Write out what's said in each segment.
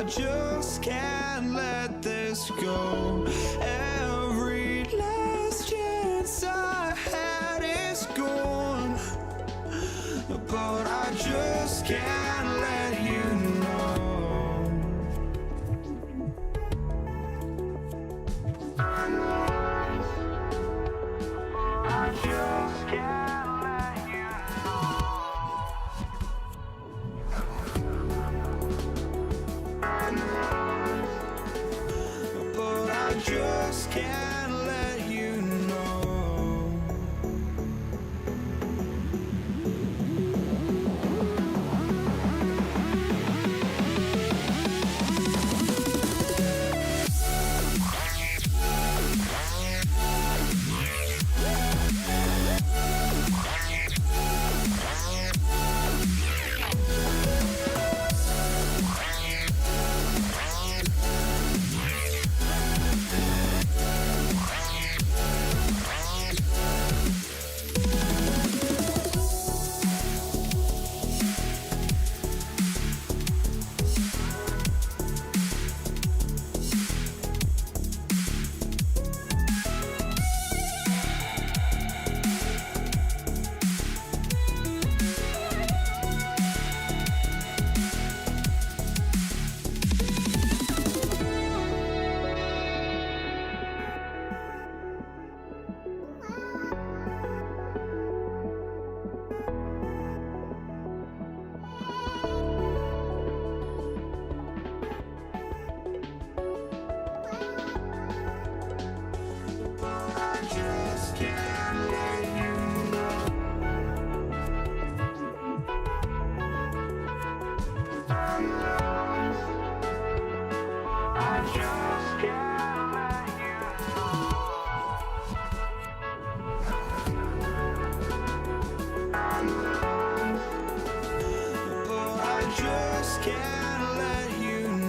I just can't let this go. Every last chance I had is gone, but I just can't let you know. I just can't let you know. But I just can't let you know. I just can't let you know.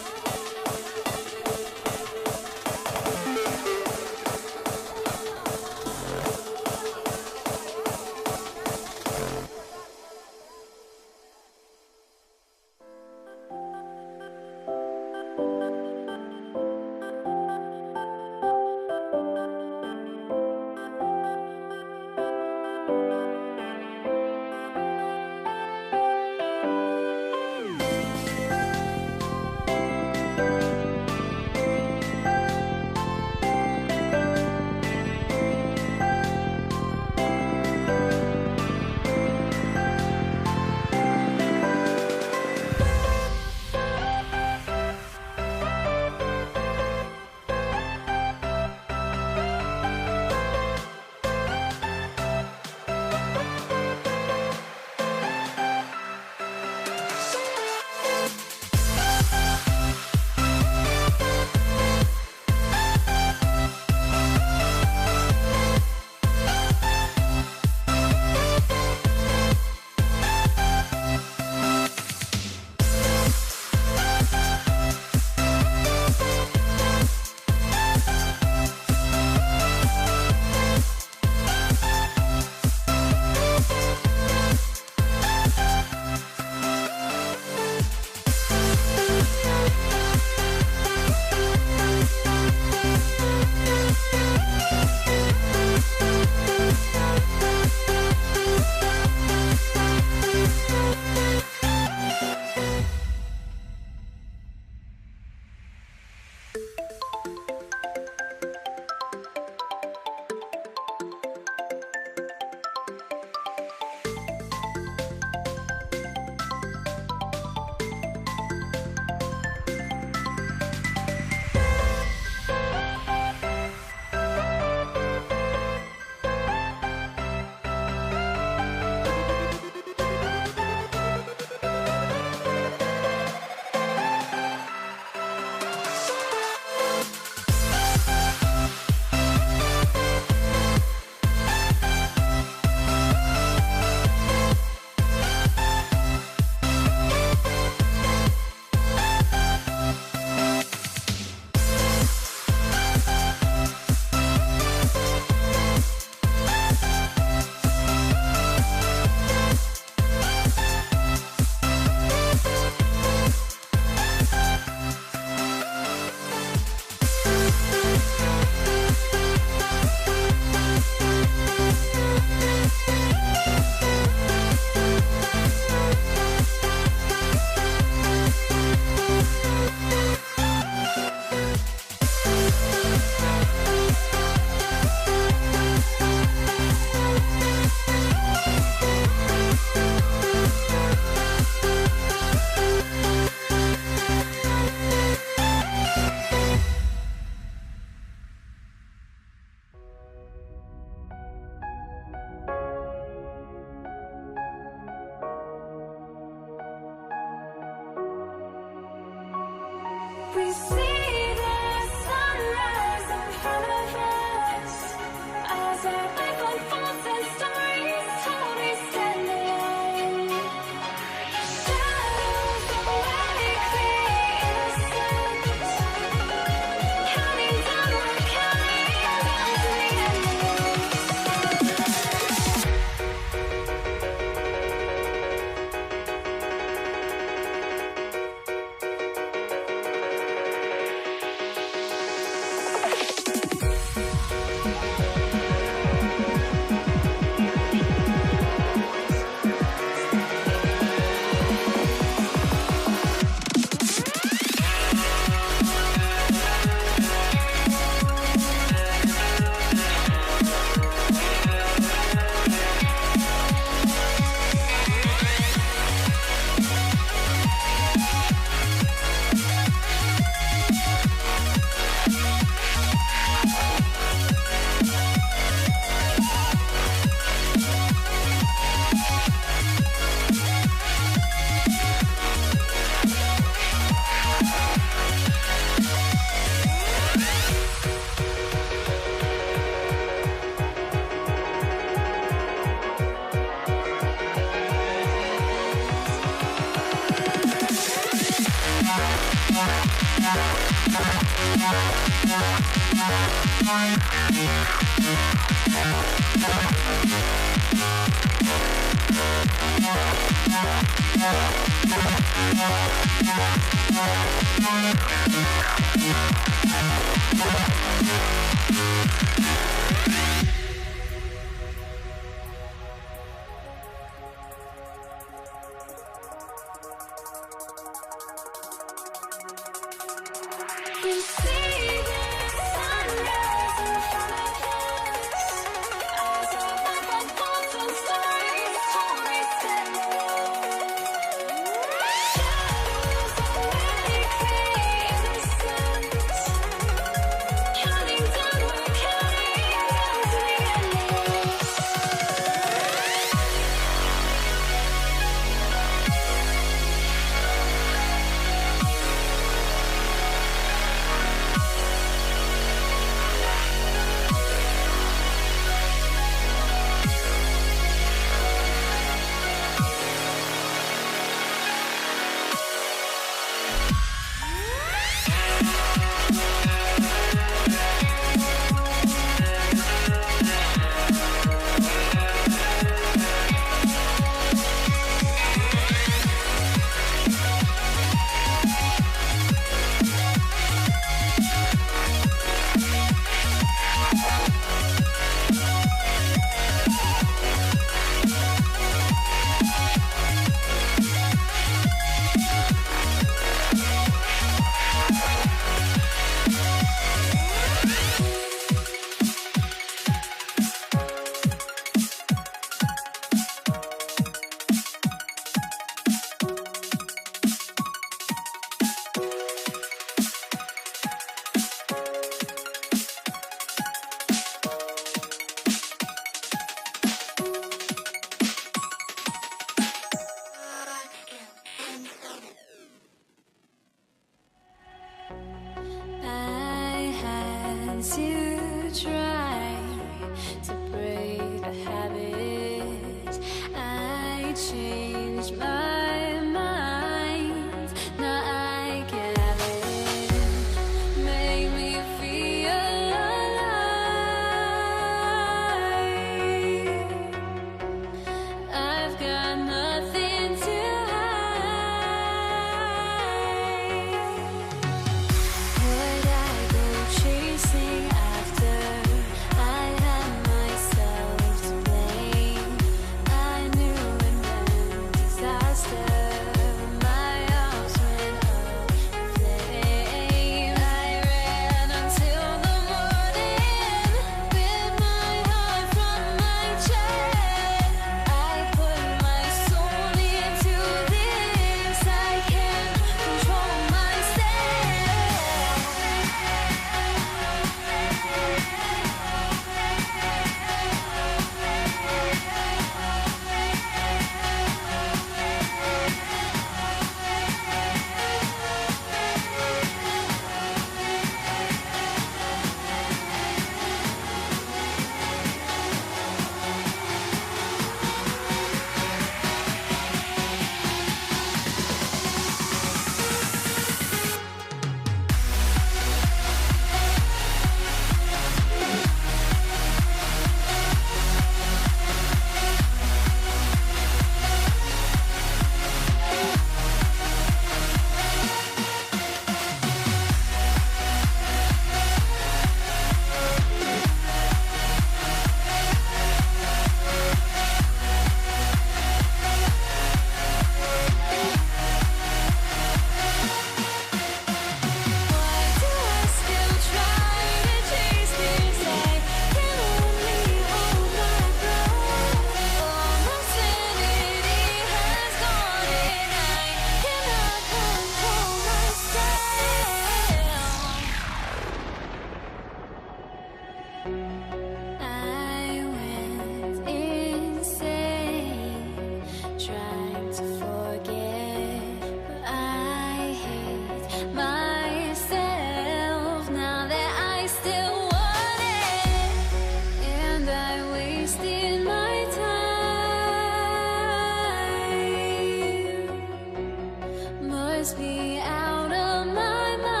must be out of my mind.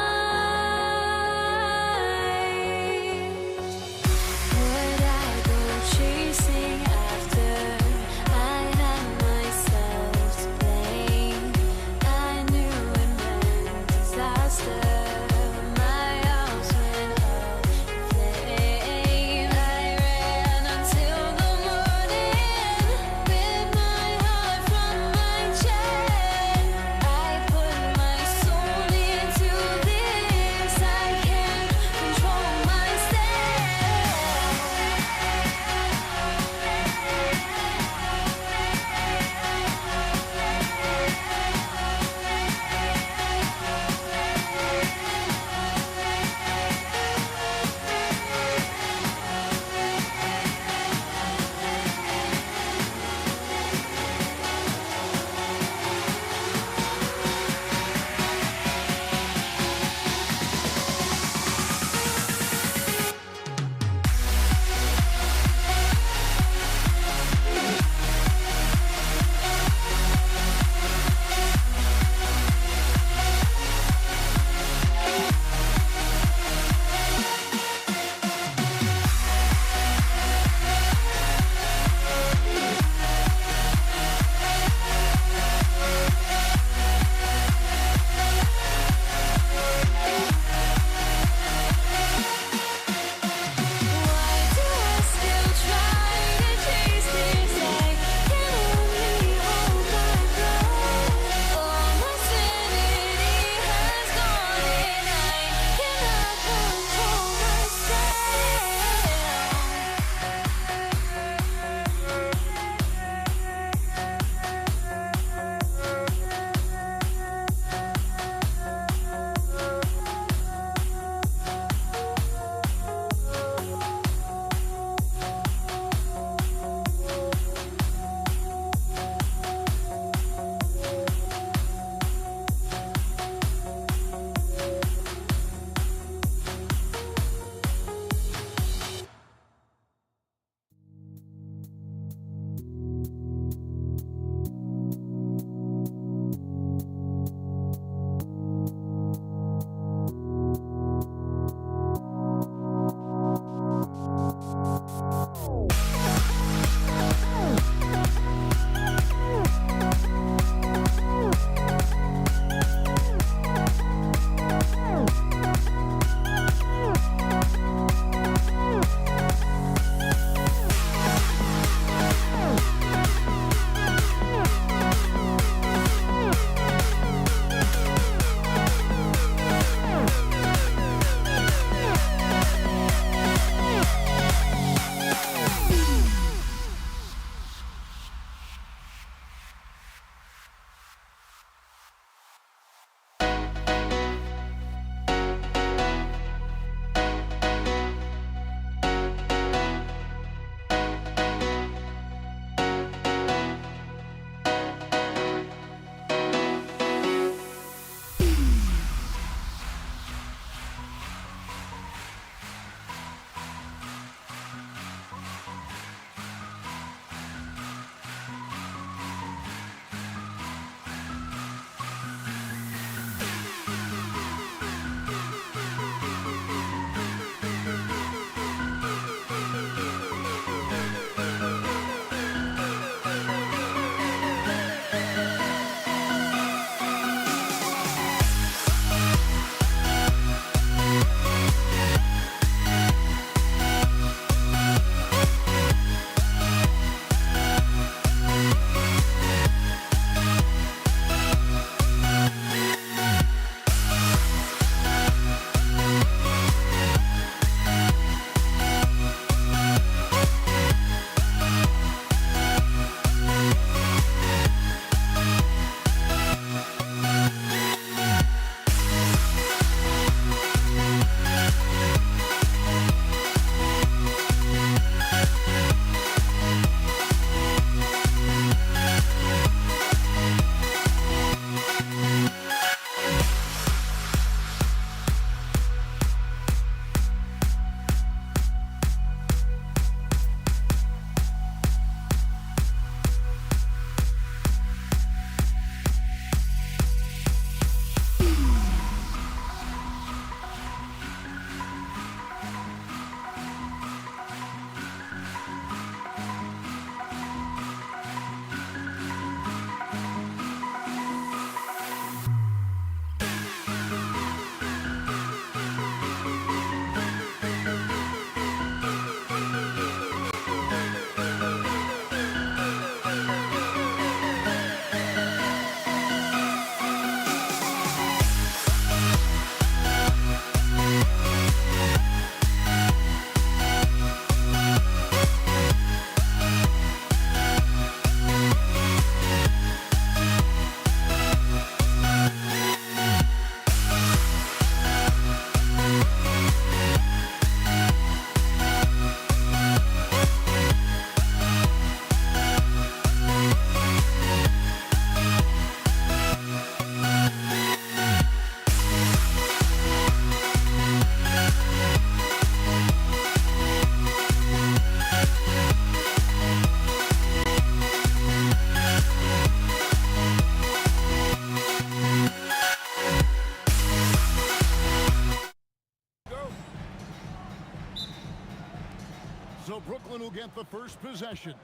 So Brooklyn will get the first possession.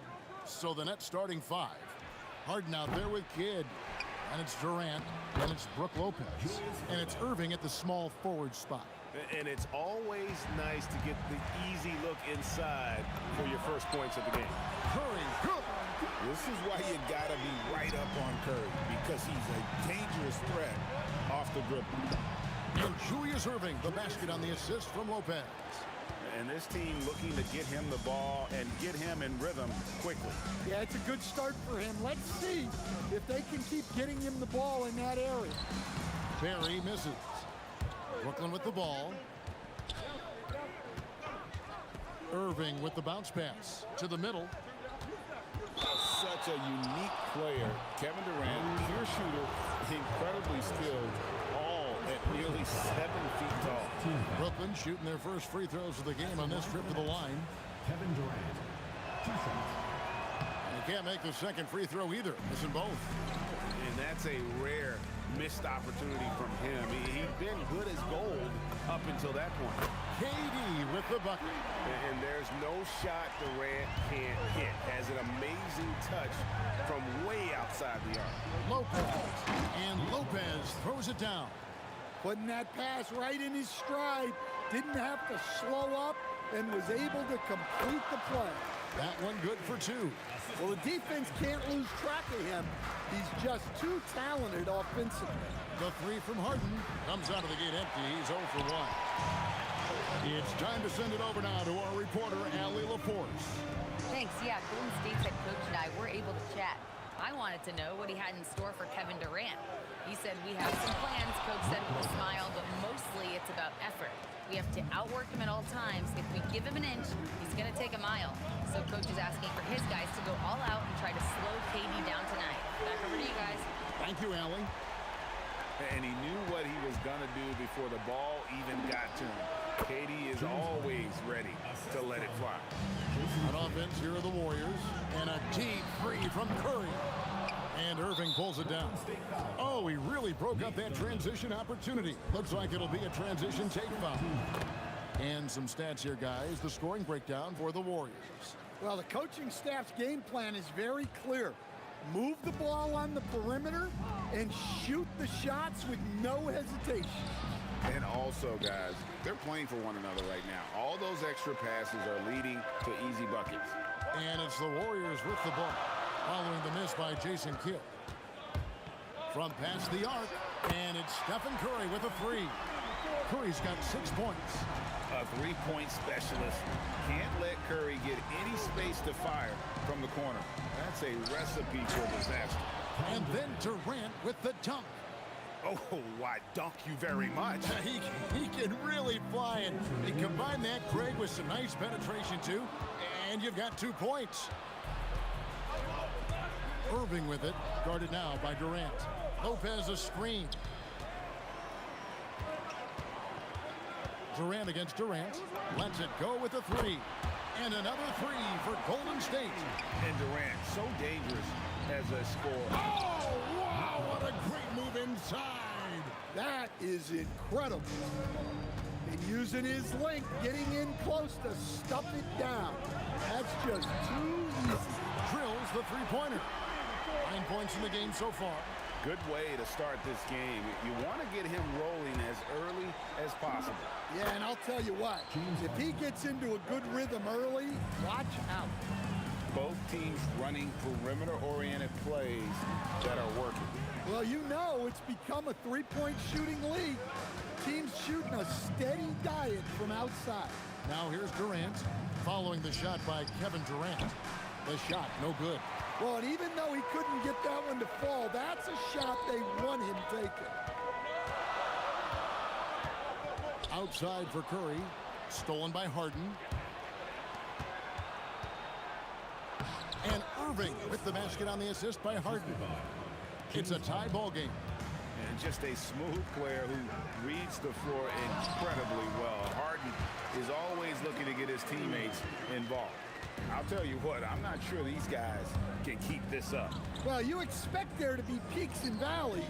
So the net starting 5. Harden out there with Kidd. And it's Durant. And it's Brook Lopez. And it's Irving at the small forward spot. And it's always nice to get the easy look inside for your first points of the game. Curry, good. This is why you got to be right up on Curry, because he's a dangerous threat off the dribble. And Julius Irving, the basket on the assist from Lopez. And this team looking to get him the ball and get him in rhythm quickly. Yeah, it's a good start for him. Let's see if they can keep getting him the ball in that area. Terry misses. Brooklyn with the ball. Irving with the bounce pass to the middle. Such a unique player. Kevin Durant, pure shooter, incredibly skilled, all at nearly 7 feet tall. Brooklyn shooting their first free throws of the game on this trip to the line. Kevin Durant, 2 shots. And he can't make the second free throw either. Missing both. And that's a rare missed opportunity from him. He'd been good as gold up until that point. KD with the bucket. And there's no shot Durant can't hit. Has an amazing touch from way outside the arc. Lopez. And Lopez throws it down. Putting that pass right in his stride. Didn't have to slow up and was able to complete the play. That one good for 2. Well, the defense can't lose track of him. He's just too talented offensively. The 3 from Harden comes out of the gate empty. He's 0 for 1. It's time to send it over now to our reporter, Allie Laporte. Thanks. Yeah, Golden State's head coach and I were able to chat. I wanted to know what he had in store for Kevin Durant. He said, we have some plans, Coach said with a smile, but mostly it's about effort. We have to outwork him at all times. If we give him an inch, he's going to take a mile. So Coach is asking for his guys to go all out and try to slow KD down tonight. Back over to you guys. Thank you, Allie. And he knew what he was going to do before the ball even got to him. KD is always ready to let it fly. On offense, here are the Warriors. And a deep three from Curry. And Irving pulls it down. Oh, he really broke up that transition opportunity. Looks like it'll be a transition take foul. And some stats here, guys. The scoring breakdown for the Warriors. Well, the coaching staff's game plan is very clear. Move the ball on the perimeter and shoot the shots with no hesitation. And also, guys, they're playing for one another right now. All those extra passes are leading to easy buckets. And it's the Warriors with the ball, following the miss by Jason Kidd. From past the arc, and it's Stephen Curry with a 3. Curry's got 6 points. A 3-point specialist can't let Curry get any space to fire from the corner. That's a recipe for disaster. And then Durant with the dunk. Oh, why, dunk you very much. He can really fly it. And combine that, Craig, with some nice penetration, too, and you've got 2 points. Irving with it, guarded now by Durant. Lopez a screen. Durant against Durant. Lets it go with a 3. And another 3 for Golden State. And Durant, so dangerous as a scorer. Oh, wow, what a great move inside. That is incredible. And using his length, getting in close to stuff it down. That's just too easy. Drills the 3-pointer. 9 points in the game so far. Good way to start this game. You want to get him rolling as early as possible. Yeah, and I'll tell you what, if he gets into a good rhythm early, watch out. Both teams running perimeter-oriented plays that are working. Well, you know it's become a 3-point shooting league. Teams shooting a steady diet from outside. Now here's Durant, following the shot by Kevin Durant. The shot, no good. Well, and even though he couldn't get that one to fall, that's a shot they want him taking. Outside for Curry, stolen by Harden. And Irving with the basket on the assist by Harden. It's a tie ball game. And just a smooth player who reads the floor incredibly well. Harden is always looking to get his teammates involved. I'll tell you what, I'm not sure these guys can keep this up. Well, you expect there to be peaks and valleys,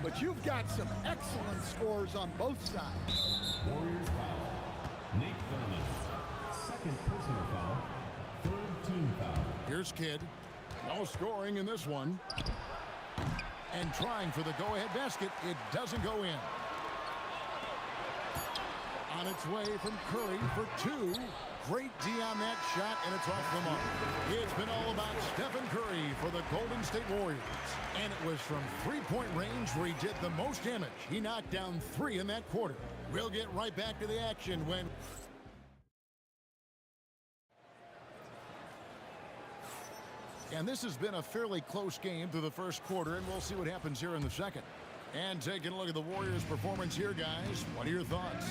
but you've got some excellent scores on both sides. Warriors foul. Nate Thurman. Second personal foul Team foul. Here's Kidd. No scoring in this one. And trying for the go-ahead basket. It doesn't go in. On its way from Curry for two. Great D on that shot, and it's off the mark. It's been all about Stephen Curry for the Golden State Warriors. And it was from three-point range where he did the most damage. He knocked down 3 in that quarter. We'll get right back to the action when... And this has been a fairly close game through the first quarter, and we'll see what happens here in the second. And taking a look at the Warriors' performance here, guys. What are your thoughts?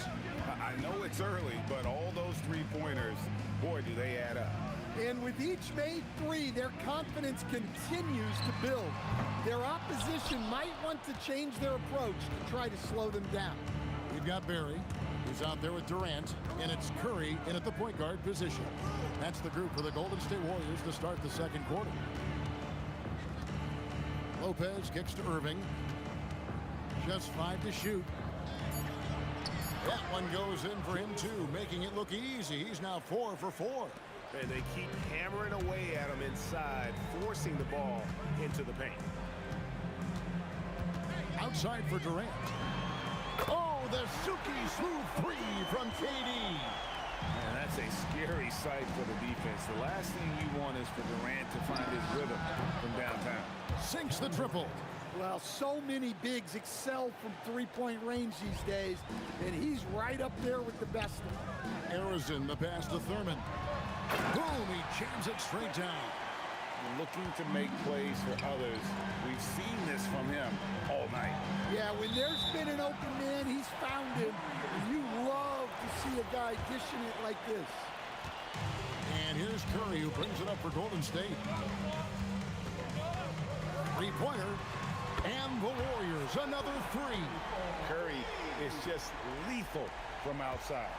I know it's early, but all those three-pointers, boy, do they add up. And with each made 3, their confidence continues to build. Their opposition might want to change their approach to try to slow them down. We've got Barry, who's out there with Durant, and it's Curry in at the point guard position. That's the group for the Golden State Warriors to start the second quarter. Lopez kicks to Irving. Just 5 to shoot. That one goes in for him, too, making it look easy. He's now 4 for 4. And they keep hammering away at him inside, forcing the ball into the paint. Outside for Durant. Oh, the silky smooth 3 from KD. And that's a scary sight for the defense. The last thing you want is for Durant to find his rhythm from downtown. Sinks the triple. Well, so many bigs excel from three-point range these days, and he's right up there with the best of them. Arizin, the pass to Thurman. Boom, he jams it straight down. Looking to make plays for others. We've seen this from him all night. Yeah, when there's been an open man, he's found him. And you love to see a guy dishing it like this. And here's Curry, who brings it up for Golden State. Three-pointer. And the Warriors, another 3. Curry is just lethal from outside.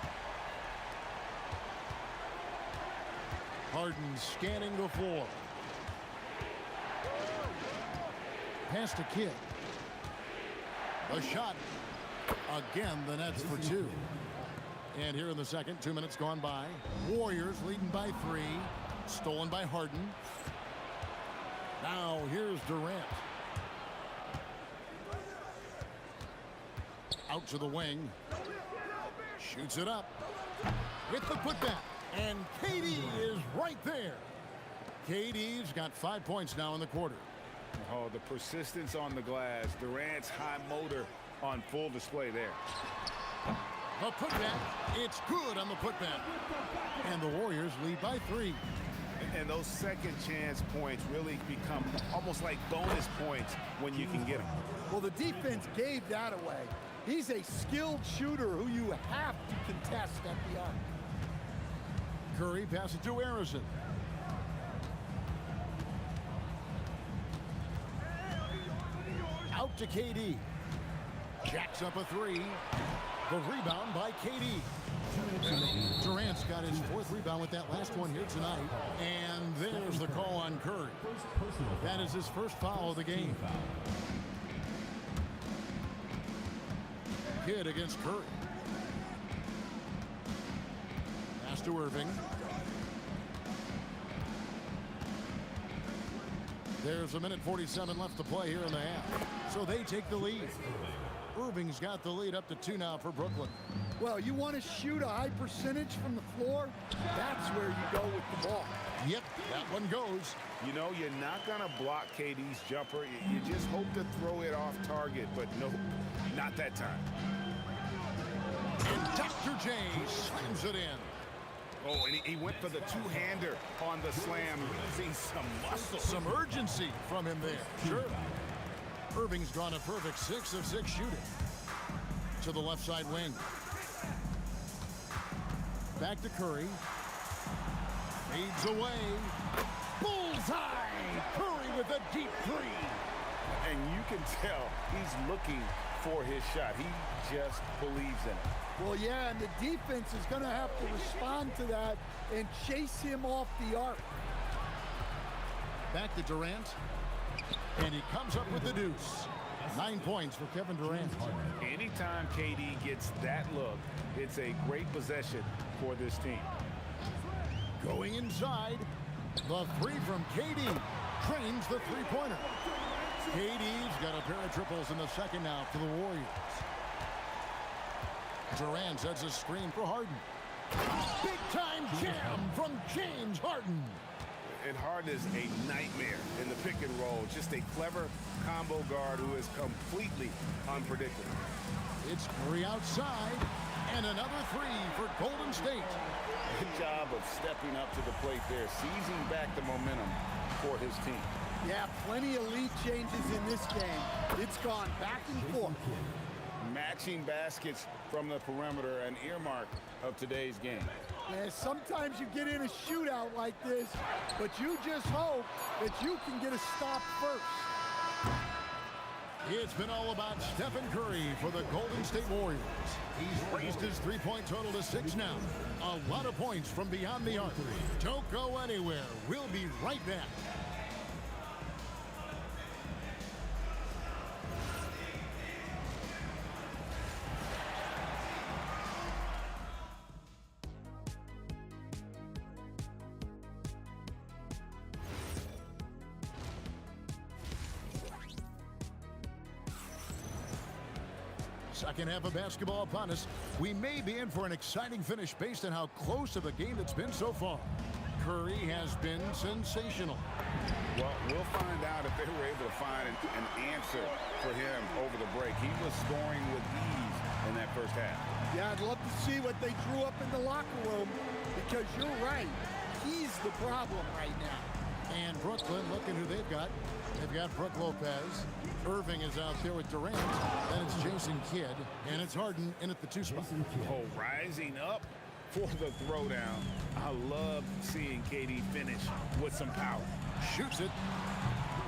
Harden scanning the floor. Pass to Kidd. A shot. Again, the Nets for 2. And here in the second, 2 minutes gone by. Warriors leading by 3. Stolen by Harden. Now here's Durant. Out to the wing. Shoots it up. With the putback. And KD is right there. KD's got 5 points now in the quarter. Oh, the persistence on the glass. Durant's high motor on full display there. The putback. It's good on the putback. And the Warriors lead by 3. And those second chance points really become almost like bonus points when you can get them. Well, the defense gave that away. He's a skilled shooter who you have to contest at the arc. Curry passes to Arizin. Out to KD. Jacks up a 3. The rebound by KD. Durant's got his 4th rebound with that last one here tonight. And there's the call on Curry. That is his first foul of the game. Kidd against Curry. Pass to Irving. There's 1:47 left to play here in the half. So they take the lead. Irving's got the lead up to 2 now for Brooklyn. Well, you want to shoot a high percentage from the floor? That's where you go with the ball. Yep, that one goes. You know, you're not going to block KD's jumper. You just hope to throw it off target, but nope, not that time. And Dr. J slams it in. Oh, and he went for the two-hander on the slam, using some muscle. Some urgency from him there. Sure. Irving's drawn a perfect 6 of 6 shooting. To the left side wing. Back to Curry. Fades away. Bullseye! Curry with a deep 3. And you can tell he's looking for his shot. He just believes in it. Well, yeah, and the defense is going to have to respond to that and chase him off the arc. Back to Durant. And he comes up with the deuce. 9 points for Kevin Durant. Anytime KD gets that look, it's a great possession for this team. Going inside. The three from KD trains the three-pointer. KD's got a pair of triples in the second now for the Warriors. Durant sets a screen for Harden. Big-time jam from James Harden. And Harden is a nightmare in the pick and roll. Just a clever combo guard who is completely unpredictable. It's Curry outside, and another three for Golden State. Good job of stepping up to the plate there, seizing back the momentum for his team. Yeah, plenty of lead changes in this game. It's gone back and forth. Matching baskets from the perimeter, an earmark of today's game. Yeah, sometimes you get in a shootout like this, but you just hope that you can get a stop first. It's been all about Stephen Curry for the Golden State Warriors. He's raised his three-point total to 6 now. A lot of points from beyond the arc. Don't go anywhere. We'll be right back. Second half of basketball upon us. We may be in for an exciting finish based on how close of a game it's been so far. Curry has been sensational. Well, we'll find out if they were able to find an answer for him over the break. He was scoring with ease in that first half. Yeah, I'd love to see what they drew up in the locker room, because you're right. He's the problem right now. And Brooklyn, look at who they've got. They've got Brook Lopez. Irving is out there with Durant. Then it's Jason Kidd. And it's Harden in at the 2 spot. Oh, rising up for the throwdown. I love seeing KD finish with some power. Shoots it.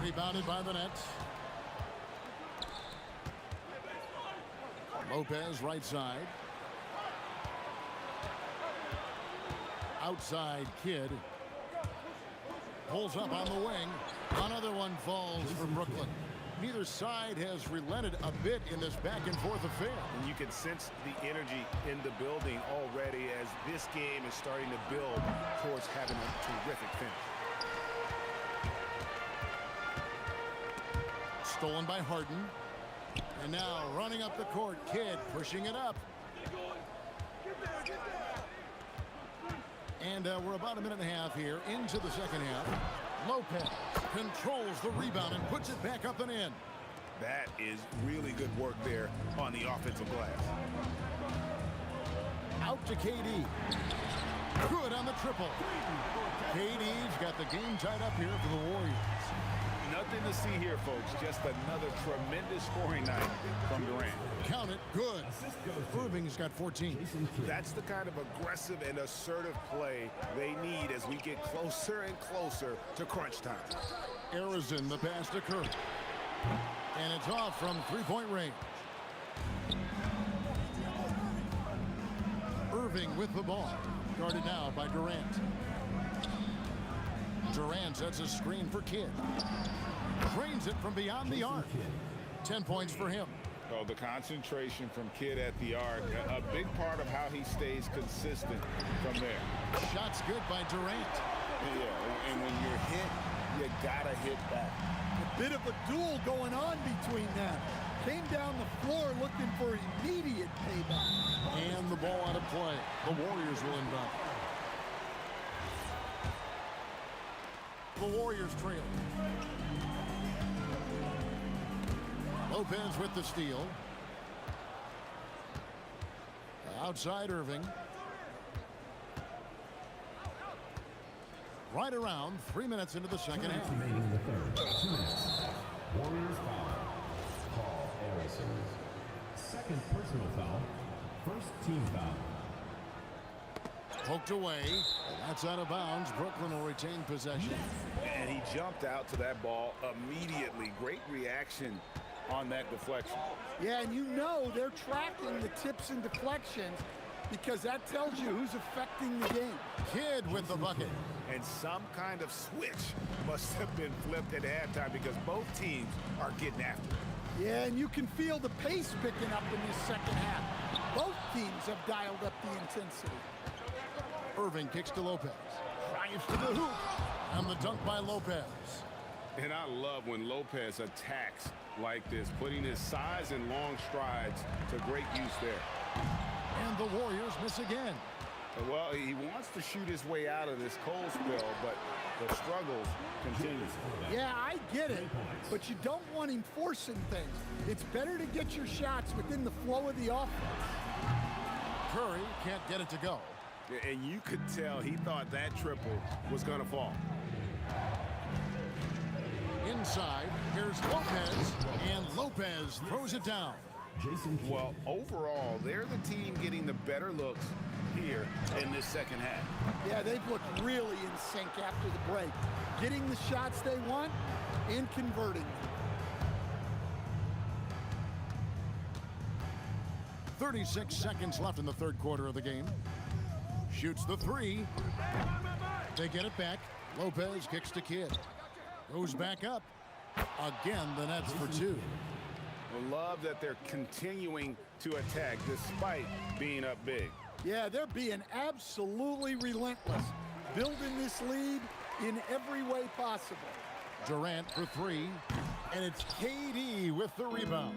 Rebounded by the Nets. Lopez right side. Outside Kidd. Pulls up on the wing. Another one falls for Brooklyn. Neither side has relented a bit in this back-and-forth affair. And you can sense the energy in the building already as this game is starting to build towards having a terrific finish. Stolen by Harden. And now running up the court, Kidd pushing it up. And we're about a minute and a half here into the second half. Lopez controls the rebound and puts it back up and in. That is really good work there on the offensive glass. Out to KD. Good on the triple. KD's got the game tied up here for the Warriors. Nothing to see here, folks. Just another tremendous scoring night from Durant. Count it. Good. Irving's got 14. That's the kind of aggressive and assertive play they need as we get closer and closer to crunch time. Arizona, the pass to Curry. And it's off from three-point range. Irving with the ball. Guarded now by Durant. Durant sets a screen for Kidd. Trains it from beyond the arc. 10 points for him. Oh, the concentration from Kidd at the arc, a big part of how he stays consistent from there. Shots good by Durant. Yeah, and when you're hit, you gotta hit back. A bit of a duel going on between them. Came down the floor looking for immediate payback. And the ball out of play. The Warriors will inbound. The Warriors trail. Lopez with the steal. Outside Irving. Right around 3 minutes into the second half. Remaining in the third. 2 minutes. Warriors foul. Paul Harrison. Second personal foul. First team foul. Poked away. That's out of bounds. Brooklyn will retain possession. And he jumped out to that ball immediately. Great reaction on that deflection. Yeah, and you know they're tracking the tips and deflections because that tells you who's affecting the game. Kidd with the bucket. And some kind of switch must have been flipped at halftime because both teams are getting after it. Yeah, and you can feel the pace picking up in this second half. Both teams have dialed up the intensity. Irving kicks to Lopez. Drives to the hoop. And the dunk by Lopez. And I love when Lopez attacks like this, putting his size and long strides to great use there. And the Warriors miss again. Well, he wants to shoot his way out of this cold spell, but the struggles continue. Yeah, I get it, but you don't want him forcing things. It's better to get your shots within the flow of the offense. Curry can't get it to go. And you could tell he thought that triple was going to fall. Inside, here's Lopez, and Lopez throws it down. Well, overall, they're the team getting the better looks here in this second half. Yeah, they've looked really in sync after the break, getting the shots they want and converting them. 36 seconds left in the third quarter of the game. Shoots the three. They get it back. Lopez kicks to Kidd. Goes back up. Again, the Nets for two. Love that they're continuing to attack despite being up big. Yeah, they're being absolutely relentless, building this lead in every way possible. Durant for three, and it's KD with the rebound.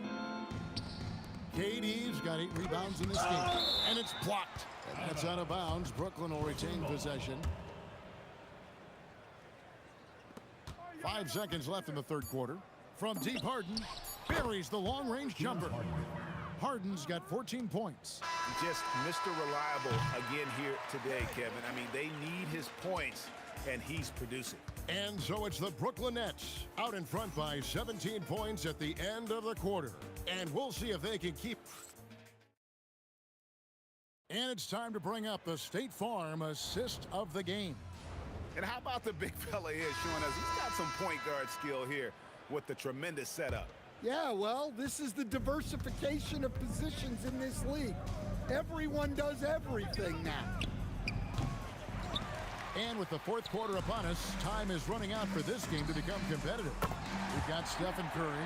KD's got 8 rebounds in this game, and it's blocked. And that's out of bounds. Brooklyn will retain possession. 5 seconds left in the third quarter. From deep, Harden buries the long-range jumper. Harden's got 14 points. Just Mr. Reliable again here today, Kevin. I mean, they need his points, and he's producing. And so it's the Brooklyn Nets out in front by 17 points at the end of the quarter. And we'll see if they can keep. And it's time to bring up the State Farm assist of the game. And how about the big fella here showing us he's got some point guard skill here with the tremendous setup. Yeah, well, this is the diversification of positions in this league. Everyone does everything now. And with the fourth quarter upon us, time is running out for this game to become competitive. We've got Stephen Curry.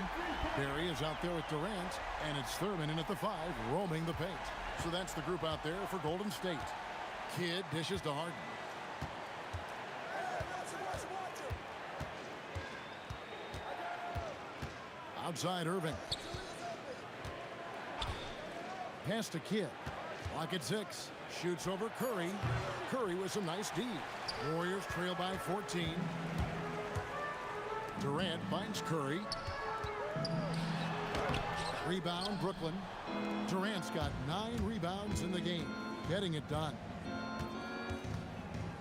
Barry is out there with Durant, and it's Thurman in at the 5, roaming the paint. So that's the group out there for Golden State. Kidd dishes to Harden. Outside Irving. Pass to Kidd. Clock at 6. Shoots over Curry. Curry with some nice D. Warriors trail by 14. Durant finds Curry. Rebound Brooklyn. Durant's got 9 rebounds in the game. Getting it done.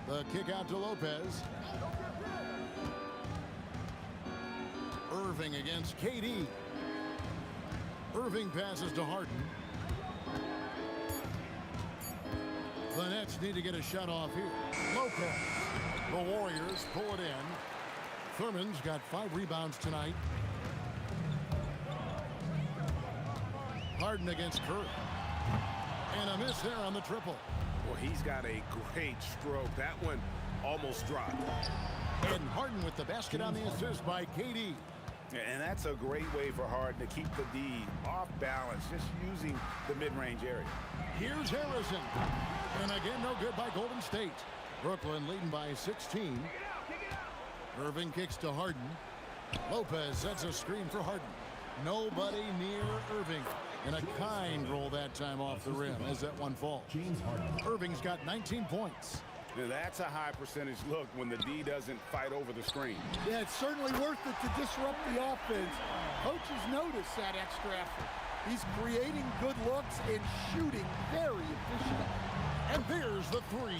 The kick out to Lopez. Irving against KD. Irving passes to Harden. The Nets need to get a shot off here. Lopez. The Warriors pull it in. Thurman's got 5 rebounds tonight. Harden against Curry. And a miss there on the triple. Well, he's got a great stroke. That one almost dropped. And Harden with the basket on the assist by KD. And that's a great way for Harden to keep the D off balance, just using the mid-range area. Here's Harrison. And again, no good by Golden State. Brooklyn leading by 16. Irving kicks to Harden. Lopez sets a screen for Harden. Nobody near Irving. And a kind roll that time off the rim as that one falls. Irving's got 19 points. Now, that's a high percentage look when the D doesn't fight over the screen. Yeah, it's certainly worth it to disrupt the offense. Coaches notice that extra effort. He's creating good looks and shooting very efficiently. And there's the 3.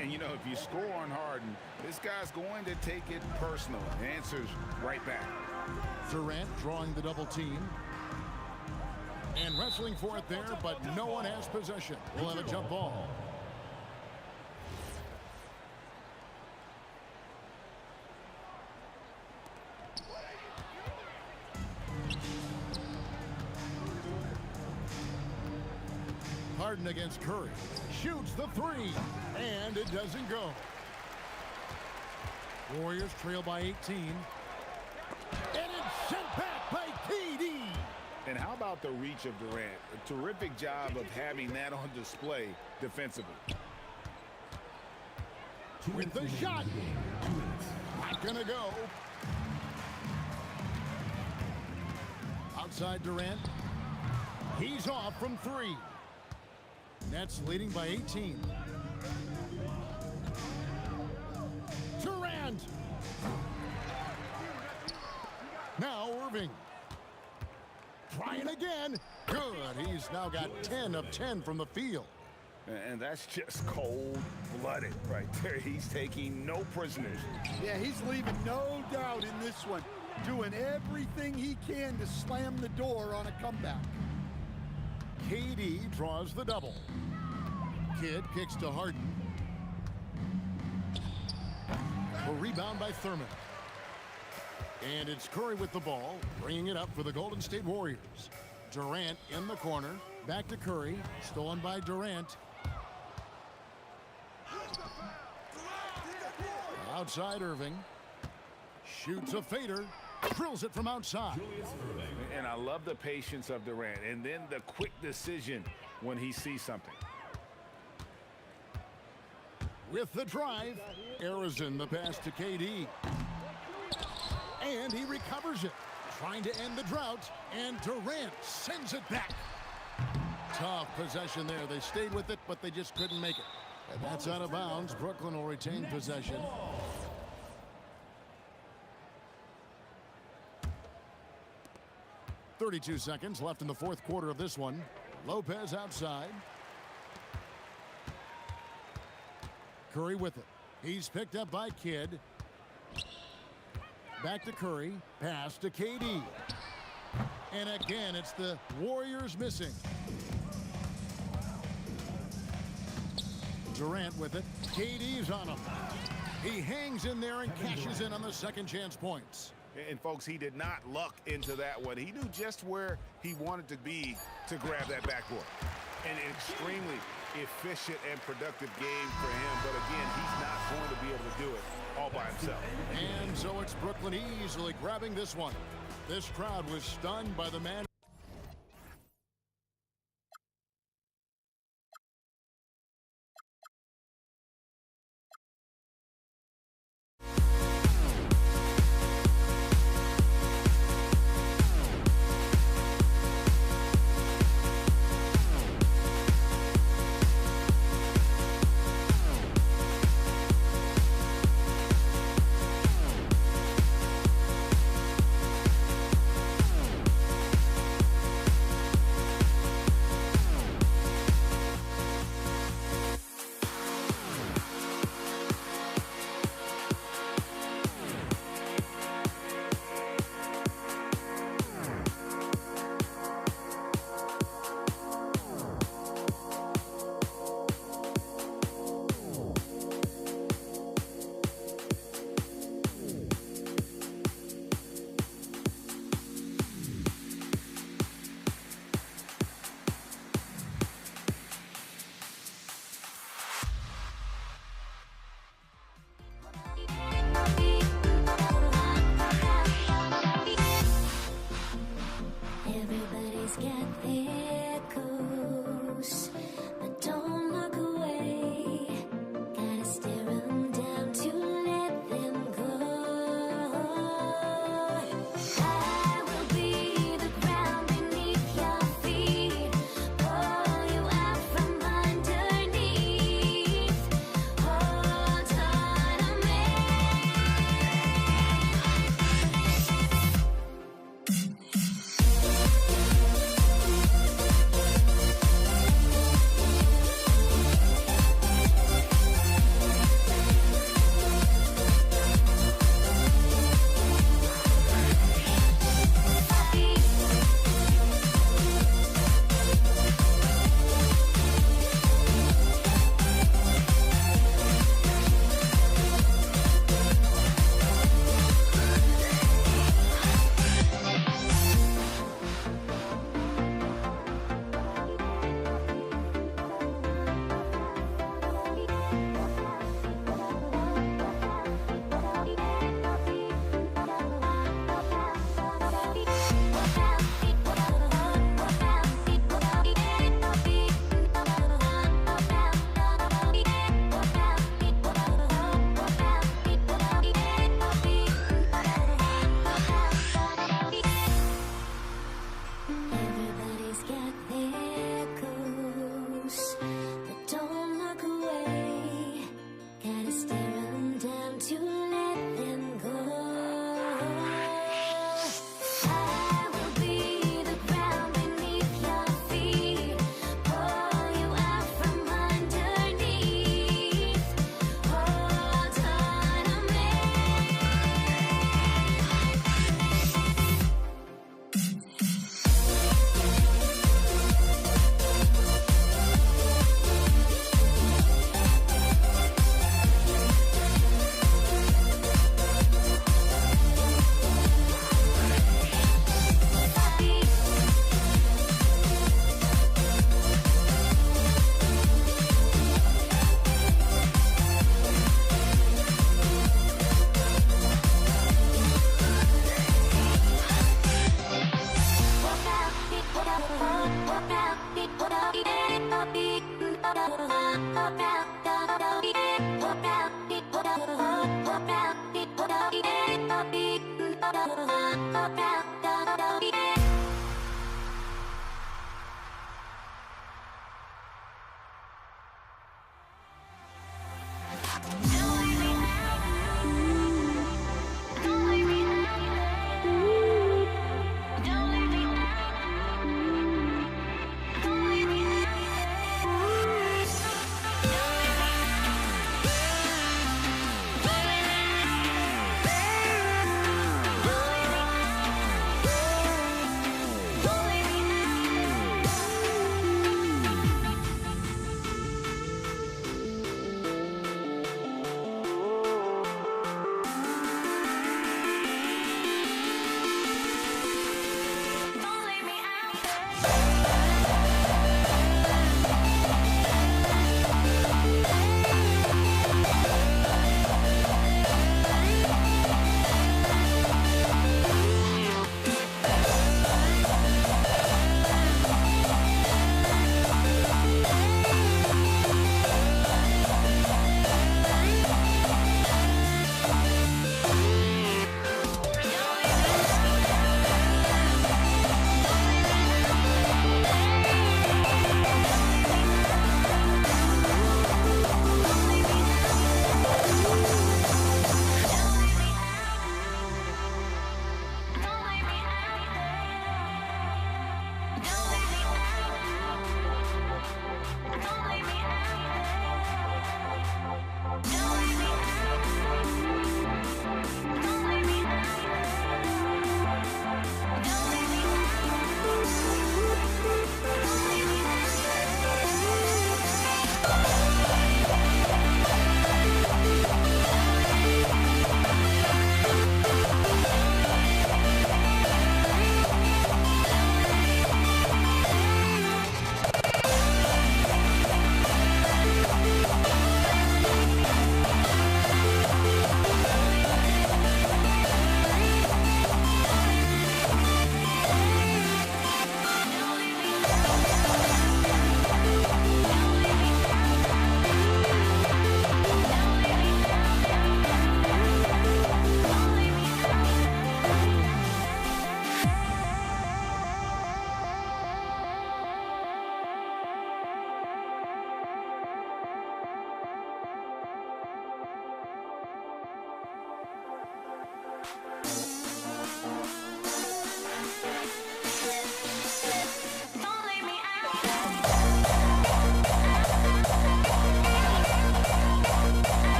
And, you know, if you score on Harden, this guy's going to take it personal. Answers right back. Durant drawing the double team. And wrestling for it there, but no one has possession. We'll have a jump ball. Harden against Curry. Shoots the 3. And it doesn't go. Warriors trail by 18. And it's sent back by KD. And how about the reach of Durant? A terrific job of having that on display defensively. with the shot. Not gonna go. Outside Durant. He's off from 3. Nets leading by 18. Durant. Now Irving. Trying again. Good. He's now got 10 of 10 from the field. And that's just cold-blooded right there. He's taking no prisoners. Yeah, he's leaving no doubt in this one. Doing everything he can to slam the door on a comeback. KD draws the double. Kidd kicks to Harden. A rebound by Thurman. And it's Curry with the ball, bringing it up for the Golden State Warriors. Durant in the corner. Back to Curry. Stolen by Durant. Outside Irving. Shoots a fader. Drills it from outside. And I love the patience of Durant. And then the quick decision when he sees something. With the drive. Arizon the pass to KD. And he recovers it. Trying to end the drought. And Durant sends it back. Tough possession there. They stayed with it, but they just couldn't make it. And that's out of bounds. Brooklyn will retain possession. .32 seconds left in the fourth quarter of this one. Lopez outside. Curry with it. He's picked up by Kidd. Back to Curry. Pass to KD. And again, it's the Warriors missing. Durant with it. KD's on him. He hangs in there and cashes in on the second chance points. And folks, he did not luck into that one. He knew just where he wanted to be to grab that backboard. An extremely efficient and productive game for him. But again, he's not going to be able to do it all by himself. And so it's Brooklyn easily grabbing this one. This crowd was stunned by the man. to let them go. I will be the ground beneath your feet, pull you out from underneath. Hold on to me.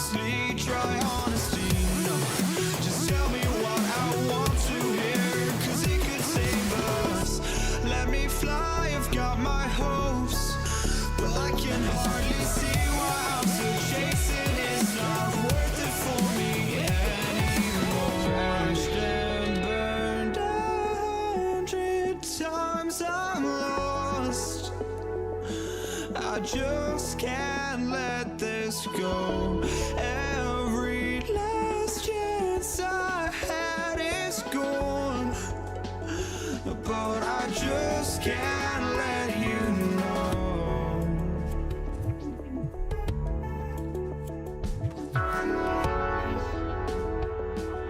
honestly, try honesty. No, just tell me what I want to hear, 'cause it could save us. Let me fly, I've got my hopes, but I can hardly see why I'm still chasing. It's not worth it for me anymore. Crashed and burned 100 times, I'm lost. I just can't let this go. Every last chance I had is gone, but I just can't let you know.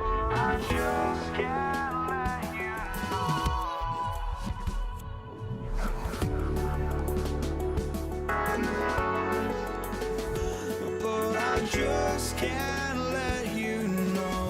I just can't let you know. But I just can't let you know.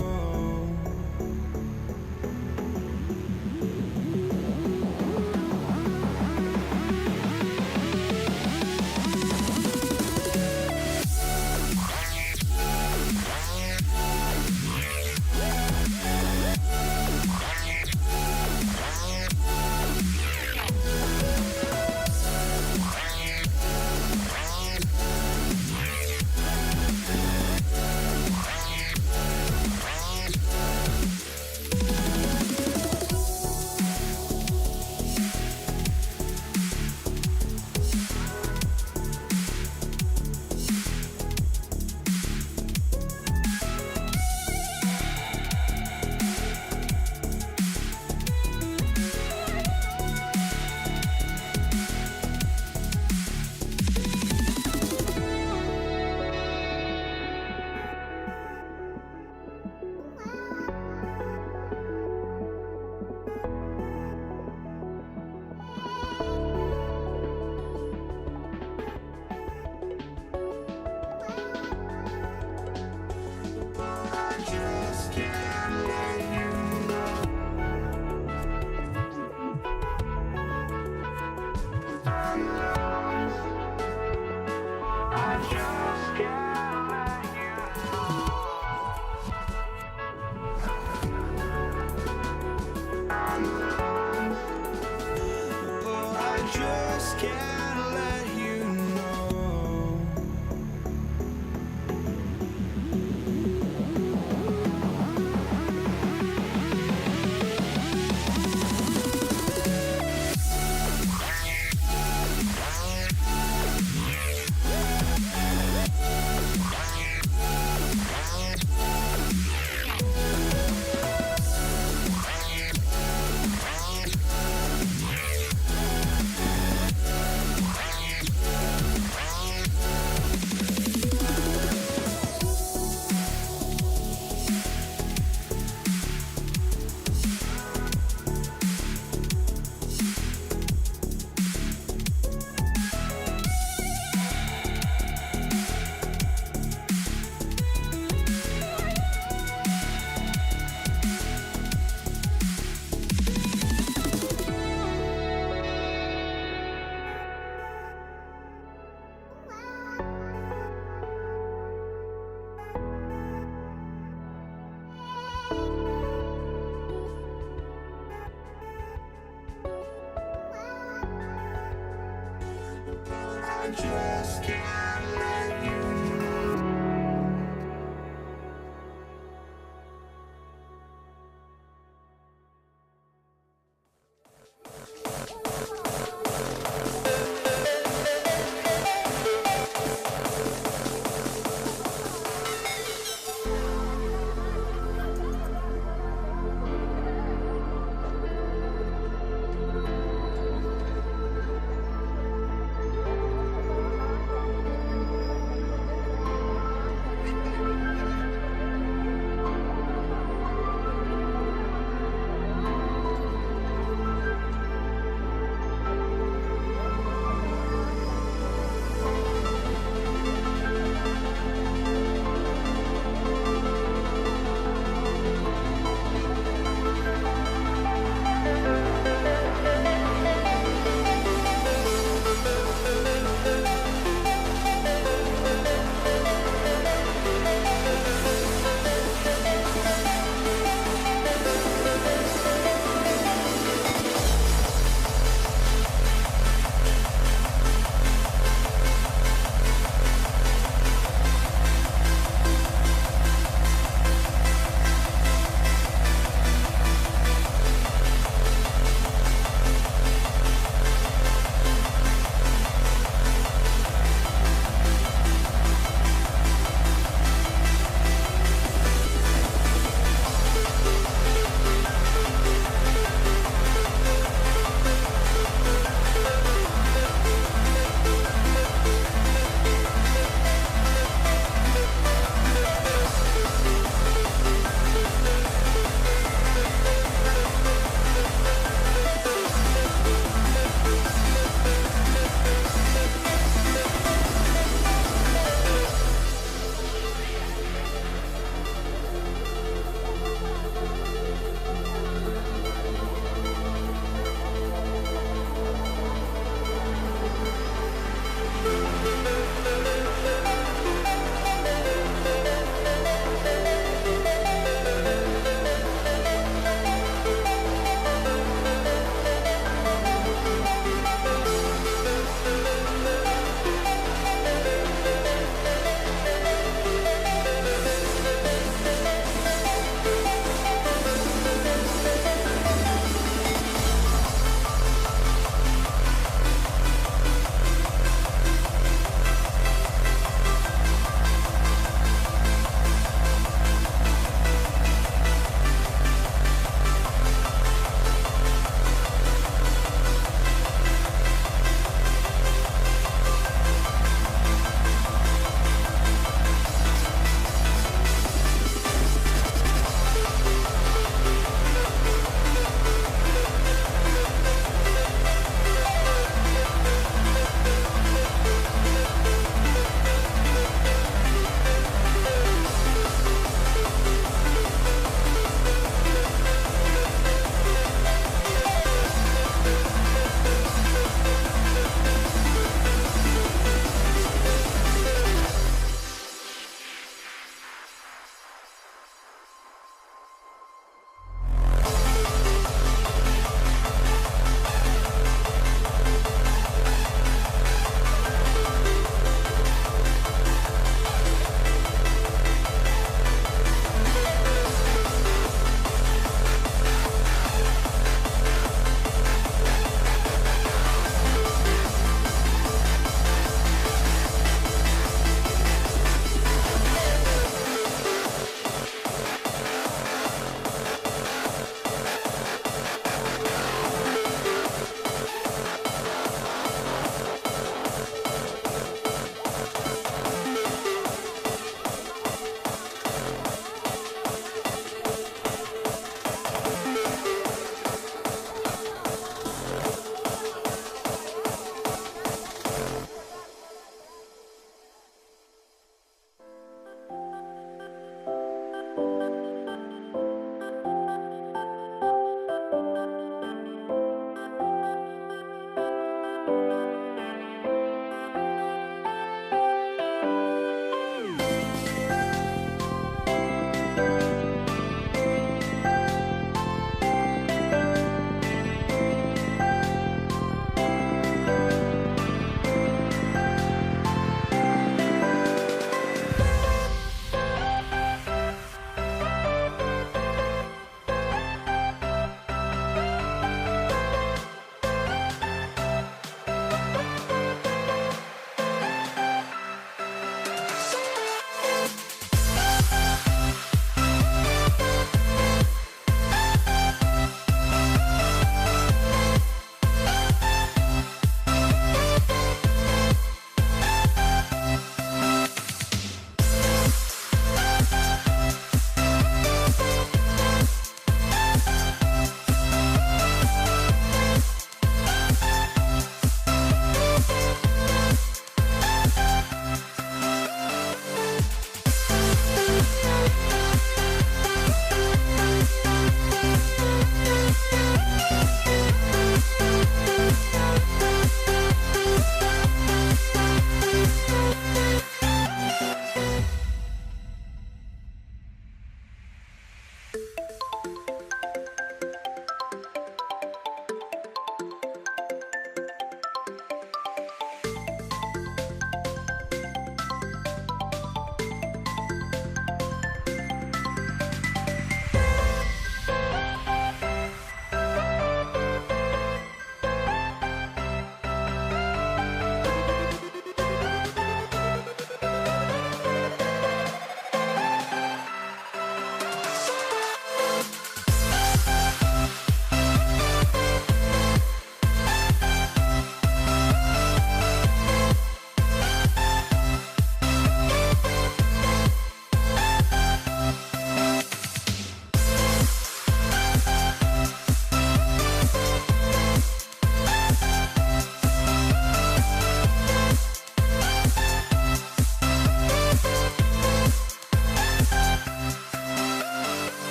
Just can't let you know.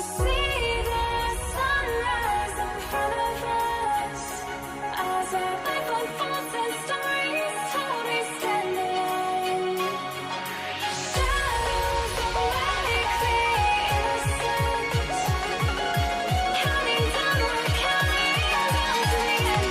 see the sunrise in front of us as our life unfolds and stories told we stand alone. Shadows awake the innocent, counting down, we're counting down to the end.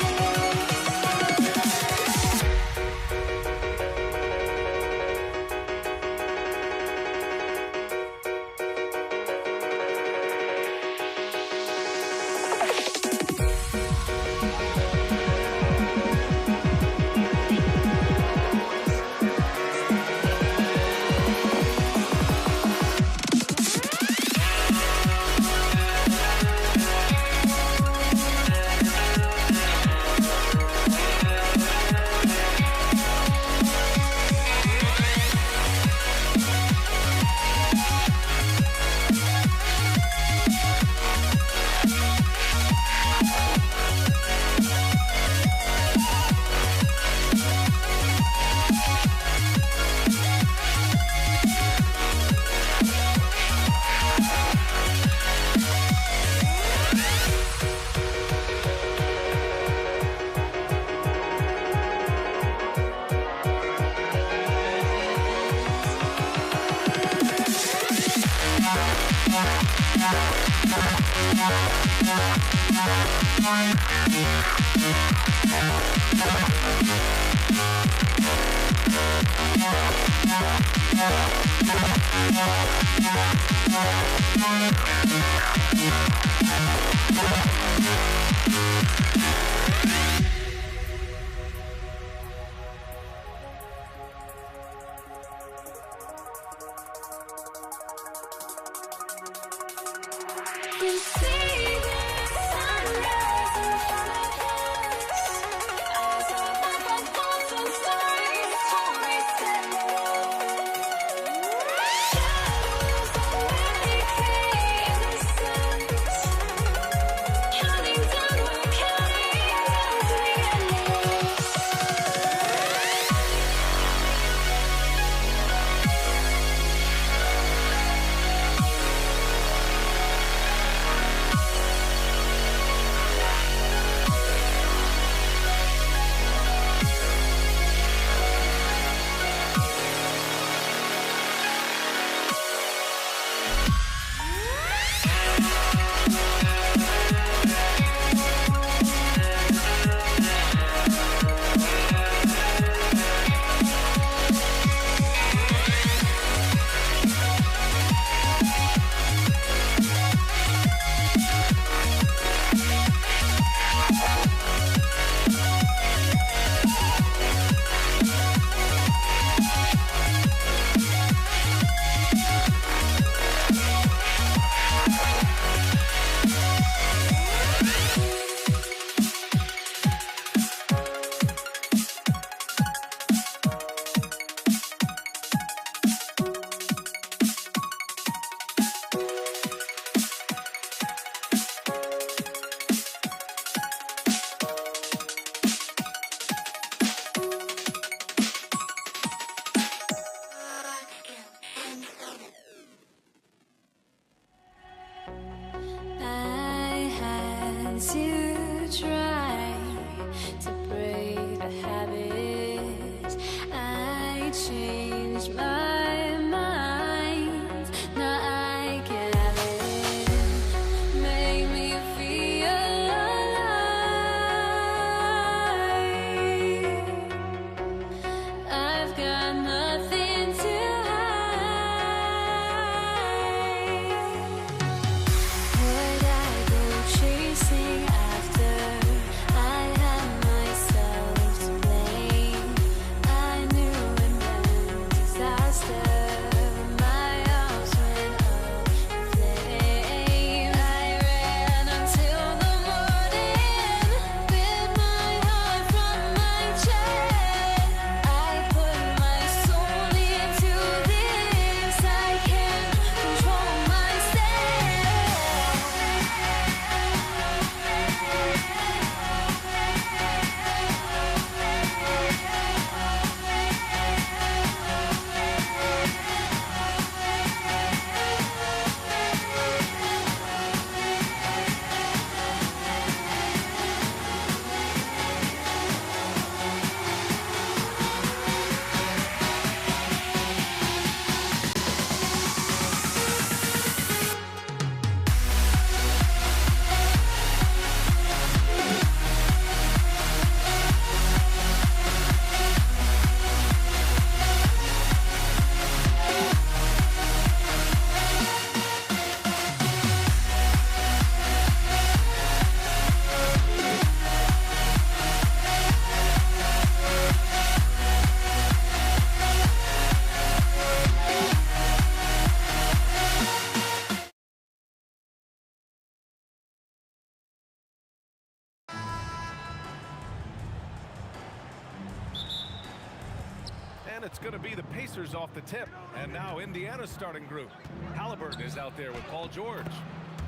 We see the sunrise in front of us as our life unfolds and stories told we stand alone. Shadows awake the innocent, counting down, we're counting down to Again, it's going to be the Pacers off the tip. And now Indiana's starting group. Halliburton is out there with Paul George.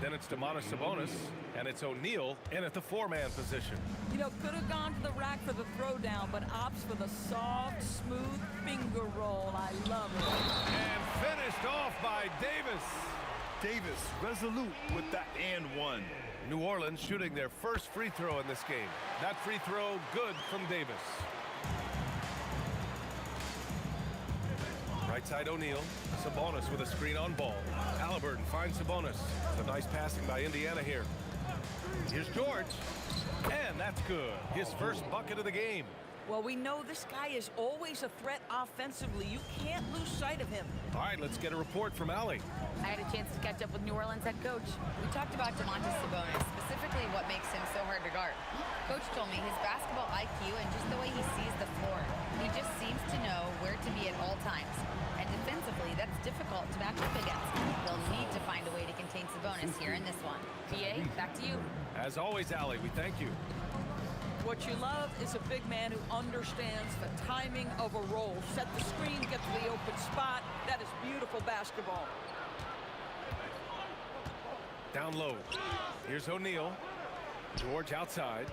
Then it's Domantas Sabonis, and it's O'Neal in at the four-man position. You know, could have gone to the rack for the throwdown, but opts for the soft, smooth finger roll. I love it. And finished off by Davis. Davis resolute with that and one. New Orleans shooting their first free throw in this game. That free throw good from Davis. Right side O'Neal. Sabonis with a screen on ball. Halliburton finds Sabonis. Some nice passing by Indiana here. Here's George. And that's good. His first bucket of the game. Well, we know this guy is always a threat offensively. You can't lose sight of him. All right, let's get a report from Allie. I had a chance to catch up with New Orleans head coach. We talked about Domantas Sabonis, specifically what makes him so hard to guard. Coach told me his basketball IQ and just the way he sees the floor. He just seems to know where to be at all times. And defensively, that's difficult to match up against. They'll need to find a way to contain Sabonis here in this one. PA, back to you. As always, Allie, we thank you. What you love is a big man who understands the timing of a roll. Set the screen, get to the open spot. That is beautiful basketball. Down low. Here's O'Neal. George outside.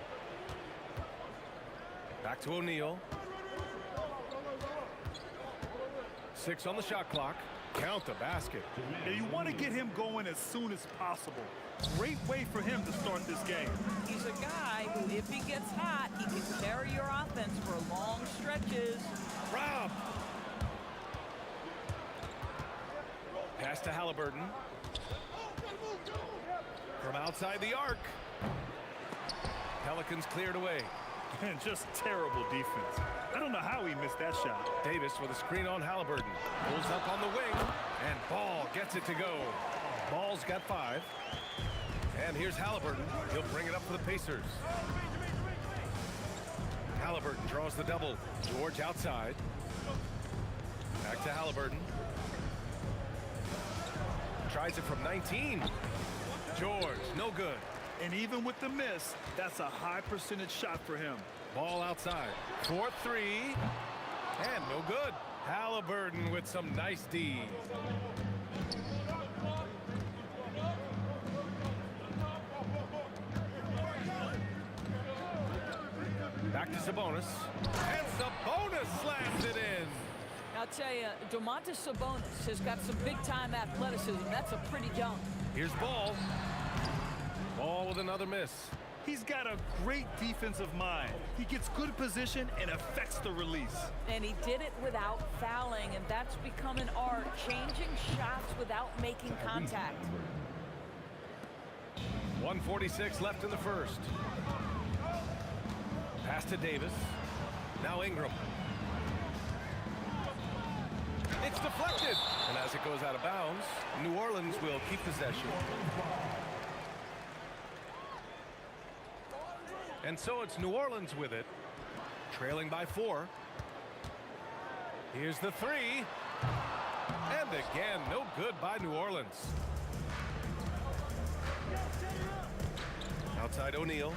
Back to O'Neal. 6 on the shot clock. Count the basket. And you want to get him going as soon as possible. Great way for him to start this game. He's a guy who, if he gets hot, he can carry your offense for long stretches. Rob. Pass to Halliburton. From outside the arc. Pelicans cleared away. And just terrible defense. I don't know how he missed that shot. Davis with a screen on Halliburton. Pulls up on the wing. And Ball gets it to go. Ball's got 5. And here's Halliburton. He'll bring it up for the Pacers. Halliburton draws the double. George outside. Back to Halliburton. Tries it from 19. George, no good. And even with the miss, that's a high percentage shot for him. Ball outside. 4-3. And no good. Halliburton with some nice D. Back to Sabonis. And Sabonis slams it in. I'll tell you, Domantas Sabonis has got some big-time athleticism. That's a pretty dunk. Here's Ball. Ball with another miss. He's got a great defensive mind. He gets good position and affects the release. And he did it without fouling, and that's become an art, changing shots without making contact. 1:46 left in the first. Pass to Davis. Now Ingram. It's deflected. And as it goes out of bounds, New Orleans will keep possession. And so it's New Orleans with it, trailing by 4. Here's the 3. And again, no good by New Orleans. Outside O'Neal.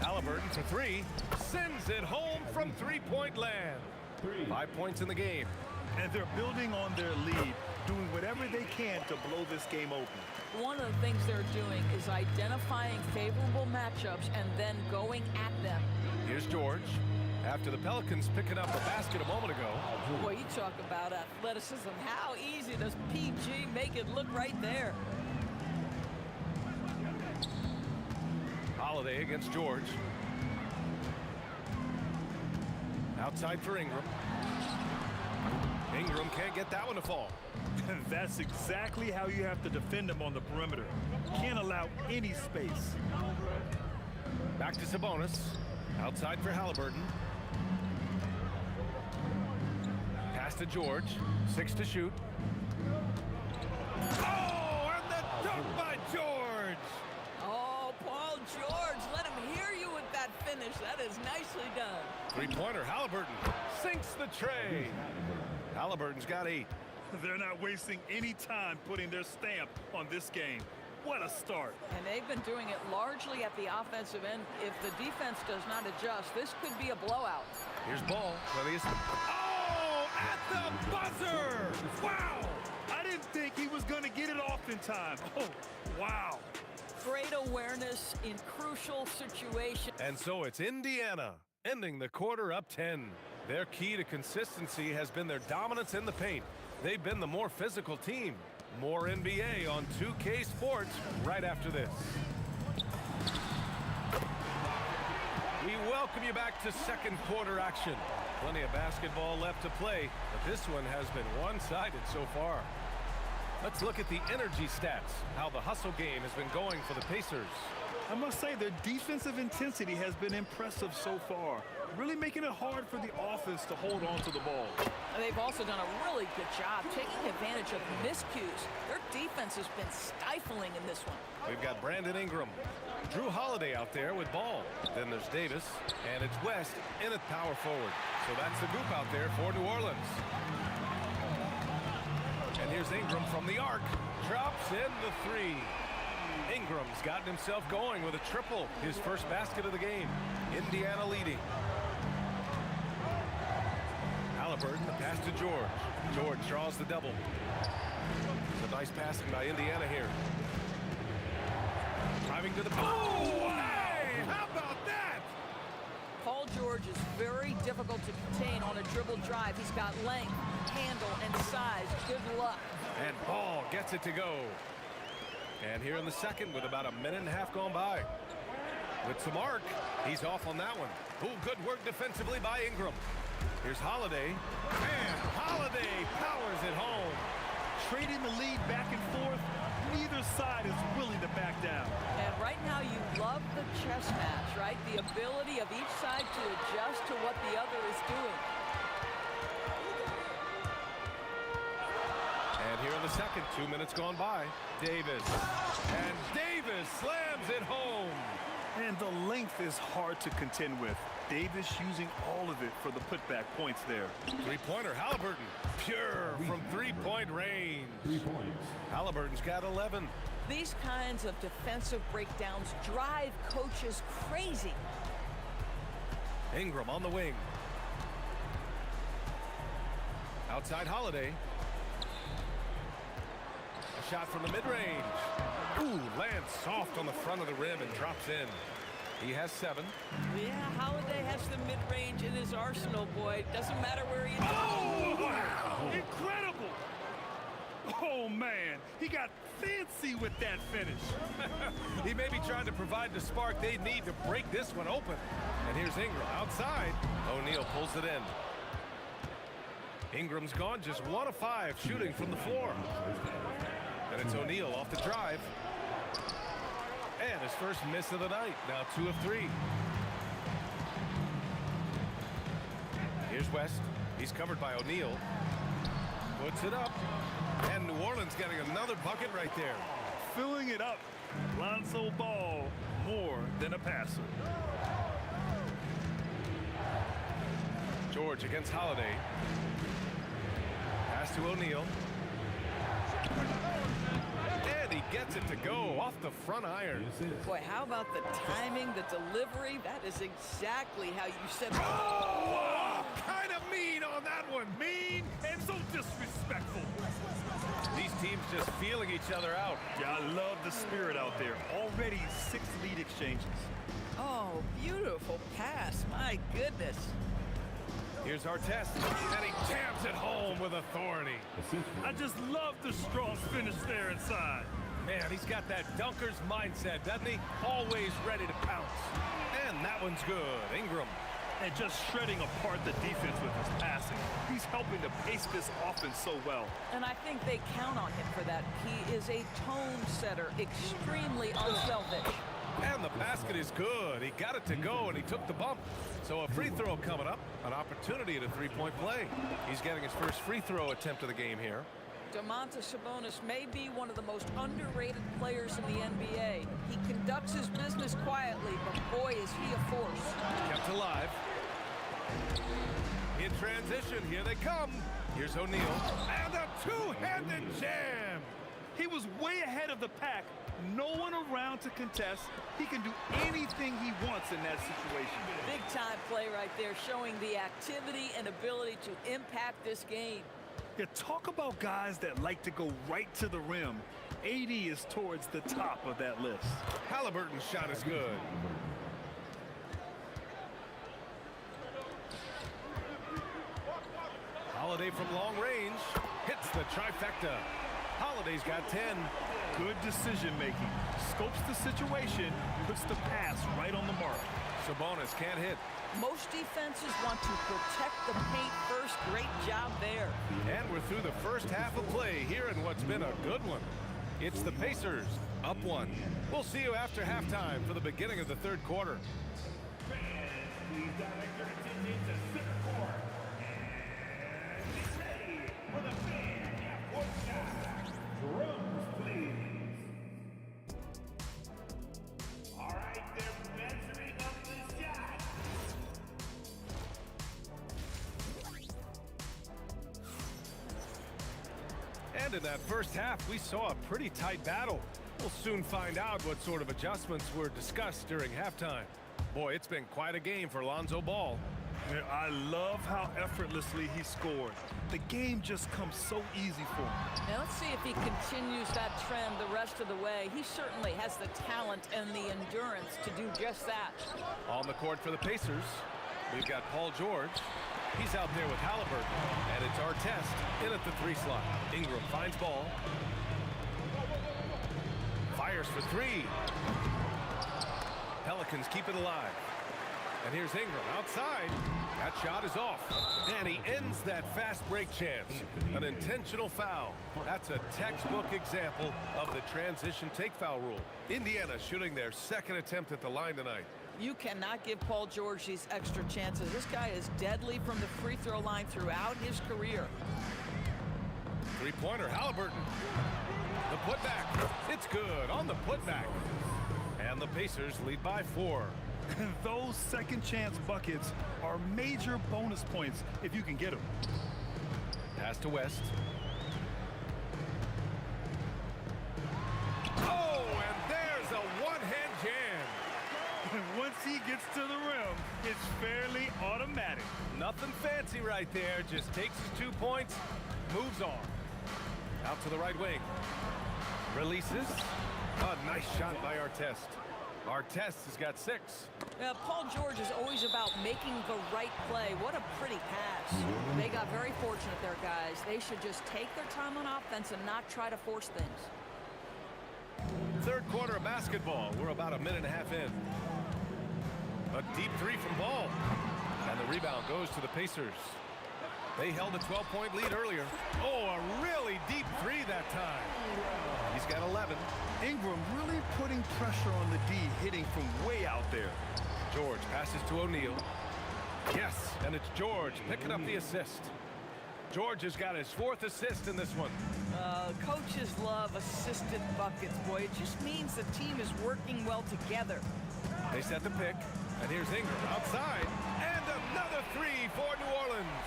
Halliburton for 3. Sends it home from three-point land. 5 points in the game. And they're building on their lead, doing whatever they can to blow this game open. One of the things they're doing is identifying favorable matchups and then going at them. Here's George. After the Pelicans picking up a basket a moment ago. Boy, you talk about athleticism. How easy does PG make it look right there? Holiday against George. Outside for Ingram. Ingram can't get that one to fall. That's exactly how you have to defend him on the perimeter. Can't allow any space. Back to Sabonis. Outside for Halliburton. Pass to George. 6 to shoot. Oh, and the dunk by George! Oh, Paul George, let him hear you with that finish. That is nicely done. Three-pointer, Halliburton sinks the tray. Halliburton's got 8. They're not wasting any time putting their stamp on this game. What a start. And they've been doing it largely at the offensive end. If the defense does not adjust, this could be a blowout. Here's ball. Oh, at the buzzer! Wow! I didn't think he was going to get it off in time. Oh, wow. Great awareness in crucial situations. And so it's Indiana ending the quarter up 10. Their key to consistency has been their dominance in the paint. They've been the more physical team. More NBA on 2K Sports right after this. We welcome you back to second quarter action. Plenty of basketball left to play, but this one has been one-sided so far. Let's look at the energy stats, how the hustle game has been going for the Pacers. I must say their defensive intensity has been impressive so far, really making it hard for the offense to hold on to the ball. And they've also done a really good job taking advantage of miscues. Their defense has been stifling in this one. We've got Brandon Ingram, Drew Holiday out there with ball. Then there's Davis, and it's West in at power forward. So that's the group out there for New Orleans. And here's Ingram from the arc. Drops in the three. Ingram's gotten himself going with a triple, his first basket of the game. Indiana leading. Halliburton, the pass to George. George draws the double. It's a nice passing by Indiana here. Driving to the oh, hey, how about that? Paul George is very difficult to contain on a dribble drive. He's got length, handle, and size. Good luck. And Ball gets it to go. And here in the second with about a minute and a half gone by. With some arc, he's off on that one. Ooh, good work defensively by Ingram. Here's Holiday. And Holiday powers it home. Trading the lead back and forth, neither side is willing to back down. And right now you love the chess match, right? The ability of each side to adjust to what the other is doing. And here in the second, 2 minutes gone by. Davis. And Davis slams it home. And the length is hard to contend with. Davis using all of it for the putback points there. Three-pointer, Halliburton. Pure from three-point range. 3 points. Halliburton's got 11. These kinds of defensive breakdowns drive coaches crazy. Ingram on the wing. Outside Holiday. A shot from the mid-range. Ooh, lands soft on the front of the rim and drops in. He has 7. Yeah, Holiday has the mid-range in his arsenal, boy. Doesn't matter where he is. Oh, wow! Incredible! Oh, man. He got fancy with that finish. He may be trying to provide the spark they need to break this one open. And here's Ingram outside. O'Neal pulls it in. Ingram's gone just 1 of 5 shooting from the floor. And it's O'Neal off the drive. And his first miss of the night. Now 2 of 3. Here's West. He's covered by O'Neal. Puts it up. And New Orleans getting another bucket right there. Filling it up. Lonzo Ball, more than a passer. George against Holiday. Pass to O'Neal. And he gets it to go off the front iron. Boy, how about the timing, the delivery? That is exactly how you said. Oh, kind of mean on that one. Mean and so disrespectful. These teams just feeling each other out. Yeah, I love the spirit out there. Already 6 lead exchanges. Oh, beautiful pass. My goodness. Here's Artest, and he jams it home with authority. I just love the strong finish there inside. Man, he's got that dunker's mindset, doesn't he? Always ready to pounce. And that one's good. Ingram. And just shredding apart the defense with his passing. He's helping to pace this offense so well. And I think they count on him for that. He is a tone setter, extremely unselfish. And the basket is good. He got it to go, and he took the bump. So a free throw coming up, an opportunity at a three-point play. He's getting his first free throw attempt of the game here. Domantas Sabonis may be one of the most underrated players in the NBA. He conducts his business quietly, but boy, is he a force. Kept alive. In transition, here they come. Here's O'Neal. And a two-handed jam. He was way ahead of the pack, No one around to contest. He can do anything he wants in that situation. Big time play right there, showing the activity and ability to impact this game. Yeah, talk about guys that like to go right to the rim. AD is towards the top of that list. Halliburton's shot is good. Holiday from long range hits the trifecta. Holiday's got 10. Good decision making. Scopes the situation, puts the pass right on the mark. Sabonis can't hit. Most defenses want to protect the paint first. Great job there. And we're through the first half of play here in what's been a good one. It's the Pacers up 1. We'll see you after halftime for the beginning of the third quarter. Please direct your attention to center court. And get ready for the fan half-court shot. Drums, please. All right, they're measuring up the shot. And in that first half, we saw a pretty tight battle. We'll soon find out what sort of adjustments were discussed during halftime. Boy, it's been quite a game for Lonzo Ball. Yeah, I love how effortlessly he scored. The game just comes so easy for him. Now let's see if he continues that trend the rest of the way. He certainly has the talent and the endurance to do just that. On the court for the Pacers, we've got Paul George. He's out there with Halliburton, and it's Artest in at the 3 slot. Ingram finds ball. Fires for 3. Pelicans keep it alive. And here's Ingram outside. That shot is off. And he ends that fast break chance. An intentional foul. That's a textbook example of the transition take foul rule. Indiana shooting their second attempt at the line tonight. You cannot give Paul George these extra chances. This guy is deadly from the free throw line throughout his career. Three-pointer, Halliburton. The putback. It's good on the putback. And the Pacers lead by 4. Those second chance buckets are major bonus points if you can get them. Pass to West. Oh, and there's a one-hand jam. Once he gets to the rim, it's fairly automatic. Nothing fancy right there. Just takes his 2 points, moves on. Out to the right wing. Releases. A nice shot by Artest. Artest has got 6. Paul George is always about making the right play. What a pretty pass. They got very fortunate there, guys. They should just take their time on offense and not try to force things. Third quarter of basketball. We're about a minute and a half in. A deep 3 from Ball. And the rebound goes to the Pacers. They held a 12-point lead earlier. Oh, a really deep 3 that time. He's got 11. Ingram really putting pressure on the D, hitting from way out there. George passes to O'Neal. Yes, and it's George picking up the assist. George has got his 4th assist in this one. Coaches love assisted buckets, boy. It just means the team is working well together. They set the pick, and here's Ingram outside, and another 3 for New Orleans.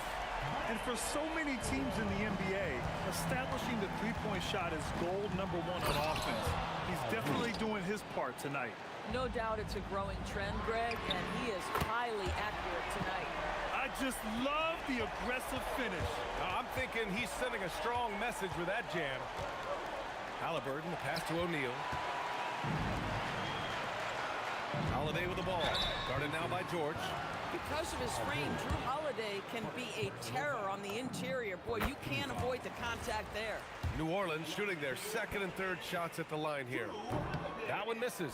And for so many teams in the NBA, establishing the three-point shot is goal number 1 on offense. He's definitely doing his part tonight. No doubt it's a growing trend, Greg, and he is highly accurate tonight. I just love the aggressive finish. I'm thinking he's sending a strong message with that jam. Halliburton, the pass to O'Neal. Holiday with the ball. Guarded now by George. Because of his frame, Drew Holiday can be a terror on the interior. Boy, you can't avoid the contact there. New Orleans shooting their 2nd and 3rd shots at the line here. That one misses.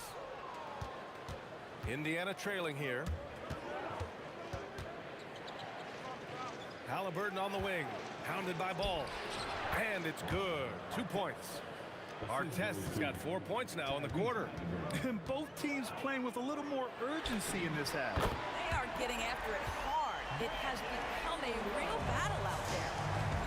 Indiana trailing here. Halliburton on the wing. Pounded by Ball. And it's good. 2 points. Artest has got 4 points now in the quarter. And both teams playing with a little more urgency in this half. They are getting after it hard. It has become a real battle out there.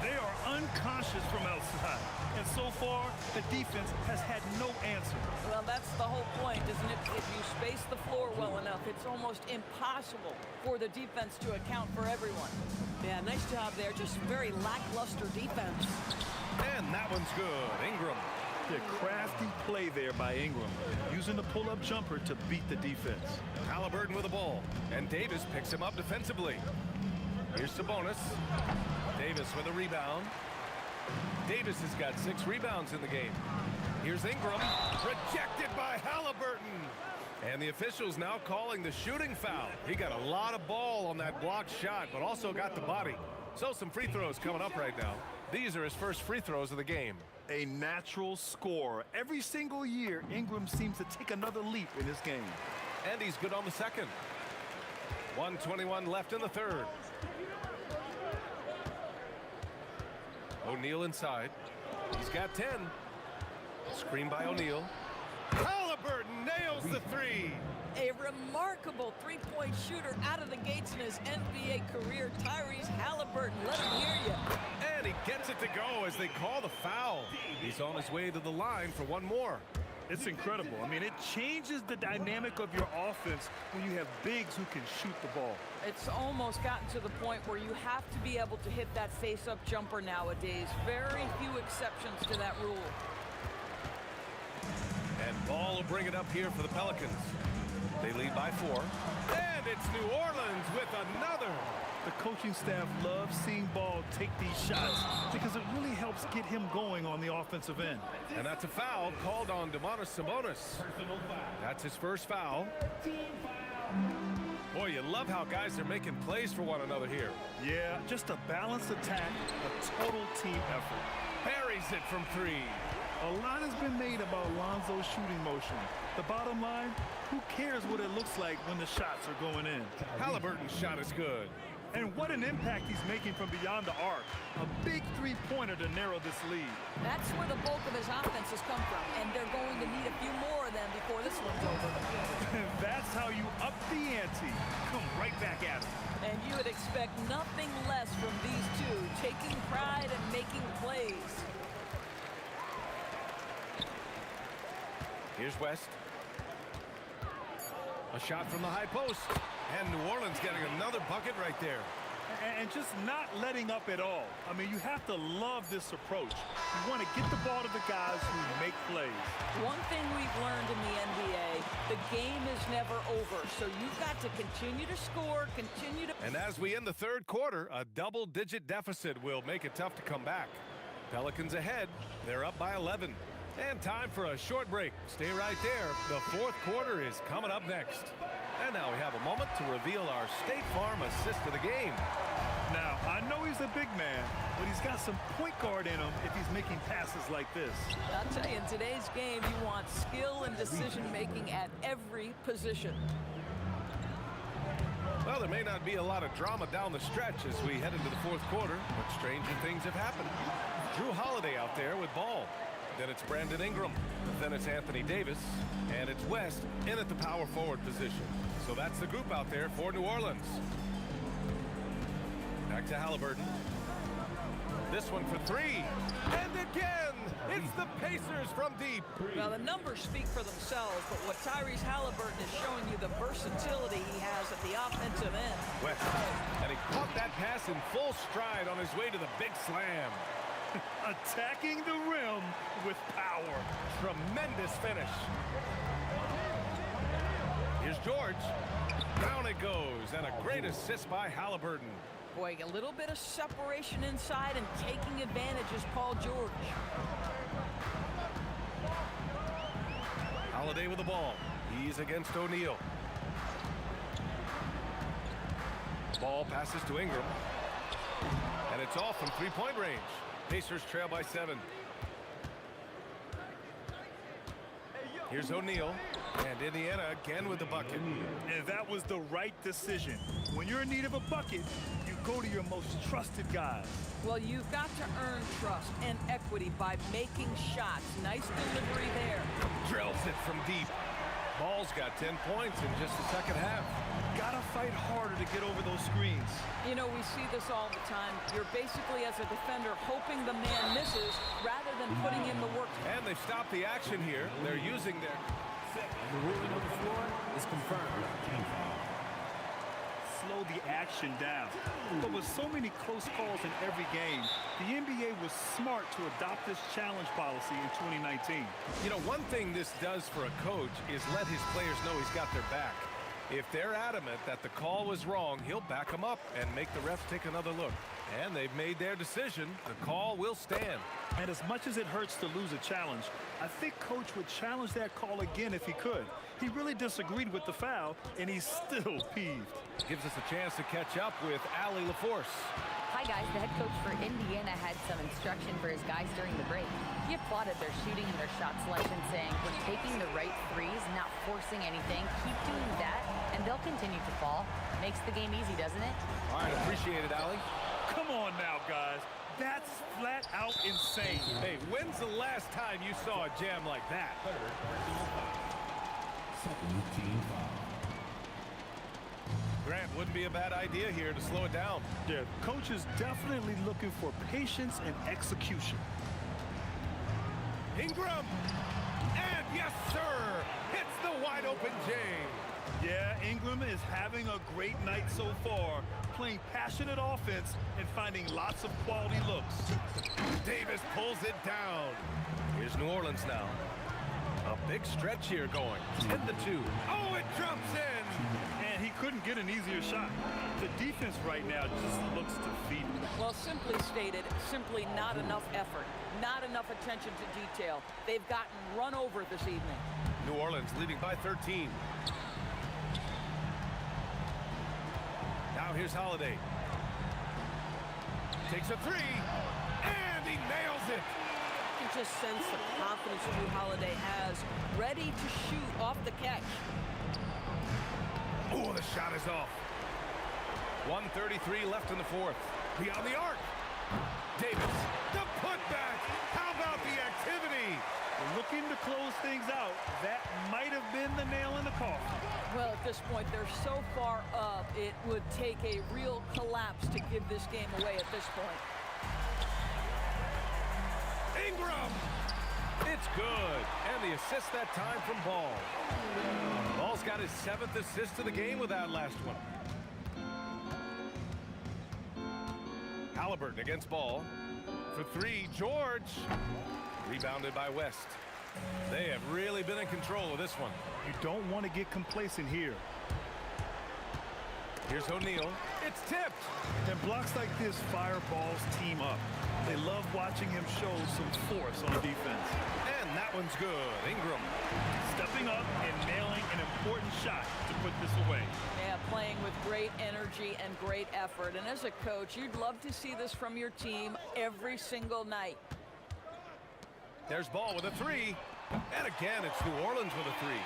They are unconscious from outside. And so far, the defense has had no answer. Well, that's the whole point, isn't it? If you space the floor well enough, it's almost impossible for the defense to account for everyone. Yeah, nice job there. Just very lackluster defense. And that one's good. Ingram. The crafty play there by Ingram, using the pull-up jumper to beat the defense. Halliburton with the ball, and Davis picks him up defensively. Here's Sabonis. Davis with a rebound. Davis has got 6 rebounds in the game. Here's Ingram, rejected by Halliburton. And the officials now calling the shooting foul. He got a lot of ball on that blocked shot, but also got the body. So some free throws coming up right now. These are his first free throws of the game. A natural scorer. Every single year, Ingram seems to take another leap in his game. And he's good on the second. 1:21 left in the third. O'Neal inside. He's got 10. Screen by O'Neal. Halliburton nails the three. A remarkable three-point shooter out of the gates in his NBA career, Tyrese Halliburton. Let him hear you. And he gets it to go as they call the foul. He's on his way to the line for one more. It's incredible. I mean, it changes the dynamic of your offense when you have bigs who can shoot the ball. It's almost gotten to the point where you have to be able to hit that face-up jumper nowadays. Very few exceptions to that rule. And Ball will bring it up here for the Pelicans. They lead by 4. And it's New Orleans with another. The coaching staff loves seeing Ball take these shots because it really helps get him going on the offensive end. And that's a foul called on Domantas Sabonis. That's his first foul. Boy, you love how guys are making plays for one another here. Yeah, just a balanced attack, a total team effort. Buries it from 3. A lot has been made about Lonzo's shooting motion. The bottom line, who cares what it looks like when the shots are going in? Halliburton's shot is good. And what an impact he's making from beyond the arc. A big three-pointer to narrow this lead. That's where the bulk of his offense has come from, and they're going to need a few more of them before this one's over. That's how you up the ante. Come right back at him. And you would expect nothing less from these two, taking pride and making plays. Here's West. A shot from the high post. And New Orleans getting another bucket right there. And just not letting up at all. I mean, you have to love this approach. You want to get the ball to the guys who make plays. One thing we've learned in the NBA, the game is never over. So you've got to continue to score, continue to... And as we end the third quarter, a double-digit deficit will make it tough to come back. Pelicans ahead. They're up by 11. And time for a short break. Stay right there. The fourth quarter is coming up next. And now we have a moment to reveal our State Farm assist of the game. Now, I know he's a big man, but he's got some point guard in him if he's making passes like this. I'll tell you, in today's game, you want skill and decision-making at every position. Well, there may not be a lot of drama down the stretch as we head into the fourth quarter, but stranger things have happened. Drew Holiday out there with ball. Then it's Brandon Ingram. Then it's Anthony Davis. And it's West in at the power forward position. So that's the group out there for New Orleans. Back to Halliburton. This one for 3. And again, it's the Pacers from deep. Well, the numbers speak for themselves, but what Tyrese Halliburton is showing you, the versatility he has at the offensive end. West. And he caught that pass in full stride on his way to the big slam. Attacking the rim with power. Tremendous finish. Here's George. Down it goes, and a great assist by Halliburton. Boy, a little bit of separation inside and taking advantage is Paul George. Holiday with the ball. He's against O'Neal. Ball passes to Ingram. And it's off from three-point range. Pacers trail by 7. Here's O'Neal. And Indiana again with the bucket. And that was the right decision. When you're in need of a bucket, you go to your most trusted guys. Well, you've got to earn trust and equity by making shots. Nice delivery there. Drills it from deep. Ball's got 10 points in just the second half. Gotta fight harder to get over those screens. You know, we see this all the time. You're basically, as a defender, hoping the man misses rather than putting in the work. And they've stopped the action here. They're using their... The ruling on the floor is confirmed. Slow slow the action down. But with so many close calls in every game, the NBA was smart to adopt this challenge policy in 2019. You know, one thing this does for a coach is let his players know he's got their back. If they're adamant that the call was wrong, he'll back them up and make the refs take another look. And they've made their decision. The call will stand. And as much as it hurts to lose a challenge, I think Coach would challenge that call again if he could. He really disagreed with the foul, and he's still peeved. Gives us a chance to catch up with Allie LaForce. Hi guys, the head coach for Indiana had some instruction for his guys during the break. He applauded their shooting and their shot selection, saying, "We're taking the right threes, not forcing anything. Keep doing that, and they'll continue to fall." Makes the game easy, doesn't it? All right, appreciate it, Allie. Come on now, guys. That's flat out insane. Hey, when's the last time you saw a jam like that? Grant, wouldn't be a bad idea here to slow it down. Yeah, coach is definitely looking for patience and execution. Ingram! And yes, sir! Hits the wide open J. Yeah, Ingram is having a great night so far, playing passionate offense and finding lots of quality looks. Davis pulls it down. Here's New Orleans now. A big stretch here going. 10-2. Oh, it drops in! And he couldn't get an easier shot. The defense right now just looks defeated. Well, simply stated, simply not enough effort, not enough attention to detail. They've gotten run over this evening. New Orleans leading by 13. Now here's Holiday. Takes a three, and he nails it. You just sense the confidence Drew Holiday has, ready to shoot off the catch. Oh, the shot is off. 1:33 left in the fourth. Beyond the arc. Davis, the putback. How about the activity? Looking to close things out. That might have been the nail in the coffin. Well, at this point, they're so far up, it would take a real collapse to give this game away at this point. Ingram! It's good. And the assist that time from Ball. Ball's got his 7th assist of the game with that last one. Halliburton against Ball. For three, George. Rebounded by West. They have really been in control of this one. You don't want to get complacent here. Here's O'Neal. It's tipped. And blocks like this fire Ball's team up. They love watching him show some force on defense. And that one's good. Ingram. Stepping up and nailing an important shot to put this away. Yeah, playing with great energy and great effort. And as a coach, you'd love to see this from your team every single night. There's Ball with a three. And again, it's New Orleans with a three.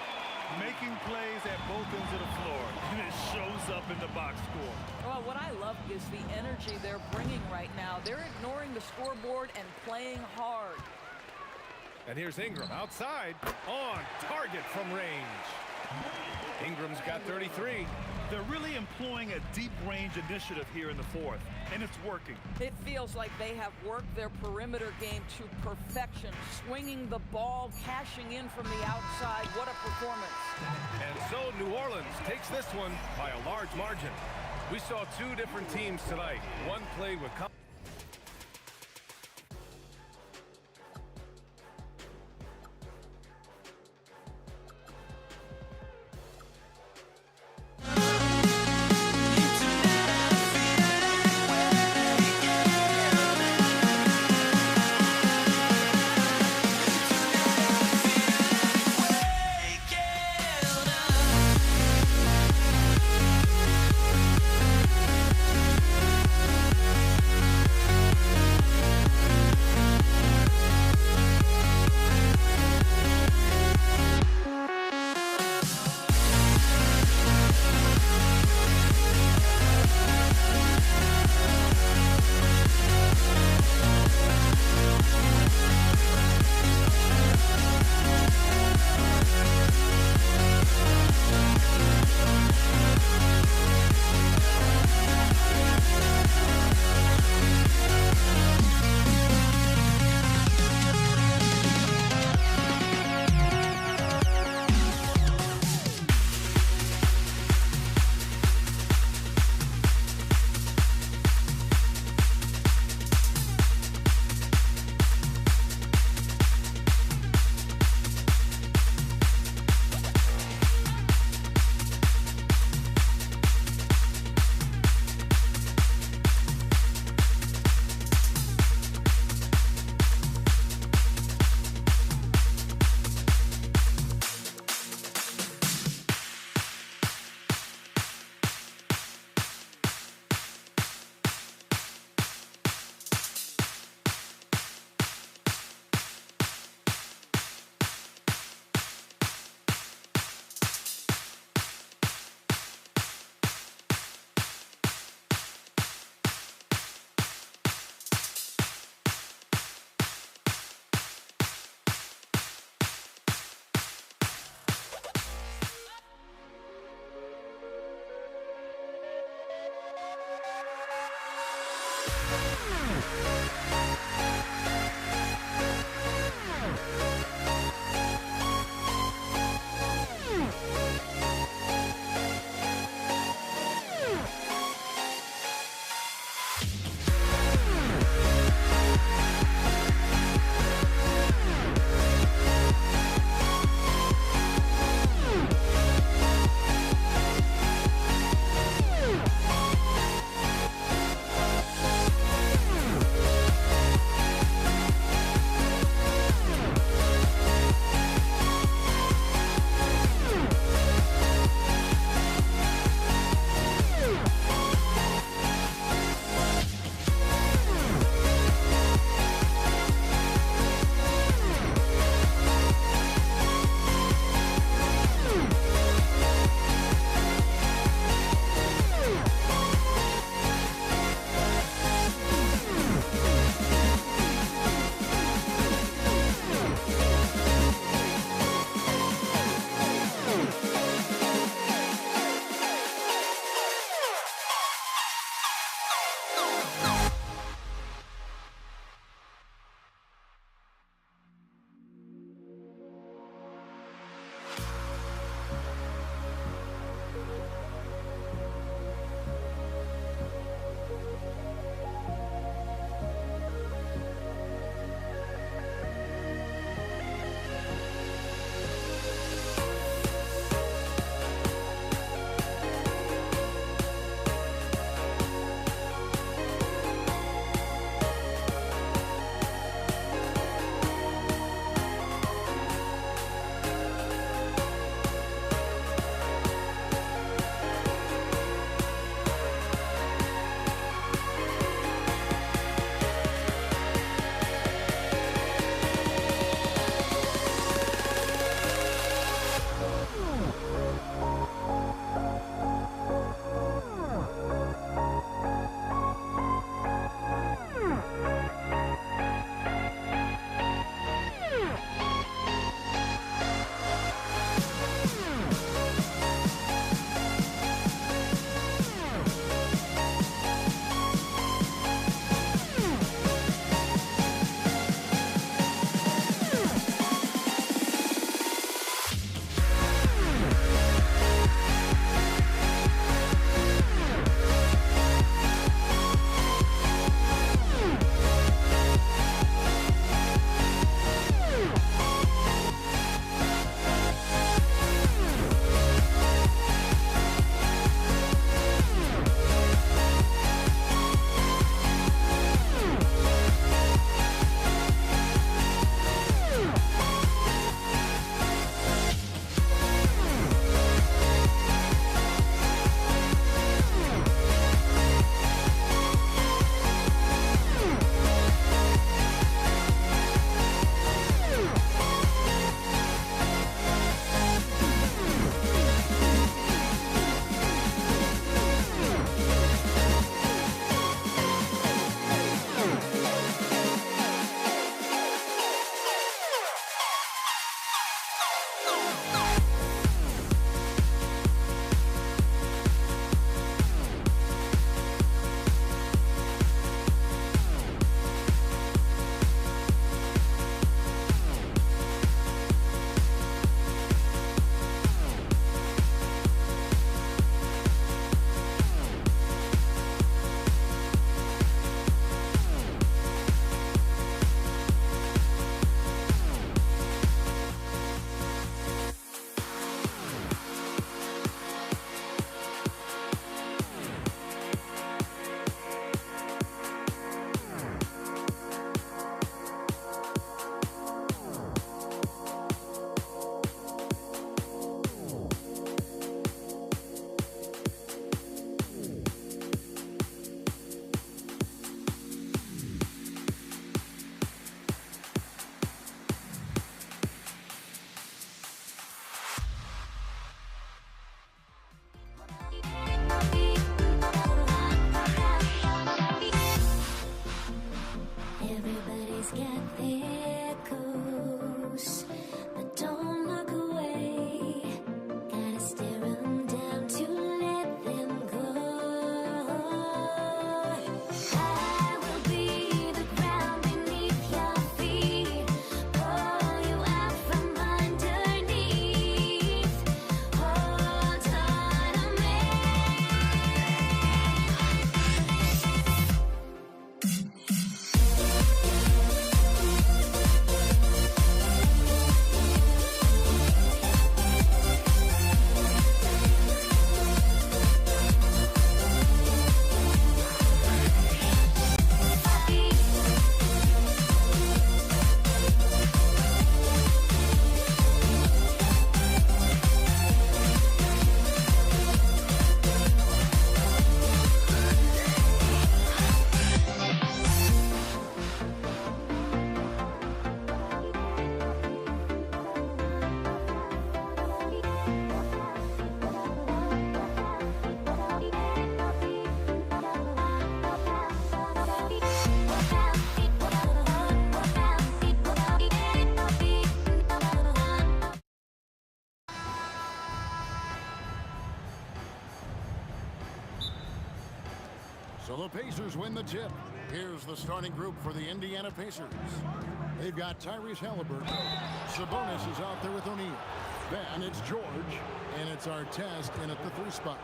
Making plays at both ends of the floor, and it shows up in the box score. Well, what I love is the energy they're bringing right now. They're ignoring the scoreboard and playing hard. And here's Ingram outside on target from range. Ingram's got 33. They're really employing a deep range initiative here in the fourth, and it's working. It feels like they have worked their perimeter game to perfection, swinging the ball, cashing in from the outside. What a performance. And so New Orleans takes this one by a large margin. We saw two different teams tonight. One played with So the Pacers win the tip. Here's the starting group for the Indiana Pacers. They've got Tyrese Halliburton. Sabonis is out there with O'Neal. Then it's George, and it's Artest in at the 3 spot.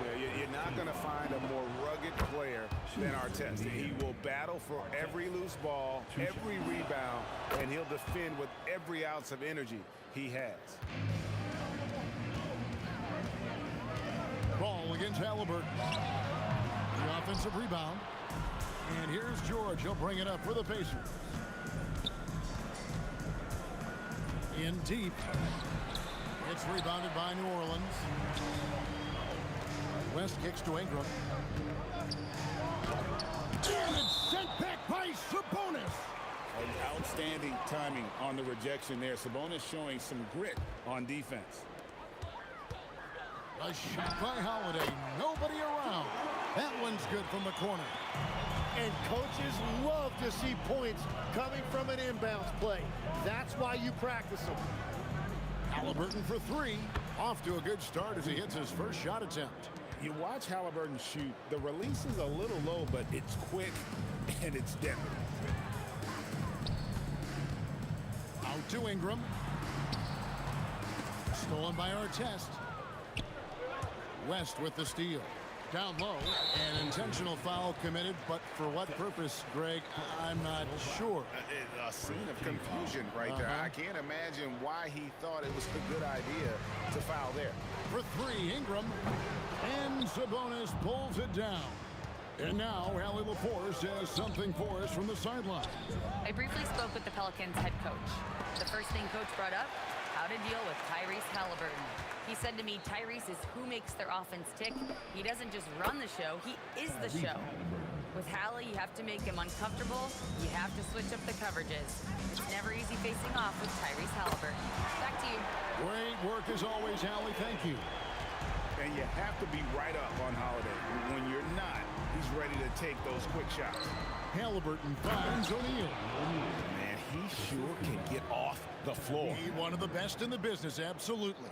Yeah, you're not going to find a more rugged player than Artest. He will battle for every loose ball, every rebound, and he'll defend with every ounce of energy he has. Ball against Halliburton. The offensive rebound. And here's George. He'll bring it up for the Pacers. In deep. It's rebounded by New Orleans. West kicks to Ingram. And it's sent back by Sabonis. An outstanding timing on the rejection there. Sabonis showing some grit on defense. A shot by Holiday. Nobody around. That one's good from the corner. And coaches love to see points coming from an inbounds play. That's why you practice them. Halliburton for 3. Off to a good start as he hits his first shot attempt. You watch Halliburton shoot. The release is a little low, but it's quick and it's deadly. Out to Ingram. Stolen by Artest. West with the steal. Down low. An intentional foul committed, but for what purpose, Greg? I'm not sure. A scene of confusion right there. I can't imagine why he thought it was a good idea to foul there. For 3, Ingram. And Sabonis pulls it down. And now, Allie LaForce has something for us from the sideline. I briefly spoke with the Pelicans head coach. The first thing coach brought up, how to deal with Tyrese Halliburton. He said to me, Tyrese is who makes their offense tick. He doesn't just run the show, he is the show. With Hallie, you have to make him uncomfortable. You have to switch up the coverages. It's never easy facing off with Tyrese Halliburton. Back to you. Great work as always, Hallie. Thank you. And you have to be right up on Holiday. When you're not, he's ready to take those quick shots. Halliburton finds O'Neal. Man, he sure can get off the floor. He's one of the best in the business, absolutely.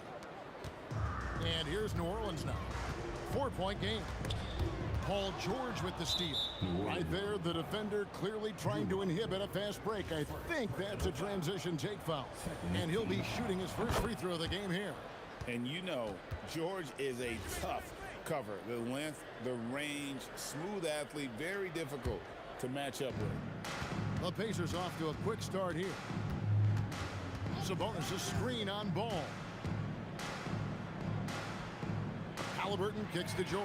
And here's New Orleans now. 4-point game. Paul George with the steal. Right there, the defender clearly trying to inhibit a fast break. I think that's a transition take foul. And he'll be shooting his first free throw of the game here. And you know, George is a tough cover. The length, the range, smooth athlete, very difficult to match up with. The Pacers off to a quick start here. Sabonis a screen on ball. Halliburton kicks to George.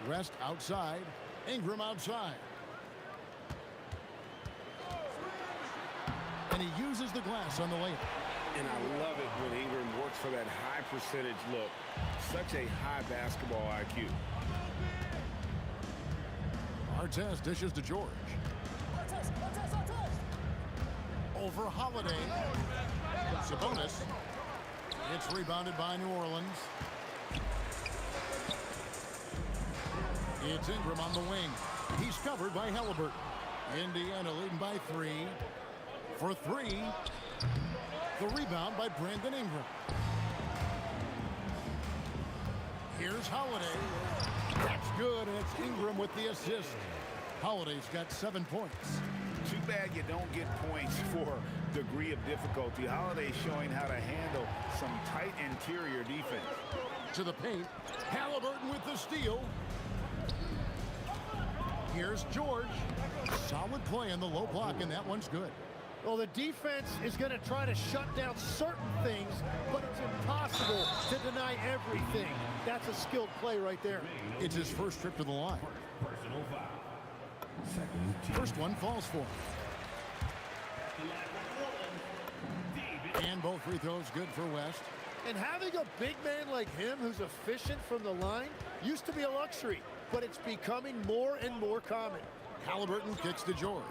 West outside. Ingram outside. And he uses the glass on the layup. And I love it when Ingram works for that high percentage look. Such a high basketball IQ. Artest dishes to George. Over Holiday. Sabonis. It's rebounded by New Orleans. It's Ingram on the wing. He's covered by Halliburton. Indiana leading by 3. For 3. The rebound by Brandon Ingram. Here's Holiday. That's good, and it's Ingram with the assist. Holiday's got 7 points. Too bad you don't get points for degree of difficulty. Holiday showing how to handle some tight interior defense. To the paint. Halliburton with the steal. Here's George. Solid play in the low block, and that one's good. Well, the defense is going to try to shut down certain things, but it's impossible to deny everything. That's a skilled play right there. It's his first trip to the line. First one falls for him. And both free throws good for West. And having a big man like him who's efficient from the line used to be a luxury, but it's becoming more and more common. Halliburton kicks to George.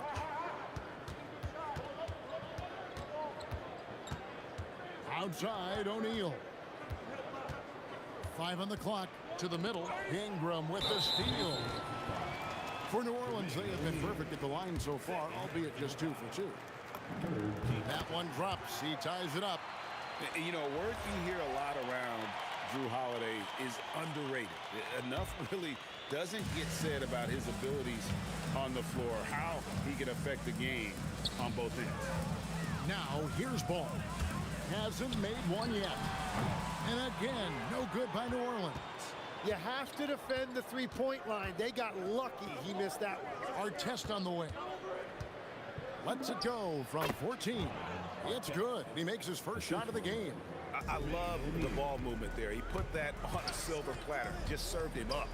Outside, O'Neal. 5 on the clock. To the middle. Ingram with the steal. For New Orleans, they have been perfect at the line so far, albeit just 2 for 2. That one drops. He ties it up. You know, a word you hear a lot around Drew Holiday is underrated. Enough really doesn't get said about his abilities on the floor, how he can affect the game on both ends. Now, here's ball. Hasn't made one yet. And again, no good by New Orleans. You have to defend the three-point line. They got lucky he missed that one. Our test on the way. Lets it go from 14. It's good. He makes his first shot of the game. I love the ball movement there. He put that on a silver platter, just served him up.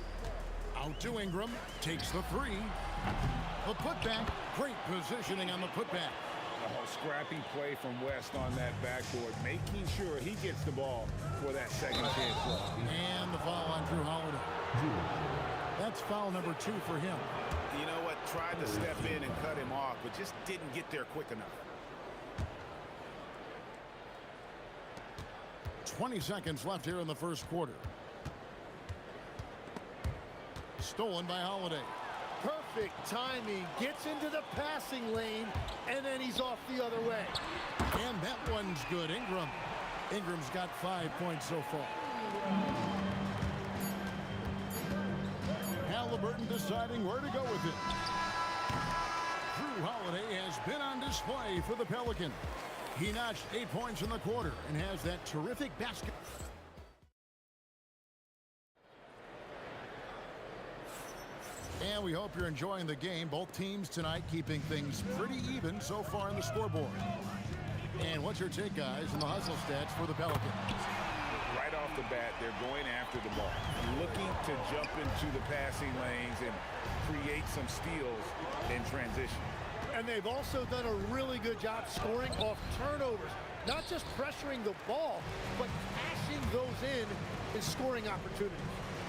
Out to Ingram, takes the three. The putback, great positioning on the putback. A scrappy play from West on that backboard, making sure he gets the ball for that second chance play. And the foul on Drew Holiday. That's foul number 2 for him. You know what? Tried to step in and cut him off, but just didn't get there quick enough. 20 seconds left here in the first quarter. Stolen by Holiday. Perfect timing. Gets into the passing lane, and then he's off the other way. And that one's good. Ingram's got 5 points so far. Halliburton deciding where to go with it. Drew Holiday has been on display for the Pelicans. He notched 8 points in the quarter and has that terrific basket. And we hope you're enjoying the game. Both teams tonight keeping things pretty even so far on the scoreboard. And what's your take, guys, in the hustle stats for the Pelicans? Right off the bat, they're going after the ball, looking to jump into the passing lanes and create some steals in transition. And they've also done a really good job scoring off turnovers. Not just pressuring the ball, but cashing those in scoring opportunities.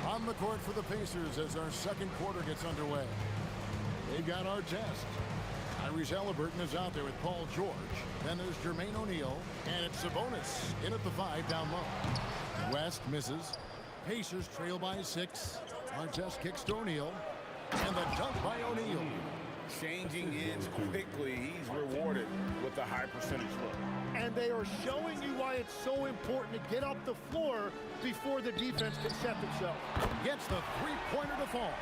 On the court for the Pacers as our second quarter gets underway. They've got our test. Tyrese Halliburton is out there with Paul George. Then there's Jermaine O'Neal, and it's Sabonis in at the 5 down low. West misses. Pacers trail by 6. Artest kicks to O'Neal, and the dunk by O'Neal. Changing ends quickly, he's rewarded with a high percentage look. And they are showing you why it's so important to get up the floor before the defense can set themselves. Gets the three-pointer to fall.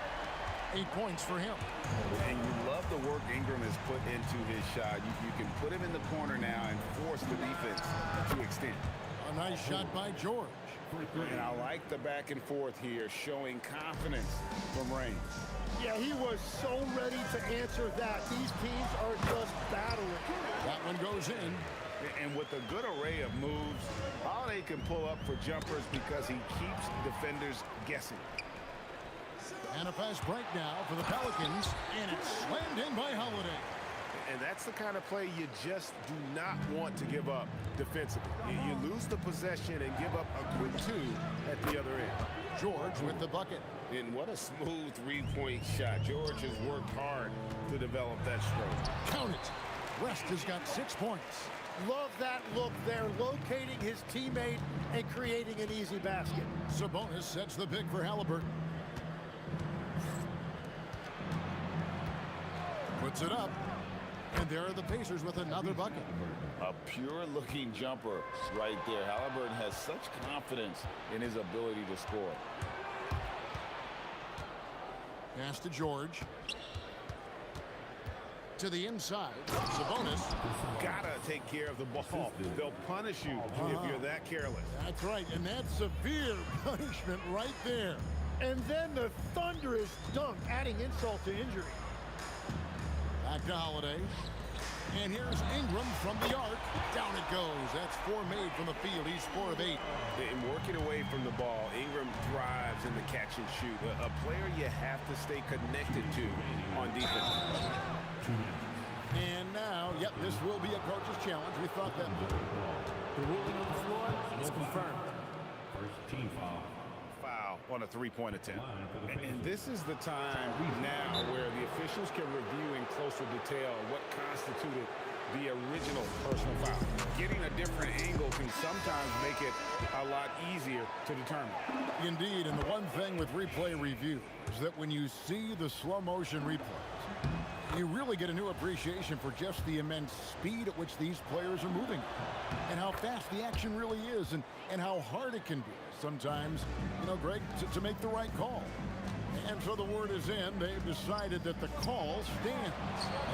8 points for him. And you love the work Ingram has put into his shot. You can put him in the corner now and force the defense to extend. A nice shot by George. And I like the back and forth here, showing confidence from Reigns. Yeah, he was so ready to answer that. These teams are just battling. That one goes in. And with a good array of moves, Holiday can pull up for jumpers because he keeps defenders guessing. And a fast break now for the Pelicans, and it's slammed in by Holiday. And that's the kind of play you just do not want to give up defensively. You lose the possession and give up a quick 2 at the other end. George with the bucket. And what a smooth three-point shot. George has worked hard to develop that stroke. Count it. West has got 6 points. Love that look there, locating his teammate and creating an easy basket. Sabonis sets the pick for Halliburton. Puts it up. And there are the Pacers with another bucket. A pure-looking jumper right there. Halliburton has such confidence in his ability to score. Pass to George. To the inside. Sabonis. Gotta take care of the ball. They'll punish you if you're that careless. That's right, and that's severe punishment right there. And then the thunderous dunk, adding insult to injury. Back to Holiday. And here's Ingram from the arc. Down it goes. That's 4 made from the field. He's 4 of 8. And working away from the ball, Ingram thrives in the catch and shoot. A player you have to stay connected to on defense. And now, yep, this will be a coach's challenge. We thought that. The ruling on the floor is confirmed. First team foul. Foul on a three-point attempt. And this is the time now where the officials can review in closer detail what constituted the original personal foul. Getting a different angle can sometimes make it a lot easier to determine. Indeed, and the one thing with replay review is that when you see the slow motion replays, You really get a new appreciation for just the immense speed at which these players are moving and how fast the action really is and how hard it can be sometimes, you know, Greg, to make the right call. And so the word is in. They've decided that the call stands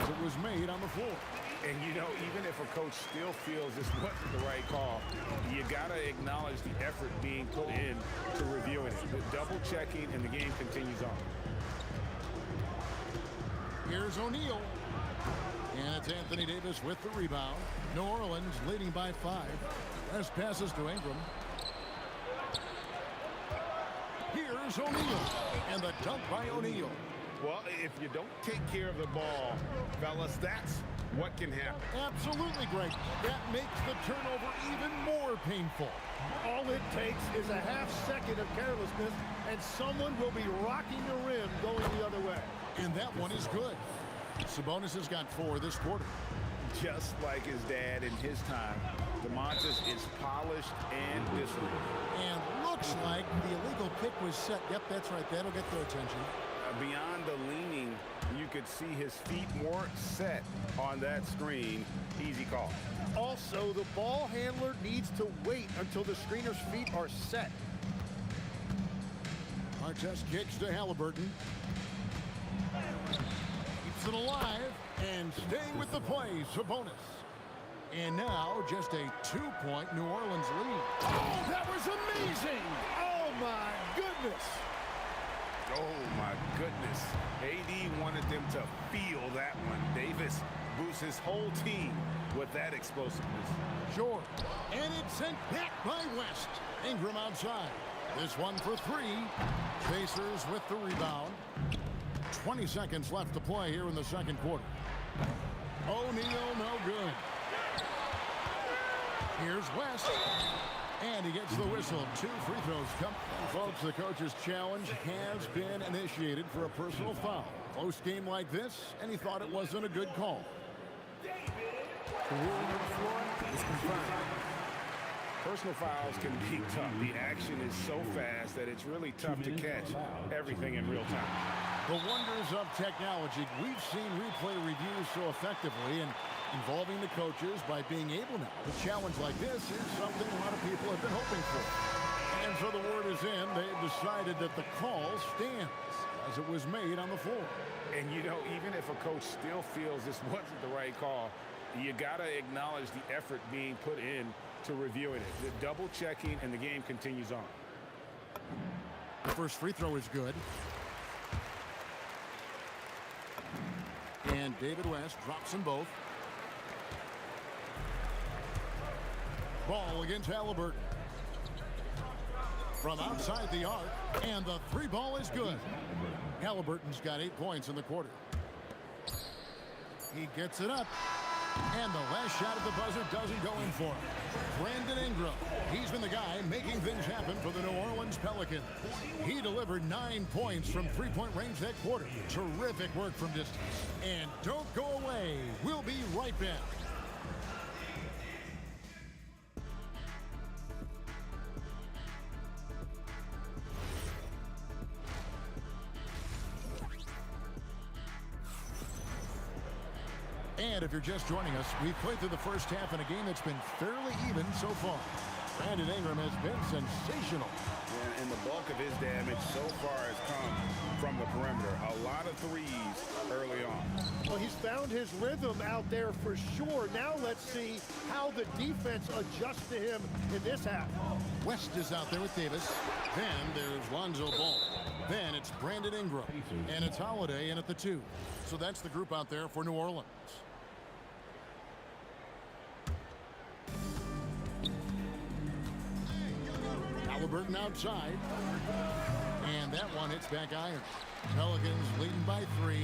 as it was made on the floor. And, you know, even if a coach still feels this wasn't the right call, you got to acknowledge the effort being put in to reviewing it. The double checking, and the game continues on. Here's O'Neal. And it's Anthony Davis with the rebound. New Orleans leading by 5. West passes to Ingram. Here's O'Neal. And the dunk by O'Neal. Well, if you don't take care of the ball, fellas, that's what can happen. Absolutely, Greg. That makes the turnover even more painful. All it takes is a half second of carelessness, and someone will be rocking the rim going the other way. And that one is good. Sabonis has got 4 this quarter. Just like his dad in his time, DeMontis is polished and disciplined. And looks like the illegal pick was set. Yep, that's right. That'll get their attention. Beyond the leaning, you could see his feet more set on that screen. Easy call. Also, the ball handler needs to wait until the screener's feet are set. Artest kicks to Halliburton. Keeps it alive and staying with the play, Sabonis. And now just a 2-point New Orleans lead. Oh, that was amazing! Oh, my goodness! Oh, my goodness. AD wanted them to feel that one. Davis boosts his whole team with that explosiveness. Sure. And it's sent back by West. Ingram outside. This one for 3. Pacers with the rebound. 20 seconds left to play here in the second quarter. O'Neal, no good. Here's West. And he gets the whistle. 2 free throws come. Folks, the coach's challenge has been initiated for a personal foul. Close game like this, and he thought it wasn't a good call. The ruling on the floor is confirmed. Personal fouls can be tough. The action is so fast that it's really tough to catch everything in real time. The wonders of technology. We've seen replay reviews so effectively and involving the coaches by being able now to challenge like this is something a lot of people have been hoping for. And so the word is in. They've decided that the call stands as it was made on the floor. And, you know, even if a coach still feels this wasn't the right call, you got to acknowledge the effort being put in to reviewing it. The double checking, and the game continues on. The first free throw is good. And David West drops them both. Ball against Halliburton. From outside the arc, and the 3 ball is good. Halliburton's got 8 points in the quarter. He gets it up. And the last shot at the buzzer doesn't go in for him. Brandon Ingram. He's been the guy making things happen for the New Orleans Pelicans. He delivered 9 points from 3-point range that quarter. Terrific work from distance. And don't go away. We'll be right back. And if you're just joining us, we've played through the first half in a game that's been fairly even so far. Brandon Ingram has been sensational. And the bulk of his damage so far has come from the perimeter. A lot of threes early on. Well, he's found his rhythm out there for sure. Now let's see how the defense adjusts to him in this half. West is out there with Davis. Then there's Lonzo Ball. Then it's Brandon Ingram. And it's Holiday in at the 2. So that's the group out there for New Orleans. Halliburton outside. And that one hits back iron. Pelicans leading by 3.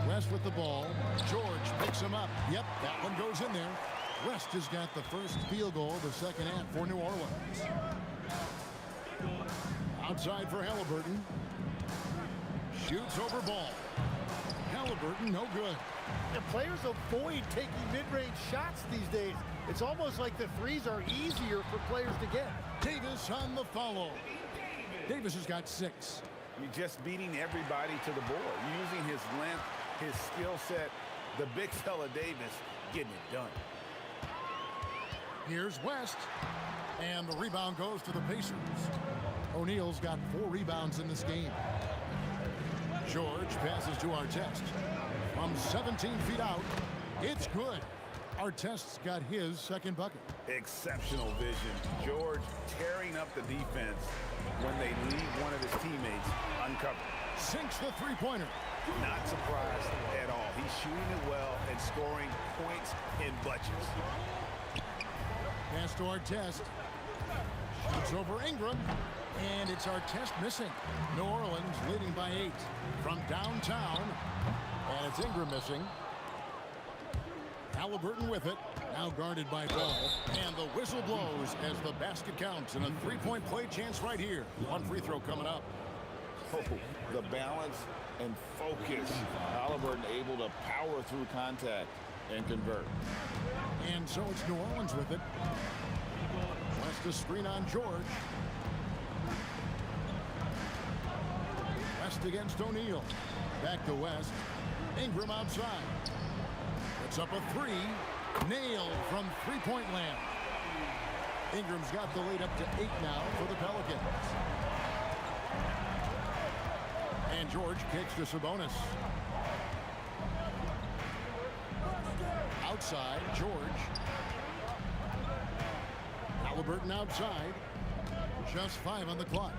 West with the ball. George picks him up. Yep, that one goes in there. West has got the first field goal of the second half for New Orleans. Outside for Halliburton. Shoots over Ball. Halliburton, no good. And players avoid taking mid-range shots these days. It's almost like the threes are easier for players to get. Davis on the follow. Davis has got 6. You're just beating everybody to the board, using his length his skill set, the big fella Davis getting it done. Here's West. And the rebound goes to the Pacers. O'Neal's got 4 rebounds in this game. George passes to Artest. From 17 feet out, it's good. Artest's got his second bucket. Exceptional vision. George tearing up the defense when they leave one of his teammates uncovered. Sinks the three-pointer. Not surprised at all. He's shooting it well and scoring points in bunches. Pass to Artest. Shoots over Ingram. And it's Artest missing. New Orleans leading by 8 from downtown. And it's Ingram missing. Halliburton with it. Now guarded by Ball. And the whistle blows as the basket counts. And a three-point play chance right here. One free throw coming up. Oh, the balance and focus. Halliburton able to power through contact and convert. And so it's New Orleans with it. West a screen on George. West against O'Neal. Back to West. Ingram outside. Puts up a 3. Nailed from three-point land. Ingram's got the lead up to 8 now for the Pelicans. And George kicks to Sabonis. Outside, George. Halliburton outside. Just 5 on the clock.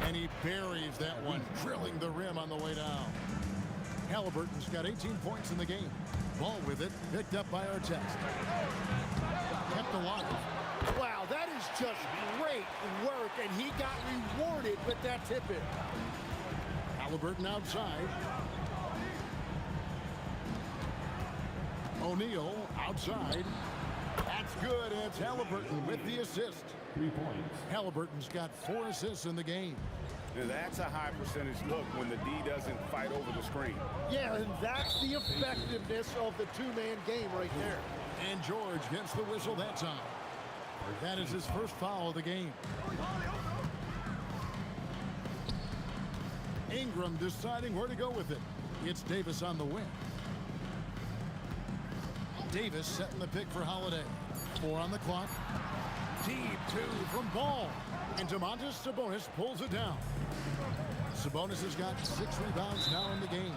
And he buries that one, drilling the rim on the way down. Halliburton's got 18 points in the game. Ball with it, picked up by Artest. Kept alive. Wow, that is just great work, and he got rewarded with that tip-in. Halliburton outside. O'Neal outside. That's good, and it's Halliburton with the assist. 3 points. Halliburton's got 4 assists in the game. Now that's a high percentage look when the D doesn't fight over the screen. Yeah, and that's the effectiveness of the two-man game right there. And George gets the whistle that time. That is his first foul of the game. Ingram deciding where to go with it. It's Davis on the wing. Davis setting the pick for Holiday. 4 on the clock. Deep 2 from Ball. And Domantas Sabonis pulls it down. Sabonis has got 6 rebounds now in the game.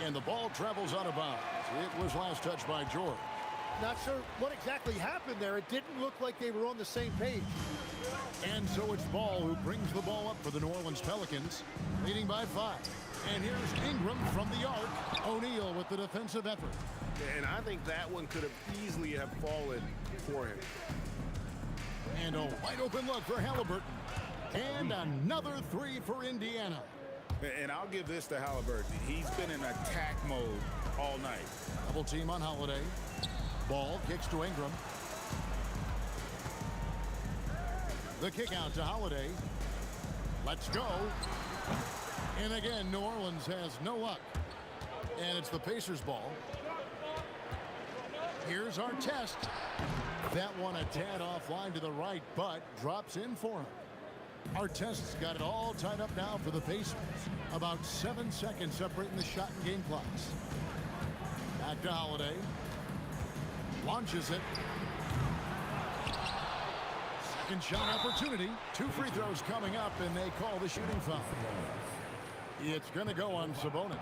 And the ball travels out of bounds. It was last touched by George. Not sure what exactly happened there. It didn't look like they were on the same page. And so it's Ball who brings the ball up for the New Orleans Pelicans, leading by 5. And here's Ingram from the arc. O'Neal with the defensive effort. And I think that one could have easily have fallen for him. And a wide open look for Halliburton. And another 3 for Indiana. And I'll give this to Halliburton. He's been in attack mode all night. Double team on Holiday. Ball kicks to Ingram. The kick out to Holiday. Let's go. And again, New Orleans has no luck. And it's the Pacers ball. Here's Artest. That one a tad offline to the right, but drops in for him. Artest's got it all tied up now for the Pacers. About 7 seconds separating the shot and game clocks. Back to Holiday. Launches it. Second shot opportunity. 2 free throws coming up, and they call the shooting foul. It's going to go on Sabonis.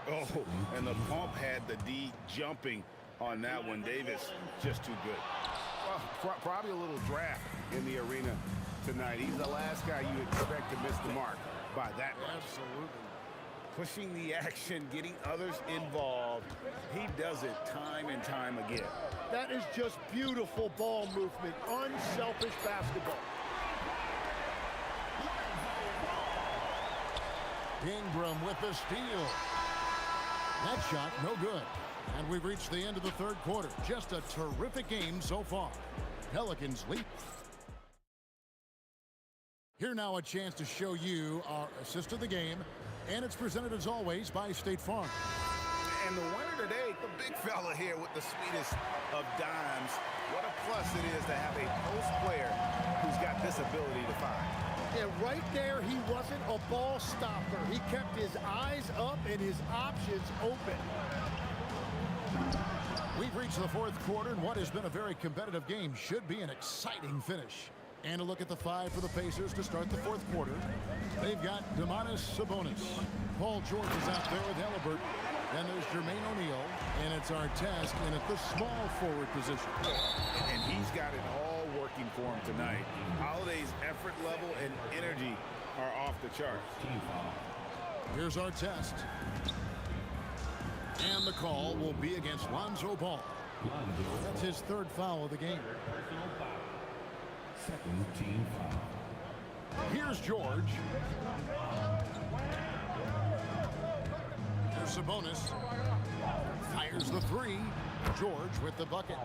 Oh, and the pump had the D jumping on that one. Davis just too good. Well, probably a little draft in the arena tonight. He's the last guy you expect to miss the mark by that much. Absolutely. Pushing the action, getting others involved. He does it time and time again. That is just beautiful ball movement, unselfish basketball. Ingram with the steal. That shot, no good. And we've reached the end of the third quarter. Just a terrific game so far. Pelicans lead. Here now a chance to show you our assist of the game. And it's presented as always by State Farm. And the winner today, the big fella here with the sweetest of dimes. What a plus it is to have a post player who's got this ability to find. Yeah, right there, he wasn't a ball stopper. He kept his eyes up and his options open. We've reached the fourth quarter, and what has been a very competitive game should be an exciting finish. And a look at the five for the Pacers to start the fourth quarter. They've got Domantas Sabonis. Paul George is out there with Halliburton. Then there's Jermaine O'Neal, and it's Artest in at the small forward position. And he's got it all working for him tonight. Holiday's effort level and energy are off the charts. Here's Artest. And the call will be against Lonzo Ball. That's his third foul of the game. Second team foul. Here's George. Here's Sabonis. Fires the three. George with the bucket.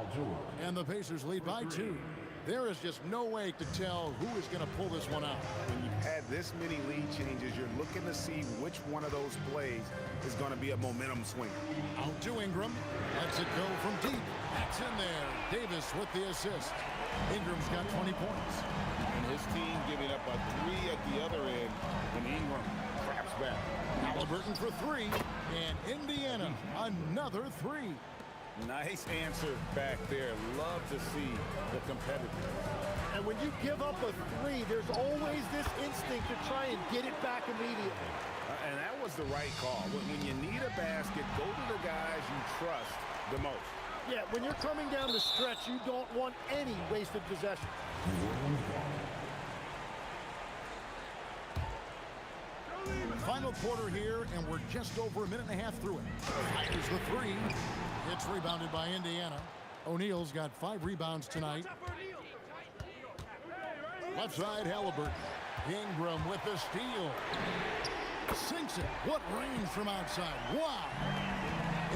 And the Pacers lead by 2. There is just no way to tell who is going to pull this one out. When you've had this many lead changes, you're looking to see which one of those plays is going to be a momentum swinger. Out to Ingram. Lets it go from deep. That's in there. Davis with the assist. Ingram's got 20 points. And his team giving up a 3 at the other end when Ingram craps back. Halliburton for 3. And Indiana, another 3. Nice answer back there. Love to see the competitiveness. And when you give up a 3, there's always this instinct to try and get it back immediately. And that was the right call. When you need a basket, go to the guys you trust the most. Yeah, when you're coming down the stretch, you don't want any wasted possession. Final quarter here, and we're just over a minute and a half through it. Fires the 3. It's rebounded by Indiana. O'Neal's got 5 rebounds tonight. Left side, Halliburton. Ingram with the steal. Sinks it. What range from outside. Wow.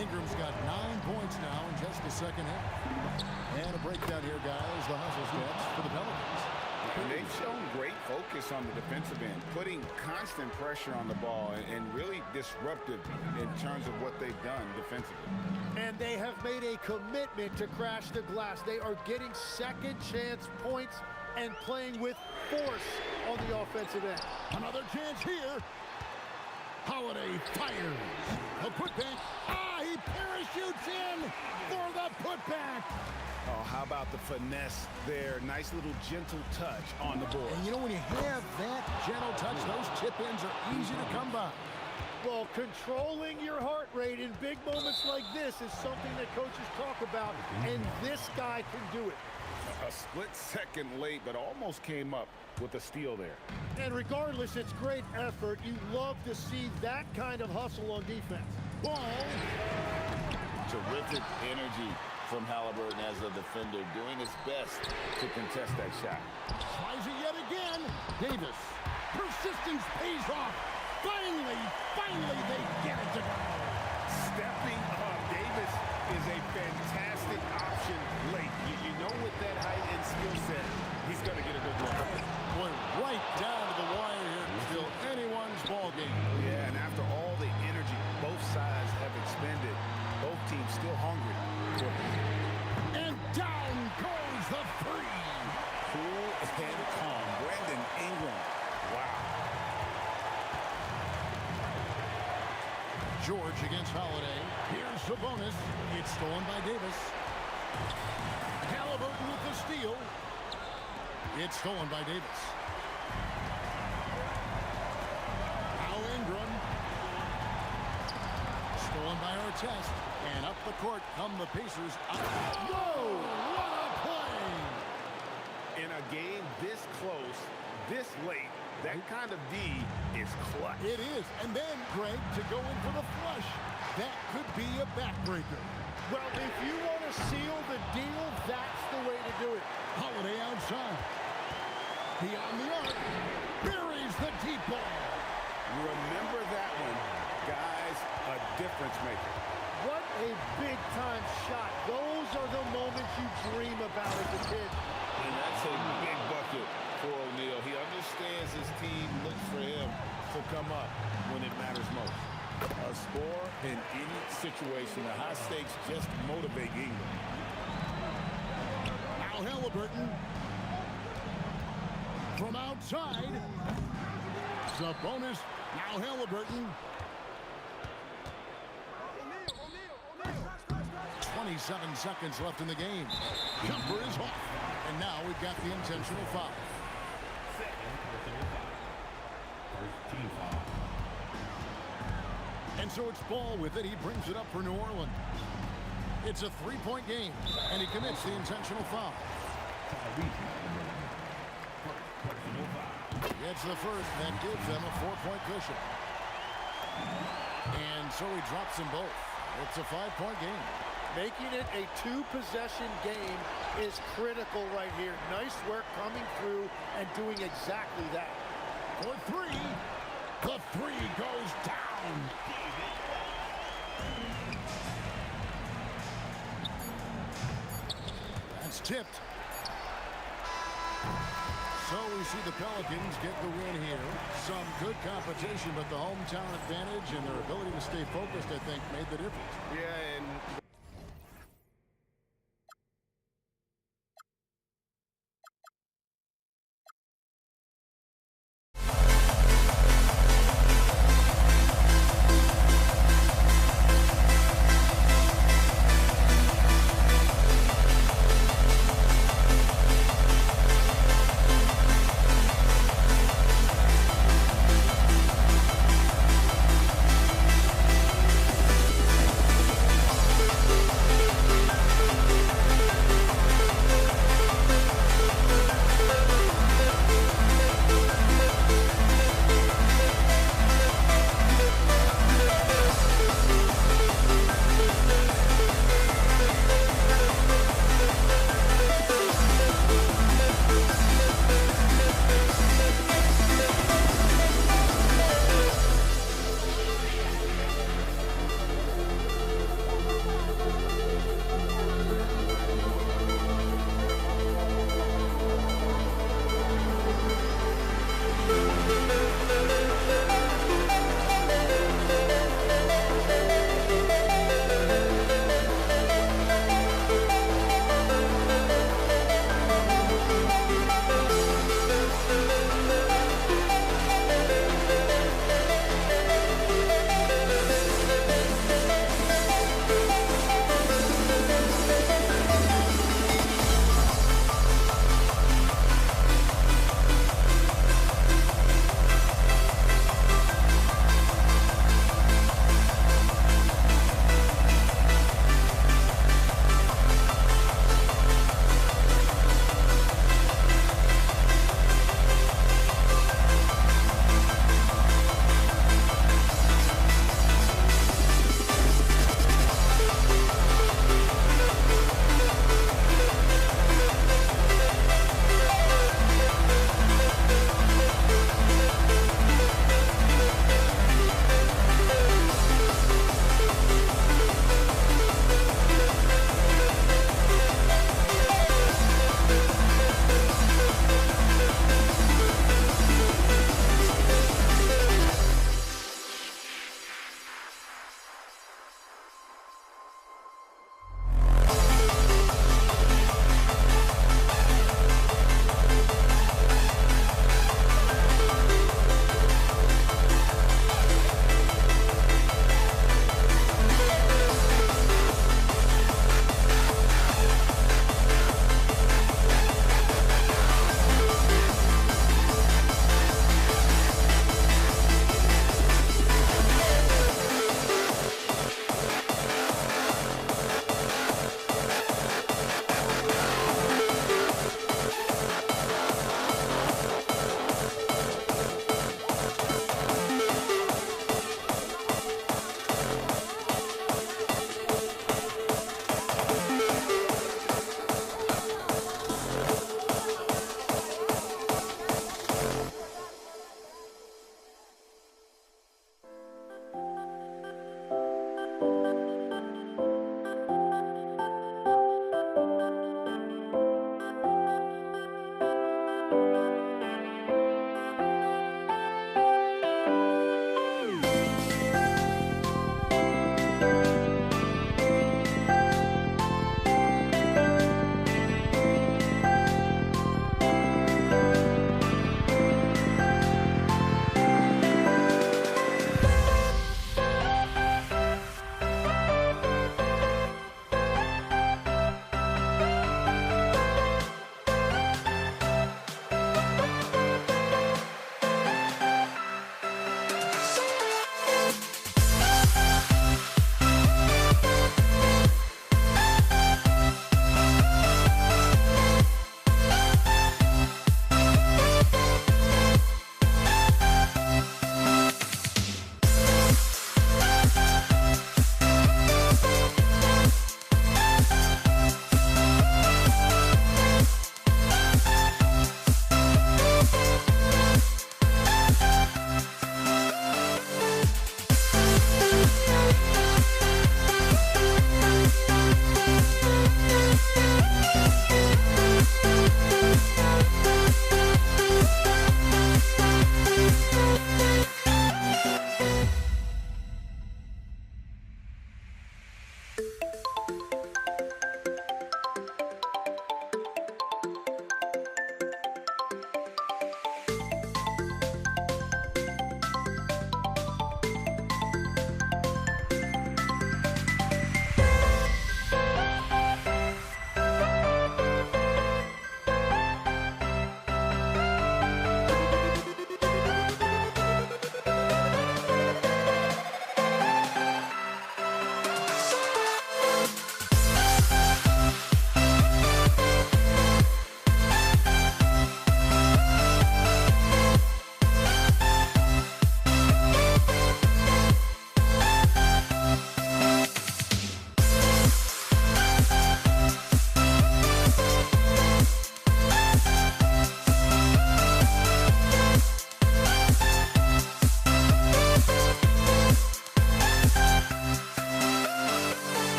Ingram's got 9 points now in just the second half. And a breakdown here, guys. The hustle stats for the Pelicans. And they've shown great focus on the defensive end, putting constant pressure on the ball and really disruptive in terms of what they've done defensively. And they have made a commitment to crash the glass. They are getting second chance points and playing with force on the offensive end. Another chance here. Holiday fires. A putback. He parachutes in for the putback. Oh, how about the finesse there? Nice little gentle touch on the board. And you know, when you have that gentle touch, those tip-ins are easy to come by. Well, controlling your heart rate in big moments like this is something that coaches talk about, and this guy can do it. A split second late, but almost came up with a steal there. And regardless, it's great effort. You love to see that kind of hustle on defense. Ball. Terrific energy from Halliburton as a defender, doing his best to contest that shot. Tries it yet again. Davis. Persistence pays off. Finally, they get it to go. Stepping up, Davis is a fantastic option late. You know with that height and skill set, he's going to get a good one. Boy, right down to the wire here. Still anyone's ball game. Yeah, and after all the energy both sides have expended, both teams still hungry. And down goes the 3. Cool and calm. Brandon Ingram. Wow. George against Holiday. Here's Sabonis. It's stolen by Davis. Halliburton with the steal. It's stolen by Davis. Now Ingram. Stolen by Artest. And up the court come the Pacers. Whoa! What a play! In a game this close, this late, that kind of D is clutch. It is. And then, Greg, to go in for the flush. That could be a backbreaker. Well, if you want to seal the deal, that's the way to do it. Holiday outside. Beyond the arc. Buries the deep ball. Remember that one. Guys, a difference maker. What a big-time shot. Those are the moments you dream about as a kid. And that's a big bucket for O'Neal. He understands his team looks for him to come up when it matters most. A score in any situation, the high stakes just motivate Ingram. Now Halliburton. from outside. Sabonis. Now Halliburton. 27 seconds left in the game. Jumper is off. And now we've got the intentional foul. And so it's Ball with it. He brings it up for New Orleans. It's a three-point game, and he commits the intentional foul. Gets the first, and gives them a 4-point cushion. And so he drops them both. It's a 5-point game. Making it a two-possession game is critical right here. Nice work coming through and doing exactly that. For three. The three goes down. That's tipped. So we see the Pelicans get the win here. Some good competition, but the hometown advantage and their ability to stay focused, I think, made the difference. Yeah, and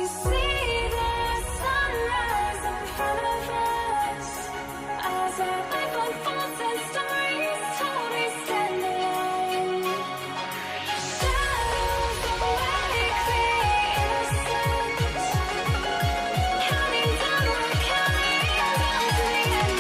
see the sunrise in front of us as our life unfolds and stories told we stand alone. Shadows awake the innocent, counting down, we're counting down to the end.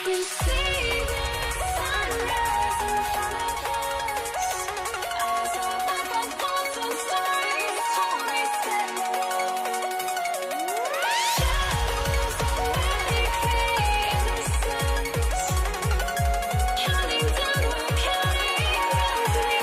You see the sunrise in front of us as our life unfolds and stories told we stand alone. Shadows awake the innocent, counting down, we're counting down to the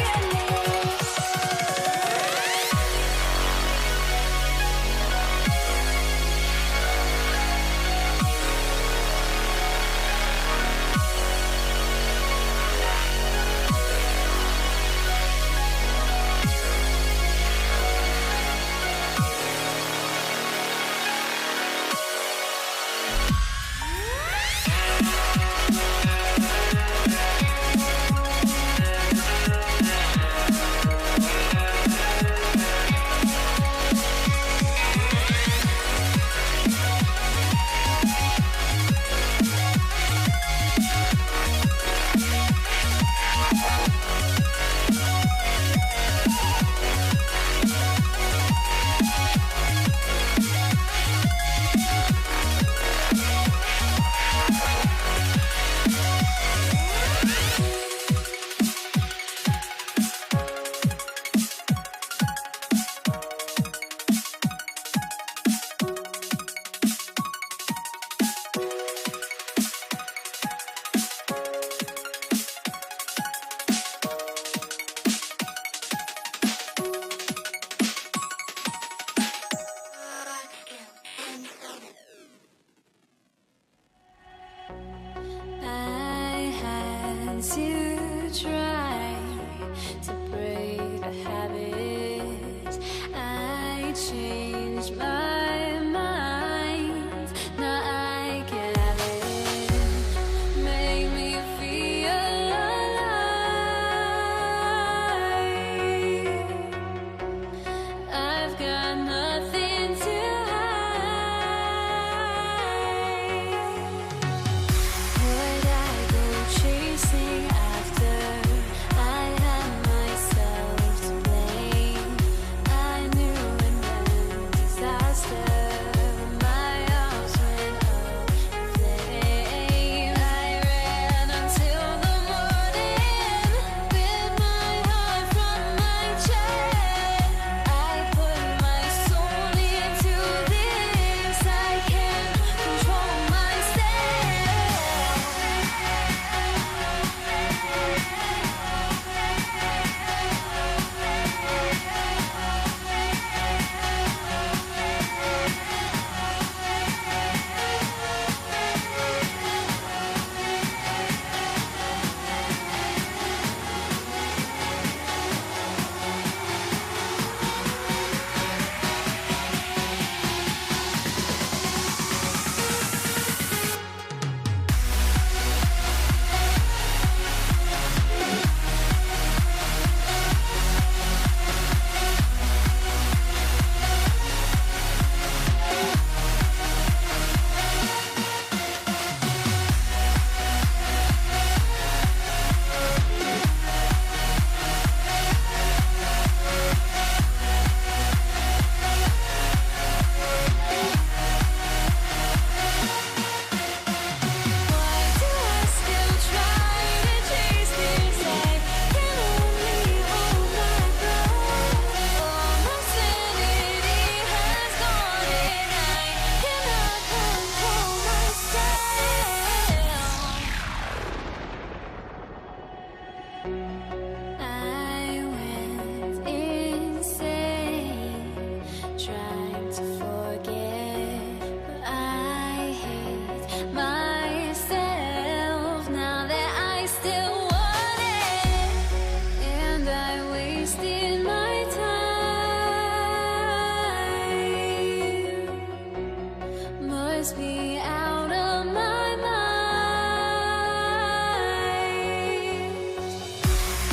must be out of my mind.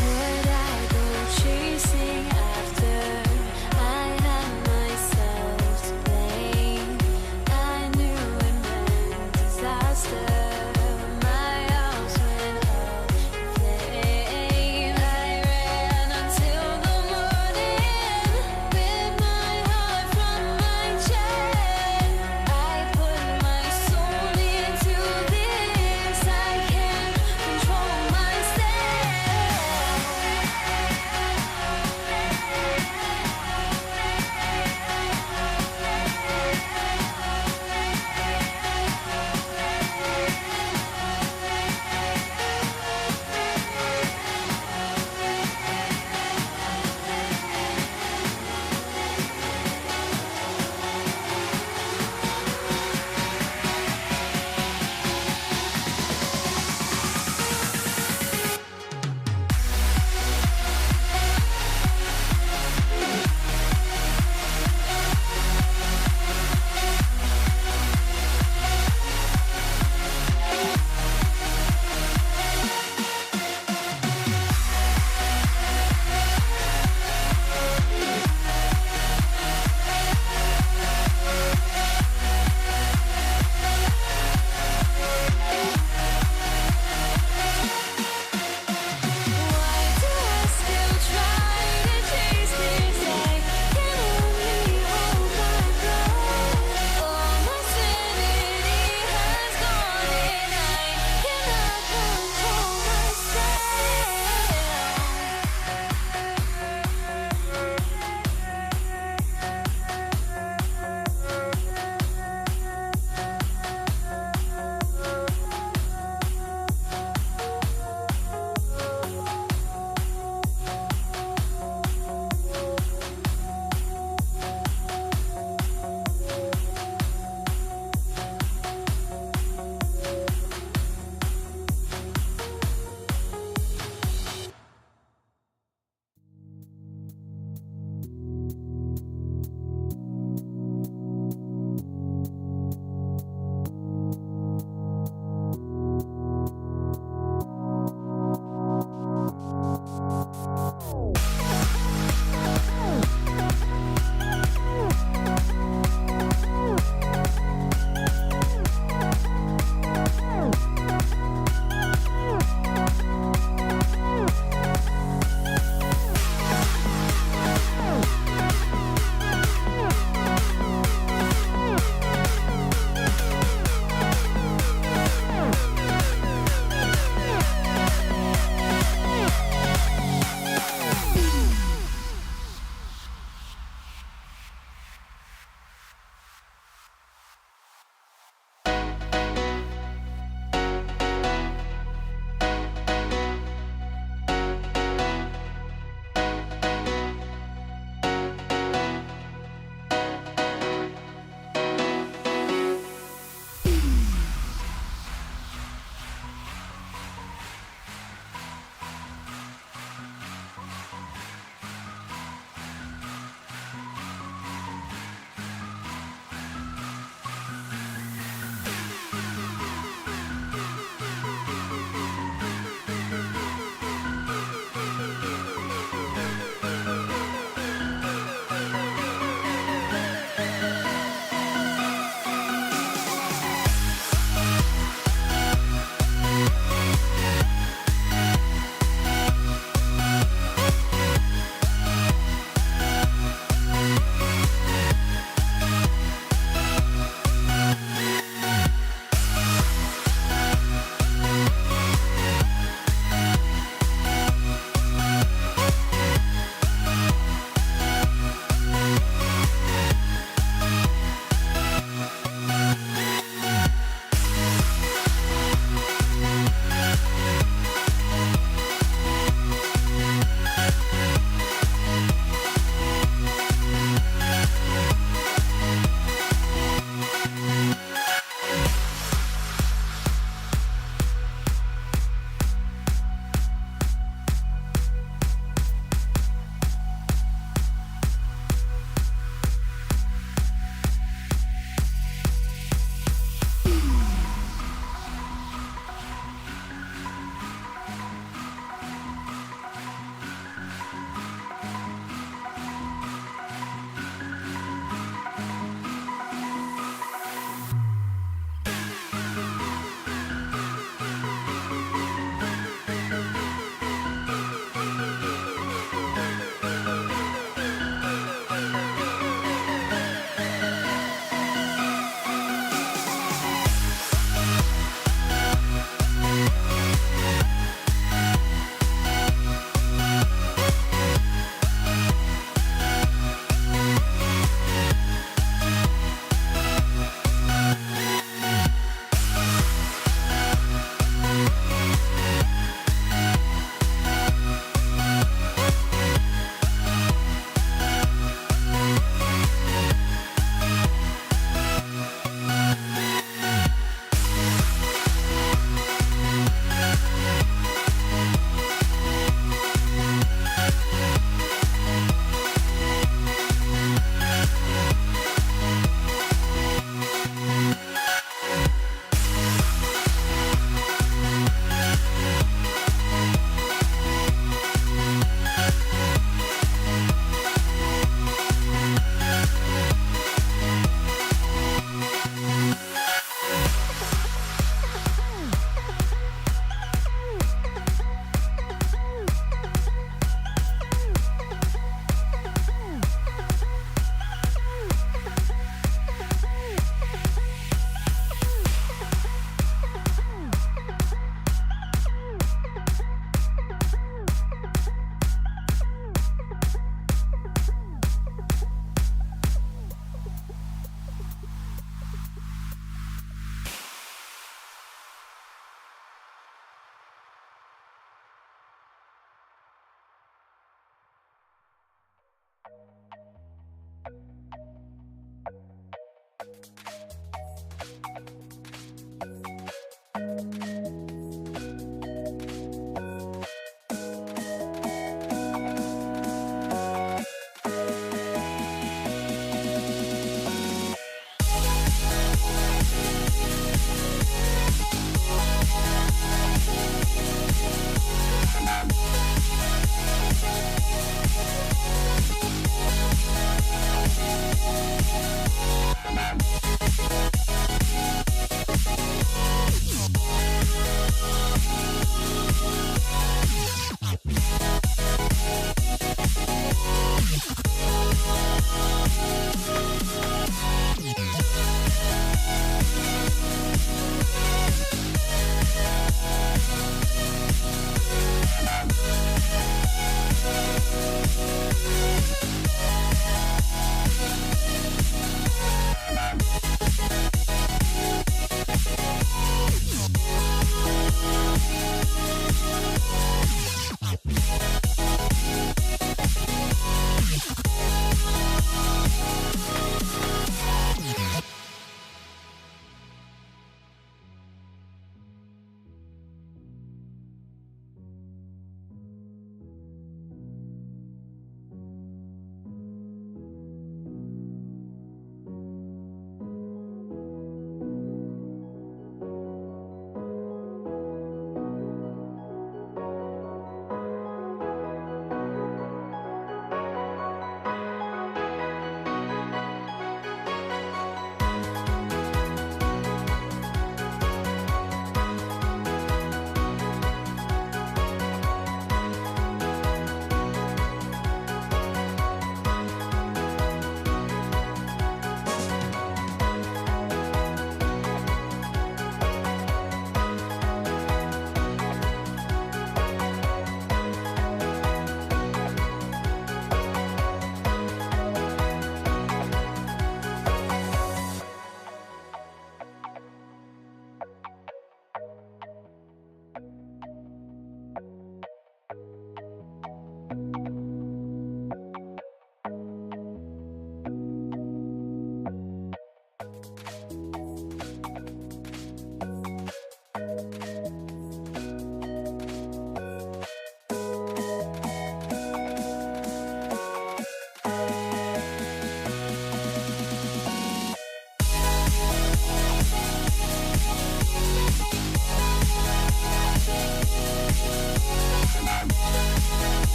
Would I go chasing after? I had myself to blame. I knew it meant disaster. My house went up in flames. I ran until the morning with my heart from my chest. I put my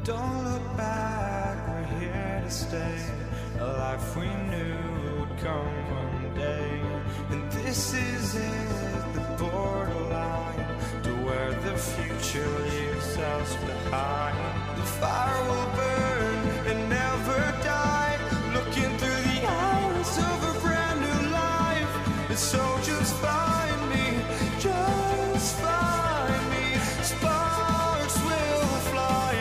Don't look back, we're here to stay. A life we knew would come one day. And this is it, the borderline to where the future leaves us behind. The fire will burn and never die, looking through the eyes of a brand new life. And so just find me, just find me. Sparks will fly.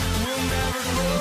We'll never grow.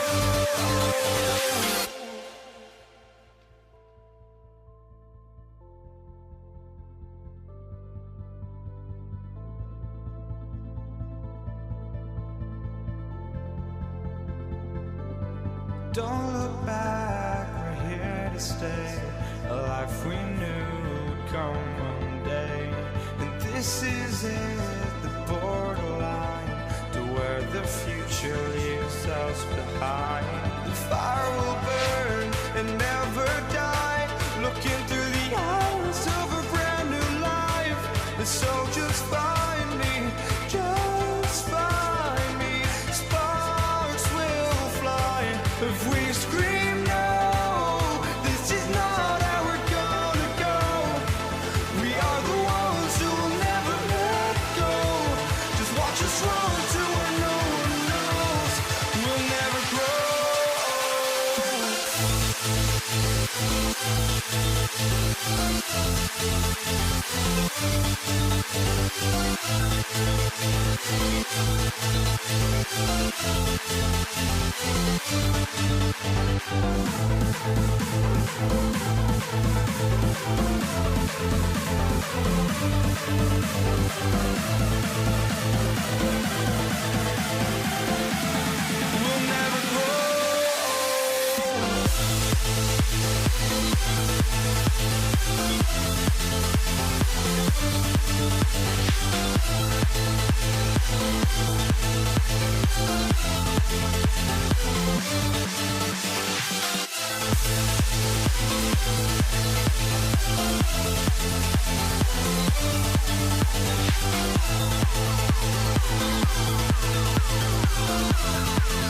Don't look back, we're here to stay. A life we knew would come one day. And this is it, the borderline to where the future leaves us behind. The fire will burn and never die, looking through the eyes of a brand new life. And so just find me, just find me. Sparks will fly if we scream no. This is not how we're gonna go. We are the ones who will never let go. Just watch us run to where no one knows. We'll never grow. We'll never grow.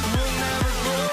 We'll never grow.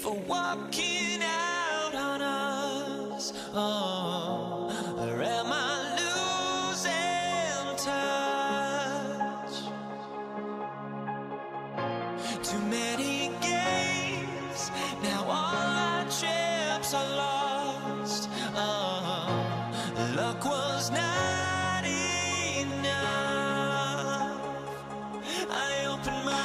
for walking out on us? Oh, or am I losing touch? Too many games, now all our chips are lost. Oh, luck was not enough. I opened my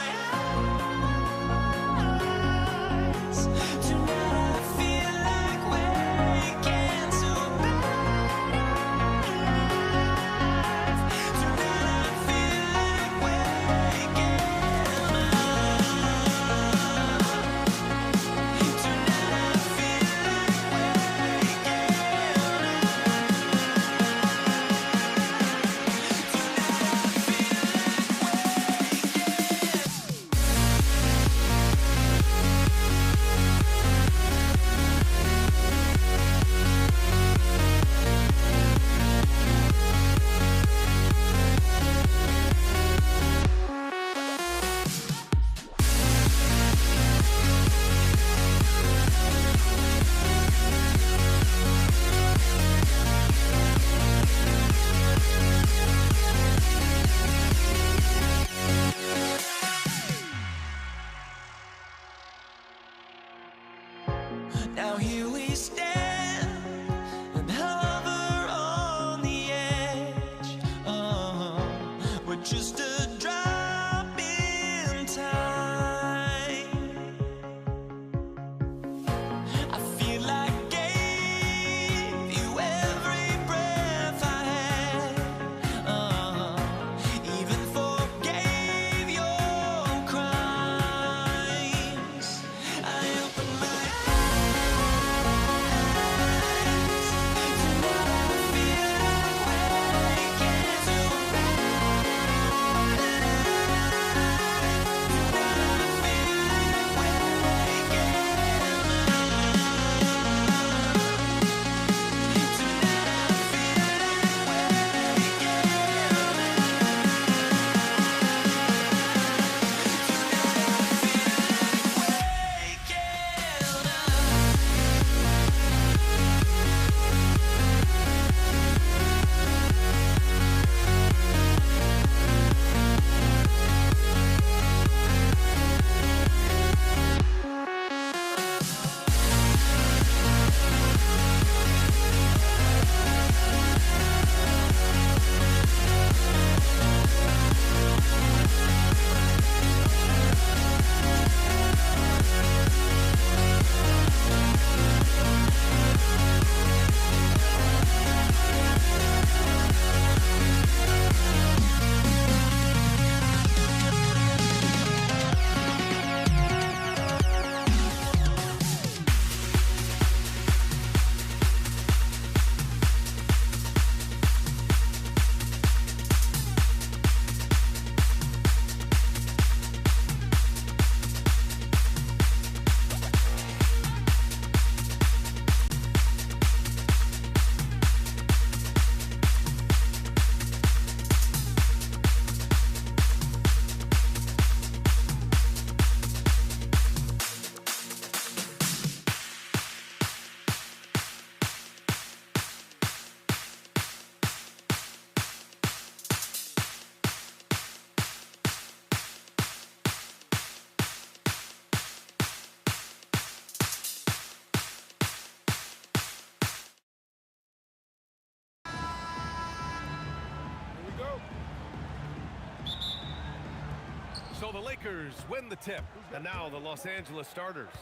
So the Lakers win the tip. And now the Los Angeles starters.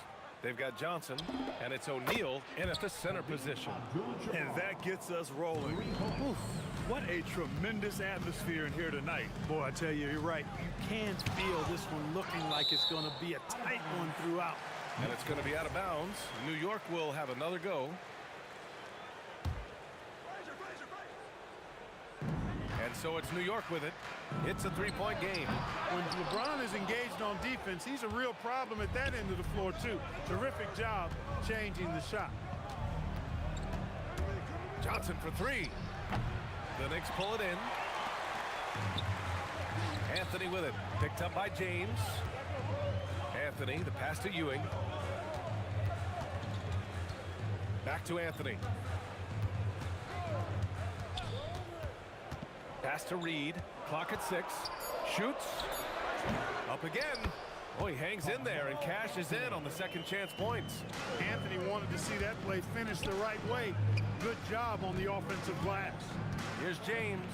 They've got Johnson, and it's O'Neal in at the center position. And that gets us rolling. Oof, what a tremendous atmosphere in here tonight. Boy, I tell you, you're right. You can feel this one looking like it's going to be a tight one throughout. And it's going to be out of bounds. New York will have another go. And so it's New York with it. It's a three-point game. When LeBron is engaged on defense, he's a real problem at that end of the floor, too. Terrific job changing the shot. Johnson for three. The Knicks pull it in. Anthony with it. Picked up by James. Anthony, the pass to Ewing. Back to Anthony. Pass to Reed. Clock at 6. Shoots. Up again. Oh, he hangs in there and cashes in on the second chance points. Anthony wanted to see that play finish the right way. Good job on the offensive glass. Here's James.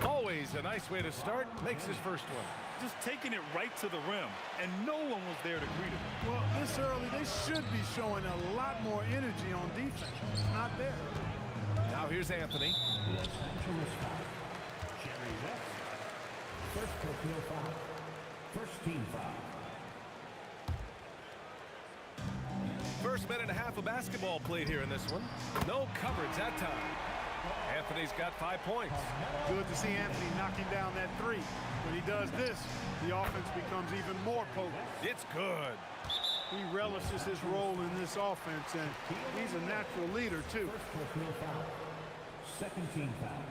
Always a nice way to start. Makes his first one. Just taking it right to the rim, and no one was there to greet him. Well, this early, they should be showing a lot more energy on defense. It's not there. Now here's Anthony. First personal foul. First team foul. First minute and a half of basketball played here in this one. No coverage that time. Anthony's got 5 points. Good to see Anthony knocking down that three. When he does this, the offense becomes even more potent. It's good. He relishes his role in this offense, and he's a natural leader, too. First personal foul. Second team foul.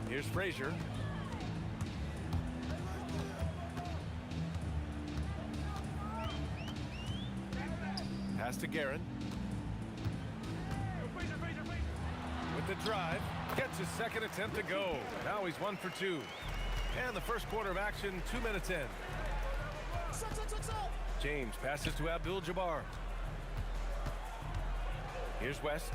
Here's Frazier. Pass to Guerin. With the drive, gets his second attempt to go. Now he's 1 for 2. And the first quarter of action, 2 minutes in. James passes to Abdul-Jabbar. Here's West.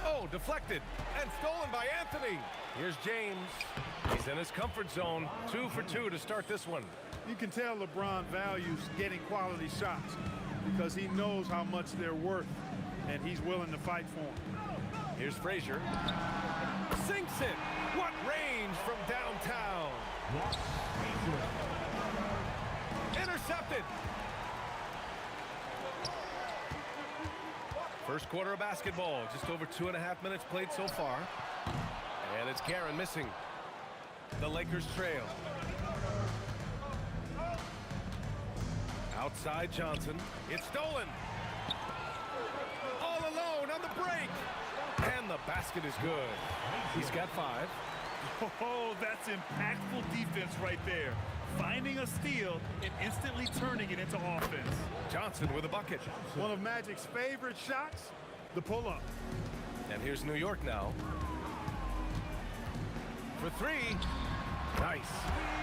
Oh, deflected and stolen by Anthony. Here's James. He's in his comfort zone. 2 for 2 to start this one. You can tell LeBron values getting quality shots because he knows how much they're worth, and he's willing to fight for them. Here's Frazier. Sinks it. What range from downtown. Intercepted. First quarter of basketball. Just over 2.5 minutes played so far. And it's Guerin missing. The Lakers trail. Outside Johnson. It's stolen. All alone on the break. And the basket is good. He's got 5. Oh, that's impactful defense right there. Finding a steal and instantly turning it into offense. Johnson with a bucket. One of Magic's favorite shots, the pull-up. And here's New York now. For 3. Nice.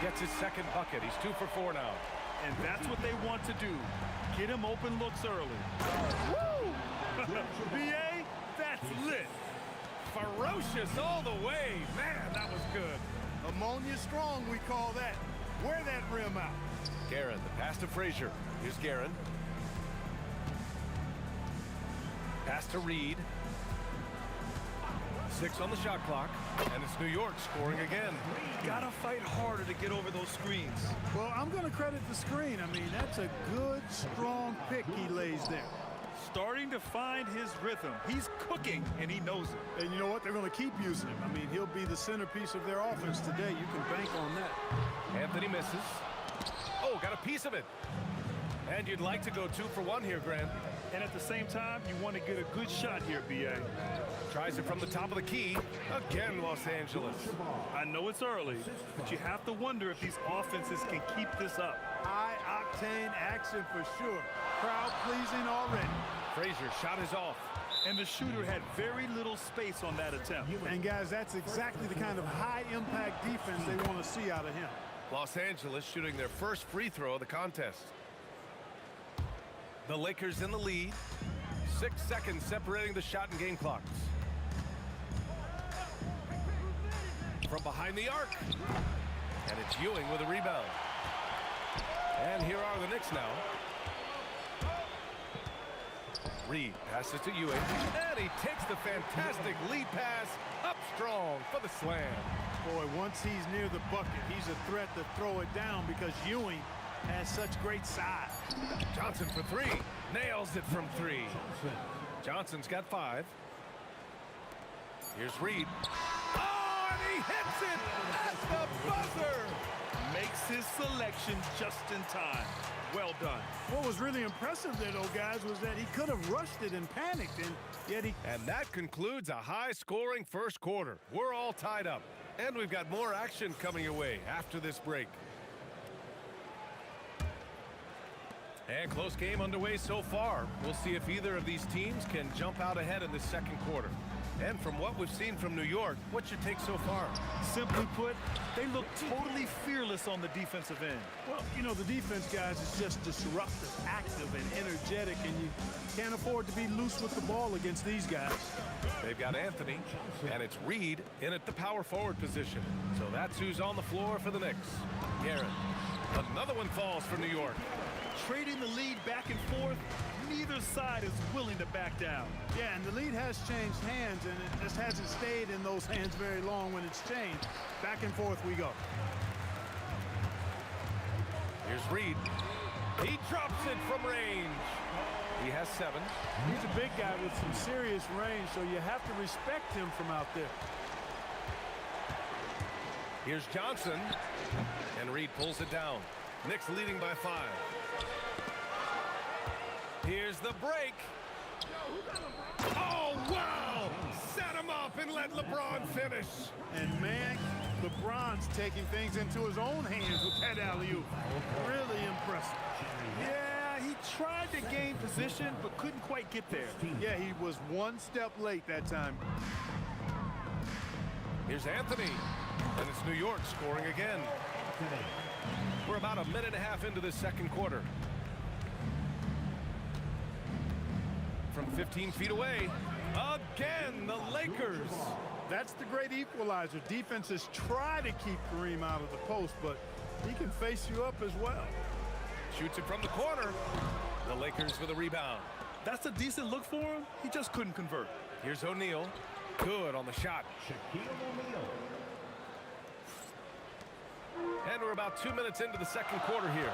Gets his second bucket. He's 2 for 4 now. And that's what they want to do. Get him open looks early. Woo! BA, that's lit. Ferocious all the way. Man, that was good. Ammonia strong, we call that. Wear that rim out. Guerin, the pass to Frazier. Here's Guerin. Pass to Reed. 6 on the shot clock. And it's New York scoring again. Gotta fight harder to get over those screens. Well, I'm going to credit the screen. I mean, that's a good, strong pick he lays there. Starting to find his rhythm. He's cooking, and he knows it. And you know what? They're going to keep using him. I mean, he'll be the centerpiece of their offense today. You can bank on that. Anthony misses. Oh, got a piece of it. And you'd like to go 2 for 1 here, Grant. And at the same time, you want to get a good shot here, B.A. Tries it from the top of the key. Again, Los Angeles. I know it's early, but you have to wonder if these offenses can keep this up. High-octane action for sure. Crowd-pleasing already. Frazier shot is off. And the shooter had very little space on that attempt. And, guys, that's exactly the kind of high-impact defense they want to see out of him. Los Angeles shooting their first free throw of the contest. The Lakers in the lead. 6 seconds separating the shot and game clocks. from behind the arc. And it's Ewing with a rebound. And here are the Knicks now. Reed passes to Ewing, and he takes the fantastic lead pass up strong for the slam. Boy, once he's near the bucket, he's a threat to throw it down because Ewing has such great size. Johnson for three. Nails it from three. Johnson's got 5. Here's Reed. Oh, and he hits it at the buzzer. Makes his selection just in time. Well done. What was really impressive there, though, guys, was that he could have rushed it and panicked, and yet he... And that concludes a high-scoring first quarter. We're all tied up, and we've got more action coming your way after this break. And close game underway so far. We'll see if either of these teams can jump out ahead in the second quarter. And from what we've seen from New York, what's your take so far? Simply put, they look totally fearless on the defensive end. Well, you know, the defense, guys, is just disruptive, active, and energetic, and you can't afford to be loose with the ball against these guys. They've got Anthony, and it's Reed in at the power forward position. So that's who's on the floor for the Knicks. Garrett. Another one falls for New York. Trading the lead back and forth, neither side is willing to back down. Yeah, and the lead has changed hands, and it just hasn't stayed in those hands very long when it's changed. Back and forth we go. Here's Reed. He drops it from range. He has 7. He's a big guy with some serious range, so you have to respect him from out there. Here's Johnson, and Reed pulls it down. Knicks leading by 5. Here's the break. Oh, wow! Set him up and let LeBron finish. And, man, LeBron's taking things into his own hands with that alley-oop. Really impressive. Yeah, he tried to gain position, but couldn't quite get there. Yeah, he was one step late that time. Here's Anthony, and it's New York scoring again. We're about a minute and a half into the second quarter. From 15 feet away, again, the Lakers. That's the great equalizer. Defenses try to keep Kareem out of the post, but he can face you up as well. Shoots it from the corner. The Lakers with a rebound. That's a decent look for him. He just couldn't convert. Here's O'Neal. Good on the shot. And we're about 2 minutes into the second quarter here.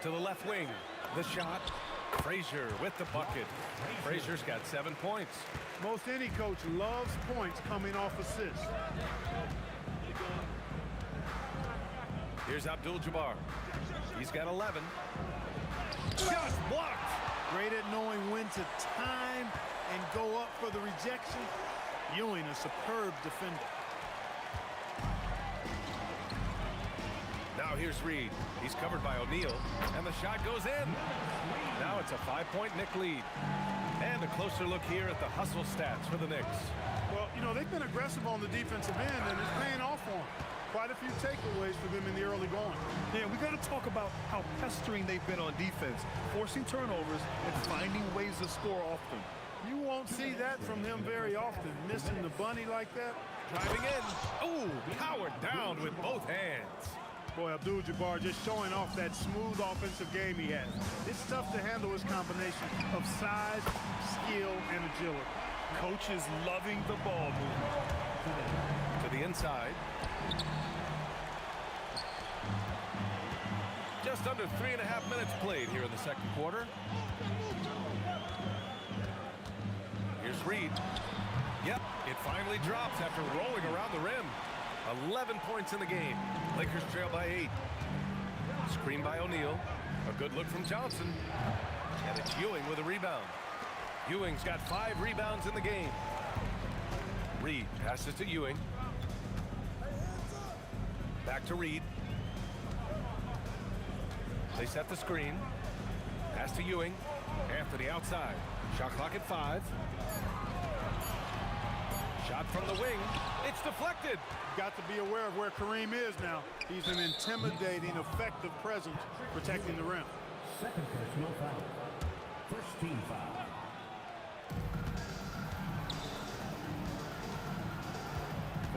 To the left wing. The shot. Frazier with the bucket. Frazier's got 7 points. Most any coach loves points coming off assists. Here's Abdul-Jabbar. He's got 11. Just blocked. Great at knowing when to time and go up for the rejection. Ewing, a superb defender. Now here's Reed. He's covered by O'Neal, and the shot goes in. Now it's a 5-point Knick lead. And a closer look here at the hustle stats for the Knicks. Well, you know, they've been aggressive on the defensive end, and it's paying off for them. Quite a few takeaways for them in the early going. Yeah, we got to talk about how pestering they've been on defense, forcing turnovers and finding ways to score often. You won't see that from him very often, missing the bunny like that. Driving in. Ooh, powered down with both hands. Boy, Abdul-Jabbar just showing off that smooth offensive game he has. It's tough to handle his combination of size, skill, and agility. Coach is loving the ball movement. To the inside. Just under 3.5 minutes played here in the second quarter. Here's Reed. Yep, it finally drops after rolling around the rim. 11 points in the game. Lakers trail by 8. Screen by O'Neal. A good look from Johnson. And it's Ewing with a rebound. Ewing's got 5 rebounds in the game. Reed passes to Ewing. Back to Reed. They set the screen. Pass to Ewing. Anthony outside. Shot clock at 5. Shot from the wing. It's deflected. Got to be aware of where Kareem is now. He's an intimidating, effective presence protecting the rim. Second personal foul. First team foul.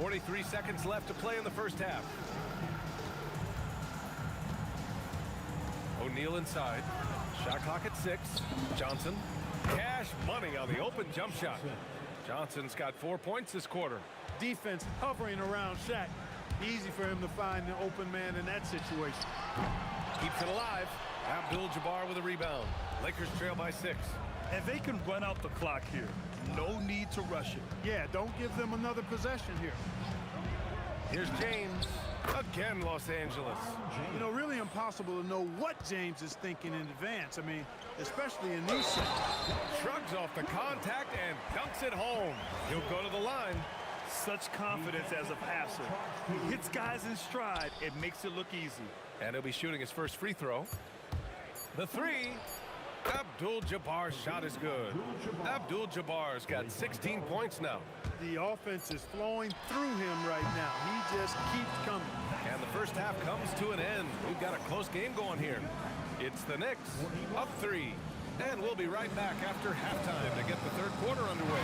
43 seconds left to play in the first half. O'Neal inside. Shot clock at 6. Johnson. Cash money on the open jump shot. Johnson's got 4 points this quarter. Defense hovering around Shaq. Easy for him to find the open man in that situation. Keeps it alive. Abdul-Jabbar with a rebound. Lakers trail by 6. And they can run out the clock here. No need to rush it. Yeah, don't give them another possession here. Here's James. Again, Los Angeles. You know, really impossible to know what James is thinking in advance. I mean, especially in these sets. Shrugs off the contact and dunks it home. He'll go to the line. Such confidence as a passer. He hits guys in stride. It makes it look easy. And he'll be shooting his first free throw. The 3. Abdul-Jabbar's shot is good. Abdul-Jabbar's got 16 points now. The offense is flowing through him right now. He just keeps coming. And the first half comes to an end. We've got a close game going here. It's the Knicks up 3. And we'll be right back after halftime to get the third quarter underway.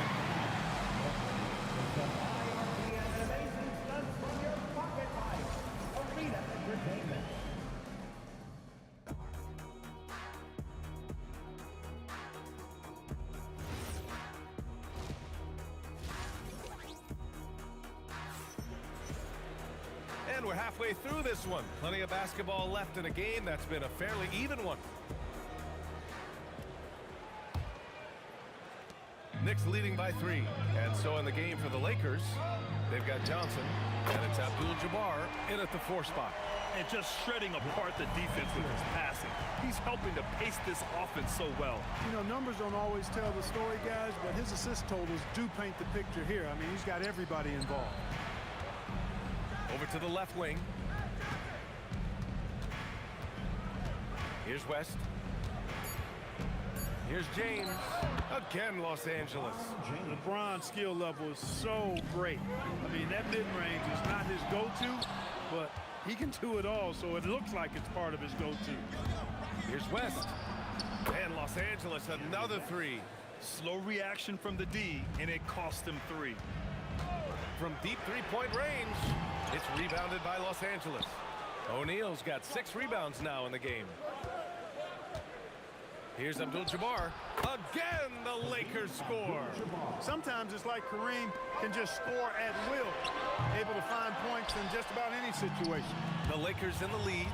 And we're halfway through this one. Plenty of basketball left in a game that's been a fairly even one. Knicks leading by 3. And so in the game for the Lakers, they've got Johnson, and it's Abdul-Jabbar in at the 4 spot. And just shredding apart the defense with his passing. He's helping to pace this offense so well. You know, numbers don't always tell the story, guys, but his assist totals do paint the picture here. I mean, he's got everybody involved. Over to the left wing. Here's West. Here's James. Again, Los Angeles. LeBron's skill level is so great. I mean, that mid-range is not his go-to, but he can do it all, so it looks like it's part of his go-to. Here's West. And Los Angeles, another 3. Slow reaction from the D, and it cost him 3. From deep three-point range, it's rebounded by Los Angeles. O'Neal's got 6 rebounds now in the game. Here's Abdul-Jabbar. Again, the Lakers score. Sometimes it's like Kareem can just score at will, able to find points in just about any situation. The Lakers in the lead.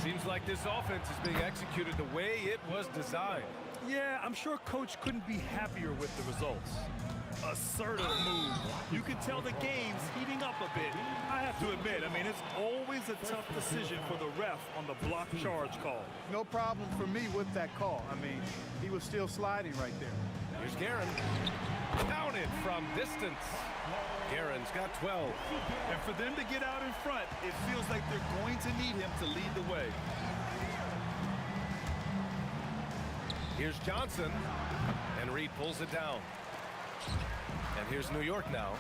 Seems like this offense is being executed the way it was designed. Yeah, I'm sure Coach couldn't be happier with the results. Assertive move. You can tell the game's heating up a bit. I have to admit, I mean, it's always a tough decision for the ref on the block charge call. No problem for me with that call. I mean, he was still sliding right there. Here's Guerin. Counted from distance. Guerin's got 12. And for them to get out in front, it feels like they're going to need him to lead the way. Here's Johnson. And Reed pulls it down. And here's New York now.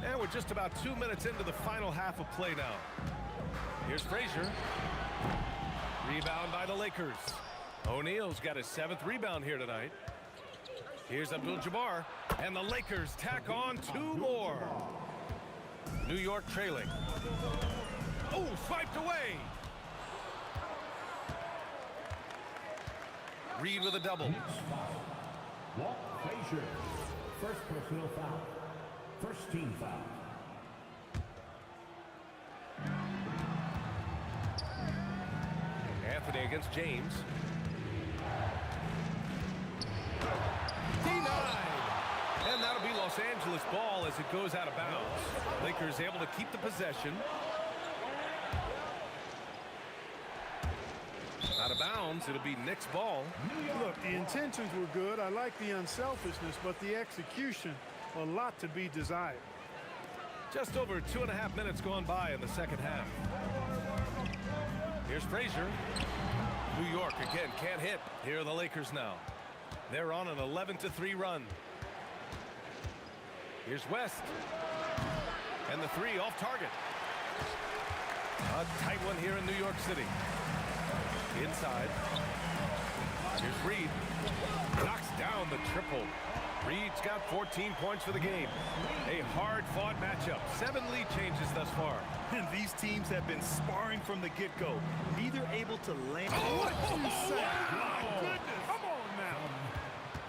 And we're just about 2 minutes into the final half of play now. Here's Frazier. Rebound by the Lakers. O'Neal's got his 7th rebound here tonight. Here's Abdul-Jabbar. And the Lakers tack on 2 more. New York trailing. Oh, swiped away. Reed with a double. Walt Frazier, first personal foul. First team foul. Anthony against James. Denied. And that'll be Los Angeles ball as it goes out of bounds. Lakers able to keep the possession. Out of bounds, it'll be Knicks ball. Look, the intentions were good. I like the unselfishness, but the execution, a lot to be desired. Just over 2.5 minutes gone by in the second half. Here's Frazier. New York again can't hit. Here are the Lakers now. They're on an 11-3 run. Here's West. And the 3 off target. A tight one here in New York City. Inside. Here's Reed. Knocks down the triple. Reed's got 14 points for the game. A hard-fought matchup. 7 lead changes thus far. And these teams have been sparring from the get-go. Neither able to land. What you say? My goodness. Come on now.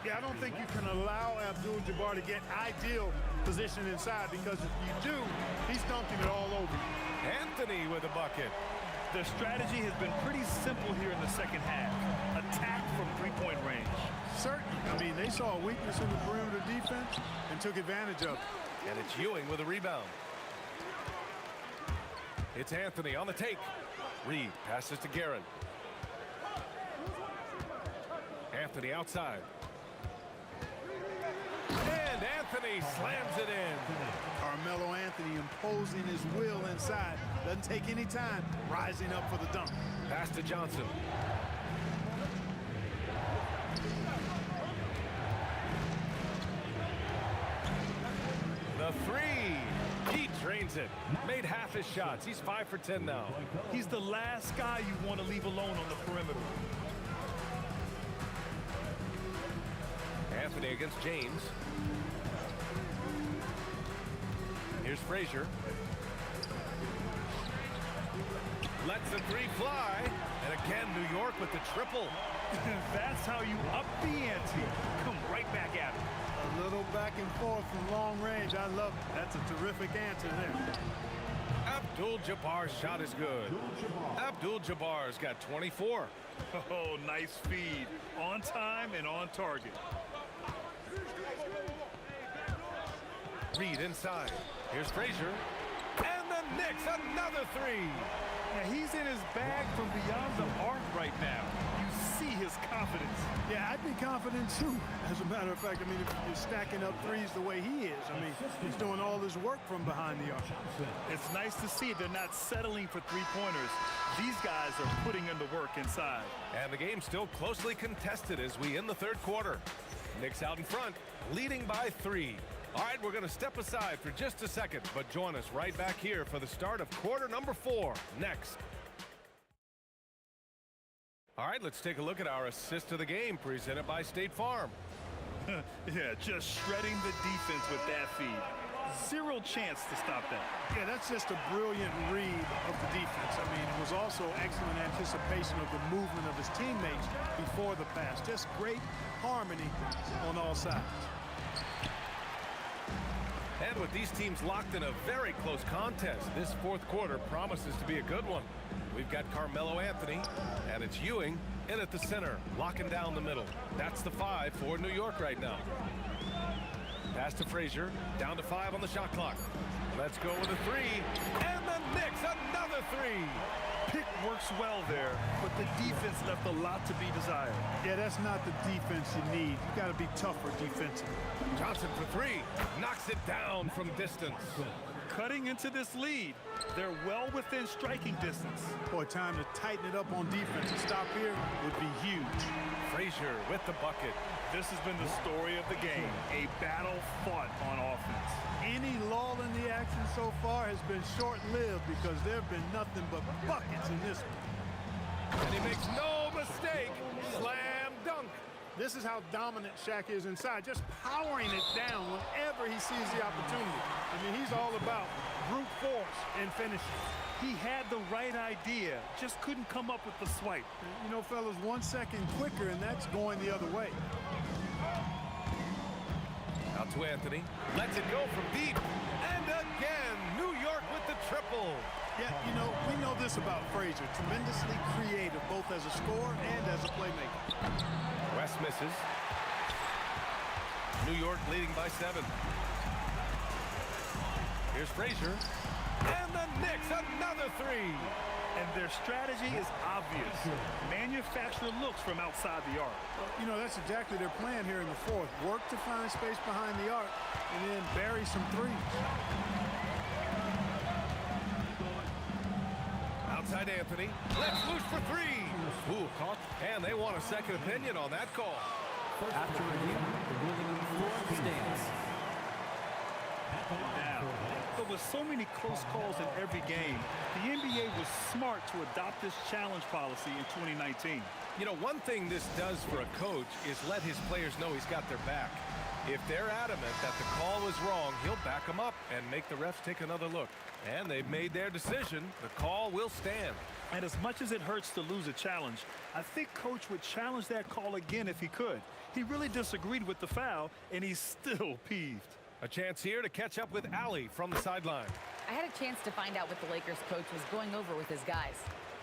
Yeah, I don't think you can allow Abdul-Jabbar to get ideal position inside, because if you do, he's dunking it all over you. Anthony with a bucket. Their strategy has been pretty simple here in the second half. Attack from three-point range. Certainly. I mean, they saw a weakness in the perimeter defense and took advantage of it. And it's Ewing with a rebound. It's Anthony on the take. Reed passes to Guerin. Anthony outside. And Anthony slams it in. Carmelo Anthony imposing his will inside. Doesn't take any time, rising up for the dunk. Pass to Johnson. The three. He drains it. Made half his shots. He's 5 for 10 now. He's the last guy you want to leave alone on the perimeter. Anthony against James. Here's Frazier. Lets the three fly. And again, New York with the triple. That's how you up the ante. Come right back at it. A little back and forth from long range. I love it. That's a terrific answer there. Abdul-Jabbar's shot is good. Abdul-Jabbar's got 24. Oh, nice feed. On time and on target. Reed inside. Here's Frazier. And the Knicks, another three. Yeah, he's in his bag from beyond the arc right now. You see his confidence. Yeah, I'd be confident too. As a matter of fact, I mean, if you're stacking up threes the way he is, I mean, he's doing all his work from behind the arc. It's nice to see they're not settling for three-pointers. These guys are putting in the work inside. And the game's still closely contested as we end the third quarter. Knicks out in front, leading by 3. All right, we're going to step aside for just a second, but join us right back here for the start of quarter number 4 next. All right, let's take a look at our assist of the game presented by State Farm. Yeah, just shredding the defense with that feed. Zero chance to stop that. Yeah, that's just a brilliant read of the defense. I mean, it was also excellent anticipation of the movement of his teammates before the pass. Just great harmony on all sides. And with these teams locked in a very close contest, this fourth quarter promises to be a good one. We've got Carmelo Anthony, and it's Ewing in at the center, locking down the middle. That's the 5 for New York right now. Pass to Frazier, down to 5 on the shot clock. Let's go with a 3, and the Knicks, another 3. Pick works well there, but the defense left a lot to be desired. Yeah, that's not the defense you need. You got to be tougher defensively. Johnson for 3, knocks it down from distance. Cutting into this lead, they're well within striking distance. Boy, time to tighten it up on defense. A stop here would be huge. Frazier with the bucket. This has been the story of the game, a battle fought on offense. Any lull in the action so far has been short-lived because there have been nothing but buckets in this one. And he makes no mistake. Slam dunk. This is how dominant Shaq is inside, just powering it down whenever he sees the opportunity. I mean, he's all about brute force and finishing. He had the right idea, just couldn't come up with the swipe. You know, fellas, 1 second quicker, and that's going the other way. Out to Anthony. Lets it go from deep. And again, New York with the triple. Yeah, you know, we know this about Frazier. Tremendously creative, both as a scorer and as a playmaker. West misses. New York leading by 7. Here's Frazier. And the Knicks, another 3. And their strategy is obvious. Manufacture looks from outside the arc. Well, you know, that's exactly their plan here in the fourth. Work to find space behind the arc and then bury some threes. Outside Anthony. Let's loose for 3. Ooh, caught. And they want a second opinion on that call. After review, the ruling on the floor stands. Now, but with so many close calls in every game, the NBA was smart to adopt this challenge policy in 2019. You know, one thing this does for a coach is let his players know he's got their back. If they're adamant that the call was wrong, he'll back them up and make the refs take another look. And they've made their decision. The call will stand. And as much as it hurts to lose a challenge, I think Coach would challenge that call again if he could. He really disagreed with the foul, and he's still peeved. A chance here to catch up with Ali from the sideline. I had a chance to find out what the Lakers coach was going over with his guys.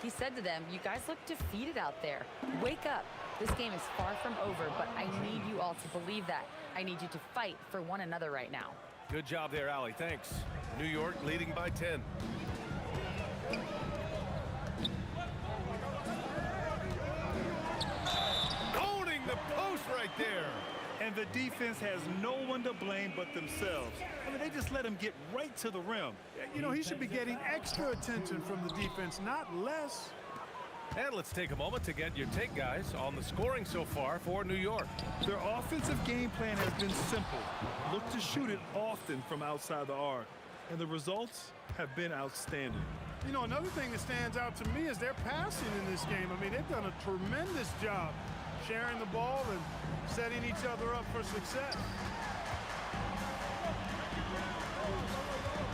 He said to them, "You guys look defeated out there. Wake up. This game is far from over, but I need you all to believe that. I need you to fight for one another right now." Good job there, Ali. Thanks. New York leading by 10. Owning the post right there. And the defense has no one to blame but themselves. I mean, they just let him get right to the rim. You know, he should be getting extra attention from the defense, not less. And let's take a moment to get your take, guys, on the scoring so far for New York. Their offensive game plan has been simple. Look to shoot it often from outside the arc. And the results have been outstanding. You know, another thing that stands out to me is their passing in this game. I mean, they've done a tremendous job sharing the ball and setting each other up for success.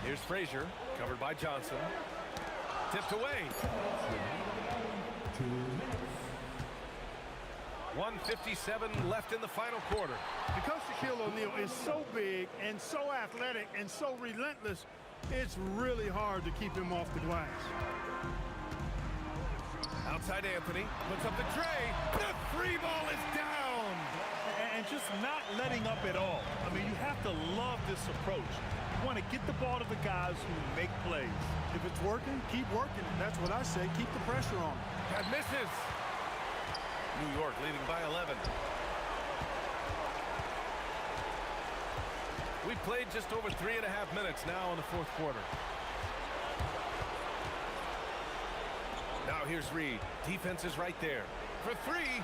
Here's Frazier, covered by Johnson. Tipped away. 1:57 left in the final quarter. Because Shaquille O'Neal is so big and so athletic and so relentless, it's really hard to keep him off the glass. Outside Anthony, puts up the tray. The three ball is down. And just not letting up at all. I mean, you have to love this approach. You want to get the ball to the guys who make plays. If it's working, keep working. That's what I say. Keep the pressure on. That misses. New York leading by 11. We played just over 3.5 minutes now in the fourth quarter. Now here's Reed. Defense is right there. For three.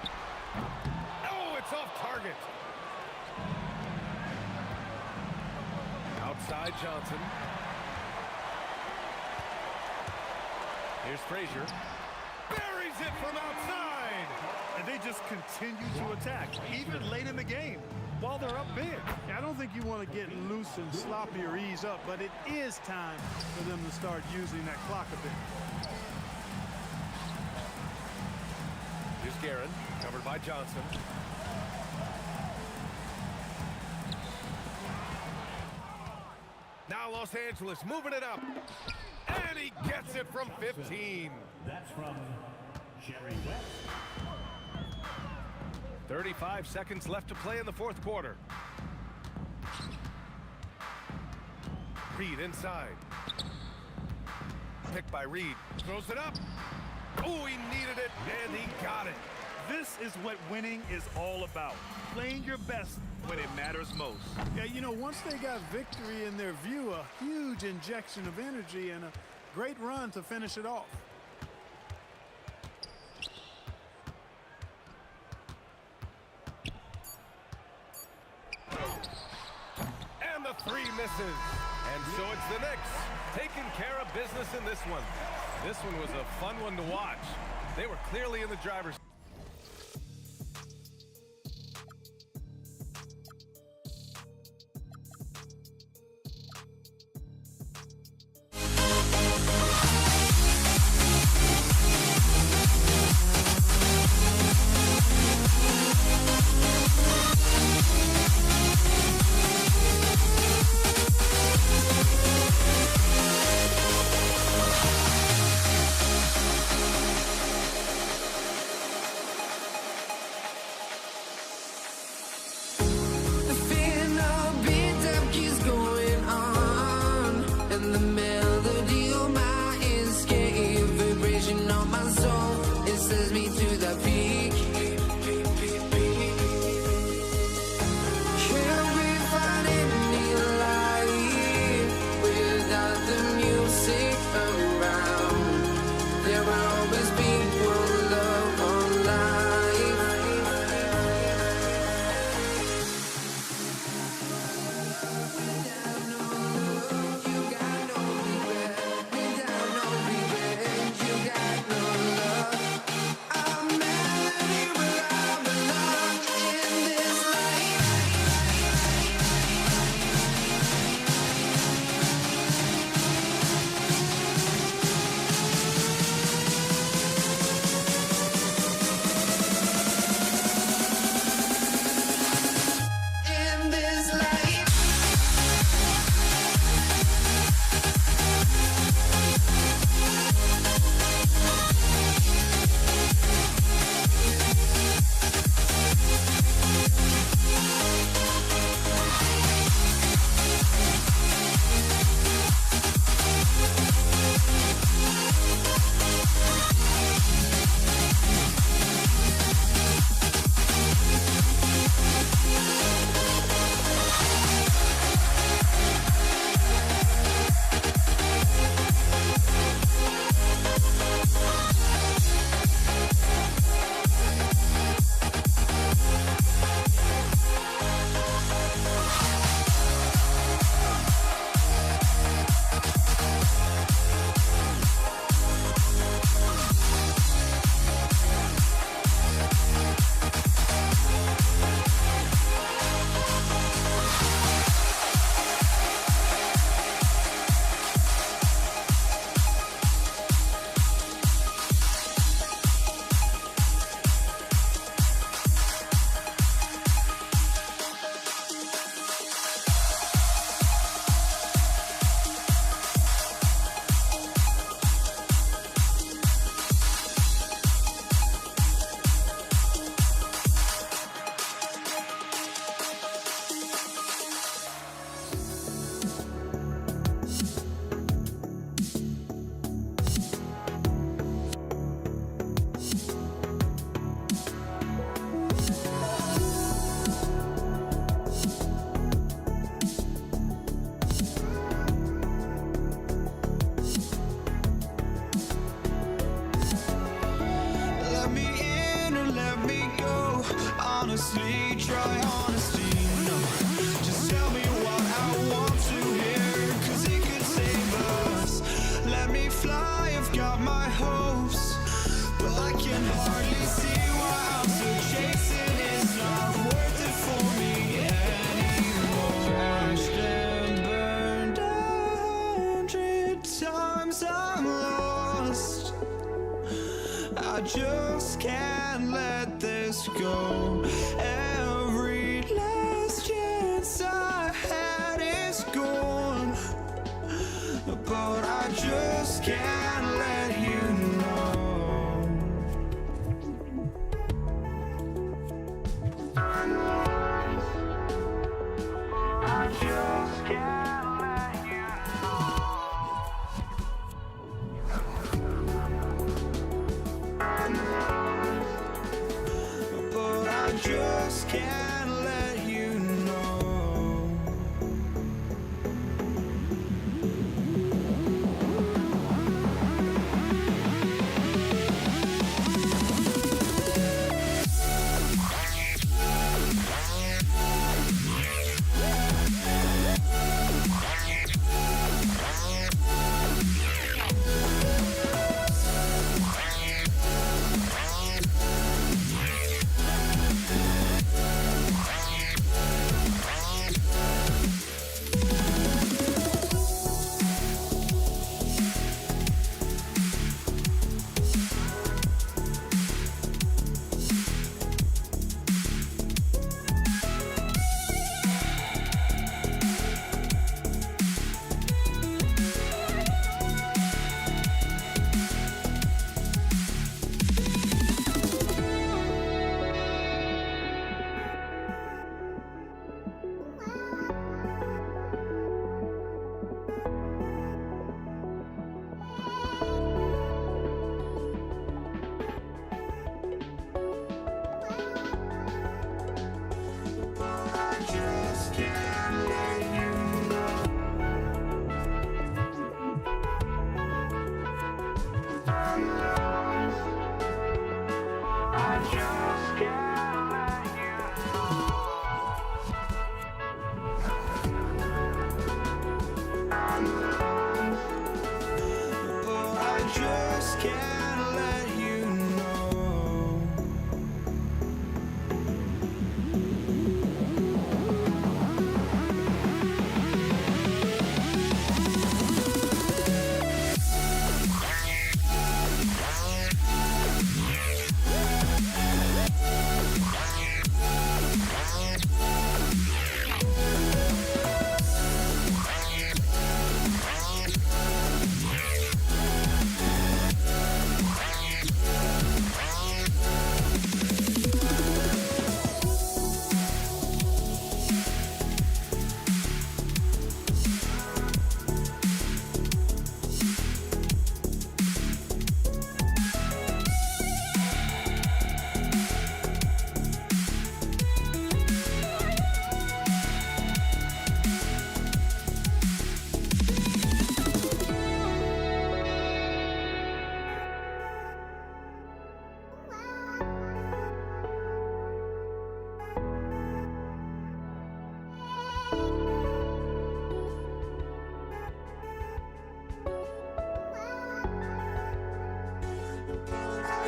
Oh, it's off target. Outside Johnson. Here's Frazier. Buries it from outside. And they just continue to attack, even late in the game, while they're up big. I don't think you want to get loose and sloppy or ease up, but it is time for them to start using that clock a bit. Here's Guerin, covered by Johnson. Now Los Angeles moving it up. And he gets it from 15. That's from Jerry West. 35 seconds left to play in the fourth quarter. Reed inside. Picked by Reed. Throws it up. Oh, he needed it, and he got it. This is what winning is all about. Playing your best when it matters most. Yeah, you know, once they got victory in their view, a huge injection of energy and a great run to finish it off. And the three misses. And so it's the Knicks taking care of business in this one. This one was a fun one to watch. They were clearly in the driver's seat. hardly see why I'm still chasing. It's not worth it for me anymore. Crashed and burned 100 times I'm lost. I just can't let this go. Every last chance I had is gone, but I just can't let you know. I just can't let you know. But I just can't let you know.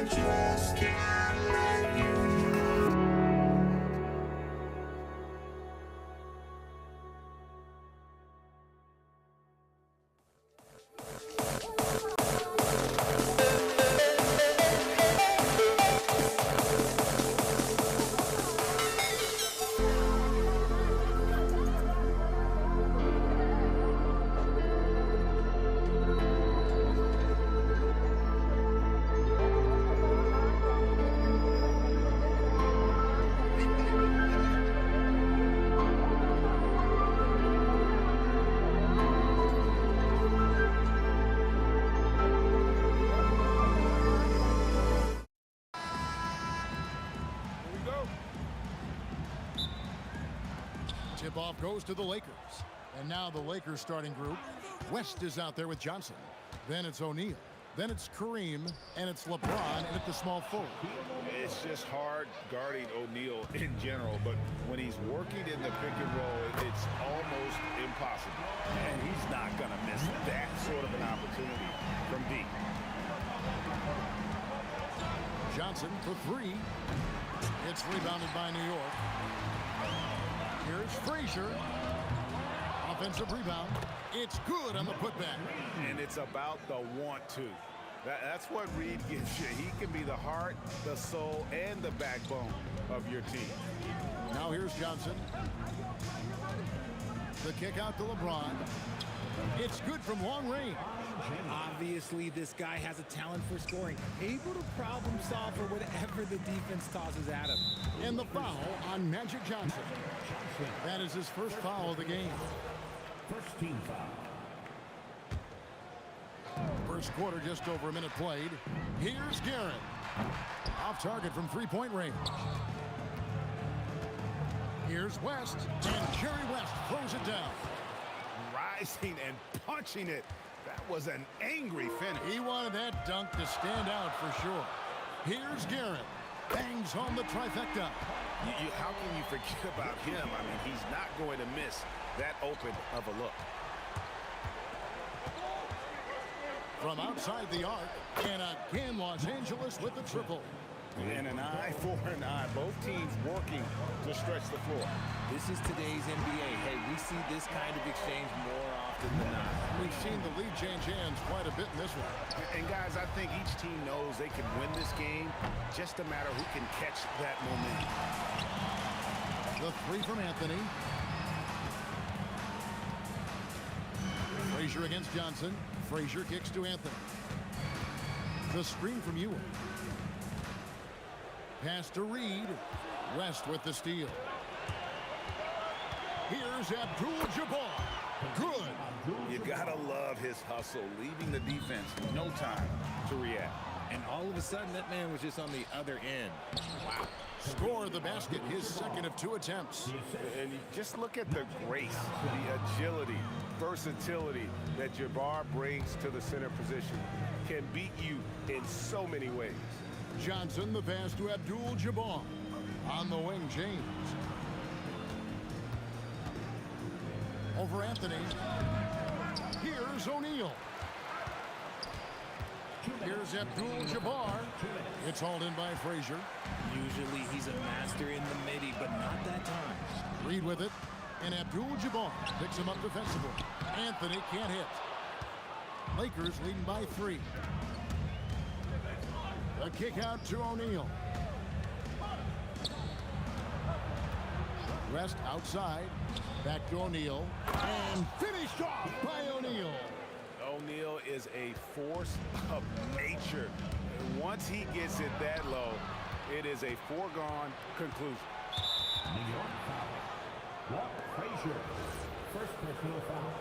just can't let you know. Tip-off goes to the Lakers. And now the Lakers starting group. West is out there with Johnson. Then it's O'Neal. Then it's Kareem. And it's LeBron at the small forward. It's just hard guarding O'Neal in general, but when he's working in the pick and roll, it's almost impossible. And he's not going to miss that sort of an opportunity from deep. Johnson for three. It's rebounded by New York. Here's Frazier. Offensive rebound. It's good on the putback. And it's about the want to. That's what Reed gives you. He can be the heart, the soul, and the backbone of your team. Now here's Johnson. The kick out to LeBron. It's good from long range. Obviously, this guy has a talent for scoring. Able to problem solve for whatever the defense tosses at him. And the foul on Magic Johnson. That is his first foul of the game. First team foul. First quarter, just over a minute played. Here's Garrett. Off target from three-point range. Here's West, and Jerry West throws it down. Rising and punching it. That was an angry finish. He wanted that dunk to stand out for sure. Here's Garrett. Bangs home the trifecta. How can you forget about him? I mean, he's not going to miss that open of a look. From outside the arc, and again Los Angeles with the triple. And an eye for an eye. Both teams working to stretch the floor. This is today's NBA. Hey, we see this kind of exchange more often than not. We've seen the lead change hands quite a bit in this one. And guys, I think each team knows they can win this game. Just a matter who can catch that momentum. The three from Anthony. Frazier against Johnson. Frazier kicks to Anthony. The screen from Ewing. Pass to Reed. West with the steal. Here's Abdul-Jabbar. Good. You gotta love his hustle, leaving the defense no time to react. And all of a sudden, that man was just on the other end. Wow. Score the basket, his second of 2 attempts. And you just look at the grace, the agility, versatility that Jabbar brings to the center position. Can beat you in so many ways. Johnson, the pass to Abdul-Jabbar. On the wing, James. Over Anthony. Here's O'Neal. Here's Abdul-Jabbar. It's hauled in by Frazier. Usually he's a master in the midi, but not that time. Reed with it. And Abdul-Jabbar picks him up defensively. Anthony can't hit. Lakers leading by 3. A kick out to O'Neal. West outside. Back to O'Neal. And finished off by O'Neal. O'Neal is a force of nature. Once he gets it that low, it is a foregone conclusion. New York foul. Walt Frazier. First personal foul.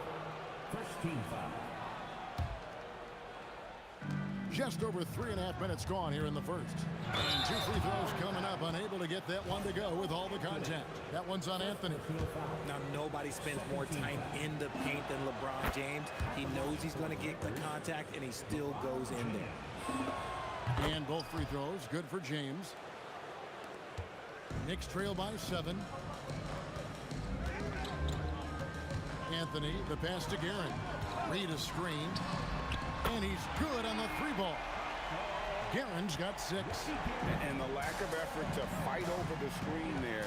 First team foul. Just over 3.5 minutes gone here in the first. And 2 free throws coming up, unable to get that one to go with all the contact. That one's on Anthony. Now, nobody spends more time in the paint than LeBron James. He knows he's going to get the contact, and he still goes in there. And both free throws, good for James. Knicks trail by 7. Anthony, the pass to Garrett. Reed a screen. And he's good on the 3-ball. Guerin's got 6. And the lack of effort to fight over the screen there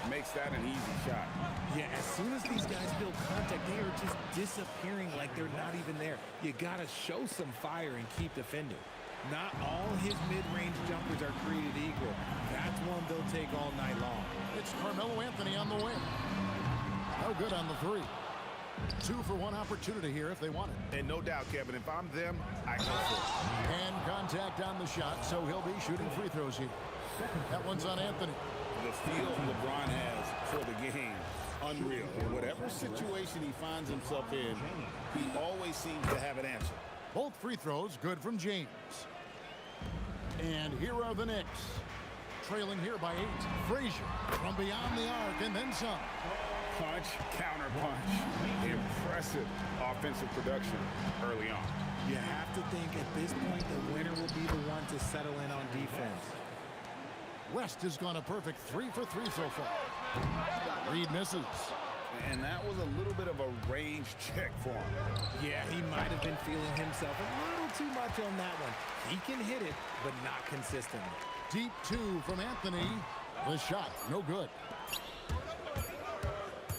makes that an easy shot. Yeah, as soon as these guys build contact, they are just disappearing like they're not even there. You got to show some fire and keep defending. Not all his mid-range jumpers are created equal. That's one they'll take all night long. It's Carmelo Anthony on the wing. No good on the 3. 2 for 1 opportunity here if they want it. And no doubt, Kevin, if I'm them, I go for it. And contact on the shot, so he'll be shooting free throws here. That one's on Anthony. The feel LeBron has for the game, unreal. In whatever situation he finds himself in, he always seems to have an answer. Both free throws good from James. And here are the Knicks. Trailing here by 8. Frazier from beyond the arc and then some. Punch, counter punch. Impressive offensive production early on. You have to think at this point the winner will be the one to settle in on defense. West has gone a perfect 3 for 3 so far. Reed misses. And that was a little bit of a range check for him. Yeah, he might have been feeling himself a little too much on that one. He can hit it, but not consistently. Deep two from Anthony. The shot, no good.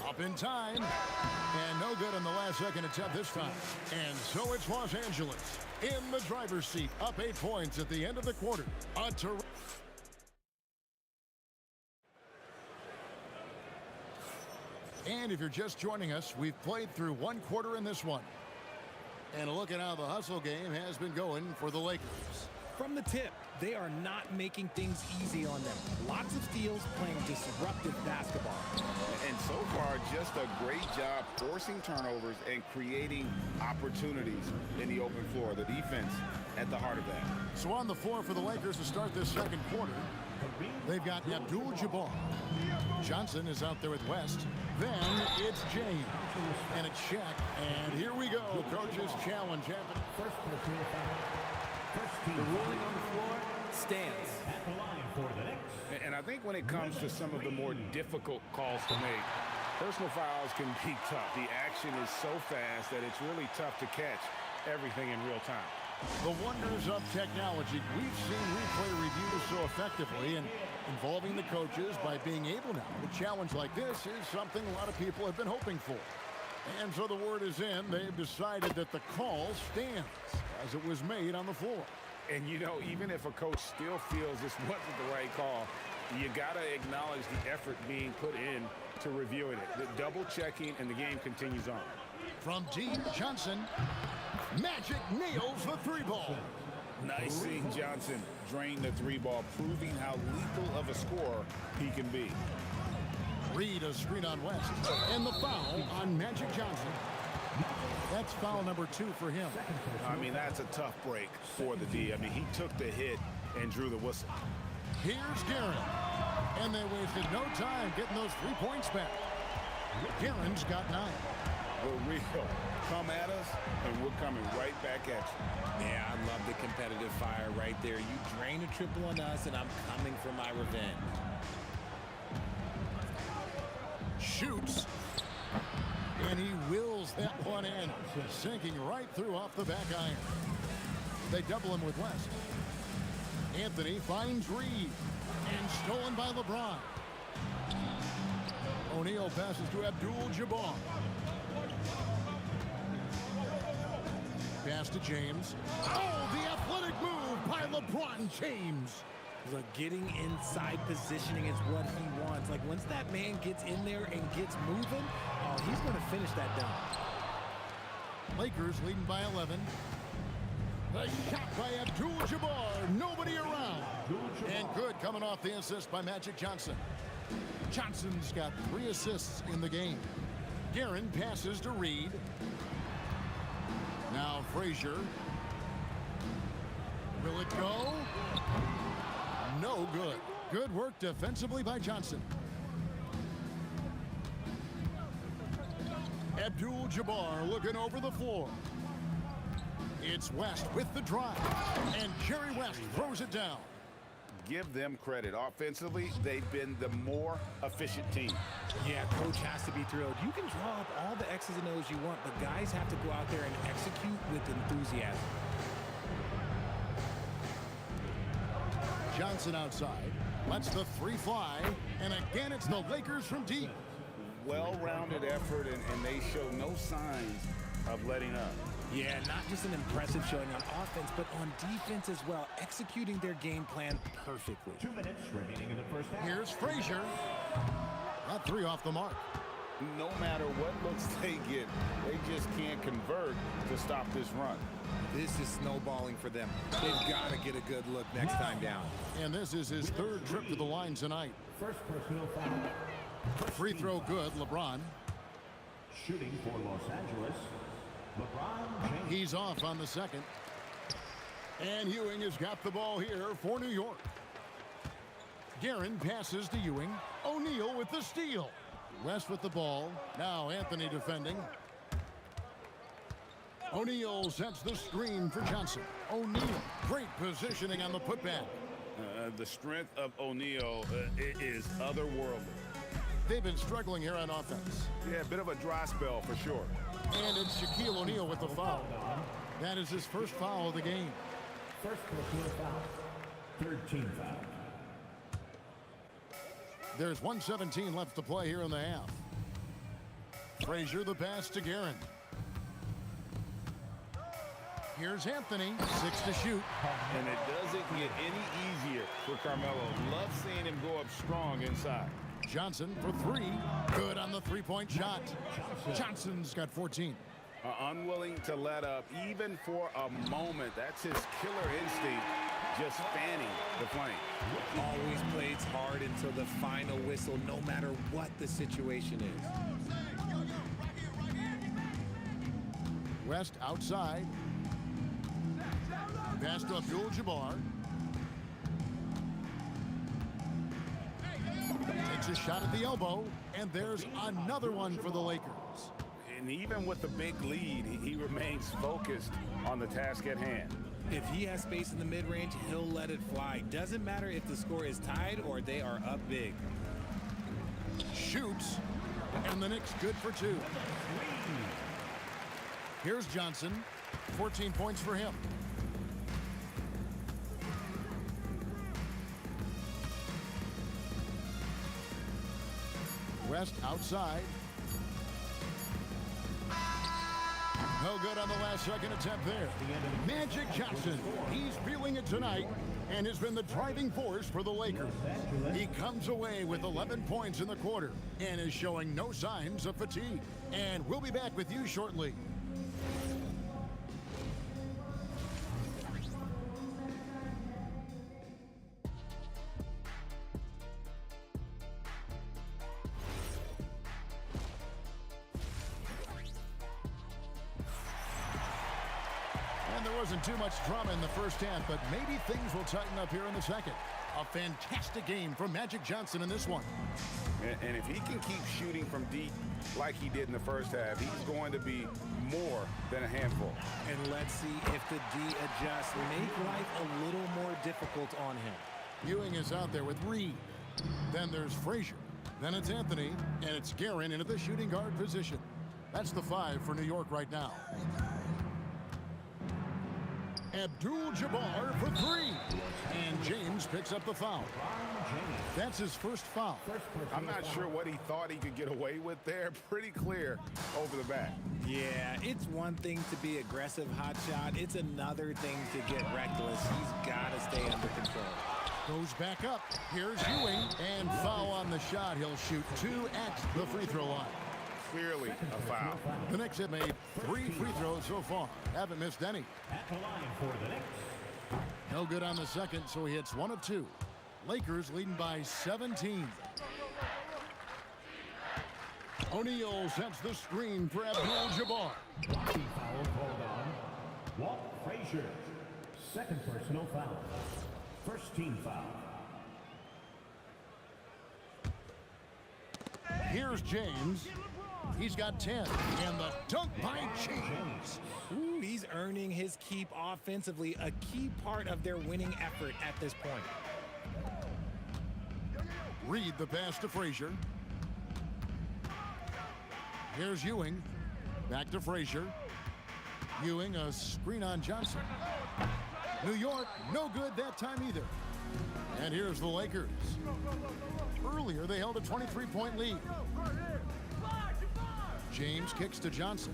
Up in time, and no good on the last second attempt this time. And so it's Los Angeles in the driver's seat, up 8 points at the end of the quarter. And if you're just joining us, we've played through 1 quarter in this one. And a look at how the hustle game has been going for the Lakers. From the tip, they are not making things easy on them. Lots of steals, playing disruptive basketball. And so far, just a great job forcing turnovers and creating opportunities in the open floor. The defense at the heart of that. So on the floor for the Lakers to start this second quarter, they've got Abdul-Jabbar. Johnson is out there with West. Then it's James. And it's Shaq. And here we go. Coach's challenge happening. The ruling on the floor stands. And I think when it comes to some of the more difficult calls to make, personal fouls can be tough. The action is so fast that it's really tough to catch everything in real time. The wonders of technology. We've seen replay reviews so effectively and involving the coaches by being able now. A challenge like this is something a lot of people have been hoping for. And so the word is in. They've decided that the call stands as it was made on the floor. And, you know, even if a coach still feels this wasn't the right call, you got to acknowledge the effort being put in to reviewing it. The double checking, and the game continues on. From deep, Johnson. Magic nails the 3-ball. Nice seeing Johnson drain the 3-ball, proving how lethal of a scorer he can be. Reed a screen on West. And the foul on Magic Johnson. That's foul number 2 for him. I mean, that's a tough break for the D. I mean, he took the hit and drew the whistle. Here's Guerin. And they wasted no time getting those 3 points back. Guerin's got 9. We're real. Come at us, and we're coming right back at you. Yeah, I love the competitive fire right there. You drain a triple on us, and I'm coming for my revenge. Shoots. And he wills that one in, sinking right through off the back iron. They double him with West. Anthony finds Reed, and stolen by LeBron. O'Neal passes to Abdul-Jabbar. Pass to James. Oh, the athletic move by LeBron James. Look, getting inside positioning is what he wants. Like, once that man gets in there and gets moving, oh, he's going to finish that dunk. Lakers leading by 11. The shot by Abdul-Jabbar. Nobody around. And good coming off the assist by Magic Johnson. Johnson's got 3 assists in the game. Guerin passes to Reed. Now Frazier. Will it go? No good. Good work defensively by Johnson. Abdul-Jabbar looking over the floor. It's West with the drive. And Jerry West throws it down. Give them credit. Offensively, they've been the more efficient team. Yeah, coach has to be thrilled. You can draw up all the X's and O's you want, but guys have to go out there and execute with enthusiasm. Johnson outside. Lets the 3 fly. And again, it's the Lakers from deep. Well-rounded effort, and they show no signs of letting up. Yeah, not just an impressive showing on offense, but on defense as well, executing their game plan perfectly. 2 minutes remaining in the first half. Here's Frazier. That 3 off the mark. No matter what looks they get, they just can't convert to stop this run. This is snowballing for them. They've got to get a good look next time down. And this is his 3rd trip to the line tonight. First personal foul. Free throw good, LeBron. Shooting for Los Angeles, LeBron James. He's off on the 2nd. And Ewing has got the ball here for New York. Guerin passes to Ewing. O'Neal with the steal. West with the ball. Now Anthony defending. O'Neal sets the screen for Johnson. O'Neal, great positioning on the putback. The strength of O'Neal is otherworldly. They've been struggling here on offense. Yeah, a bit of a dry spell for sure. And it's Shaquille O'Neal with the foul. That is his first foul of the game. First personal foul. 13 foul. There's 1:17 left to play here in the half. Frazier the pass to Guerin. Here's Anthony, 6 to shoot. And it doesn't get any easier for Carmelo. Love seeing him go up strong inside. Johnson for 3. Good on the three-point shot. Johnson's got 14. Unwilling to let up even for a moment. That's his killer instinct, just fanning the flame. Always plays hard until the final whistle, no matter what the situation is. West outside. Pass to Abdul-Jabbar. Takes a shot at the elbow, and there's another one for the Lakers. And even with the big lead, he remains focused on the task at hand. If he has space in the mid-range, he'll let it fly. Doesn't matter if the score is tied or they are up big. Shoots, and the Knicks good for 2. Here's Johnson, 14 points for him. West outside. No good on the last second attempt there. Magic Johnson, he's feeling it tonight and has been the driving force for the Lakers. He comes away with 11 points in the quarter and is showing no signs of fatigue. And we'll be back with you shortly. There wasn't too much drama in the first half, but maybe things will tighten up here in the second. A fantastic game from Magic Johnson in this one. And if he can keep shooting from deep like he did in the first half, he's going to be more than a handful. And let's see if the D adjusts, make life a little more difficult on him. Ewing is out there with Reed. Then there's Frazier. Then it's Anthony, and it's Guerin into the shooting guard position. That's the 5 for New York right now. Abdul-Jabbar for 3. And James picks up the foul. That's his first foul. I'm not sure what he thought he could get away with there. Pretty clear over the back. Yeah, it's one thing to be aggressive hot shot. It's another thing to get reckless. He's got to stay under control. Goes back up. Here's Ewing. And foul on the shot. He'll shoot 2 at the free throw line. Clearly a foul. The Knicks have made 3 free throws so far. Haven't missed any. At the line for the Knicks. No good on the second, so he hits 1 of 2. Lakers leading by 17. O'Neal sets the screen for Abdul-Jabbar. Foul called on Walt Frazier. Second personal foul. First team foul. Here's James. He's got 10. And the dunk by James. Ooh, he's earning his keep offensively, a key part of their winning effort at this point. Reed the pass to Frazier. Here's Ewing. Back to Frazier. Ewing, a screen on Johnson. New York, no good that time either. And here's the Lakers. Earlier, they held a 23-point lead. James kicks to Johnson.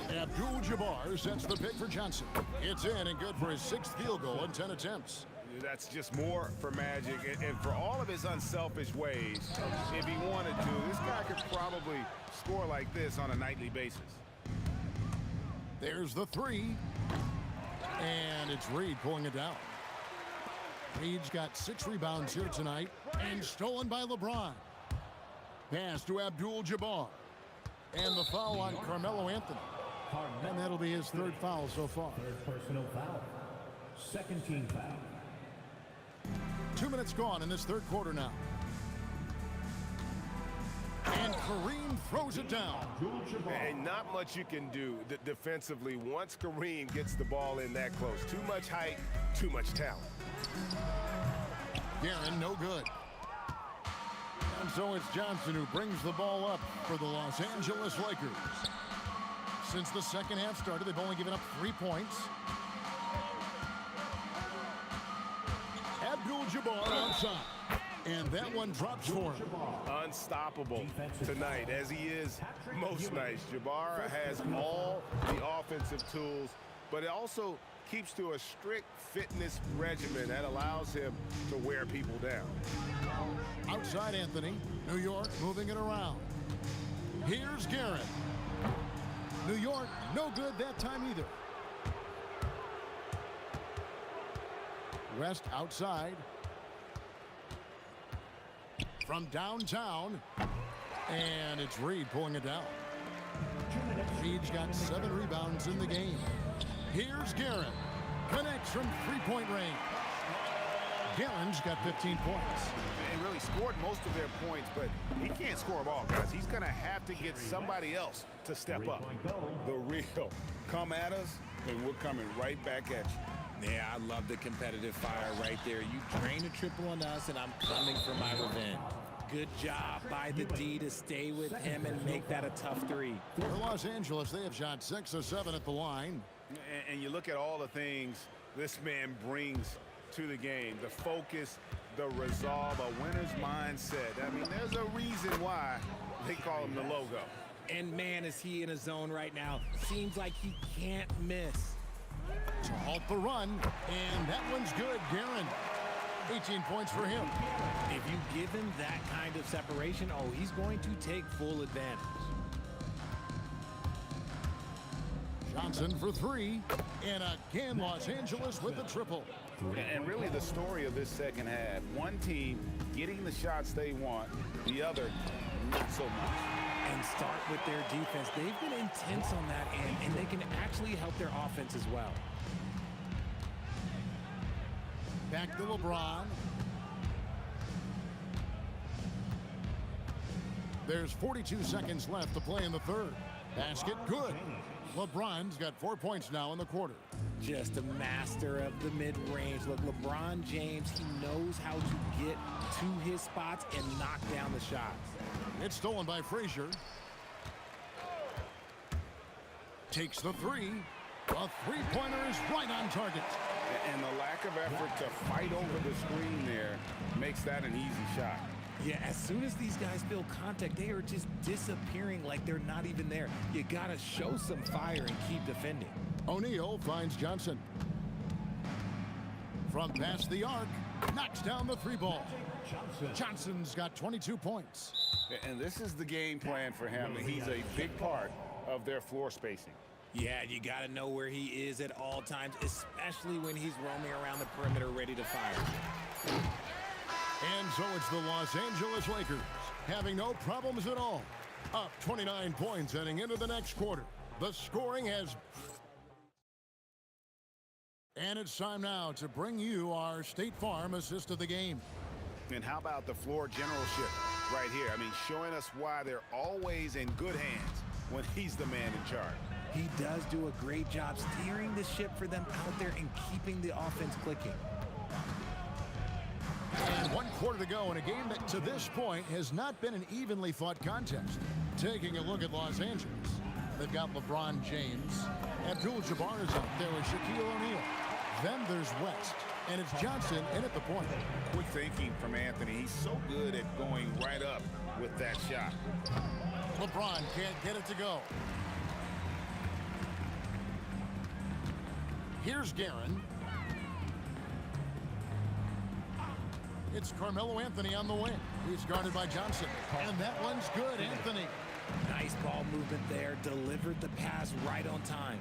Abdul-Jabbar sets the pick for Johnson. It's in and good for his 6th field goal in 10 attempts. That's just more for Magic. And for all of his unselfish ways, if he wanted to, this guy could probably score like this on a nightly basis. There's the 3. And it's Reed pulling it down. Reed's got 6 rebounds here tonight and stolen by LeBron. Pass to Abdul-Jabbar. And the foul on Carmelo Anthony. And that'll be his 3rd foul so far. Third personal foul. Second team foul. 2 minutes gone in this 3rd quarter now. And Kareem throws it down. And not much you can do defensively once Kareem gets the ball in that close. Too much height, too much talent. Guerin, no good. And so it's Johnson who brings the ball up for the Los Angeles Lakers. Since the second half started, they've only given up 3 points. Abdul-Jabbar outside. And that one drops for him. Unstoppable tonight, as he is most nights. Jabbar has all the offensive tools, but it also keeps to a strict fitness regimen that allows him to wear people down. Outside Anthony. New York moving it around. Here's Garrett. New York, no good that time either. West outside. From downtown. And it's Reed pulling it down. Reed's got 7 rebounds in the game. Here's Garrett. Connects from three-point range. Garrett's got 15 points. They really scored most of their points, but he can't score them all, guys. He's going to have to get somebody else to step up. The real come at us, and we're coming right back at you. Yeah, I love the competitive fire right there. You drain a triple on us, and I'm coming for my revenge. Good job by the D to stay with him and make that a tough three. For Los Angeles, they have shot 6 of 7 at the line. And you look at all the things this man brings to the game. The focus, the resolve, a winner's mindset. I mean, there's a reason why they call him the logo. And man, is he in a zone right now. Seems like he can't miss. To halt the run, and that one's good. Guerin, 18 points for him. If you give him that kind of separation, oh, he's going to take full advantage. Johnson for 3, and again Los Angeles with the triple. And really the story of this second half, one team getting the shots they want, the other not so much. And start with their defense. They've been intense on that end, and they can actually help their offense as well. Back to LeBron. There's 42 seconds left to play in the third. Basket good. LeBron's got 4 points now in the quarter. Just a master of the mid-range. Look, LeBron James, he knows how to get to his spots and knock down the shots. It's stolen by Frazier. Takes the 3. A three-pointer is right on target. And the lack of effort to fight over the screen there makes that an easy shot. Yeah, as soon as these guys feel contact, they are just disappearing like they're not even there. You got to show some fire and keep defending. O'Neal finds Johnson. From past the arc, knocks down the 3 ball. Johnson's got 22 points. And this is the game plan for him. He's a big part of their floor spacing. Yeah, you got to know where he is at all times, especially when he's roaming around the perimeter ready to fire. And so it's the Los Angeles Lakers having no problems at all. Up 29 points heading into the next quarter. The scoring has... And it's time now to bring you our State Farm assist of the game. And how about the floor generalship right here? I mean, showing us why they're always in good hands when he's the man in charge. He does do a great job steering the ship for them out there and keeping the offense clicking. And 1 quarter to go in a game that to this point has not been an evenly fought contest. Taking a look at Los Angeles. They've got LeBron James. Abdul-Jabbar is up there with Shaquille O'Neal. Then there's West. And it's Johnson in at the point. Quick thinking from Anthony. He's so good at going right up with that shot. LeBron can't get it to go. Here's Guerin. It's Carmelo Anthony on the wing. He's guarded by Johnson. And that one's good, Anthony. Nice ball movement there. Delivered the pass right on time.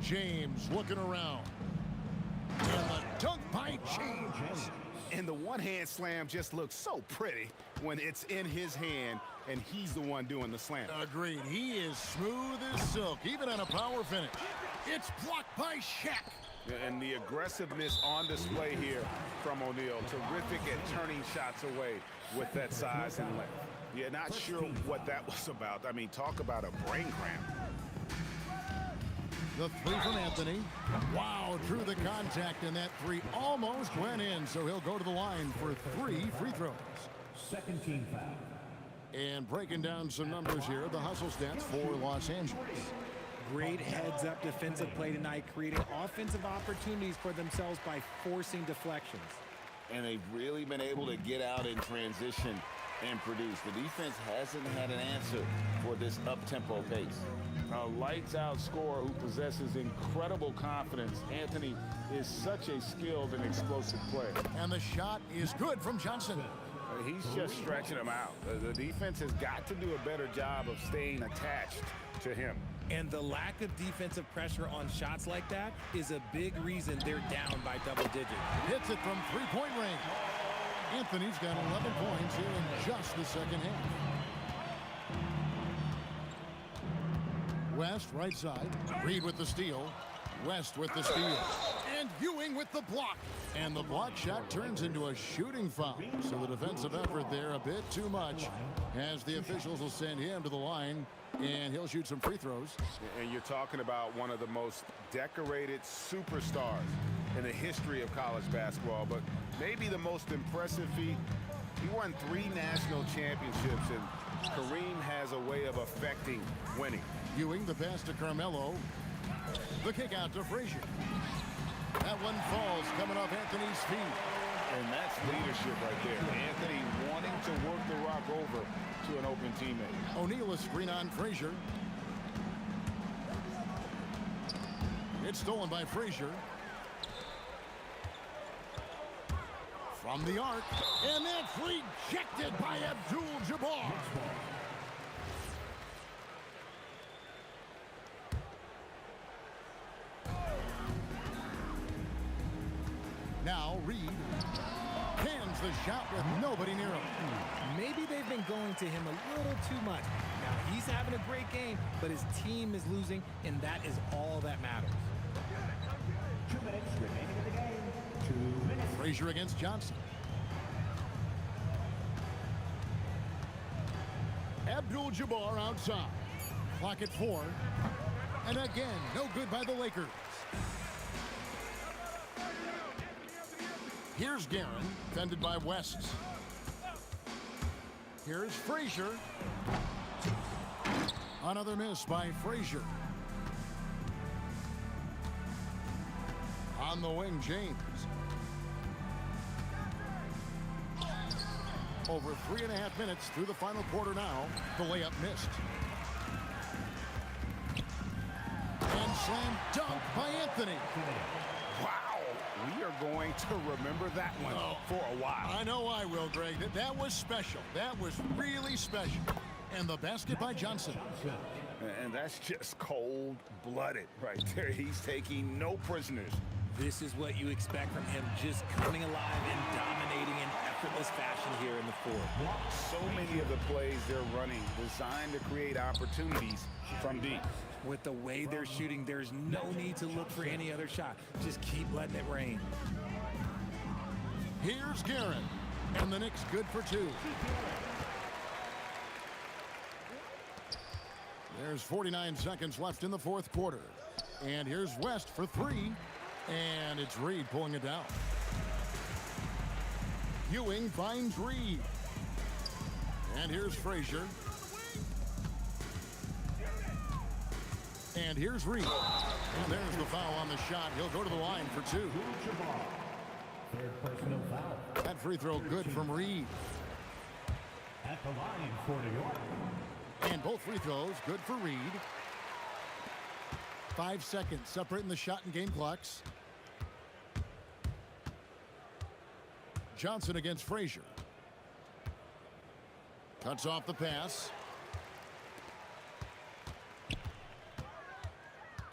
James looking around. And the dunk by James. And the one-hand slam just looks so pretty when it's in his hand and he's the one doing the slam. Agreed. He is smooth as silk, even on a power finish. It's blocked by Shaq. And the aggressiveness on display here from O'Neal. Terrific at turning shots away with that size and length. Yeah, not sure what that was about. I mean, talk about a brain cramp. The 3 from Anthony. Wow, through the contact, and that 3 almost went in, so he'll go to the line for 3 free throws. Second team foul. And breaking down some numbers here, the hustle stats for Los Angeles. Great heads-up defensive play tonight, creating offensive opportunities for themselves by forcing deflections. And they've really been able to get out in transition and produce. The defense hasn't had an answer for this up-tempo pace. A lights-out scorer who possesses incredible confidence. Anthony is such a skilled and explosive player. And the shot is good from Johnson. He's just stretching him out. The defense has got to do a better job of staying attached to him. And the lack of defensive pressure on shots like that is a big reason they're down by double digits. Hits it from three-point range. Anthony's got 11 points here in just the second half. West, right side. Reed with the steal. West with the steal. And Ewing with the block. And the block shot turns into a shooting foul. So the defensive effort there a bit too much, as the officials will send him to the line, and he'll shoot some free throws. And you're talking about one of the most decorated superstars in the history of college basketball, but maybe the most impressive feat. He won 3 national championships, and Kareem has a way of affecting winning. Ewing, the pass to Carmelo. The kick out to Frazier. That one falls coming off Anthony's feet. And that's leadership right there. Anthony wanting to work the rock over to an open teammate. O'Neal a screen on Frazier. It's stolen by Frazier. From the arc. And that's rejected by Abdul-Jabbar. Now Reed cans the shot with nobody near him. Maybe they've been going to him a little too much. Now he's having a great game, but his team is losing, and that is all that matters. 2 minutes remaining in the game. 2 minutes. Frazier against Johnson. Abdul-Jabbar outside. Clock at 4. And again, no good by the Lakers. Here's Guerin, defended by West. Here's Frazier. Another miss by Frazier. On the wing, James. Over 3.5 minutes through the final quarter now. The layup missed. And slam dunk by Anthony. Wow. We are going to remember that one for a while. I know I will, Greg. That was special. That was really special. And the basket by Johnson. And that's just cold-blooded right there. He's taking no prisoners. This is what you expect from him, just coming alive and dominating in effortless fashion here in the fourth. So many of the plays they're running designed to create opportunities from deep. With the way they're shooting, there's no need to look for any other shot. Just keep letting it rain. Here's Guerin, and the Knicks good for 2. There's 49 seconds left in the fourth quarter. And here's West for 3. And it's Reed pulling it down. Ewing finds Reed. And here's Frazier. And here's Reed. And there's the foul on the shot. He'll go to the line for 2. Third personal foul. That free throw good from Reed. At the line for New York. And both free throws good for Reed. 5 seconds separating the shot and game clocks. Johnson against Frazier. Cuts off the pass.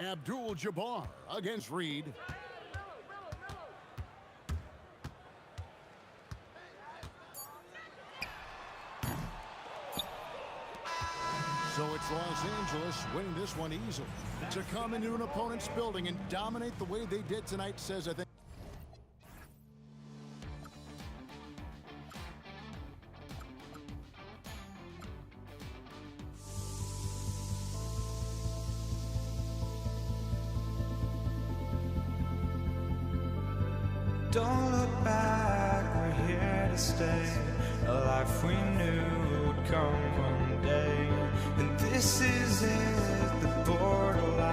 Abdul-Jabbar against Reed. So it's Los Angeles winning this one easily. To come into an opponent's building and dominate the way they did tonight says, I think, Don't look back, we're here to stay. A life we knew would come one day. And this is it, the borderline.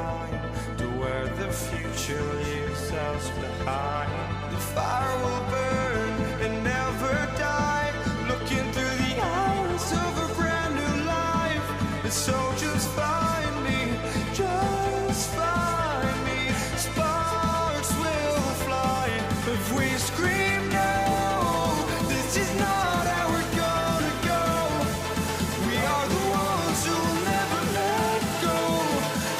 yourselves behind. The fire will burn and never die. Looking through the eyes of a brand new life. And so just find me, just find me. Sparks will fly if we scream no. This is not how we're gonna go. We are the ones who will never let go.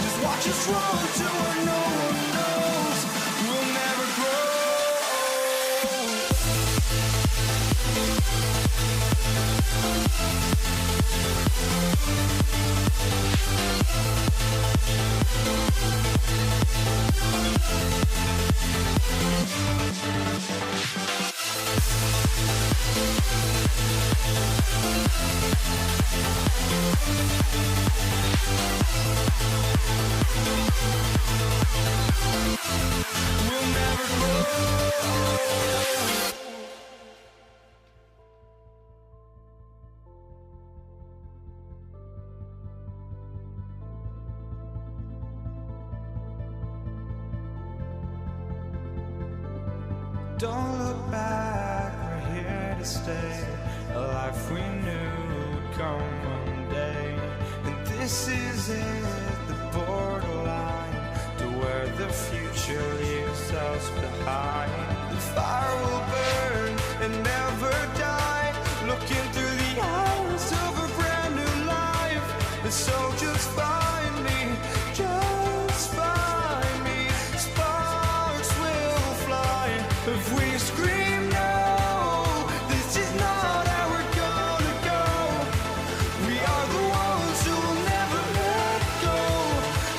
Just watch us run to where no one knows. We'll never grow. We'll never grow. Don't look back, we're here to stay. A life we knew would come one day. And this is it, the borderline to where the future leaves us behind. The fire will burn and never die. Looking through the eyes of a brand new life. And so just find me, just find me. Sparks will fly if we scream no. This is not how we're gonna go. We are the ones who will never let go.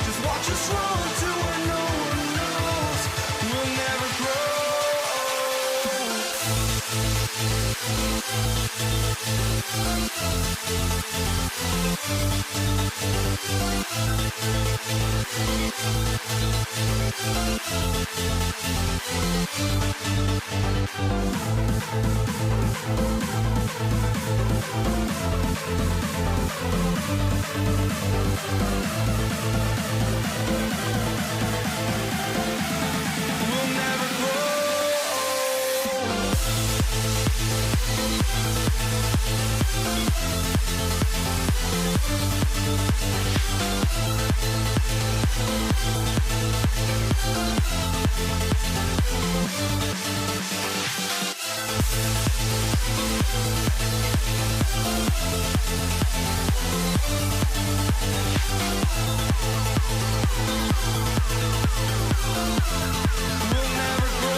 Just watch us run to where no one knows. We'll never grow. We'll never grow. We'll never grow.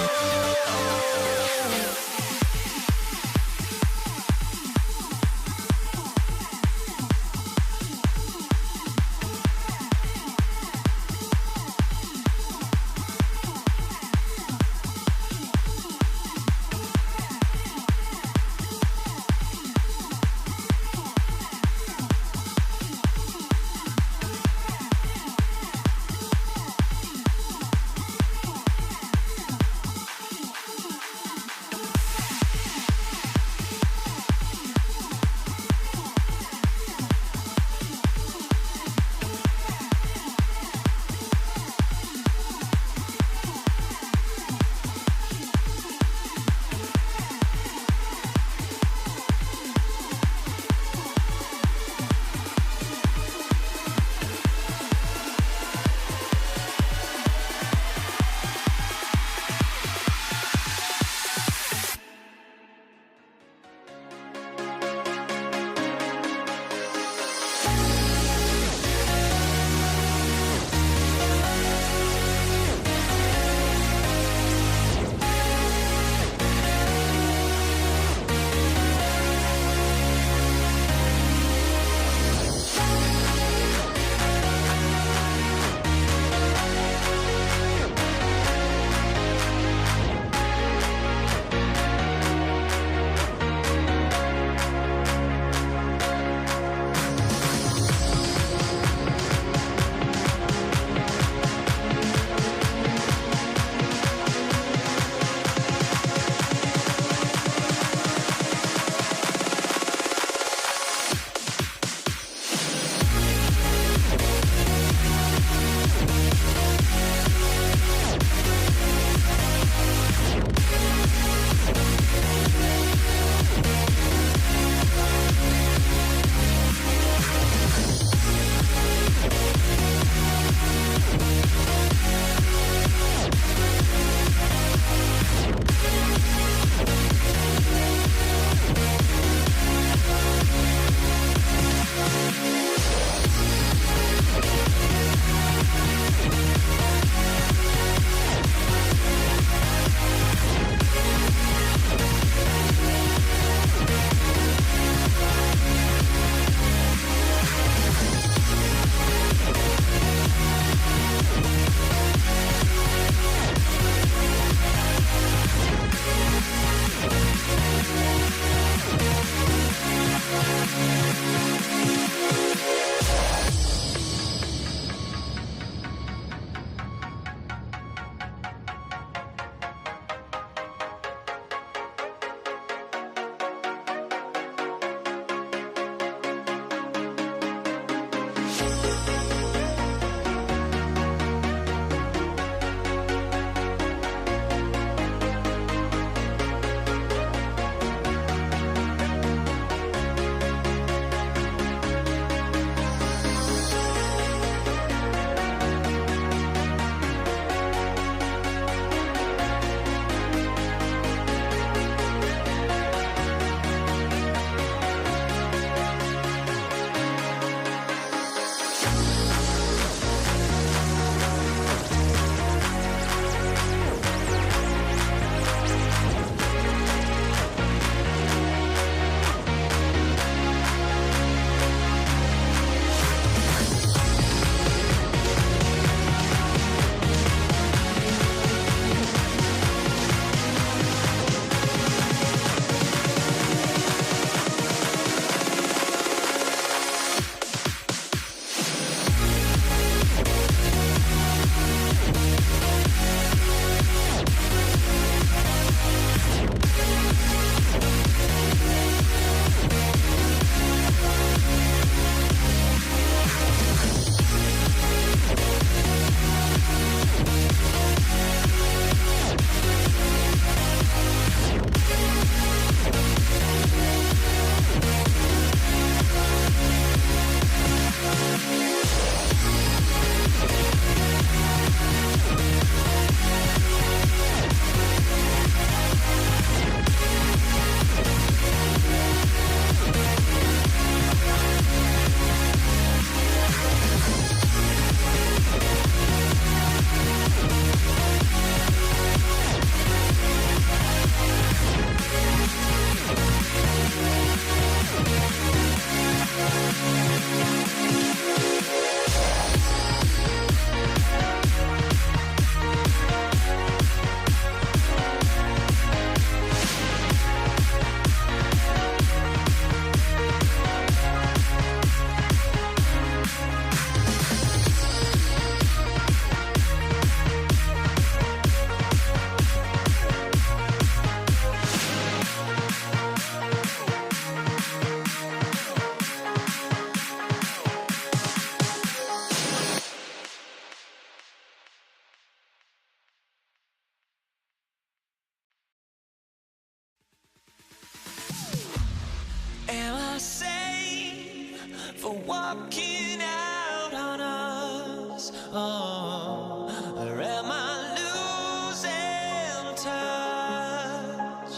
walking out on us. Oh, or am I losing touch?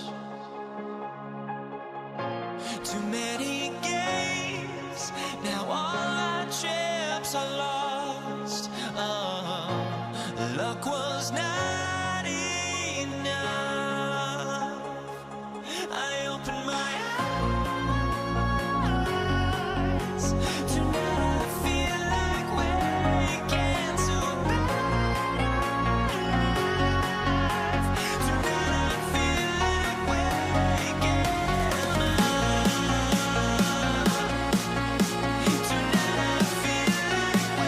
Too many games, now all our chips are lost. Oh, luck was not enough. I opened my eyes. Tonight I feel like waking to life. Tonight I feel like waking up. Tonight I feel like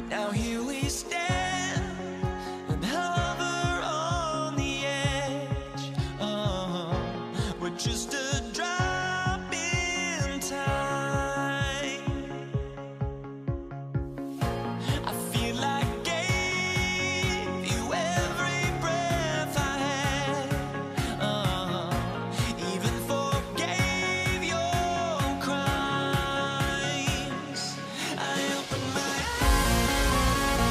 now here we stand and hover on the edge. Oh, we're just a drop in time. I feel like I gave you every breath I had. Oh, even forgave your crimes. I opened my eyes.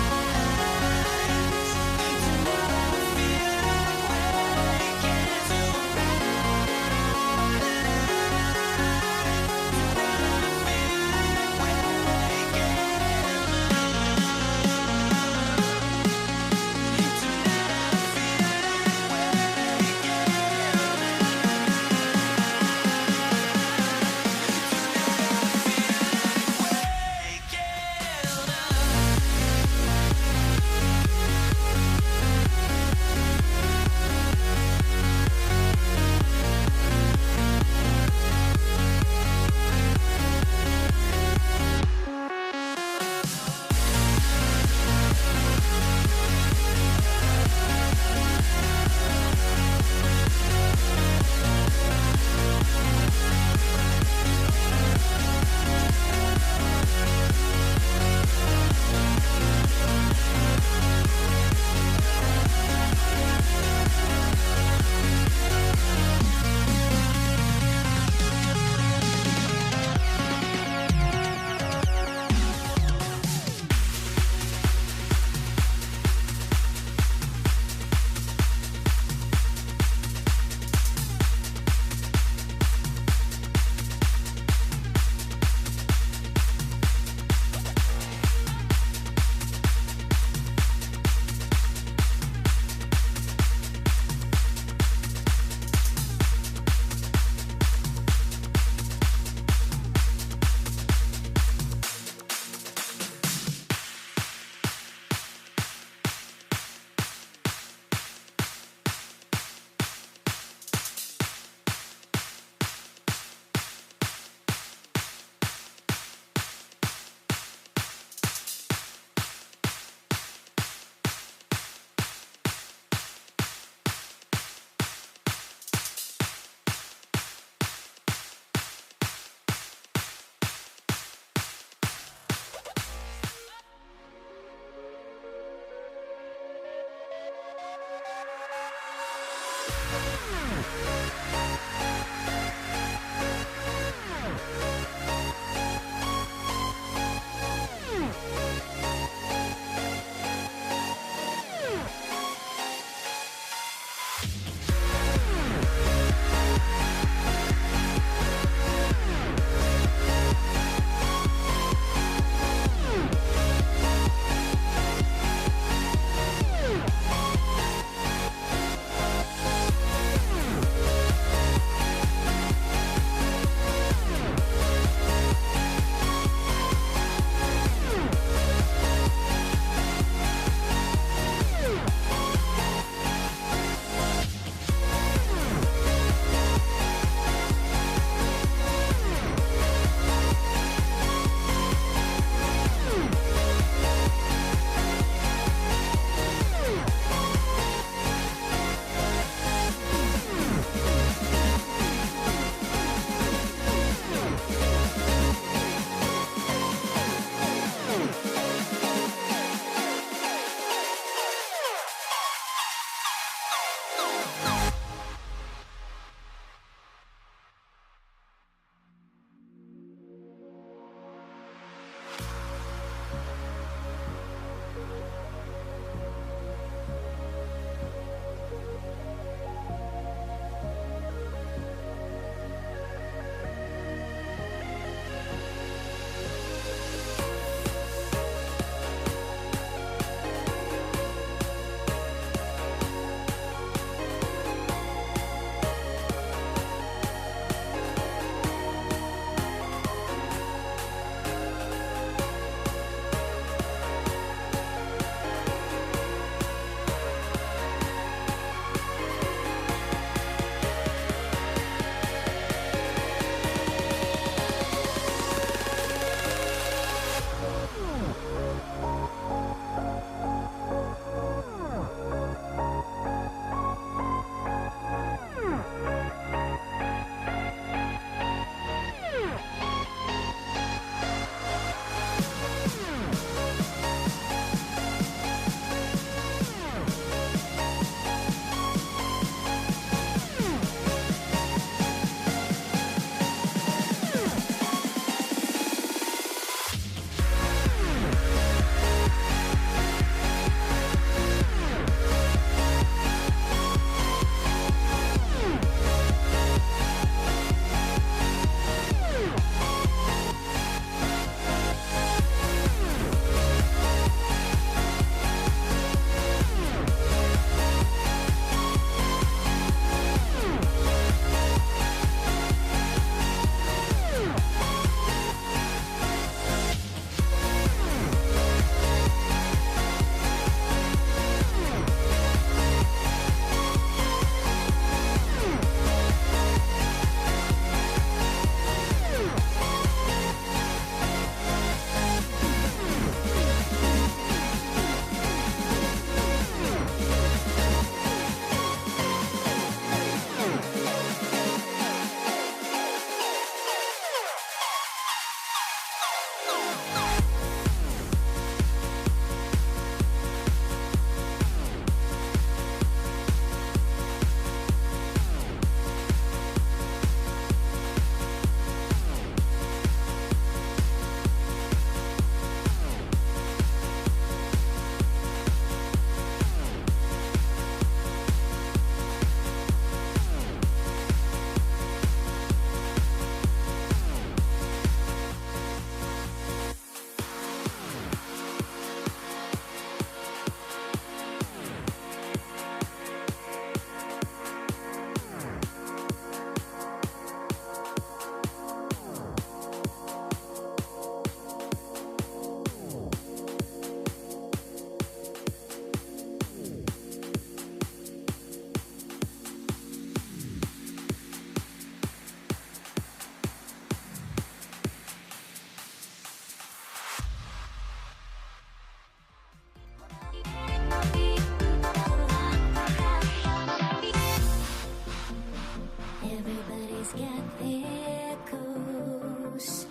Everybody's got their goals,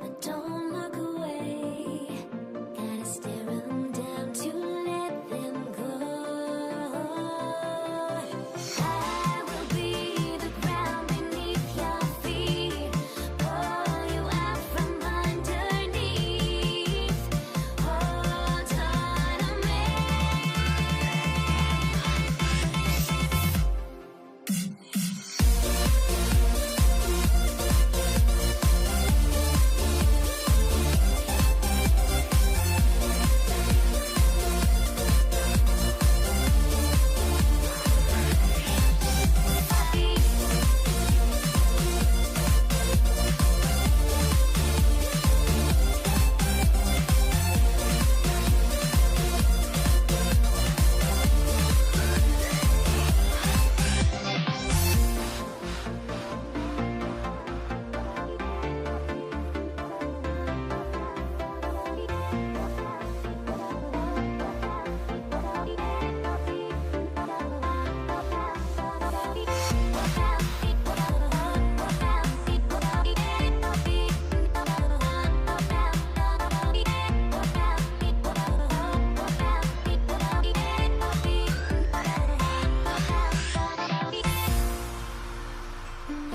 but don't look away. Gotta stare 'em down to let them go. I will be the ground beneath your feet, pull you out from underneath. Hold on to me.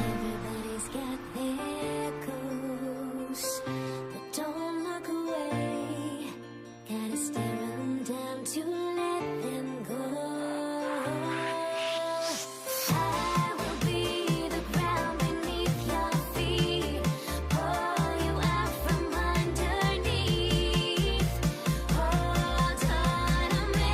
Everybody's got their goals, but don't look away. Gotta stare 'em down to let them go. I will be the ground beneath your feet, pull you out from underneath. Hold on to me.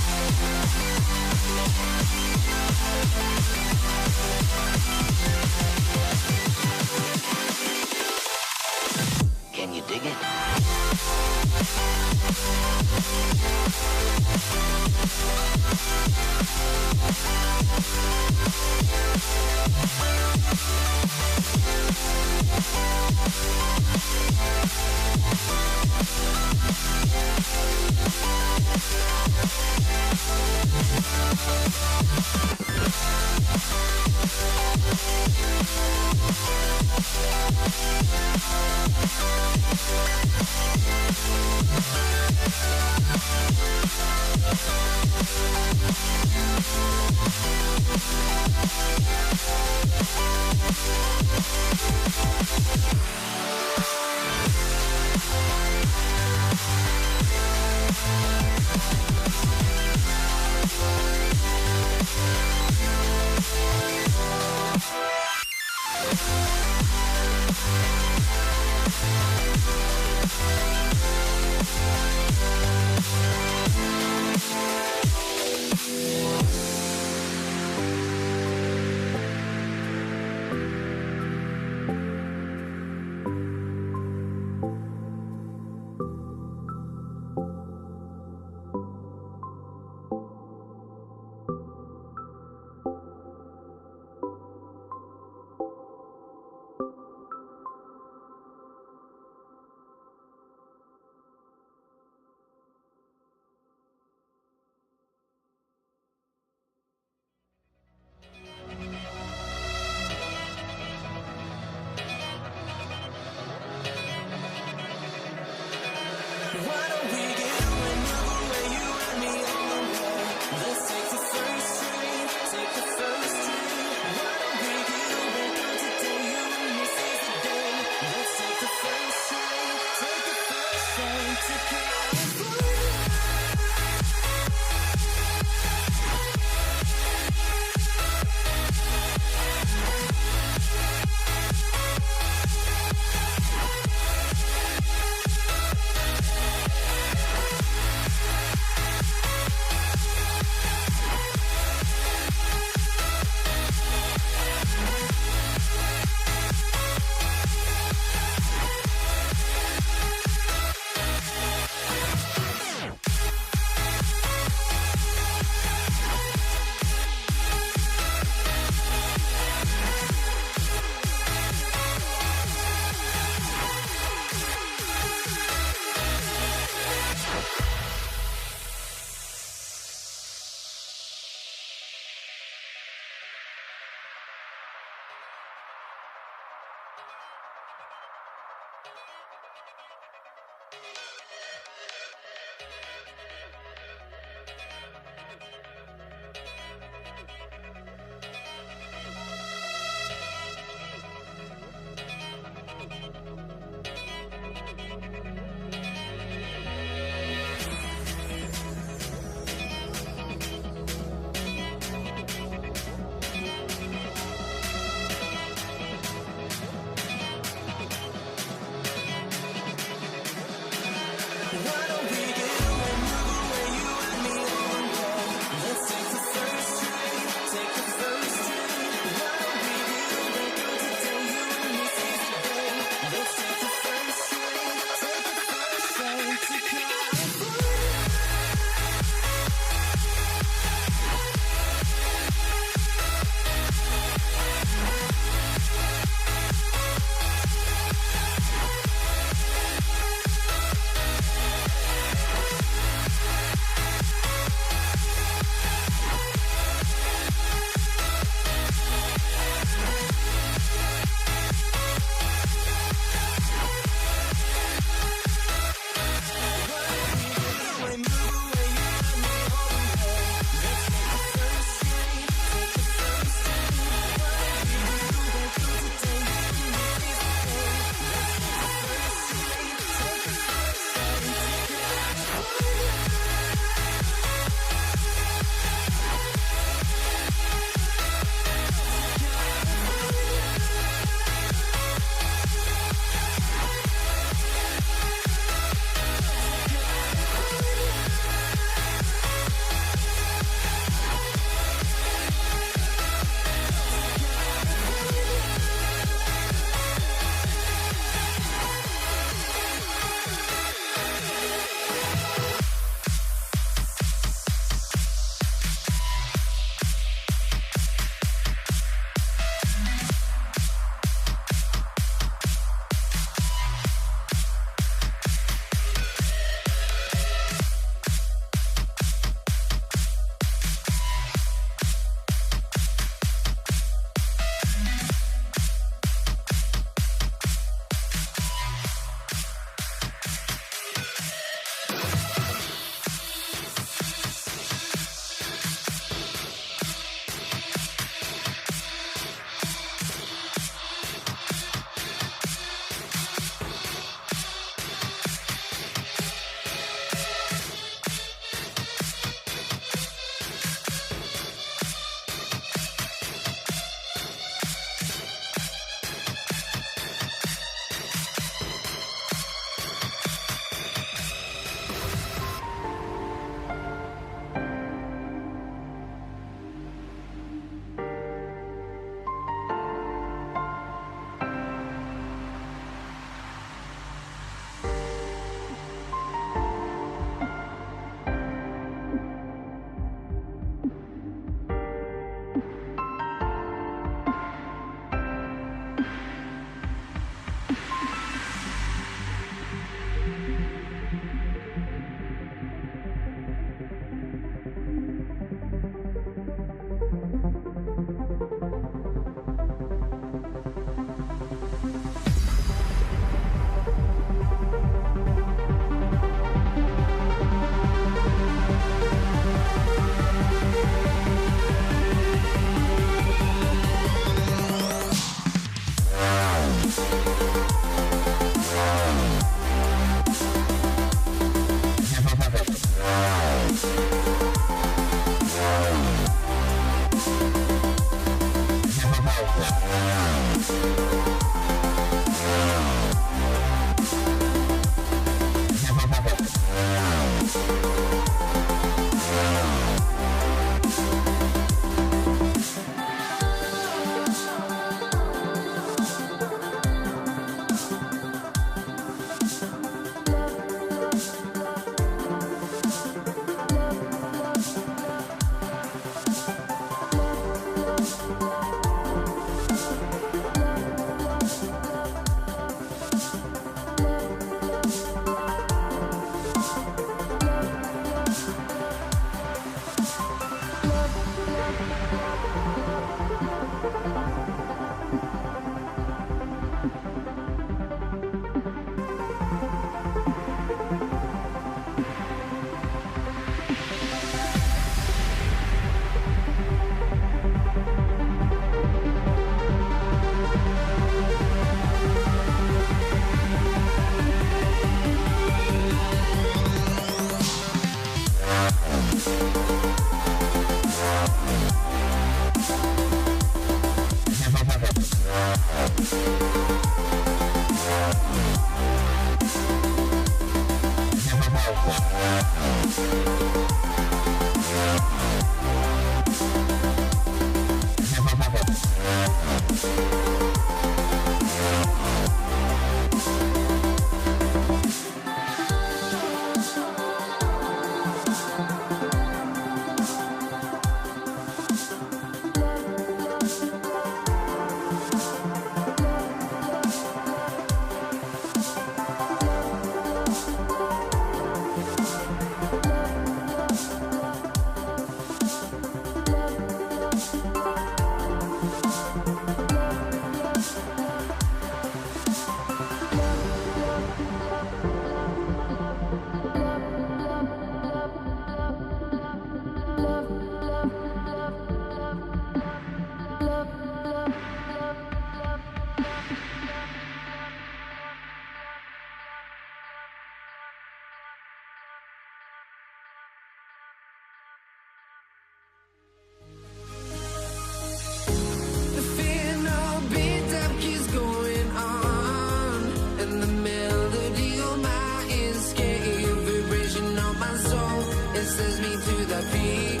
The fear no beat-up keeps going on, and the melody on my escape, vibration on my soul, it sends me to the peak.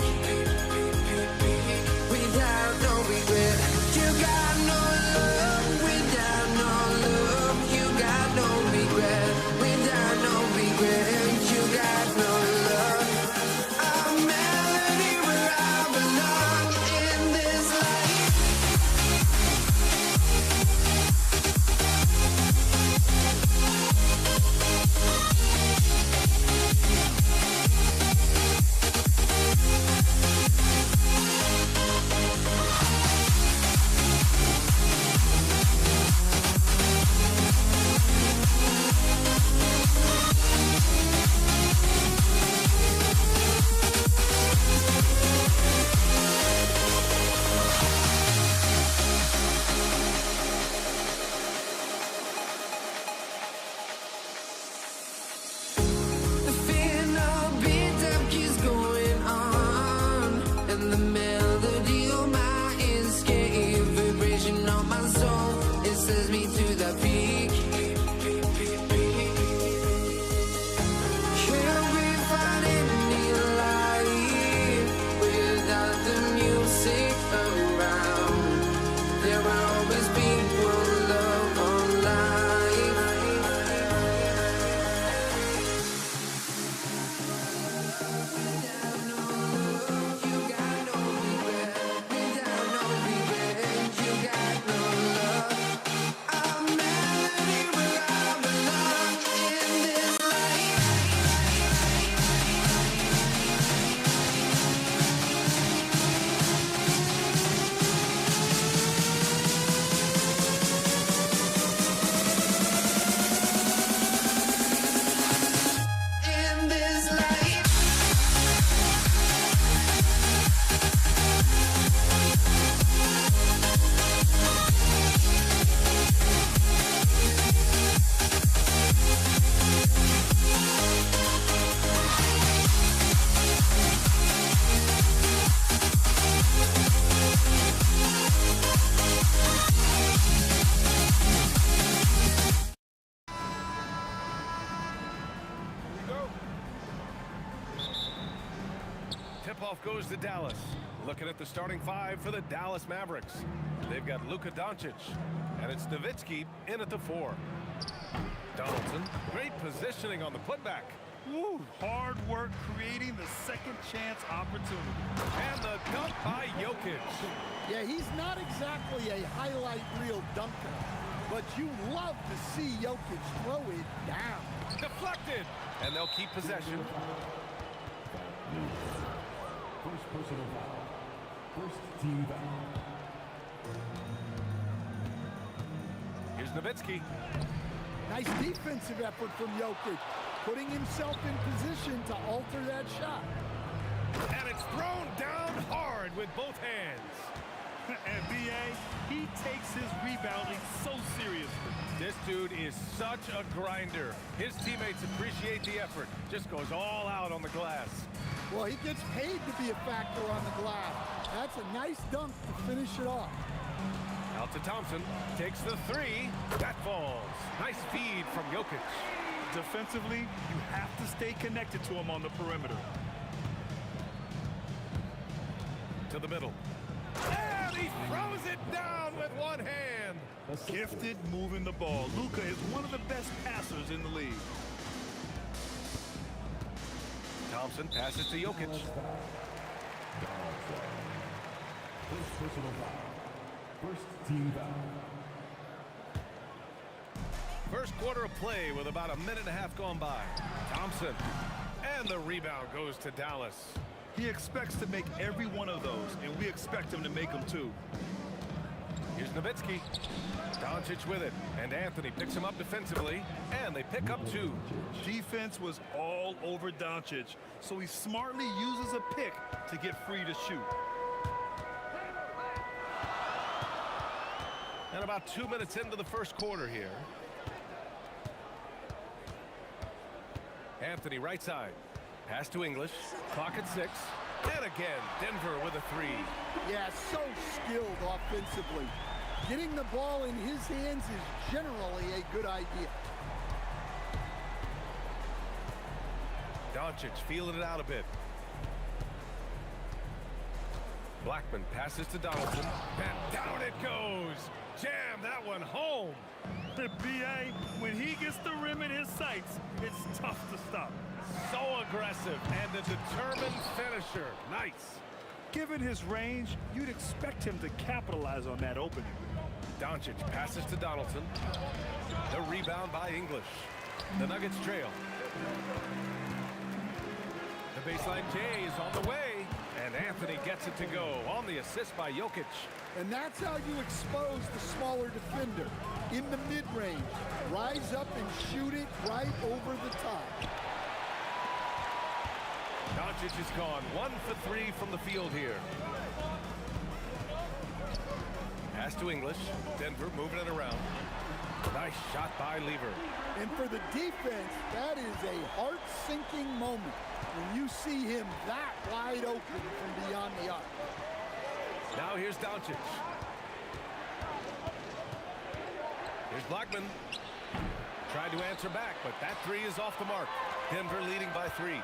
Without no regret, you got no love. Without no love, you got no regret. Without no regret, you got no love. A melody where I belong in this life. The fear no beat-up keeps going on, and the melody on my escape, vibration on my soul, it sends me to the peak. Can't we find any light without the music around? There will always be one love on life. In this life. Tip-off goes to Dallas. Looking at the starting five for the Dallas Mavericks. They've got Luka Doncic, and it's Nowitzki in at the 4. Donaldson, great positioning on the putback. Woo, hard work creating the second chance opportunity. And the dunk by Jokic. Yeah, he's not exactly a highlight reel dunker, but you love to see Jokic throw it down. Deflected, and they'll keep possession. First personal foul. First team foul. Here's Nowitzki. Nice defensive effort from Jokic, putting himself in position to alter that shot. And it's thrown down hard with both hands. And B.A., he takes his rebounding so seriously. This dude is such a grinder. His teammates appreciate the effort. Just goes all out on the glass. Well, he gets paid to be a factor on the glass. That's a nice dunk to finish it off. Out to Thompson. Takes the 3. That falls. Nice feed from Jokic. Defensively, you have to stay connected to him on the perimeter. To the middle. And he throws it down with one hand. Gifted moving the ball. Luka is one of the best passers in the league. Thompson passes to Jokic. First personal foul. First team foul. First quarter of play with about a minute and a half gone by. Thompson. And the rebound goes to Dallas. He expects to make every one of those, and we expect him to make them too. Here's Nowitzki. Doncic with it, and Anthony picks him up defensively, and they pick up 2. Defense was all over Doncic, so he smartly uses a pick to get free to shoot. And about 2 minutes into the first quarter here. Anthony right side. Pass to English. Clock at 6. And again, Denver with a 3. Yeah, so skilled offensively. Getting the ball in his hands is generally a good idea. Doncic feeling it out a bit. Blackman passes to Donaldson. And down it goes. Jam that one home. The BA, when he gets the rim in his sights, it's tough to stop. So aggressive and a determined finisher. Nice. Given his range, you'd expect him to capitalize on that opening. Doncic passes to Donaldson. The rebound by English. The Nuggets trail. The baseline J is on the way. And Anthony gets it to go on the assist by Jokic. And that's how you expose the smaller defender. In the mid-range. Rise up and shoot it right over the top. Doncic is gone 1 for 3 from the field here. Pass to English. Denver moving it around. Nice shot by Lever. And for the defense, that is a heart-sinking moment when you see him that wide open from beyond the arc. Now here's Doncic. Here's Blackman. Tried to answer back, but that 3 is off the mark. Denver leading by 3.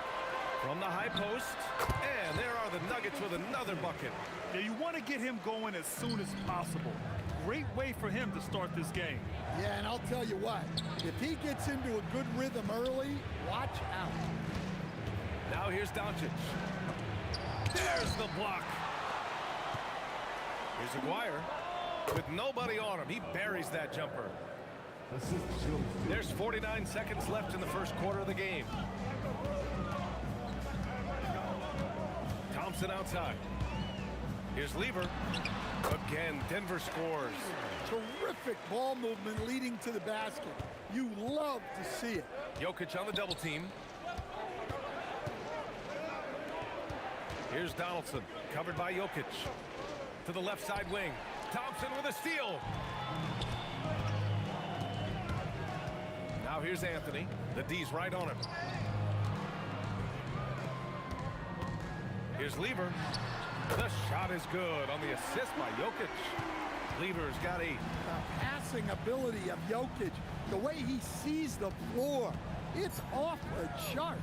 From the high post, and there are the Nuggets with another bucket. Yeah, you want to get him going as soon as possible. Great way for him to start this game. Yeah, and I'll tell you what, if he gets into a good rhythm early, watch out. Now here's Doncic. There's the block. Here's Aguirre. With nobody on him, he buries that jumper. There's 49 seconds left in the first quarter of the game. Thompson outside. Here's Lever. Again, Denver scores. Terrific ball movement leading to the basket. You love to see it. Jokic on the double team. Here's Donaldson, covered by Jokic. To the left side wing. Thompson with a steal. Now here's Anthony. The D's right on him. Here's Lever. The shot is good on the assist by Jokic. Lever's got 8. The passing ability of Jokic, the way he sees the floor, it's off the charts.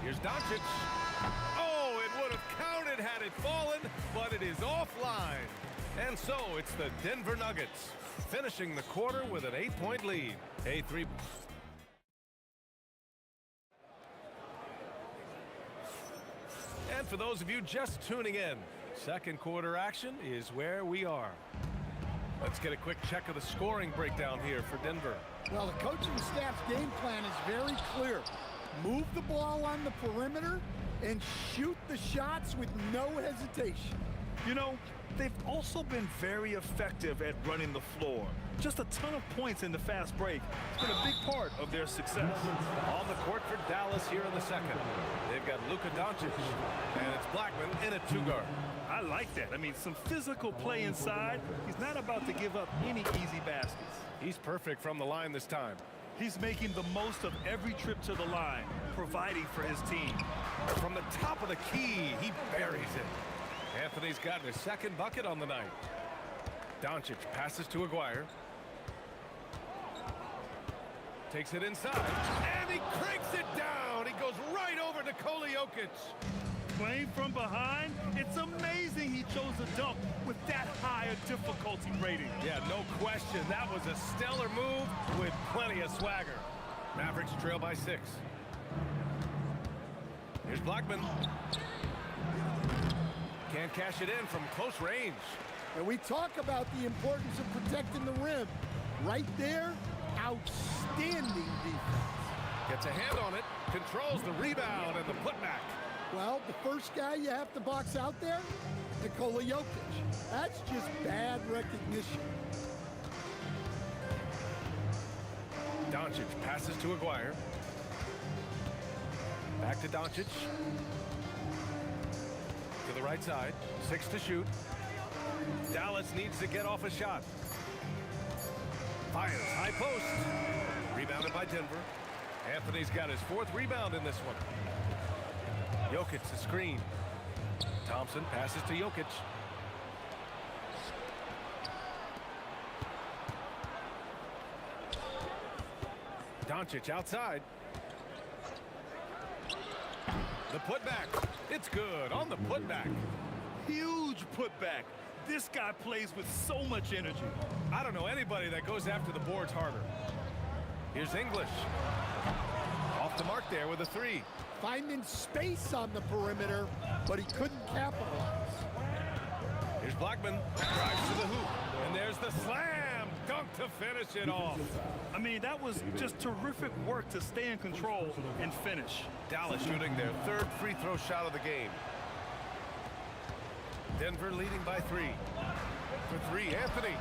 Here's Doncic. Oh, it would have counted had it fallen, but it is offline. And so it's the Denver Nuggets finishing the quarter with an 8-point lead. A 3. And for those of you just tuning in, second quarter action is where we are. Let's get a quick check of the scoring breakdown here for Denver. Well, the coaching staff's game plan is very clear. Move the ball on the perimeter and shoot the shots with no hesitation. You know, they've also been very effective at running the floor. Just a ton of points in the fast break. It's been a big part of their success. On the court for Dallas here in the second. They've got Luka Doncic, and it's Blackman in a 2-guard. I like that. I mean, some physical play inside. He's not about to give up any easy baskets. He's perfect from the line this time. He's making the most of every trip to the line, providing for his team. From the top of the key, he buries it. Anthony's gotten his second bucket on the night. Doncic passes to Aguirre. Takes it inside, and he cranks it down. He goes right over to Nikola Jokic. Playing from behind, it's amazing he chose a dunk with that high a difficulty rating. Yeah, no question. That was a stellar move with plenty of swagger. Mavericks trail by 6. Here's Blackman. Can't cash it in from close range. And we talk about the importance of protecting the rim. Right there, outstanding defense. Gets a hand on it, controls the rebound and the putback. Well, the first guy you have to box out there, Nikola Jokic. That's just bad recognition. Doncic passes to Aguirre. Back to Doncic. To the right side. 6 to shoot. Dallas needs to get off a shot. Fires high post. Rebounded by Denver. Anthony's got his 4th rebound in this one. Jokic the screen. Thompson passes to Jokic. Doncic outside. The putback. It's good on the putback. Huge putback. This guy plays with so much energy. I don't know anybody that goes after the boards harder. Here's English. Off the mark there with a 3. Finding space on the perimeter, but he couldn't capitalize. Here's Blackman. Drives to the hoop. And there's the slam dunk to finish it off. I mean, that was just terrific work to stay in control and finish. Dallas shooting their 3rd free throw shot of the game. Denver leading by 3. For 3, Anthony.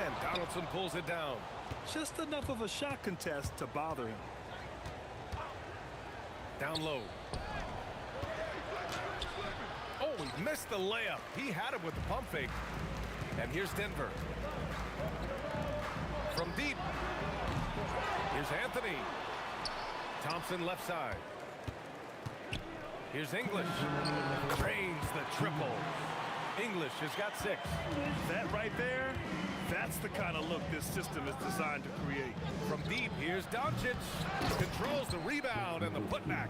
And Donaldson pulls it down. Just enough of a shot contest to bother him. Down low. Oh, he missed the layup. He had it with the pump fake. And here's Denver. From deep. Here's Anthony. Thompson left side. Here's English. Drains the triple. English has got 6. That right there, that's the kind of look this system is designed to create. From deep, here's Doncic. Controls the rebound and the putback.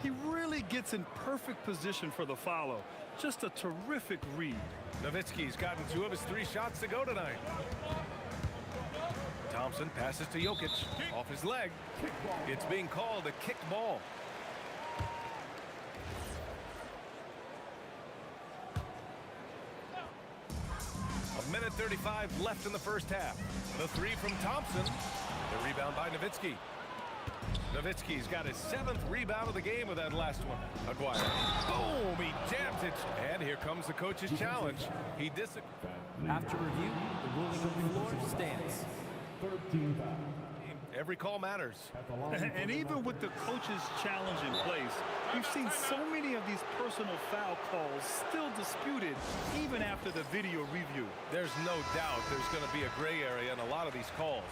He really gets in perfect position for the follow. Just a terrific read. Nowitzki's gotten 2 of his 3 shots to go tonight. Thompson passes to Jokic. Off his leg. It's being called a kicked ball. A minute 35 left in the first half. The 3 from Thompson. The rebound by Nowitzki. Nowitzki's got his 7th rebound of the game with that last one. Aguirre. Boom! He jams it. And here comes the coach's challenge. He disagrees. After review, the ruling on the floor stands. Every call matters. And even with the coach's challenge in place, we've seen so many of these personal foul calls still disputed even after the video review. There's no doubt there's going to be a gray area in a lot of these calls.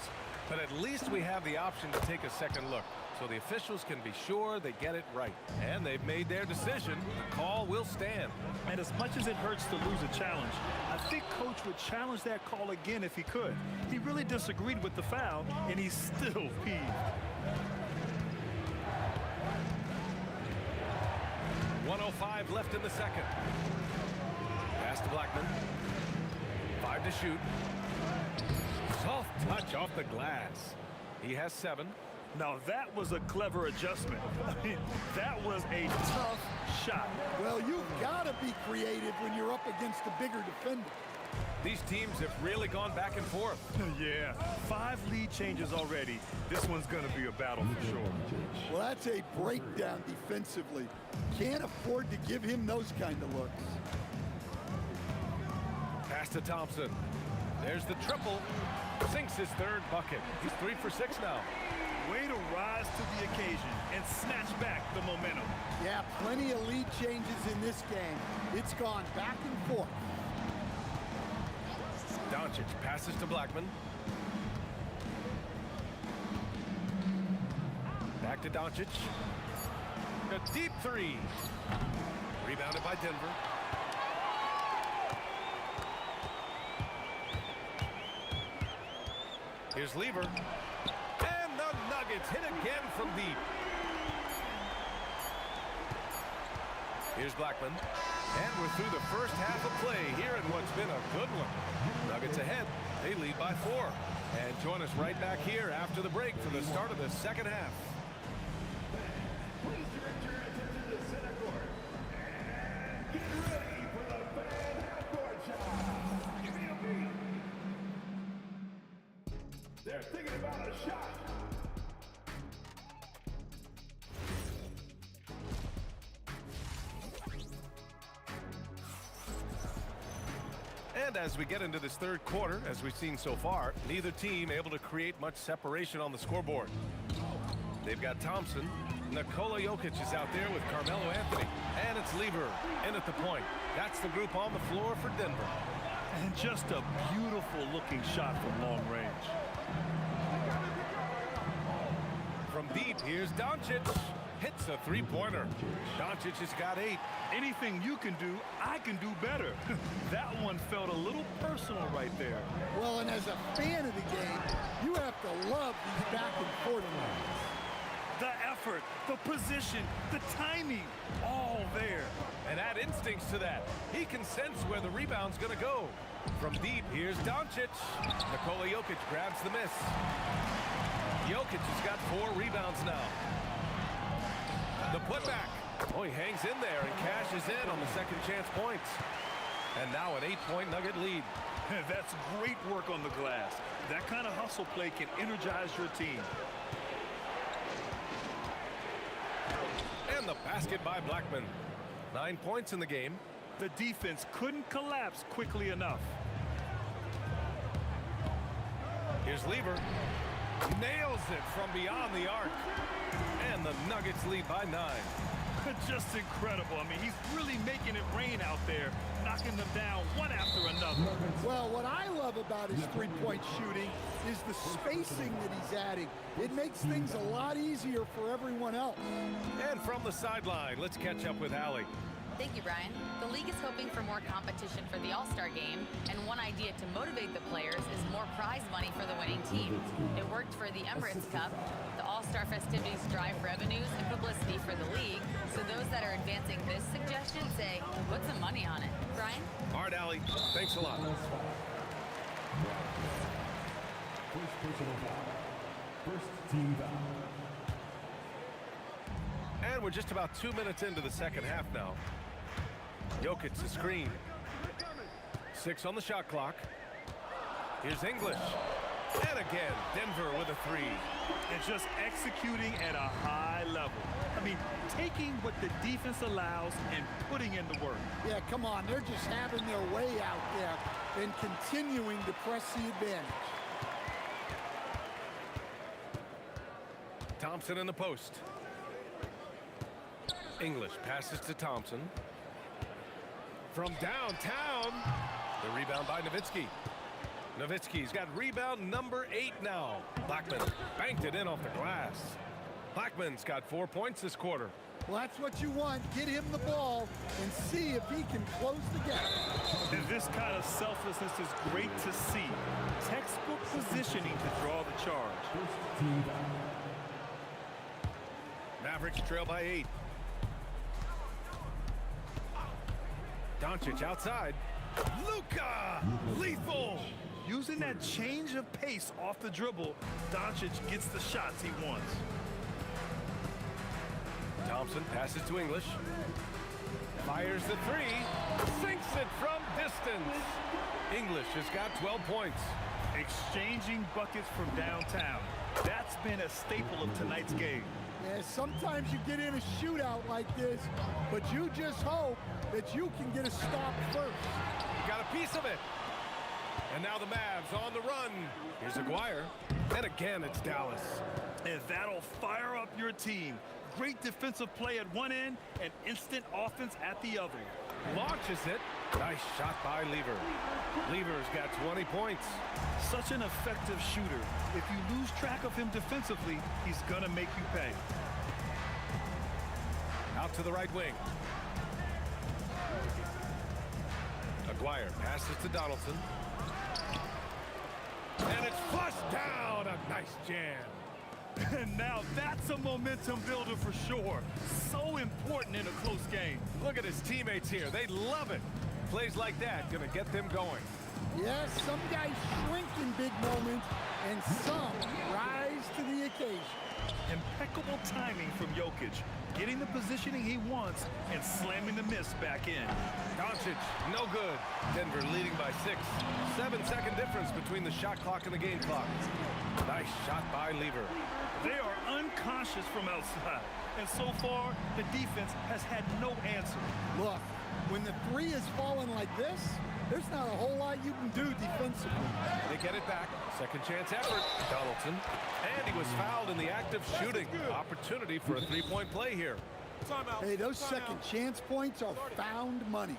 But at least we have the option to take a second look, so the officials can be sure they get it right. And they've made their decision. The call will stand. And as much as it hurts to lose a challenge, I think Coach would challenge that call again if he could. He really disagreed with the foul, and he's still peeved. 1:05 left in the second. Pass to Blackman. 5 to shoot. Soft touch off the glass. He has 7. Now that was a clever adjustment. I mean, that was a tough shot. Well, you've got to be creative when you're up against a bigger defender. These teams have really gone back and forth. Yeah, 5 lead changes already. This one's going to be a battle for sure. Well, that's a breakdown defensively. Can't afford to give him those kind of looks. Pass to Thompson. There's the triple. Sinks his 3rd bucket. He's 3 for 6 now. Way to rise to the occasion and snatch back the momentum. Yeah, plenty of lead changes in this game. It's gone back and forth. Doncic passes to Blackman. Back to Doncic. A deep 3. Rebounded by Denver. Here's Lever. And the Nuggets hit again from deep. Here's Blackman. And we're through the first half of play here in what's been a good one. Nuggets ahead. They lead by 4. And join us right back here after the break for the start of the second half. Please direct your attention to center court. And get ready for the fan half-court shot. Give me a beat. They're thinking about a shot. And as we get into this third quarter, as we've seen so far, neither team able to create much separation on the scoreboard. They've got Thompson. Nikola Jokic is out there with Carmelo Anthony. And it's Lever in at the point. That's the group on the floor for Denver. And just a beautiful looking shot from long range. From deep, here's Doncic. Hits a three-pointer. Doncic has got 8. Anything you can do, I can do better. That one felt a little personal right there. Well, and as a fan of the game, you have to love these back and forth runs. The effort, the position, the timing, all there. And add instincts to that. He can sense where the rebound's going to go. From deep, here's Doncic. Nikola Jokic grabs the miss. Jokic has got 4 rebounds now. The putback. Oh, he hangs in there and cashes in on the second chance points. And now an 8-point Nugget lead. That's great work on the glass. That kind of hustle play can energize your team. And the basket by Blackman. 9 points in the game. The defense couldn't collapse quickly enough. Here's Lever. Nails it from beyond the arc. And the Nuggets lead by 9. Just incredible. I mean, he's really making it rain out there, knocking them down one after another. Well, what I love about his three-point shooting is the spacing that he's adding. It makes things a lot easier for everyone else. And from the sideline, let's catch up with Allie. Thank you, Brian. The league is hoping for more competition for the All-Star game, and one idea to motivate the players is more prize money for the winning team. It worked for the Emirates Cup. The All-Star festivities drive revenues and publicity for the league, so those that are advancing this suggestion say, put some money on it. Brian? All right, Allie. Thanks a lot. First personal foul. First team foul. And we're just about 2 minutes into the second half now. Jokic to screen. 6 on the shot clock. Here's English. And again, Denver with a 3. And just executing at a high level. I mean, taking what the defense allows and putting in the work. Yeah, come on. They're just having their way out there and continuing to press the advantage. Thompson in the post. English passes to Thompson. From downtown, the rebound by Nowitzki. Nowitzki's got rebound number 8 now. Blackman banked it in off the glass. Blackman's got 4 points this quarter. Well, that's what you want. Get him the ball and see if he can close the gap. And this kind of selflessness is great to see. Textbook positioning to draw the charge. Mavericks trail by 8. Doncic outside. Luka! Lethal! Using that change of pace off the dribble, Doncic gets the shots he wants. Thompson passes to English. Fires the 3. Sinks it from distance. English has got 12 points. Exchanging buckets from downtown. That's been a staple of tonight's game. Yeah, sometimes you get in a shootout like this, but you just hope that you can get a stop first. Got a piece of it. And now the Mavs on the run. Here's Aguirre. And again, it's Dallas. And that'll fire up your team. Great defensive play at one end and instant offense at the other. Launches it. Nice shot by Lever. Lever's got 20 points. Such an effective shooter. If you lose track of him defensively, he's going to make you pay. Out to the right wing. Aguirre passes to Donaldson. And it's flushed down. A nice jam. And now that's a momentum builder for sure. So important in a close game. Look at his teammates here. They love it. Plays like that gonna get them going. Yes, some guys shrink in big moments, and some rise to the occasion. Impeccable timing from Jokic, getting the positioning he wants and slamming the miss back in. Doncic, no good. Denver leading by 6. 7-second difference between the shot clock and the game clock. Nice shot by Lever. They are unconscious from outside, and so far, the defense has had no answer. Look, when the three is falling like this, there's not a whole lot you can do defensively. They get it back. Second chance effort. Donaldson. And he was fouled in the act of shooting. Opportunity for a three-point play here. Hey, those second chance points are found money.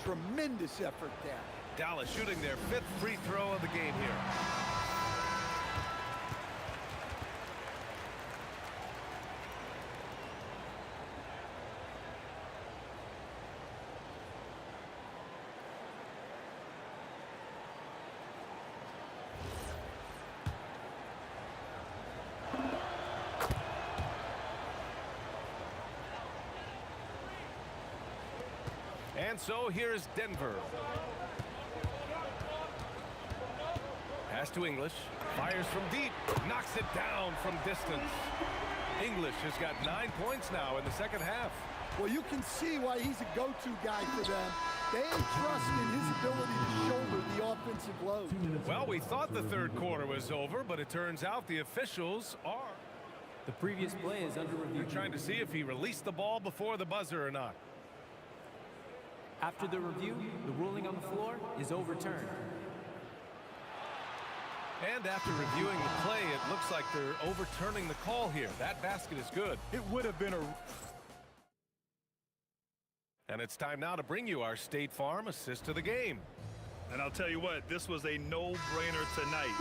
Tremendous effort there. Dallas shooting their 5th free throw of the game here. And so here's Denver. Pass to English. Fires from deep. Knocks it down from distance. English has got 9 points now in the second half. Well, you can see why he's a go-to guy for them. They trust in his ability to shoulder the offensive load. Well, we thought the third quarter was over, but it turns out the officials are. The previous play is under review. They're trying to see if he released the ball before the buzzer or not. After the review, the ruling on the floor is overturned. And after reviewing the play, it looks like they're overturning the call here. That basket is good. It would have been a... And it's time now to bring you our State Farm assist to the game. And I'll tell you what, this was a no-brainer tonight.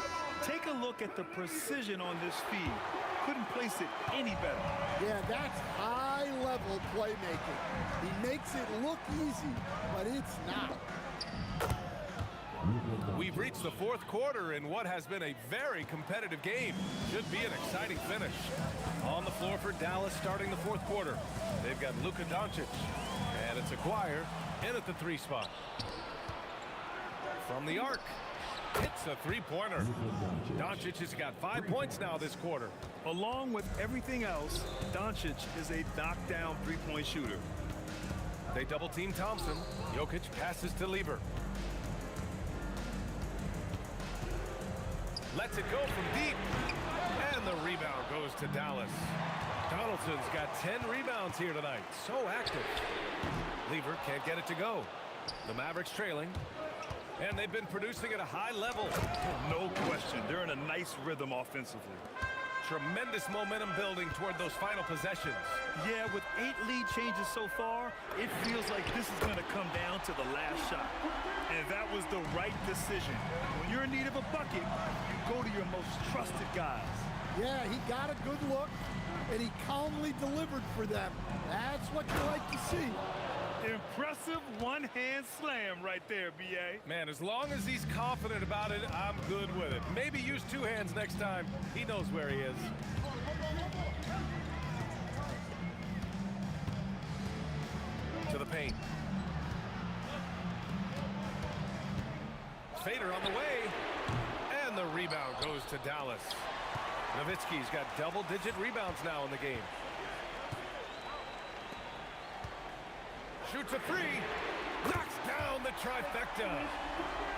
Take a look at the precision on this feed. Couldn't place it any better. Yeah, that's high-level playmaking. He makes it look easy, but it's not. We've reached the fourth quarter in what has been a very competitive game. Should be an exciting finish. On the floor for Dallas starting the fourth quarter. They've got Luka Doncic. And it's Aguirre in at the 3 spot. From the arc. Hits a three-pointer. Doncic has got 5 points now this quarter. Along with everything else, Doncic is a knockdown three-point shooter. They double-team Thompson. Jokic passes to Lever. Lets it go from deep. And the rebound goes to Dallas. Donaldson's got 10 rebounds here tonight. So active. Lever can't get it to go. The Mavericks trailing. And they've been producing at a high level. No question. They're in a nice rhythm offensively. Tremendous momentum building toward those final possessions. Yeah, with 8 lead changes so far, it feels like this is going to come down to the last shot. And that was the right decision. When you're in need of a bucket, you go to your most trusted guys. Yeah, he got a good look, and he calmly delivered for them. That's what you like to see. Impressive one-hand slam right there, B.A. Man, as long as he's confident about it, I'm good with it. Maybe use 2 hands next time. He knows where he is. To the paint. Fader on the way. And the rebound goes to Dallas. Nowitzki's got double-digit rebounds now in the game. Shoots a 3, knocks down the trifecta.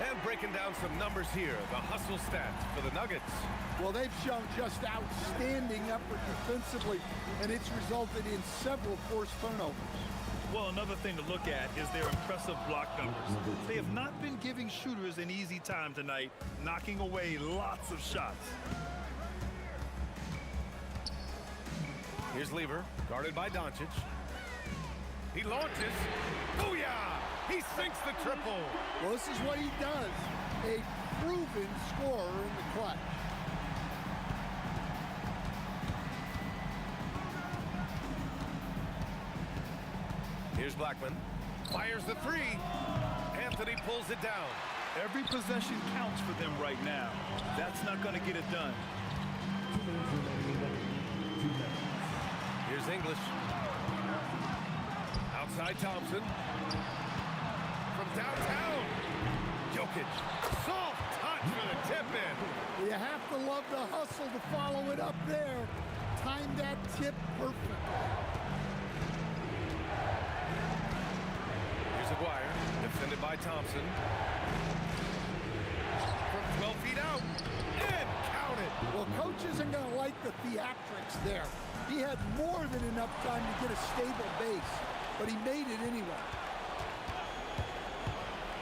And breaking down some numbers here, the hustle stats for the Nuggets. Well, they've shown just outstanding effort defensively, and it's resulted in several forced turnovers. Well, another thing to look at is their impressive block numbers. They have not been giving shooters an easy time tonight, knocking away lots of shots. Here's Lever, guarded by Doncic. He launches. Booyah! He sinks the triple. Well, this is what he does. A proven scorer in the clutch. Here's Blackman. Fires the 3. Anthony pulls it down. Every possession counts for them right now. That's not going to get it done. Here's English. Outside Thompson. From downtown. Jokic. Soft touch for the tip in. You have to love the hustle to follow it up there. Timed that tip perfectly. Here's Aguirre, defended by Thompson. From 12 feet out, and counted. Well, coach isn't going to like the theatrics there. He had more than enough time to get a stable base, but he made it anyway.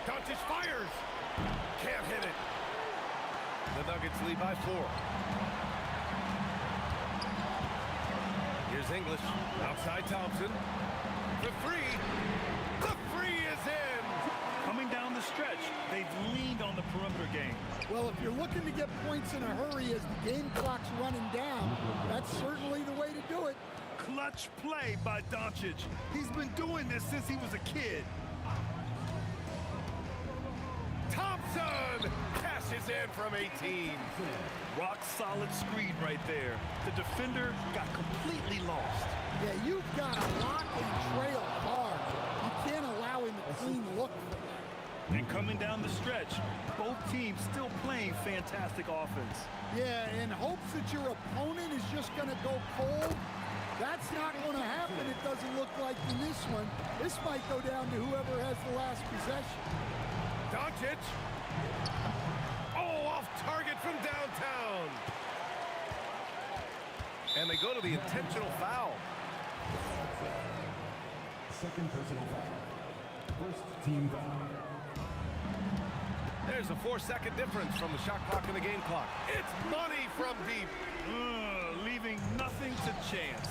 Doncic fires. Can't hit it. The Nuggets lead by 4. Here's English. Outside Thompson. The three. The three is in. Coming down the stretch, they've leaned on the perimeter game. Well, if you're looking to get points in a hurry as the game clock's running down, that's certainly the way to do it. Clutch play by Doncic. He's been doing this since he was a kid. Thompson cashes in from 18. Rock solid screen right there. The defender got completely lost. Yeah, you've got to lock and trail hard. You can't allow him a clean look. And coming down the stretch, both teams still playing fantastic offense. Yeah, in hopes that your opponent is just going to go cold. That's not going to happen, it doesn't look like in this one. This might go down to whoever has the last possession. Doncic. Oh, off target from downtown. And they go to the intentional foul. Second personal foul. First team foul. There's a 4-second difference from the shot clock and the game clock. It's money from deep. Leaving nothing to chance.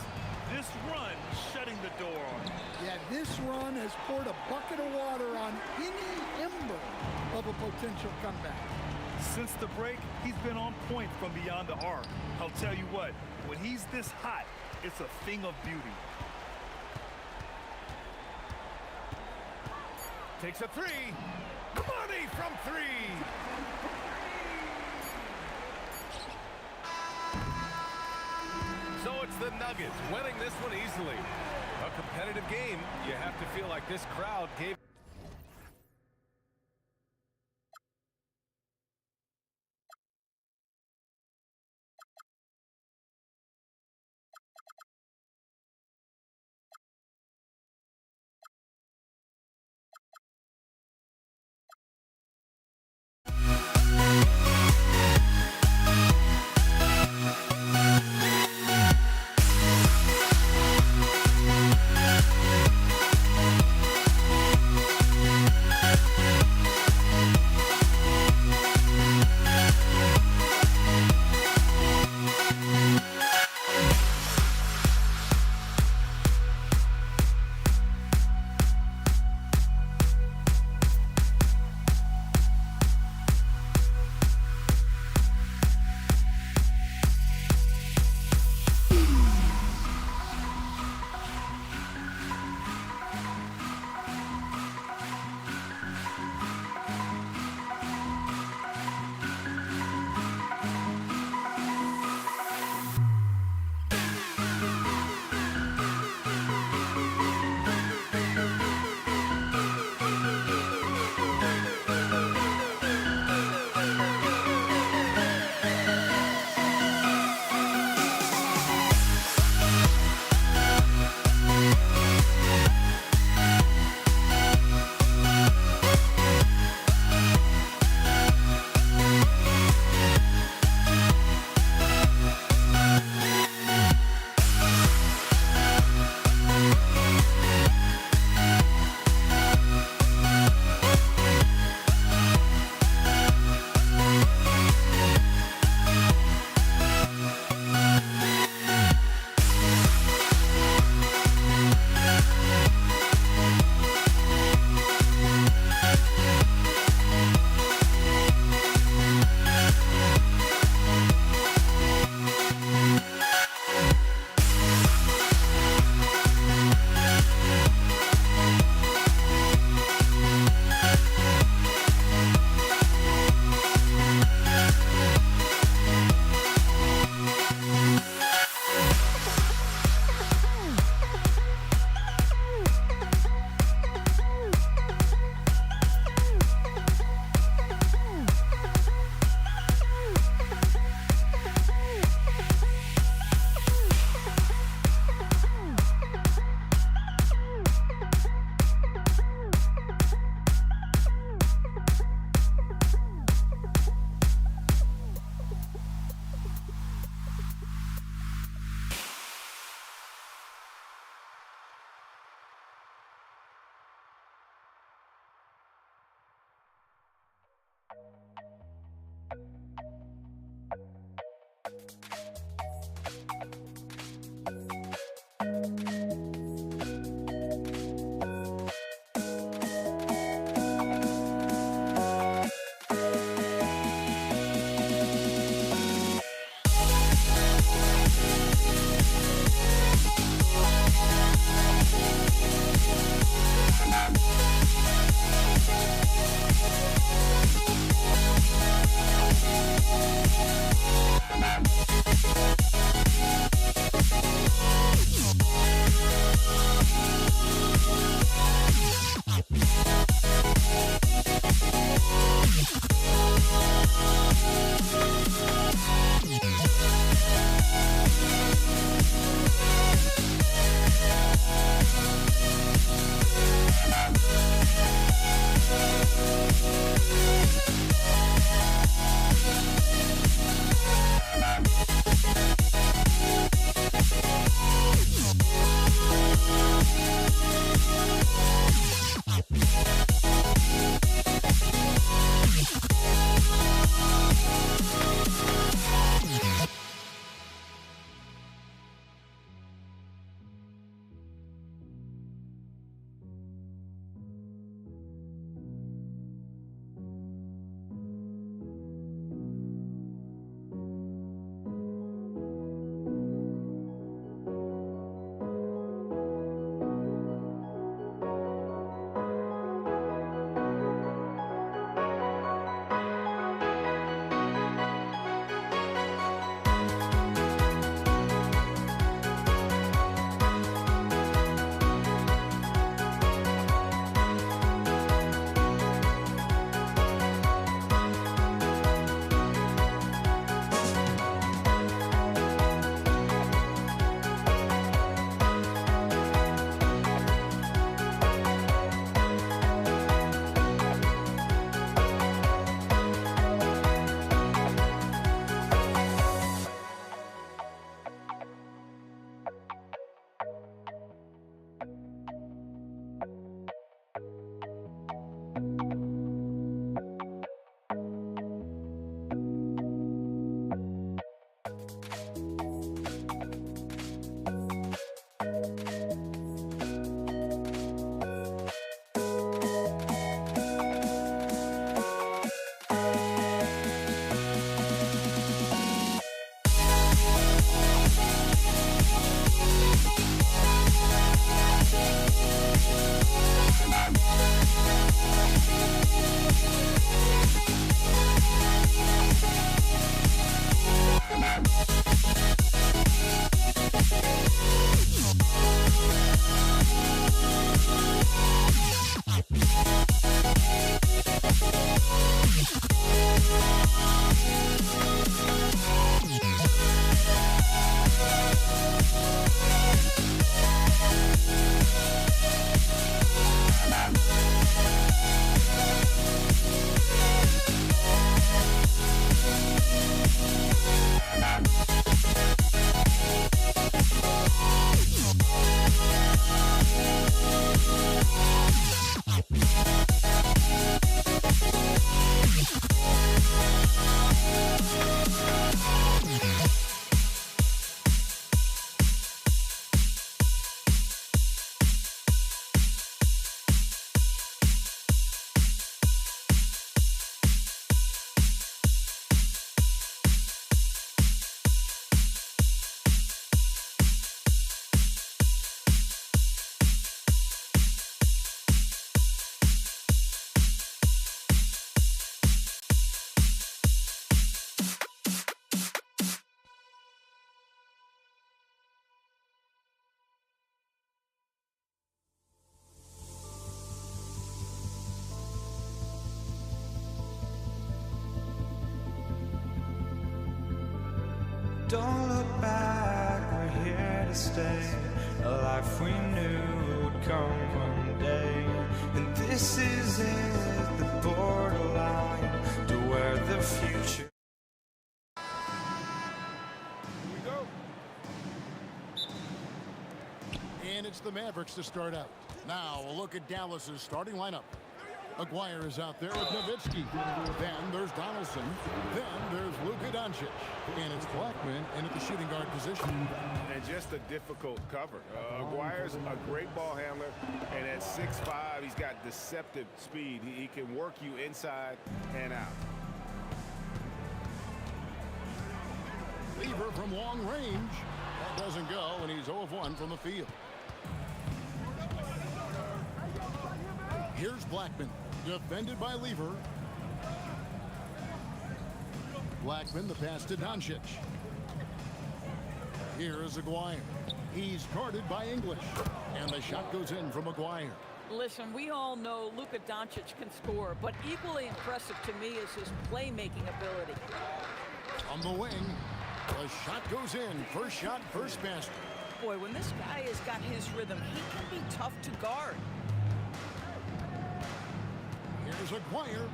This run shutting the door on him. Yeah, this run has poured a bucket of water on any ember of a potential comeback. Since the break, he's been on point from beyond the arc. I'll tell you what, when he's this hot, it's a thing of beauty. Takes a three. Money from 3. So it's the Nuggets winning this one easily. A competitive game. You have to feel like this crowd gave Don't look back, we're here to stay. A life we knew would come one day. And this is it, the borderline to where the future. Here we go. And it's the Mavericks to start out. Now a look at Dallas's starting lineup. Aguirre is out there with Nowitzki. Then there's Donaldson. Then there's Luka Doncic. And it's Blackman in at the shooting guard position. And just a difficult cover. Aguirre's a great ball handler, and at 6'5", he's got deceptive speed. He can work you inside and out. Lever from long range. That doesn't go, and he's 0 of 1 from the field. Here's Blackman, defended by Lever. Blackman, the pass to Doncic. Here is Aguirre. He's guarded by English, and the shot goes in from Aguirre. Listen, we all know Luka Doncic can score, but equally impressive to me is his playmaking ability. On the wing, the shot goes in. First shot, first basket. Boy, when this guy has got his rhythm, he can be tough to guard. Here's Aguirre.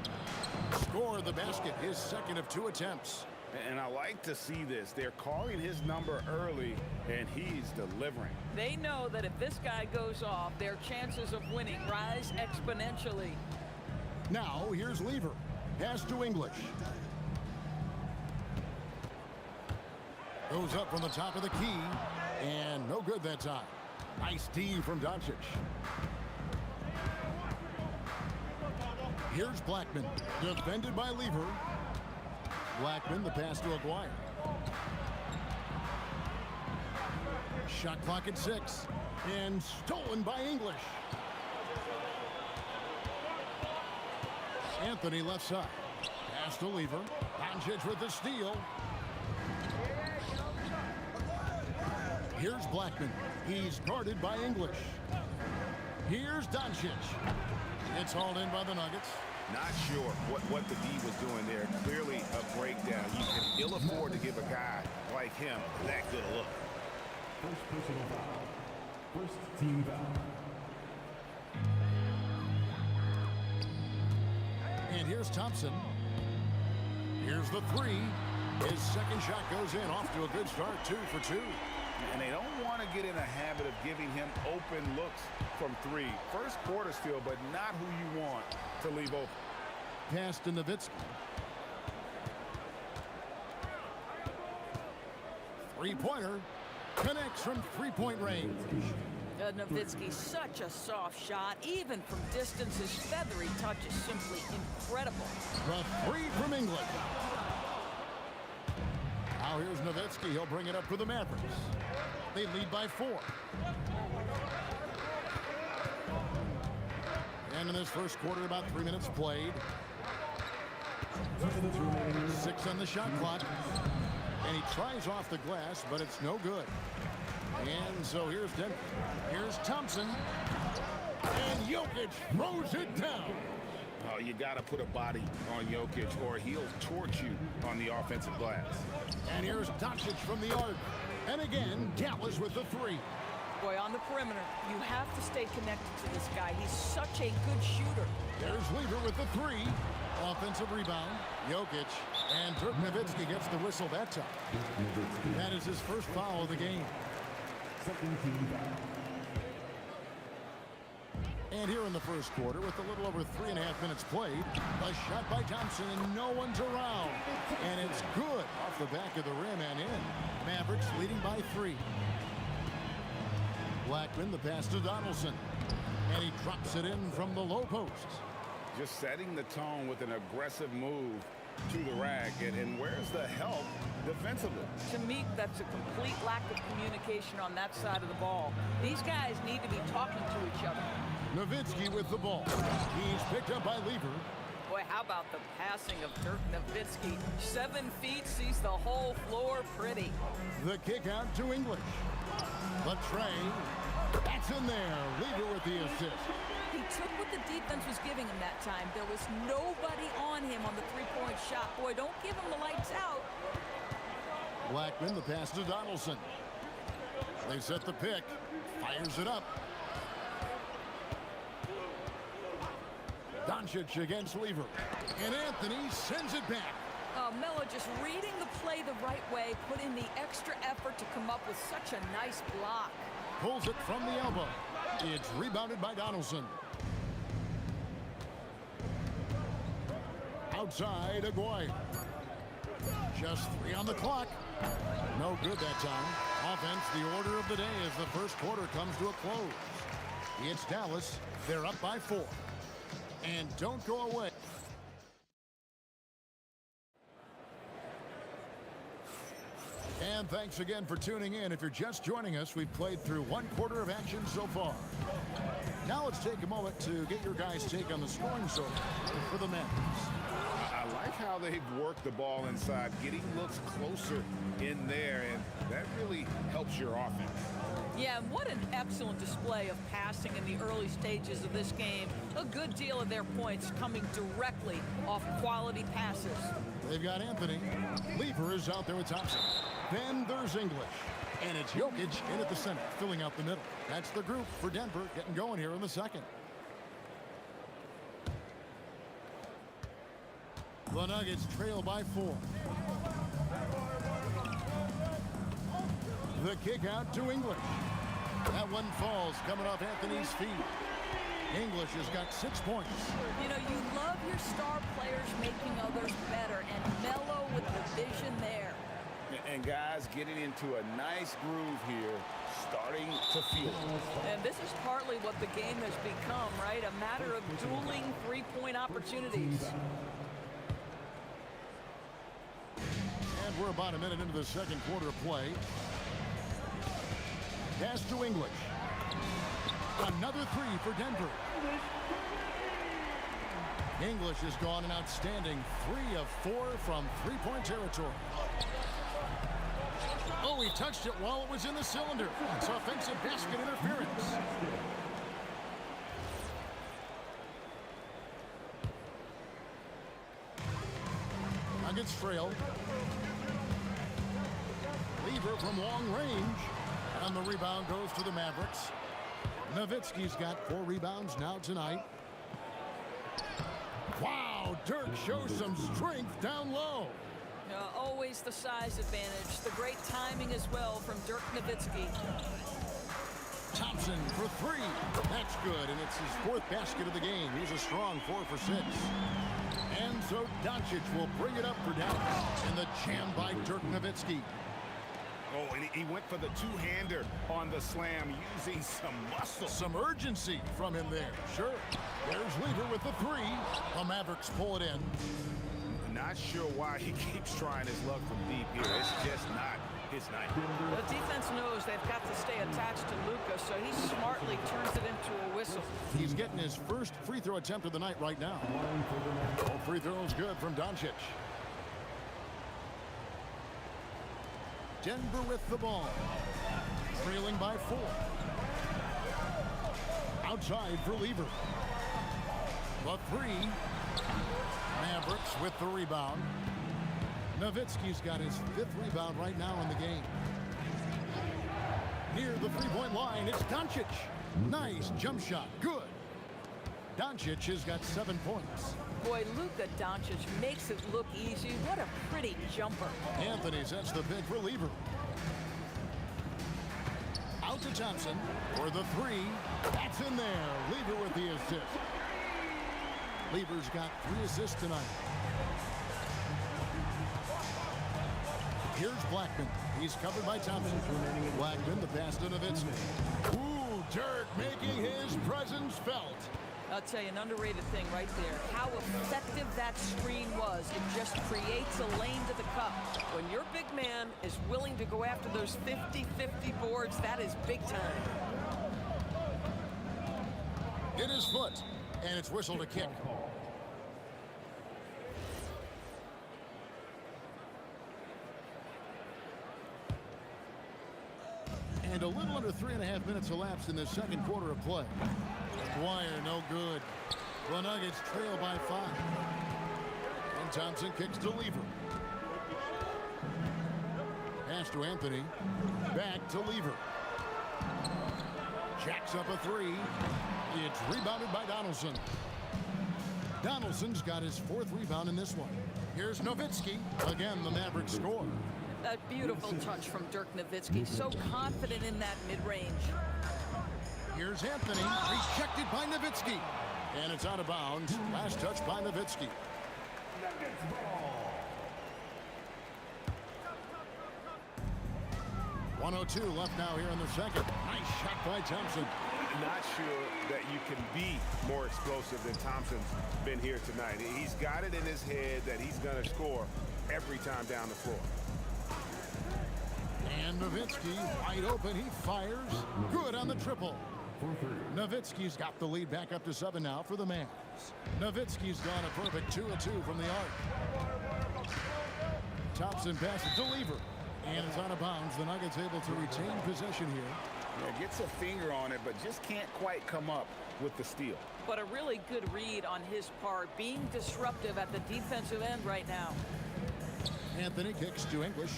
Score the basket, his second of 2 attempts. And I like to see this. They're calling his number early, and he's delivering. They know that if this guy goes off, their chances of winning rise exponentially. Now, here's Lever. Pass to English. Goes up from the top of the key, and no good that time. Nice D from Doncic. Here's Blackman, defended by Lever. Blackman, the pass to Aguirre. Shot clock at 6, and stolen by English. Anthony left side. Pass to Lever. Doncic with the steal. Here's Blackman. He's guarded by English. Here's Doncic. It's hauled in by the Nuggets. Not sure what the D was doing there. Clearly a breakdown. You can ill afford to give a guy like him that good a look. First personal foul. First team foul. And here's Thompson. Here's the 3. His second shot goes in, off to a good start, 2 for 2. And they don't want to get in a habit of giving him open looks from 3. First quarter still, but not who you want to leave open. Pass to Nowitzki. 3-pointer. Connects from 3-point range. Nowitzki, such a soft shot. Even from distance, his feathery touch is simply incredible. The 3 from England. Now here's Nowitzki. He'll bring it up for the Mavericks. They lead by 4. And in this first quarter, about 3 minutes played. 6 on the shot clock. And he tries off the glass, but it's no good. And so here's Denver. Here's Thompson. And Jokic throws it down. Oh, you got to put a body on Jokic or he'll torch you on the offensive glass. And here's Doncic from the arc. And again, Dallas with the 3. Boy, on the perimeter, you have to stay connected to this guy. He's such a good shooter. There's Lever with the 3. Offensive rebound. Jokic. And Dirk Nowitzki gets the whistle that time. That is his first foul of the game. Second team foul. And here in the first quarter, with a little over 3.5 minutes played, a shot by Thompson, and no one's around. And it's good off the back of the rim and in. Mavericks leading by 3. Blackman, the pass to Donaldson. And he drops it in from the low post. Just setting the tone with an aggressive move to the rack. And where's the help defensively? To me, that's a complete lack of communication on that side of the ball. These guys need to be talking to each other. Nowitzki with the ball. He's picked up by Lever. Boy, how about the passing of Dirk Nowitzki? 7 feet, sees the whole floor pretty. The kick out to English. The tray. That's in there. Lever with the assist. He took what the defense was giving him that time. There was nobody on him on the 3-point shot. Boy, don't give him the lights out. Blackman, the pass to Donaldson. They set the pick. Fires it up. Doncic against Lever. And Anthony sends it back. Melo just reading the play the right way, put in the extra effort to come up with such a nice block. Pulls it from the elbow. It's rebounded by Donaldson. Outside, Aguirre. Just 3 on the clock. No good that time. Offense, the order of the day as the first quarter comes to a close. It's Dallas. They're up by 4. And don't go away. And thanks again for tuning in. If you're just joining us, we've played through 1 quarter of action so far. Now let's take a moment to get your guys' take on the scoring zone for the men. I like how they've worked the ball inside, getting looks closer in there, and that really helps your offense. Yeah, and what an excellent display of passing in the early stages of this game. A good deal of their points coming directly off quality passes. They've got Anthony. Lever is out there with Thompson. Then there's English. And it's Jokic in at the center, filling out the middle. That's the group for Denver getting going here in the second. The Nuggets trail by 4. The kick out to English. That one falls coming off Anthony's feet. English has got 6 points. You know, you love your star players making others better, and Melo with the vision there. And guys getting into a nice groove here, starting to feel it. And this is partly what the game has become, right? A matter of dueling three-point opportunities. And we're about a minute into the second quarter of play. Pass to English. Another 3 for Denver. English has gone an outstanding 3 of 4 from three-point territory. Oh, he touched it while it was in the cylinder. It's offensive basket interference. Nuggets trail. Lever from long range. And the rebound goes to the Mavericks. Nowitzki's got 4 rebounds now tonight. Wow, Dirk shows some strength down low. Always the size advantage. The great timing as well from Dirk Nowitzki. Thompson for 3. That's good, and it's his 4th basket of the game. He's a strong 4 for 6. And so Doncic will bring it up for Dallas. And the jam by Dirk Nowitzki. Oh, and he went for the two-hander on the slam, using some muscle. Some urgency from him there. Sure. There's Lever with the 3. The Mavericks pull it in. Not sure why he keeps trying his luck from deep here. It's just not his night. The defense knows they've got to stay attached to Luka, so he smartly turns it into a whistle. He's getting his first free throw attempt of the night right now. All free throws good from Doncic. Denver with the ball. Trailing by 4. Outside for Lever. The 3. Mavericks with the rebound. Nowitzki's got his 5th rebound right now in the game. Near the three-point line, it's Doncic. Nice jump shot. Good. Doncic has got 7 points. Boy, Luka Doncic makes it look easy. What a pretty jumper. Anthony sets the pick for Lever. Out to Thompson for the 3. That's in there. Lever with the assist. Lever's got 3 assists tonight. Here's Blackman. He's covered by Thompson. Blackman, the pass to Nowitzki. Ooh, Dirk making his presence felt. I'll tell you, an underrated thing right there. How effective that screen was. It just creates a lane to the cup. When your big man is willing to go after those 50-50 boards, that is big time. It is foot, and it's whistled a kick. And a little under 3.5 minutes elapsed in the second quarter of play. Dwyer, no good. The Nuggets trail by 5. And Thompson kicks to Lever. Pass to Anthony. Back to Lever. Jacks up a 3. It's rebounded by Donaldson. Donaldson's got his 4th rebound in this one. Here's Nowitzki. Again, the Mavericks score. That beautiful touch from Dirk Nowitzki. So confident in that mid-range. Here's Anthony. Rejected by Nowitzki. And it's out of bounds. Last touch by Nowitzki. Nuggets ball. 1:02 left now here in the second. Nice shot by Thompson. Not sure that you can be more explosive than Thompson's been here tonight. He's got it in his head that he's going to score every time down the floor. And Nowitzki wide open. He fires. Good on the triple. Nowitzki's got the lead back up to 7 now for the Mavs. Nowitzki's gone a perfect 2 of 2 from the arc. Thompson passes to Lever. And it's out of bounds. The Nuggets able to retain possession here. Yeah, gets a finger on it, but just can't quite come up with the steal. But a really good read on his part, being disruptive at the defensive end right now. Anthony kicks to English.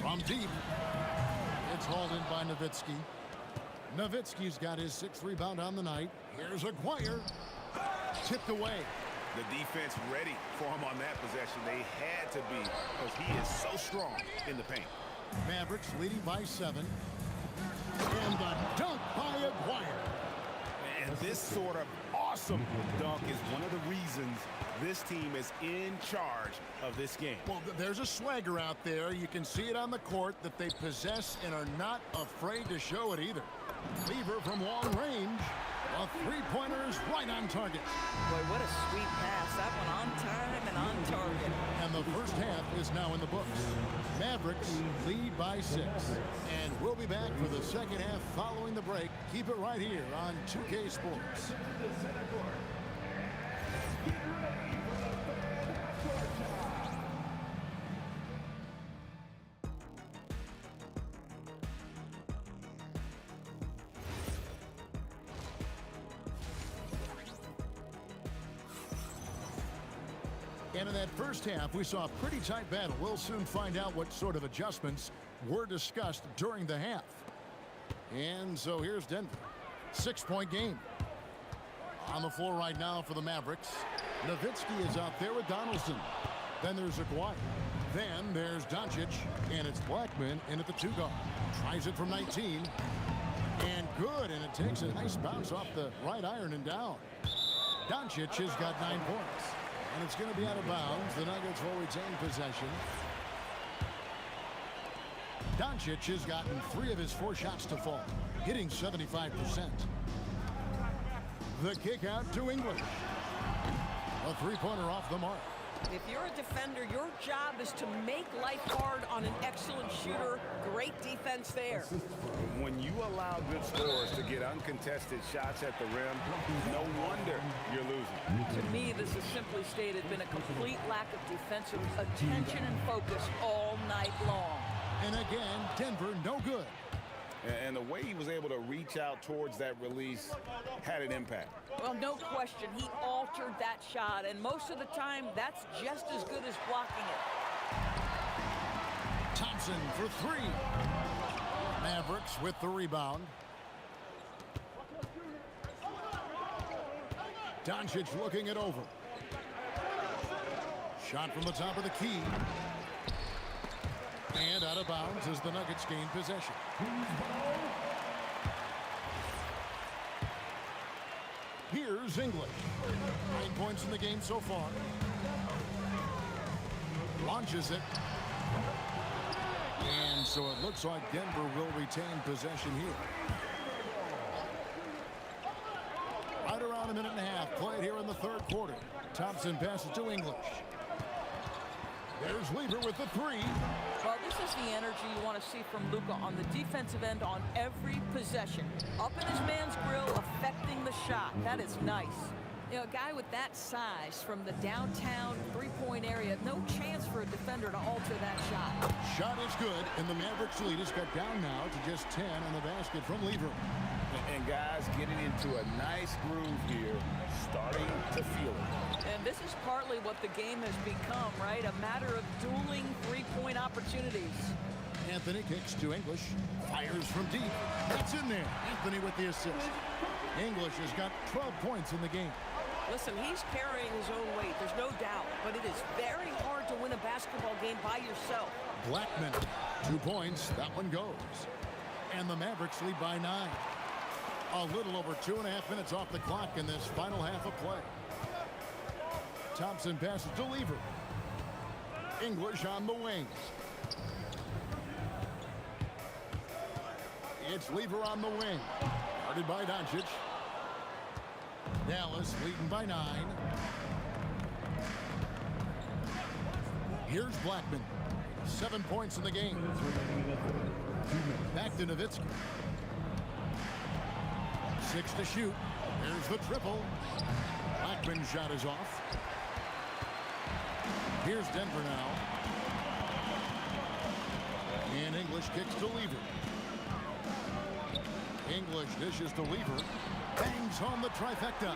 From deep. It's hauled in by Nowitzki. Nowitzki's got his 6th rebound on the night. Here's Aguirre. Tipped away. The defense ready for him on that possession. They had to be because he is so strong in the paint. Mavericks leading by 7. And the dunk by Aguirre. And this sort of awesome dunk is one of the reasons this team is in charge of this game. Well, there's a swagger out there. You can see it on the court that they possess and are not afraid to show it either. Lever from long range. A three-pointer is right on target. Boy, what a sweet pass. That one on time and on target. And the first half is now in the books. Mavericks lead by 6. And we'll be back for the second half following the break. Keep it right here on 2K Sports. And in that first half, we saw a pretty tight battle. We'll soon find out what sort of adjustments were discussed during the half. And so here's Denver. 6-point game. On the floor right now for the Mavericks. Nowitzki is out there with Donaldson. Then there's Aguirre. Then there's Doncic. And it's Blackman in at the 2 guard. Tries it from 19. And good. And it takes a nice bounce off the right iron and down. Doncic has got 9 points. And it's going to be out of bounds. The Nuggets will retain possession. Doncic has gotten 3 of his 4 shots to fall, hitting 75%. The kick out to English. A three-pointer off the mark. If you're a defender, your job is to make life hard on an excellent shooter. Great defense there. When you allow good scorers to get uncontested shots at the rim, no wonder you're losing. To me, this is simply stated been a complete lack of defensive attention and focus all night long. And again, Denver no good. And the way he was able to reach out towards that release had an impact. Well, no question. He altered that shot, and most of the time, that's just as good as blocking it. Thompson for 3. Mavericks with the rebound. Doncic looking it over. Shot from the top of the key. And out of bounds as the Nuggets gain possession. Here's English. 9 points in the game so far. Launches it. And so it looks like Denver will retain possession here. Right around a minute and a half played here in the 3rd quarter. Thompson passes to English. There's Lever with the 3. Well, this is the energy you want to see from Luka on the defensive end on every possession. Up in his man's grill, affecting the shot. That is nice. You know, a guy with that size from the downtown three-point area, no chance for a defender to alter that shot. Shot is good, and the Mavericks lead is cut down now to just 10 on the basket from Lever. And guys getting into a nice groove here, starting to feel it. And this is partly what the game has become, right? A matter of dueling three-point opportunities. Anthony kicks to English, fires from deep. That's in there. Anthony with the assist. English has got 12 points in the game. Listen, he's carrying his own weight, there's no doubt, but it is very hard to win a basketball game by yourself. Blackman, 2 points, that one goes. And the Mavericks lead by 9. A little over 2.5 minutes off the clock in this final half of play. Thompson passes to Lever. English on the wings. It's Lever on the wing. Guarded by Doncic. Dallas leading by 9. Here's Blackman. 7 points in the game. Back to Nowitzki. 6 to shoot. There's the triple. Blackman's shot is off. Here's Denver now. And English kicks to Lever. English dishes to Lever. Bangs home the trifecta.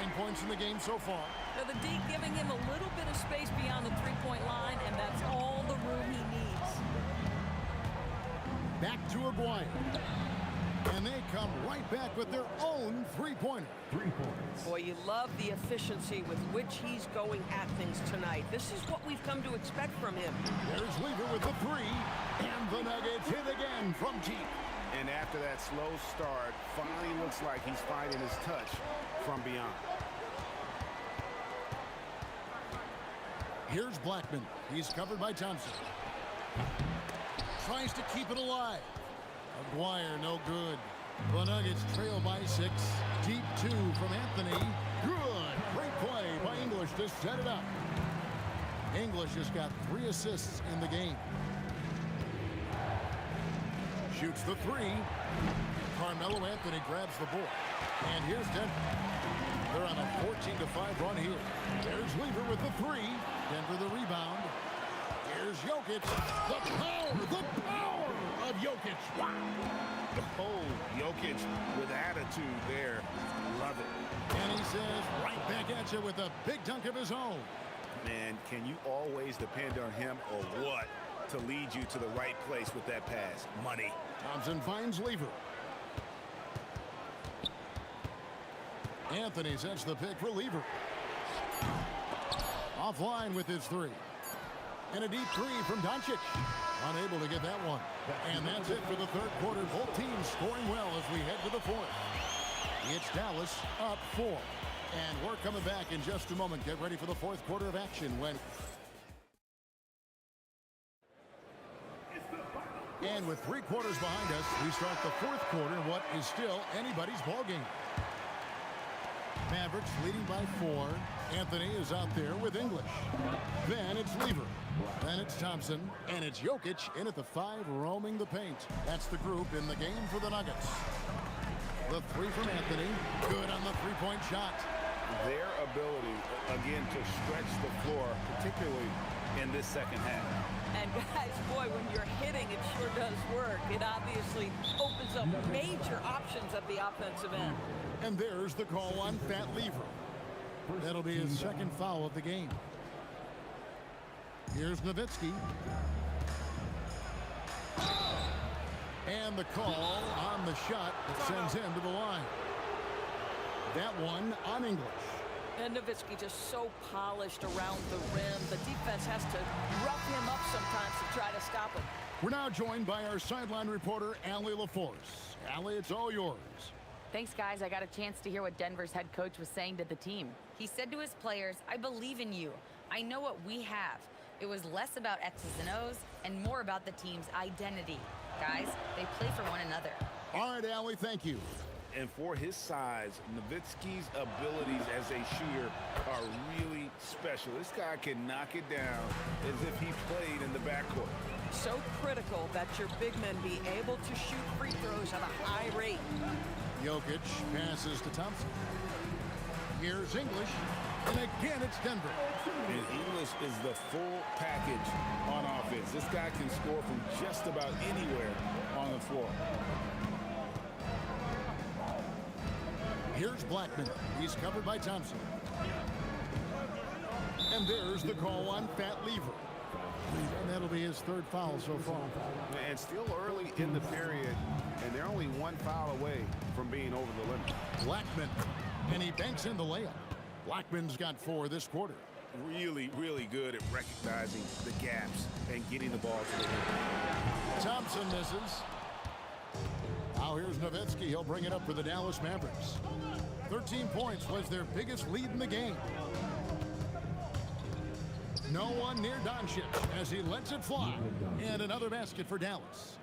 9 points in the game so far. Now the D giving him a little bit of space beyond the three-point line, and that's all the room he needs. Back to Aguirre. And they come right back with their own three-pointer. 3 points. Boy, you love the efficiency with which he's going at things tonight. This is what we've come to expect from him. There's Lever with the 3. And the Nuggets hit again from deep. And after that slow start, finally looks like he's finding his touch from beyond. Here's Blackman. He's covered by Thompson. Tries to keep it alive. Aguirre, no good. The Nuggets trail by 6. Deep 2 from Anthony. Good. Great play by English to set it up. English has got 3 assists in the game. Shoots the 3. Carmelo Anthony grabs the board. And here's Denver. They're on a 14-5 run here. There's Lever with the 3. Denver the rebound. Here's Jokic. The power of Jokic. Wow. Oh, Jokic with attitude there. Love it. And he says right back at you with a big dunk of his own. Man, can you always depend on him or what to lead you to the right place with that pass? Money. Thompson finds Lever. Anthony sets the pick for Lever. Offline with his 3. And a deep 3 from Doncic. Unable to get that one. And that's it for the third quarter. Both teams scoring well as we head to the fourth. It's Dallas up 4. And we're coming back in just a moment. Get ready for the fourth quarter of action when... And with 3 quarters behind us, we start the fourth quarter in what is still anybody's ballgame. Mavericks leading by 4. Anthony is out there with English. Then it's Lever. Then it's Thompson. And it's Jokic in at the 5 roaming the paint. That's the group in the game for the Nuggets. The 3 from Anthony. Good on the 3-point shot. Their ability, again, to stretch the floor, particularly in this second half. And guys, boy, when you're hitting, it sure does work. It obviously opens up major options at the offensive end. And there's the call on Fat Lever. That'll be his second foul of the game. Here's Nowitzki. And the call on the shot that sends him to the line. That one on English. And Nowitzki just so polished around the rim. The defense has to rough him up sometimes to try to stop him. We're now joined by our sideline reporter, Allie LaForce. Allie, it's all yours. Thanks, guys. I got a chance to hear what Denver's head coach was saying to the team. He said to his players, I believe in you. I know what we have. It was less about X's and O's and more about the team's identity. Guys, they play for one another. All right, Allie, thank you. And for his size, Nowitzki's abilities as a shooter are really special. This guy can knock it down as if he played in the backcourt. So critical that your big men be able to shoot free throws at a high rate. Jokic passes to Thompson. Here's English. And again, it's Denver. And English is the full package on offense. This guy can score from just about anywhere on the floor. Here's Blackman. He's covered by Thompson. And there's the call on Fat Lever. And that'll be his 3rd foul so far. And still early in the period, and they're only 1 foul away from being over the limit. Blackman. And he banks in the layup. Blackman's got 4 this quarter. Really, really good at recognizing the gaps and getting the ball to the rim. Thompson misses. Now here's Nowitzki. He'll bring it up for the Dallas Mavericks. 13 points was their biggest lead in the game. No one near Doncic as he lets it fly. And another basket for Dallas.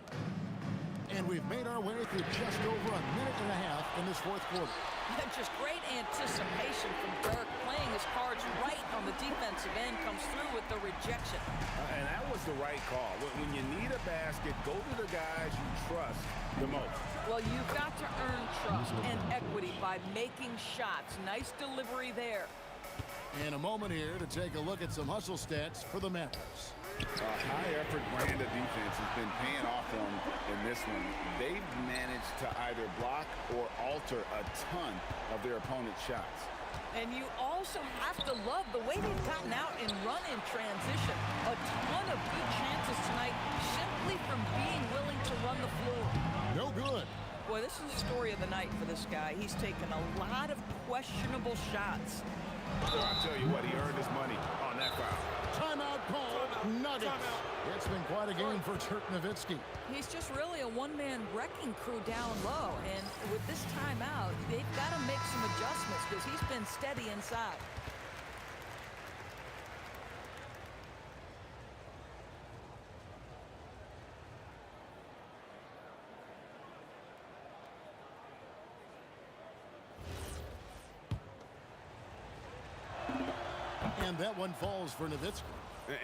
And we've made our way through just over a minute and a half in this fourth quarter. Just great anticipation from Dirk, playing his cards right on the defensive end, comes through with the rejection. And that was the right call. When you need a basket, go to the guys you trust the most. Well, you've got to earn trust and equity by making shots. Nice delivery there. And a moment here to take a look at some hustle stats for the Mavericks. A high-effort brand of defense has been paying off for them in this one. They've managed to either block or alter a ton of their opponent's shots. And you also have to love the way they've gotten out and run in transition. A ton of good chances tonight simply from being willing to run the floor. No good. Boy, this is the story of the night for this guy. He's taken a lot of questionable shots. Well, I'll tell you what, he earned his money on that foul. Timeout called. Nuggets. It's been quite a game for Dirk Nowitzki. He's just really a one-man wrecking crew down low. And with this timeout, they've got to make some adjustments because he's been steady inside. And that one falls for Nowitzki.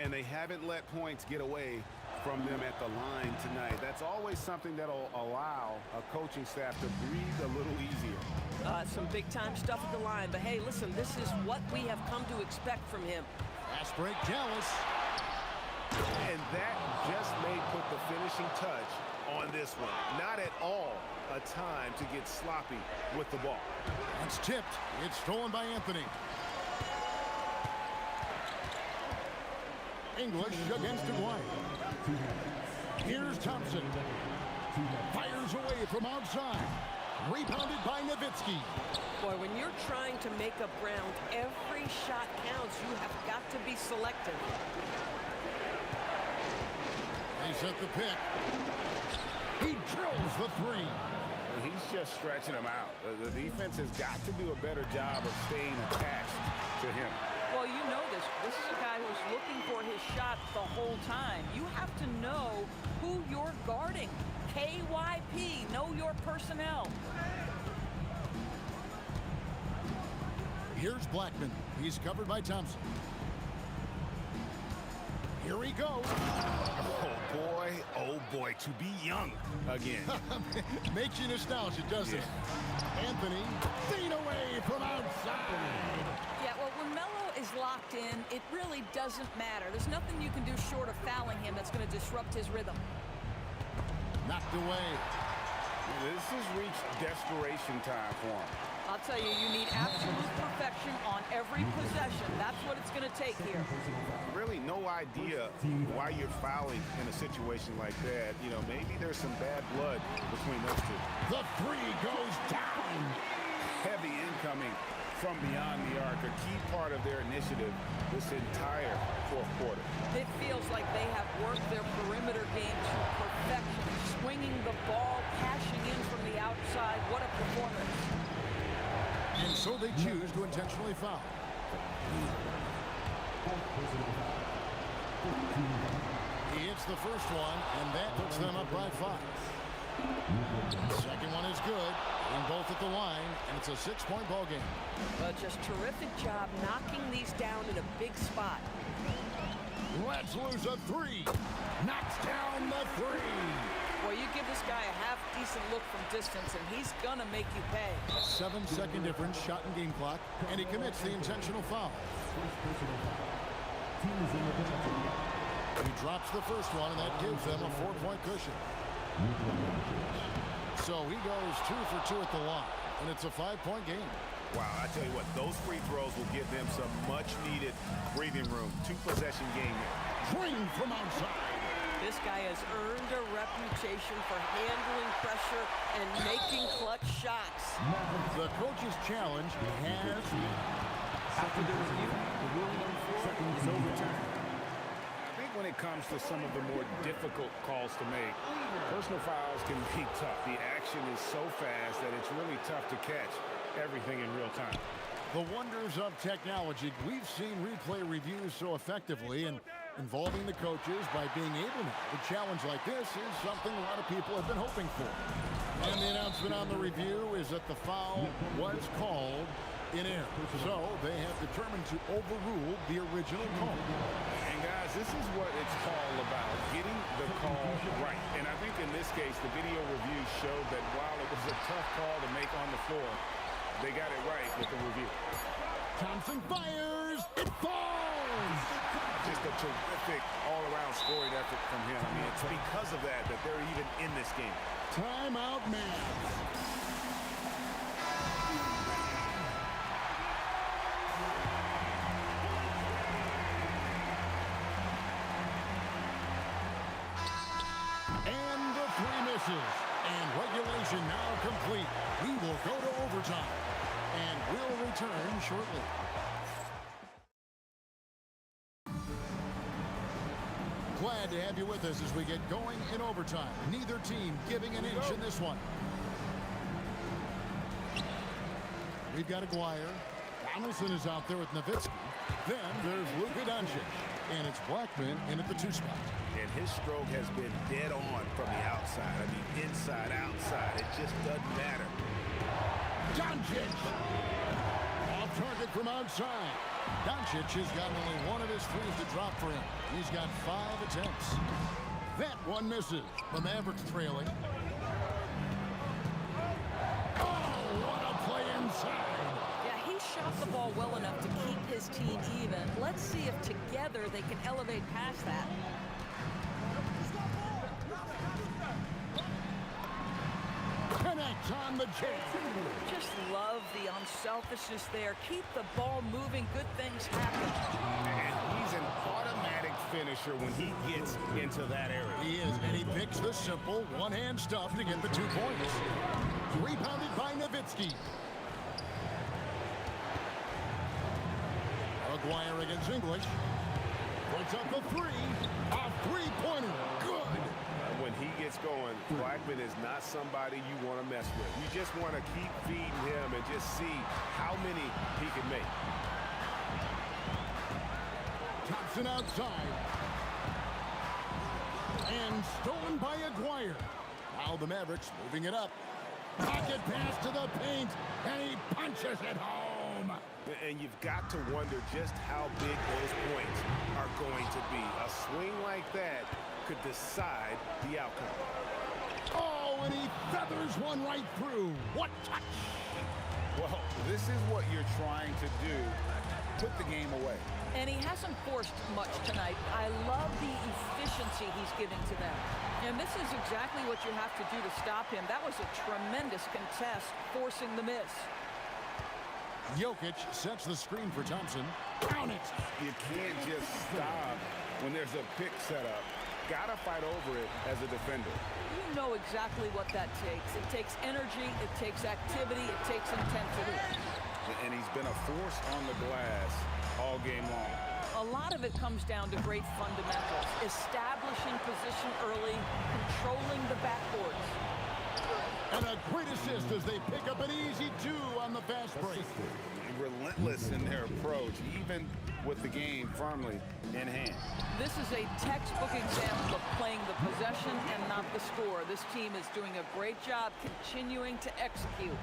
And they haven't let points get away from them at the line tonight. That's always something that'll allow a coaching staff to breathe a little easier. Some big-time stuff at the line. But, hey, listen, this is what we have come to expect from him. Fast break, Dallas. And that just may put the finishing touch on this one. Not at all a time to get sloppy with the ball. It's tipped. It's stolen by Anthony. English against Dwight. Here's Thompson. Fires away from outside. Rebounded by Nowitzki. Boy, when you're trying to make up ground, every shot counts. You have got to be selective. They set the pick. He drills the three. He's just stretching them out. The defense has got to do a better job of staying attached to him. Well, you know this. This is a guy who's looking for his shot the whole time. You have to know who you're guarding. KYP, know your personnel. Here's Blackman. He's covered by Thompson. Here he goes. Oh boy, to be young again. Makes you nostalgic, doesn't it? Anthony, feet away from outside. Yeah, well, when Melo is locked in, it really doesn't matter. There's nothing you can do short of fouling him that's going to disrupt his rhythm. Knocked away. This has reached desperation time for him. I'll tell you, you need absolute perfection on every possession. That's what it's going to take here. Really no idea why you're fouling in a situation like that. You know, maybe there's some bad blood between those two. The three goes down. Heavy incoming from beyond the arc, a key part of their initiative this entire fourth quarter. It feels like they have worked their perimeter game to perfection. Swinging the ball, cashing in from the outside. What a performance. And so they choose to intentionally foul. He hits the first one, and that puts them up by 5. Second one is good, and both at the line, and it's a 6-point ball game. Well, just terrific job knocking these down in a big spot. Let's lose a 3. Knocks down the 3. Well, you give this guy a half-decent look from distance, and he's gonna make you pay. 7-second difference, shot and game clock, and he commits the intentional foul. He drops the first one, and that gives them a 4-point cushion. So he goes 2 for 2 at the line, and it's a 5-point game. Wow, I tell you what, those free throws will give them some much-needed breathing room. 2-possession game. Swing from outside. This guy has earned a reputation for handling pressure and making clutch shots. The coach's challenge has been. After the review, the ruling on the floor is overturned. I think when it comes to some of the more difficult calls to make, personal fouls can be tough. The action is so fast that it's really tough to catch everything in real time. The wonders of technology. We've seen replay reviews so effectively, and involving the coaches by being able to. A challenge like this is something a lot of people have been hoping for. And the announcement on the review is that the foul was called in error. So they have determined to overrule the original call. And guys, this is what it's all about, getting the call right. And I think in this case, the video review showed that while it was a tough call to make on the floor, they got it right with the review. Thompson fires. It falls. Just a terrific all-around scoring effort from him. I mean, it's because of that that they're even in this game. Timeout, man. And the three misses. And regulation now complete. We will go to overtime. And we'll return shortly. Glad to have you with us as we get going in overtime. Neither team giving an inch in this one. We've got Aguirre. Donaldson is out there with Nowitzki. Then there's Luka Doncic. And it's Blackman in at the 2 spot. And his stroke has been dead on from the outside. I mean, inside, outside. It just doesn't matter. Doncic! Off target from outside. Doncic has gotten only one of his threes to drop for him. He's got 5 attempts. That one misses. The Mavericks trailing. Oh, what a play inside. Yeah, he shot the ball well enough to keep his team even. Let's see if together they can elevate past that. Connect on the jam. Just love the unselfishness there. Keep the ball moving. Good things happen. And he's an automatic finisher when he gets into that area. He is, and he picks the simple one-hand stuff to get the 2 points. Rebounded by Nowitzki. Aguirre against English. Puts up a 3. A three-pointer. Good. When he gets going, Blackman is not somebody you want to mess with. You just want to keep feeding him and just see how many he can make. Thompson outside. And stolen by Aguirre. Now the Mavericks moving it up. Pocket pass to the paint, and he punches it home. And you've got to wonder just how big those points are going to be. A swing like that could decide the outcome. Oh, and he feathers one right through. What touch! Well, this is what you're trying to do. Put the game away. And he hasn't forced much tonight. I love the efficiency he's giving to them. And this is exactly what you have to do to stop him. That was a tremendous contest, forcing the miss. Jokic sets the screen for Thompson. Count it! You can't just stop when there's a pick set up. Gotta fight over it as a defender. You know exactly what that takes. It takes energy, it takes activity, it takes intensity. And he's been a force on the glass all game long. A lot of it comes down to great fundamentals. Establishing position early, controlling the backboards. And a great assist as they pick up an easy 2 on the fast break. Relentless in their approach, even with the game firmly in hand. This is a textbook example of playing the possession and not the score. This team is doing a great job continuing to execute.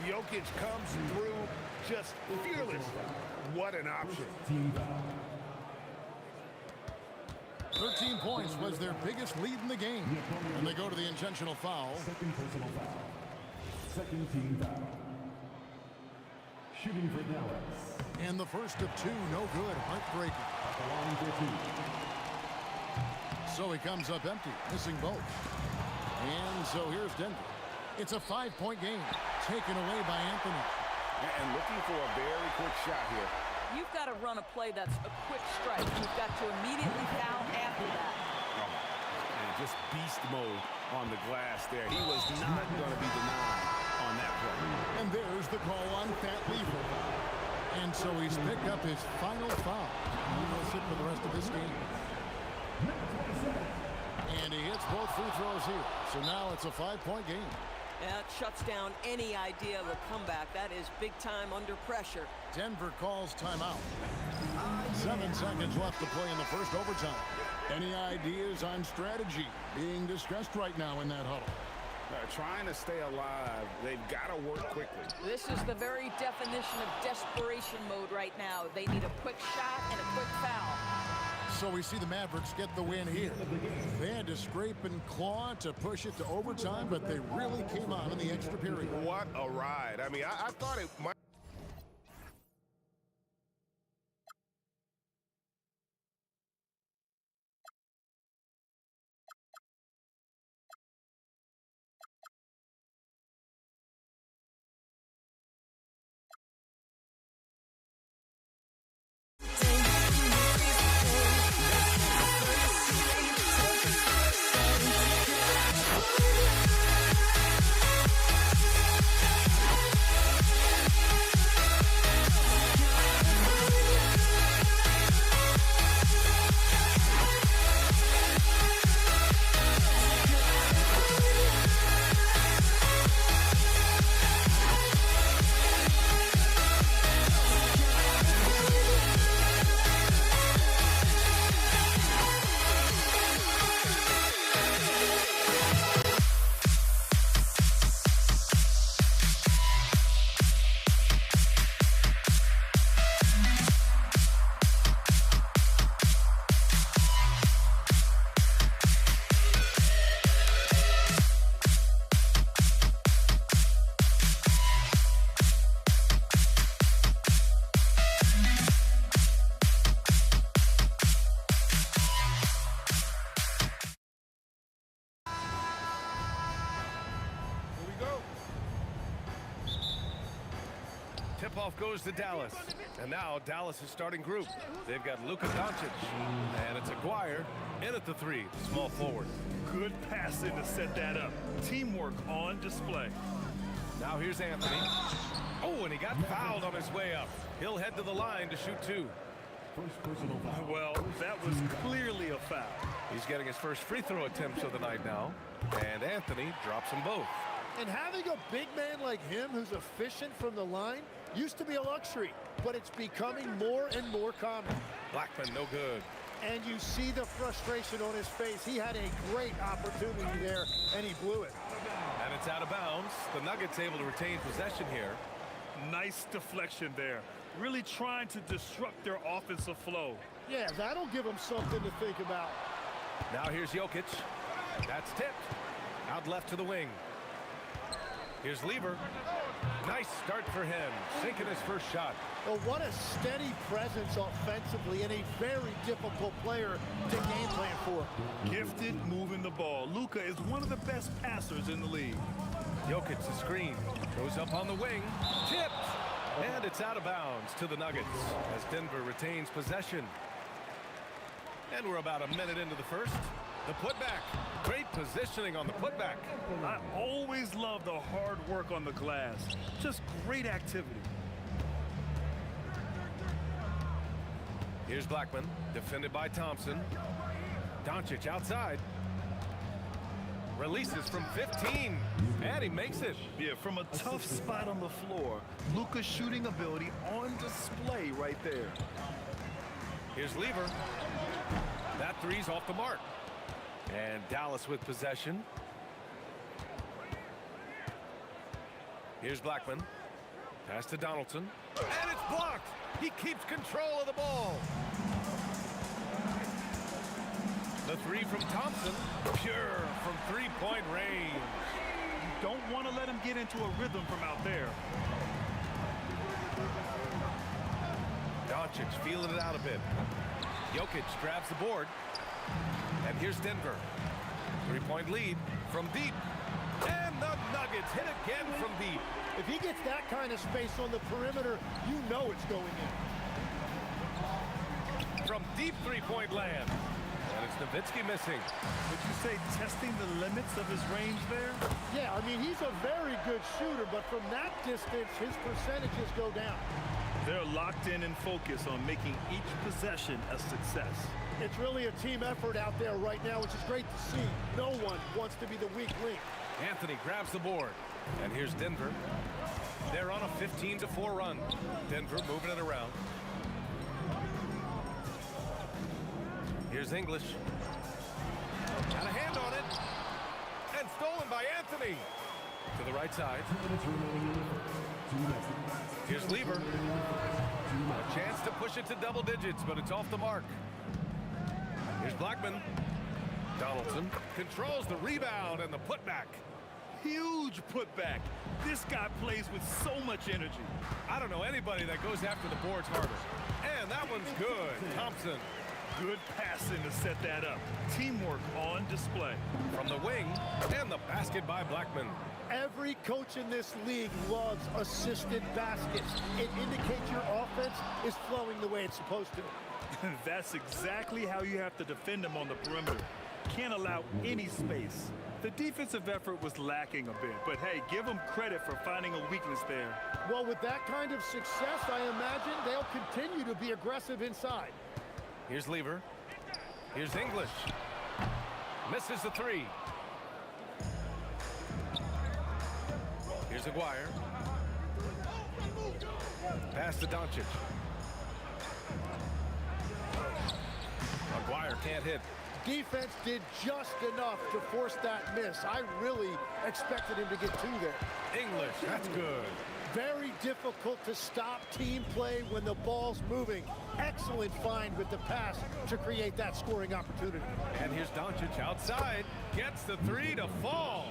Jokic comes through just fearless. What an option. 13 points was their biggest lead in the game. And they go to the intentional foul. Second personal foul. Second team foul. Shooting for Dallas. And the first of 2, no good. Heartbreaking. At the line for 2. So he comes up empty, missing both. And so here's Denver. It's a 5-point game, taken away by Anthony. And looking for a very quick shot here. You've got to run a play that's a quick strike. You've got to immediately foul after that. Oh, and just beast mode on the glass there. He was not going to be denied on that play. And there's the call on Fat Lever. And so he's picked up his final foul. He will sit for the rest of this game. And he hits both free throws here. So now it's a 5-point game. That shuts down any idea of a comeback. That is big time under pressure. Denver calls timeout. 7 seconds left to play in the first overtime. Any ideas on strategy being discussed right now in that huddle? Trying to stay alive, they've got to work quickly. This is the very definition of desperation mode right now. They need a quick shot and a quick foul. So we see the Mavericks get the win here. They had to scrape and claw to push it to overtime, but they really came on in the extra period. What a ride. I mean, I thought it might. Tip-off goes to Dallas. And now Dallas is starting group. They've got Luka Doncic. And it's Aguirre in at the 3, small forward. Good passing to set that up. Teamwork on display. Now here's Anthony. Oh, and he got fouled on his way up. He'll head to the line to shoot 2. Well, that was clearly a foul. He's getting his first free throw attempts of the night now. And Anthony drops them both. And having a big man like him who's efficient from the line used to be a luxury, but it's becoming more and more common. Blackman, no good. And you see the frustration on his face. He had a great opportunity there, and he blew it. And it's out of bounds. The Nuggets able to retain possession here. Nice deflection there. Really trying to disrupt their offensive flow. Yeah, that'll give him something to think about. Now here's Jokic. That's tipped. Out left to the wing. Here's Lever. Nice start for him. Sinking his first shot. Well, what a steady presence offensively and a very difficult player to game plan for. Gifted moving the ball. Luka is one of the best passers in the league. Jokic, the screen. Goes up on the wing. Tipped. And it's out of bounds to the Nuggets as Denver retains possession. And we're about a minute into the first. The putback. Great positioning on the putback. I always love the hard work on the glass. Just great activity. Here's Blackman, defended by Thompson. Doncic outside. Releases from 15. And he makes it. Yeah, from a tough spot on the floor. Luka's shooting ability on display right there. Here's Lever. That three's off the mark. And Dallas with possession. Here's Blackman. Pass to Donaldson. And it's blocked. He keeps control of the ball. The 3 from Thompson. Pure from three-point range. You don't want to let him get into a rhythm from out there. Doncic feeling it out a bit. Jokic grabs the board. And here's Denver. 3-point lead from deep. And the Nuggets hit again from deep. If he gets that kind of space on the perimeter, you know it's going in. From deep three-point land. And it's Nowitzki missing. Would you say testing the limits of his range there? Yeah, I mean, he's a very good shooter, but from that distance, his percentages go down. They're locked in and focused on making each possession a success. It's really a team effort out there right now, which is great to see. No one wants to be the weak link. Anthony grabs the board. And here's Denver. They're on a 15-4 run. Denver moving it around. Here's English. Got a hand on it. And stolen by Anthony. To the right side. Here's Lever. A chance to push it to double digits, but it's off the mark. Here's Blackman. Donaldson controls the rebound and the putback. Huge putback. This guy plays with so much energy. I don't know anybody that goes after the boards harder. And that one's good. Thompson. Good passing to set that up. Teamwork on display. From the wing, and the basket by Blackman. Every coach in this league loves assisted baskets. It indicates your offense is flowing the way it's supposed to. That's exactly how you have to defend them on the perimeter. Can't allow any space. The defensive effort was lacking a bit, but hey, give them credit for finding a weakness there. Well, with that kind of success, I imagine they'll continue to be aggressive inside. Here's Lever. Here's English. Misses the three. Here's Aguirre. Pass to Doncic. Aguirre can't hit. Defense did just enough to force that miss. I really expected him to get two there. English, that's good. Very difficult to stop team play when the ball's moving. Excellent find with the pass to create that scoring opportunity. And here's Doncic outside. Gets the three to fall.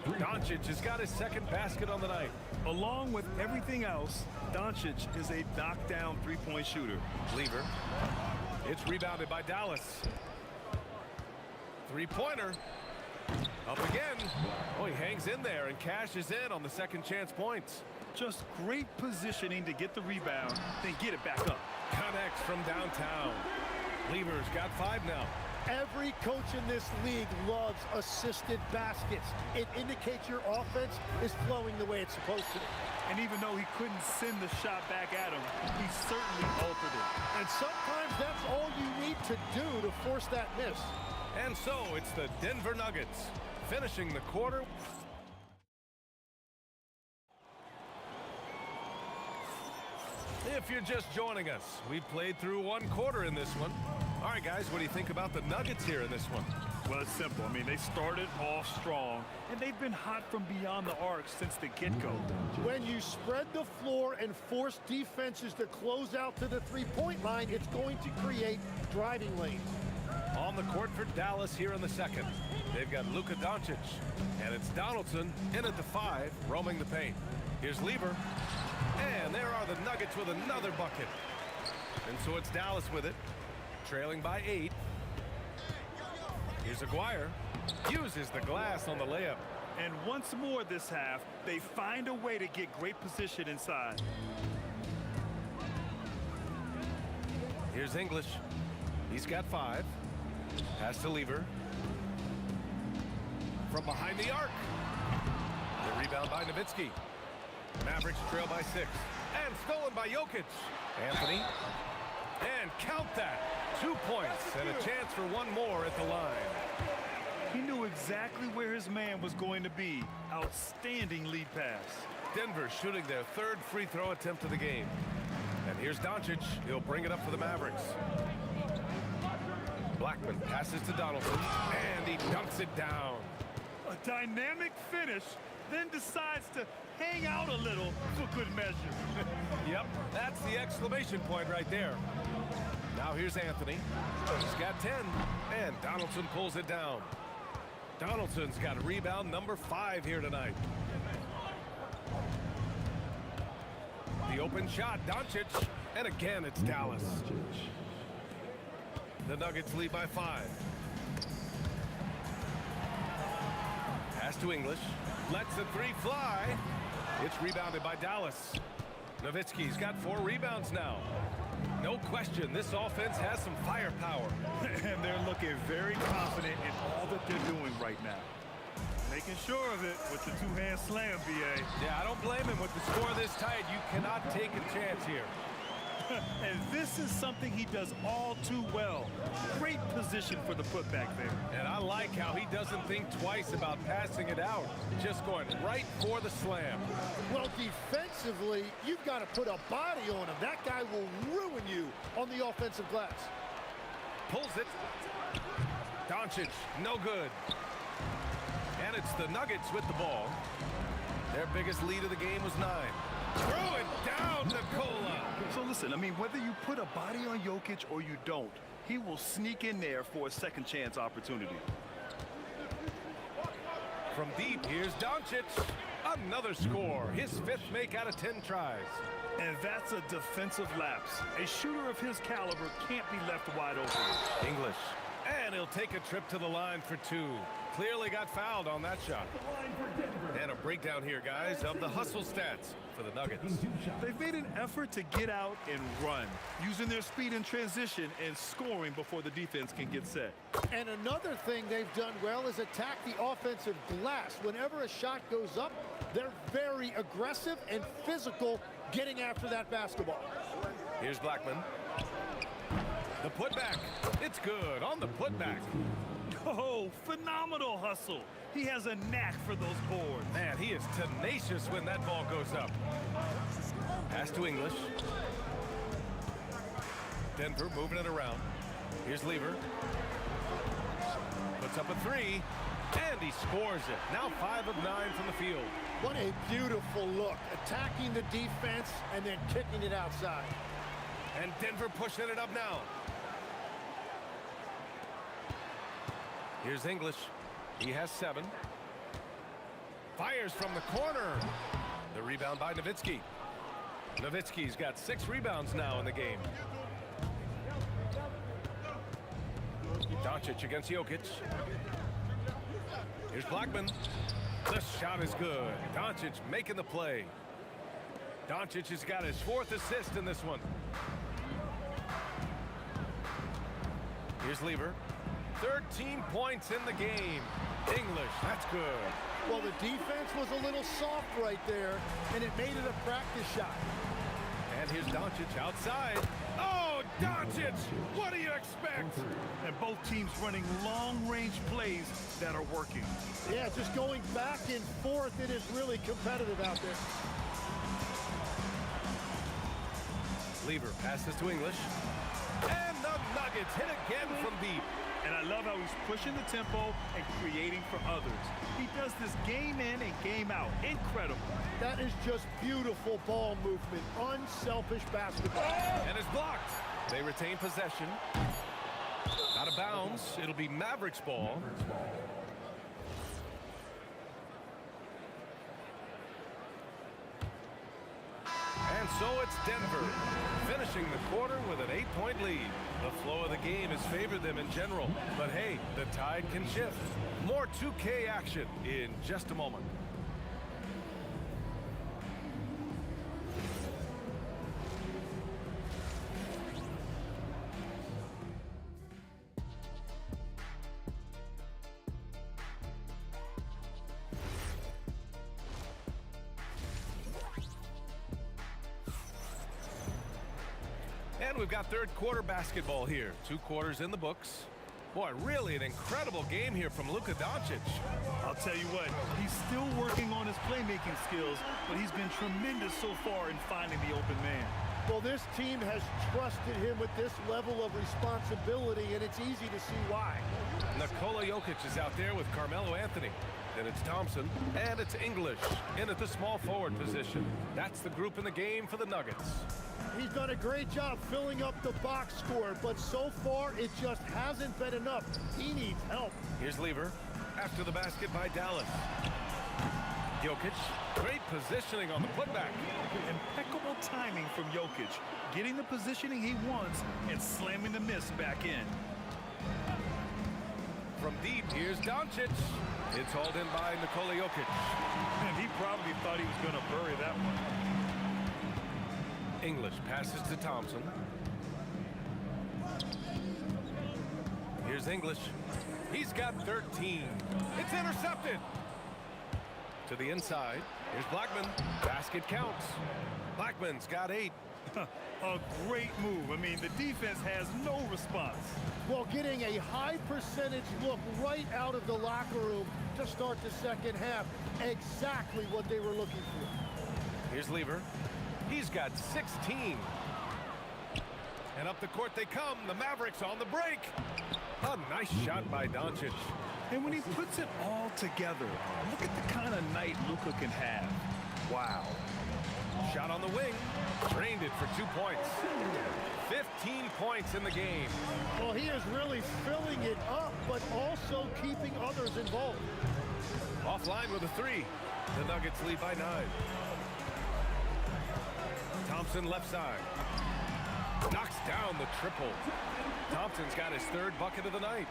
Doncic has got his second basket on the night. Along with everything else, Doncic is a knockdown three-point shooter. Lever. It's rebounded by Dallas. Three-pointer. Up again. Oh, he hangs in there and cashes in on the second chance points. Just great positioning to get the rebound, then get it back up. Connects from downtown. Lever's got 5 now. Every coach in this league loves assisted baskets. It indicates your offense is flowing the way it's supposed to. And even though he couldn't send the shot back at him, he certainly altered it. And sometimes that's all you need to do to force that miss. And so it's the Denver Nuggets finishing the quarter. If you're just joining us, we've played through one quarter in this one. All right, guys, what do you think about the Nuggets here in this one? Well, it's simple. I mean, they started off strong, and they've been hot from beyond the arc since the get-go. When you spread the floor and force defenses to close out to the three-point line, it's going to create driving lanes. On the court for Dallas here in the second. They've got Luka Doncic, and it's Donaldson in at the 5, roaming the paint. Here's Lever, and there are the Nuggets with another bucket. And so it's Dallas with it, trailing by 8. Here's Aguirre, uses the glass on the layup. And once more this half, they find a way to get great position inside. Here's English. He's got 5. Pass to Lever. From behind the arc. The rebound by Nowitzki. Mavericks trail by 6. And stolen by Jokic. Anthony. And count that. 2 points and a chance for one more at the line. He knew exactly where his man was going to be. Outstanding lead pass. Denver shooting their 3rd free throw attempt of the game. And here's Doncic. He'll bring it up for the Mavericks. Blackman passes to Donaldson, and he dunks it down. A dynamic finish, then decides to hang out a little for good measure. Yep, that's the exclamation point right there. Now here's Anthony. He's got 10, and Donaldson pulls it down. Donaldson's got rebound number 5 here tonight. The open shot, Doncic, and again it's Dallas. The Nuggets lead by 5. Pass to English. Lets the 3 fly. It's rebounded by Dallas. Nowitzki's got 4 rebounds now. No question, this offense has some firepower. And they're looking very confident in all that they're doing right now. Making sure of it with the 2-hand slam, BA. Yeah, I don't blame him with the score this tight. You cannot take a chance here. And this is something he does all too well. Great position for the putback there. And I like how he doesn't think twice about passing it out. Just going right for the slam. Well, defensively, you've got to put a body on him. That guy will ruin you on the offensive glass. Pulls it. Doncic, no good. And it's the Nuggets with the ball. Their biggest lead of the game was 9. Throw it down, Nikola. So listen, I mean, whether you put a body on Jokic or you don't, he will sneak in there for a second chance opportunity. From deep, here's Doncic. Another score. His 5th make out of 10 tries. And that's a defensive lapse. A shooter of his caliber can't be left wide open. English. And he'll take a trip to the line for 2. Clearly got fouled on that shot. And a breakdown here, guys, of the hustle stats for the Nuggets. They've made an effort to get out and run, using their speed in transition and scoring before the defense can get set. And another thing they've done well is attack the offensive glass. Whenever a shot goes up, they're very aggressive and physical getting after that basketball. Here's Blackman. The putback. It's good on the putback. Oh, phenomenal hustle. He has a knack for those boards. Man, he is tenacious when that ball goes up. Pass to English. Denver moving it around. Here's Lever. Puts up a 3, and he scores it. Now 5 of 9 from the field. What a beautiful look. Attacking the defense and then kicking it outside. And Denver pushing it up now. Here's English. He has 7. Fires from the corner. The rebound by Nowitzki. Nowitzki's got 6 rebounds now in the game. Doncic against Jokic. Here's Blackman. The shot is good. Doncic making the play. Doncic has got his 4th assist in this one. Here's Lever. 13 points in the game. English, that's good. Well, the defense was a little soft right there, and it made it a practice shot. And here's Doncic outside. Oh, Doncic! What do you expect? And both teams running long-range plays that are working. Yeah, just going back and forth, it is really competitive out there. Lever passes to English. And the Nuggets hit again from deep. And I love how he's pushing the tempo and creating for others. He does this game in and game out. Incredible. That is just beautiful ball movement. Unselfish basketball. And it's blocked. They retain possession. Out of bounds. It'll be Mavericks ball. And so it's Denver, finishing the quarter with an 8-point lead. The flow of the game has favored them in general, but hey, the tide can shift. More 2K action in just a moment. And we've got third quarter basketball here. 2 quarters in the books. Boy, really an incredible game here from Luka Doncic. I'll tell you what, he's still working on his playmaking skills, but he's been tremendous so far in finding the open man. Well, this team has trusted him with this level of responsibility, and it's easy to see why. Nikola Jokic is out there with Carmelo Anthony. Then it's Thompson, and it's English in at the small forward position. That's the group in the game for the Nuggets. He's done a great job filling up the box score, but so far it just hasn't been enough. He needs help. Here's Lever after the basket by Dallas. Jokic, great positioning on the putback. Impeccable timing from Jokic, getting the positioning he wants and slamming the miss back in. From deep, here's Doncic. It's hauled in by Nikola Jokic. And he probably thought he was going to bury that one. English passes to Thompson. Here's English. He's got 13. It's intercepted. To the inside. Here's Blackman. Basket counts. Blackman's got 8. A great move. I mean, the defense has no response. Well, getting a high percentage look right out of the locker room to start the second half. Exactly what they were looking for. Here's Lever. He's got 16. And up the court they come. The Mavericks on the break. A nice shot by Doncic. And when he puts it all together, look at the kind of night Luka can have. Wow. Shot on the wing. Drained it for 2 points. 15 points in the game. Well, he is really filling it up, but also keeping others involved. Offline with a 3. The Nuggets lead by 9. Thompson left side. Knocks down the triple. Thompson's got his 3rd bucket of the night.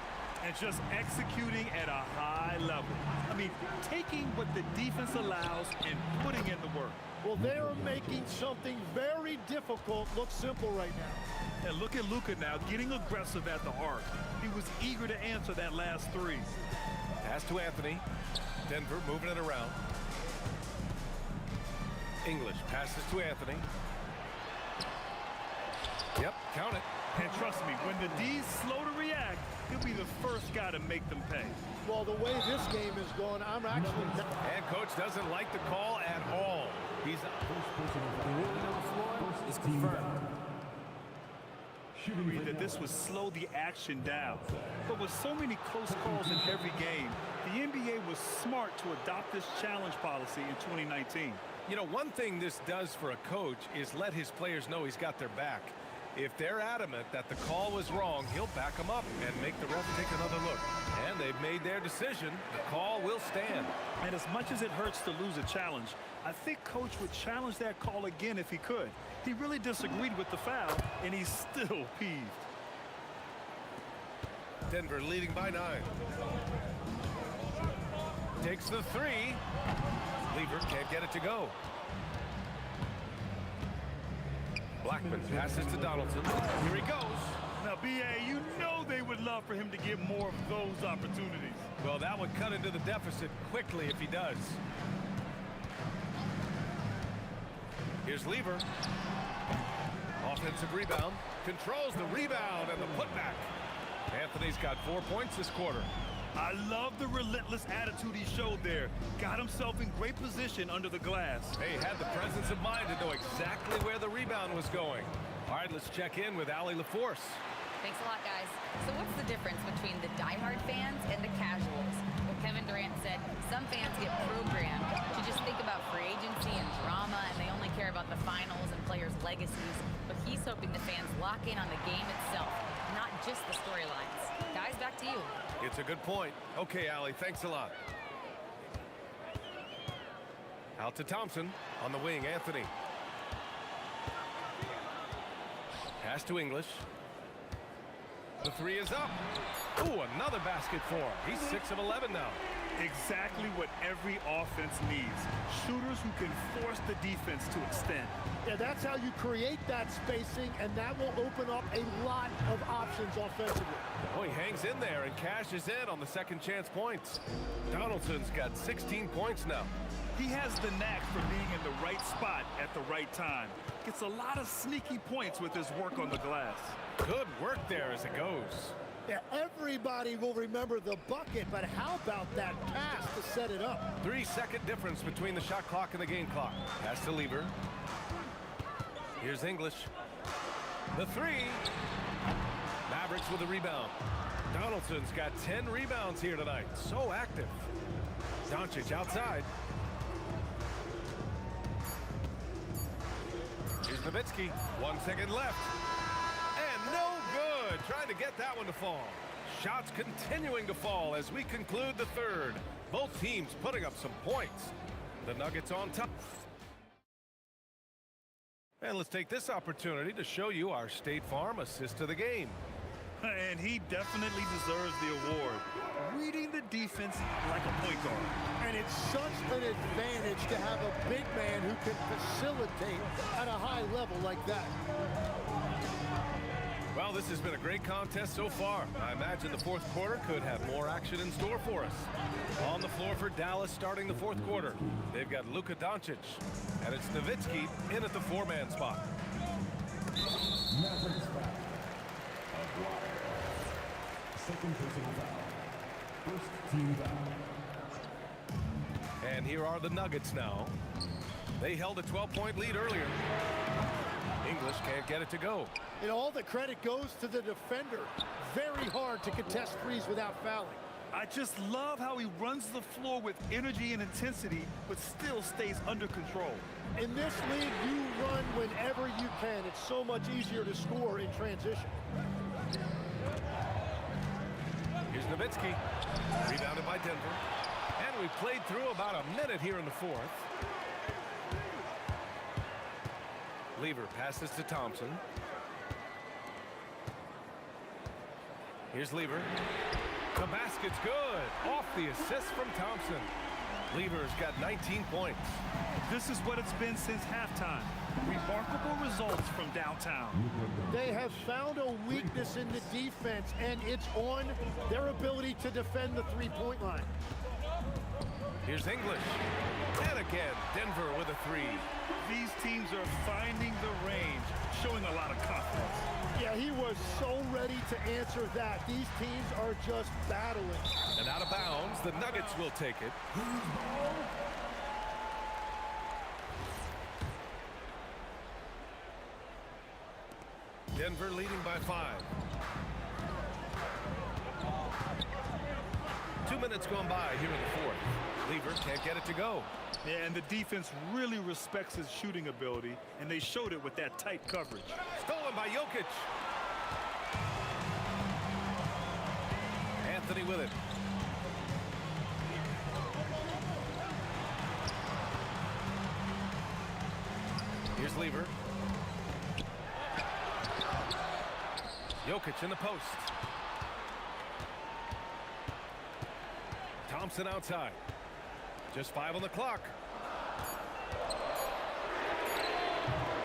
And just executing at a high level. I mean, taking what the defense allows and putting in the work. Well, they are making something very difficult look simple right now. And look at Luka now getting aggressive at the arc. He was eager to answer that last 3. Pass to Anthony. Denver moving it around. English passes to Anthony. Yep, count it. And trust me, when the D's slow to react, he'll be the first guy to make them pay. Well, the way this game is going, I'm actually... And coach doesn't like the call at all. He's... Is confirmed. Agreed that this would slow the action down. But with so many close calls in every game, the NBA was smart to adopt this challenge policy in 2019. You know, one thing this does for a coach is let his players know he's got their back. If they're adamant that the call was wrong, he'll back them up and make the ref take another look. And they've made their decision. The call will stand. And as much as it hurts to lose a challenge, I think Coach would challenge that call again if he could. He really disagreed with the foul, and he's still peeved. Denver leading by 9. Takes the 3. Lever can't get it to go. Blackman passes to Donaldson. Here he goes. Now, B.A., you know they would love for him to get more of those opportunities. Well, that would cut into the deficit quickly if he does. Here's Lever. Offensive rebound. Controls the rebound and the putback. Anthony's got 4 points this quarter. I love the relentless attitude he showed there. Got himself in great position under the glass. He had the presence of mind to know exactly where the rebound was going. All right, let's check in with Allie LaForce. Thanks a lot, guys. So what's the difference between the diehard fans and the casuals? Well, Kevin Durant said some fans get programmed to just think about free agency and drama, and they only care about the finals and players' legacies. But he's hoping the fans lock in on the game itself, not just the storylines. Guys, back to you. It's a good point. Okay, Allie, thanks a lot. Out to Thompson. On the wing, Anthony. Pass to English. The 3 is up. Ooh, another basket for him. He's 6 of 11 now. Exactly what every offense needs. Shooters who can force the defense to extend. Yeah, that's how you create that spacing, and that will open up a lot of options offensively. Oh, he hangs in there and cashes in on the second chance points. Donaldson's got 16 points now. He has the knack for being in the right spot at the right time. Gets a lot of sneaky points with his work on the glass. Good work there as it goes. Yeah, everybody will remember the bucket, but how about that pass to set it up? 3-second difference between the shot clock and the game clock. Pass to Lever. Here's English. The 3. Mavericks with a rebound. Donaldson's got 10 rebounds here tonight. So active. Doncic outside. Here's Nowitzki. 1 second left. And no good. Trying to get that one to fall. Shots continuing to fall as we conclude the third. Both teams putting up some points. The Nuggets on top. And let's take this opportunity to show you our State Farm assist of the game. And he definitely deserves the award. Reading the defense like a point guard. And it's such an advantage to have a big man who can facilitate at a high level like that. Well, this has been a great contest so far. I imagine the fourth quarter could have more action in store for us. On the floor for Dallas starting the fourth quarter, they've got Luka Doncic, and it's Nowitzki in at the 4-man spot. Mavericks foul. Aguirre. Second personal foul. First team foul. And here are the Nuggets now. They held a 12-point lead earlier. English can't get it to go. And all the credit goes to the defender. Very hard to contest threes without fouling. I just love how he runs the floor with energy and intensity, but still stays under control. In this league, you run whenever you can. It's so much easier to score in transition. Here's Nowitzki. Rebounded by Denver. And we played through about a minute here in the fourth. Lever passes to Thompson. Here's Lever. The basket's good. Off the assist from Thompson. Lever's got 19 points. This is what it's been since halftime. Remarkable results from downtown. They have found a weakness in the defense, and it's on their ability to defend the three-point line. Here's English. And again, Denver with a three. These teams are finding the range, showing a lot of confidence. Yeah, he was so ready to answer that. These teams are just battling. And out of bounds, the Nuggets will take it. Denver leading by 5. 2 minutes gone by here in the fourth. Lever can't get it to go. Yeah, and the defense really respects his shooting ability, and they showed it with that tight coverage. Stolen by Jokic. Anthony with it. Here's Lever. Jokic in the post. Thompson outside. Just 5 on the clock.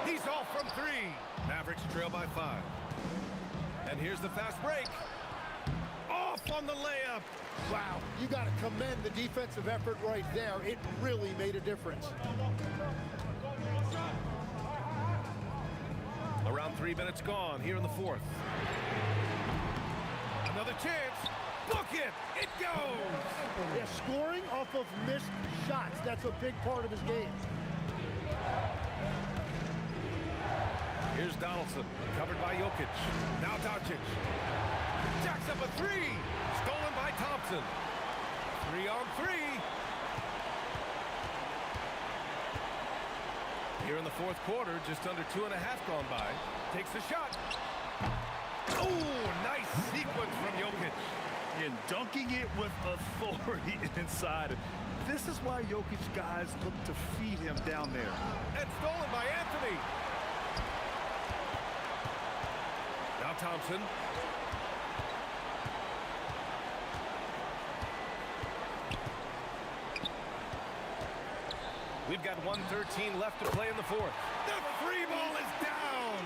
He's off from 3. Mavericks trail by 5. And here's the fast break. Off on the layup. Wow, you got to commend the defensive effort right there. It really made a difference. Around 3 minutes gone here in the fourth. Another chance. Book it. It goes. Yeah, scoring off of missed shots. That's a big part of his game. Here's Donaldson. Covered by Jokic. Now Doncic. Jacks up a 3. Stolen by Thompson. 3 on 3. Here in the fourth quarter, just under 2.5 gone by. Takes a shot. Oh, nice sequence from Jokic. And dunking it with authority inside. This is why Jokic guys look to feed him down there. And stolen by Anthony. Now Thompson. We've got 1:13 left to play in the fourth. The free ball is down.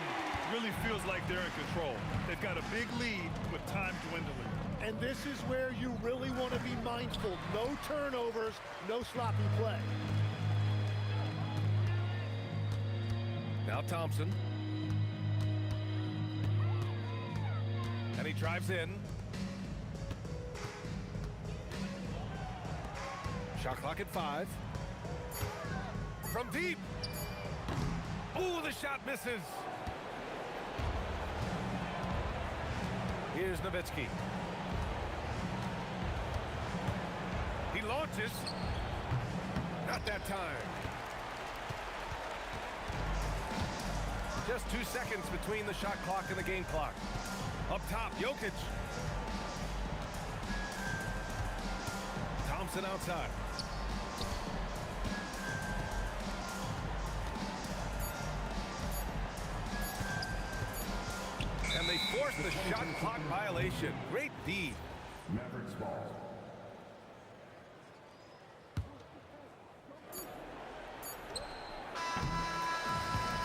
Really feels like they're in control. They've got a big lead with time dwindling. And this is where you really want to be mindful. No turnovers, no sloppy play. Now Thompson. And he drives in. Shot clock at 5. From deep. Oh, the shot misses. Here's Nowitzki. He launches. Not that time. Just 2 seconds between the shot clock and the game clock. Up top, Jokic. Thompson outside. And they force the shot clock violation. Great D. Mavericks ball.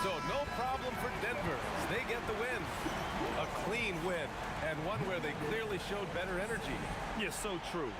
So no problem for Denver. They get the win. A clean win, and one where they clearly showed better energy. Yeah, so true.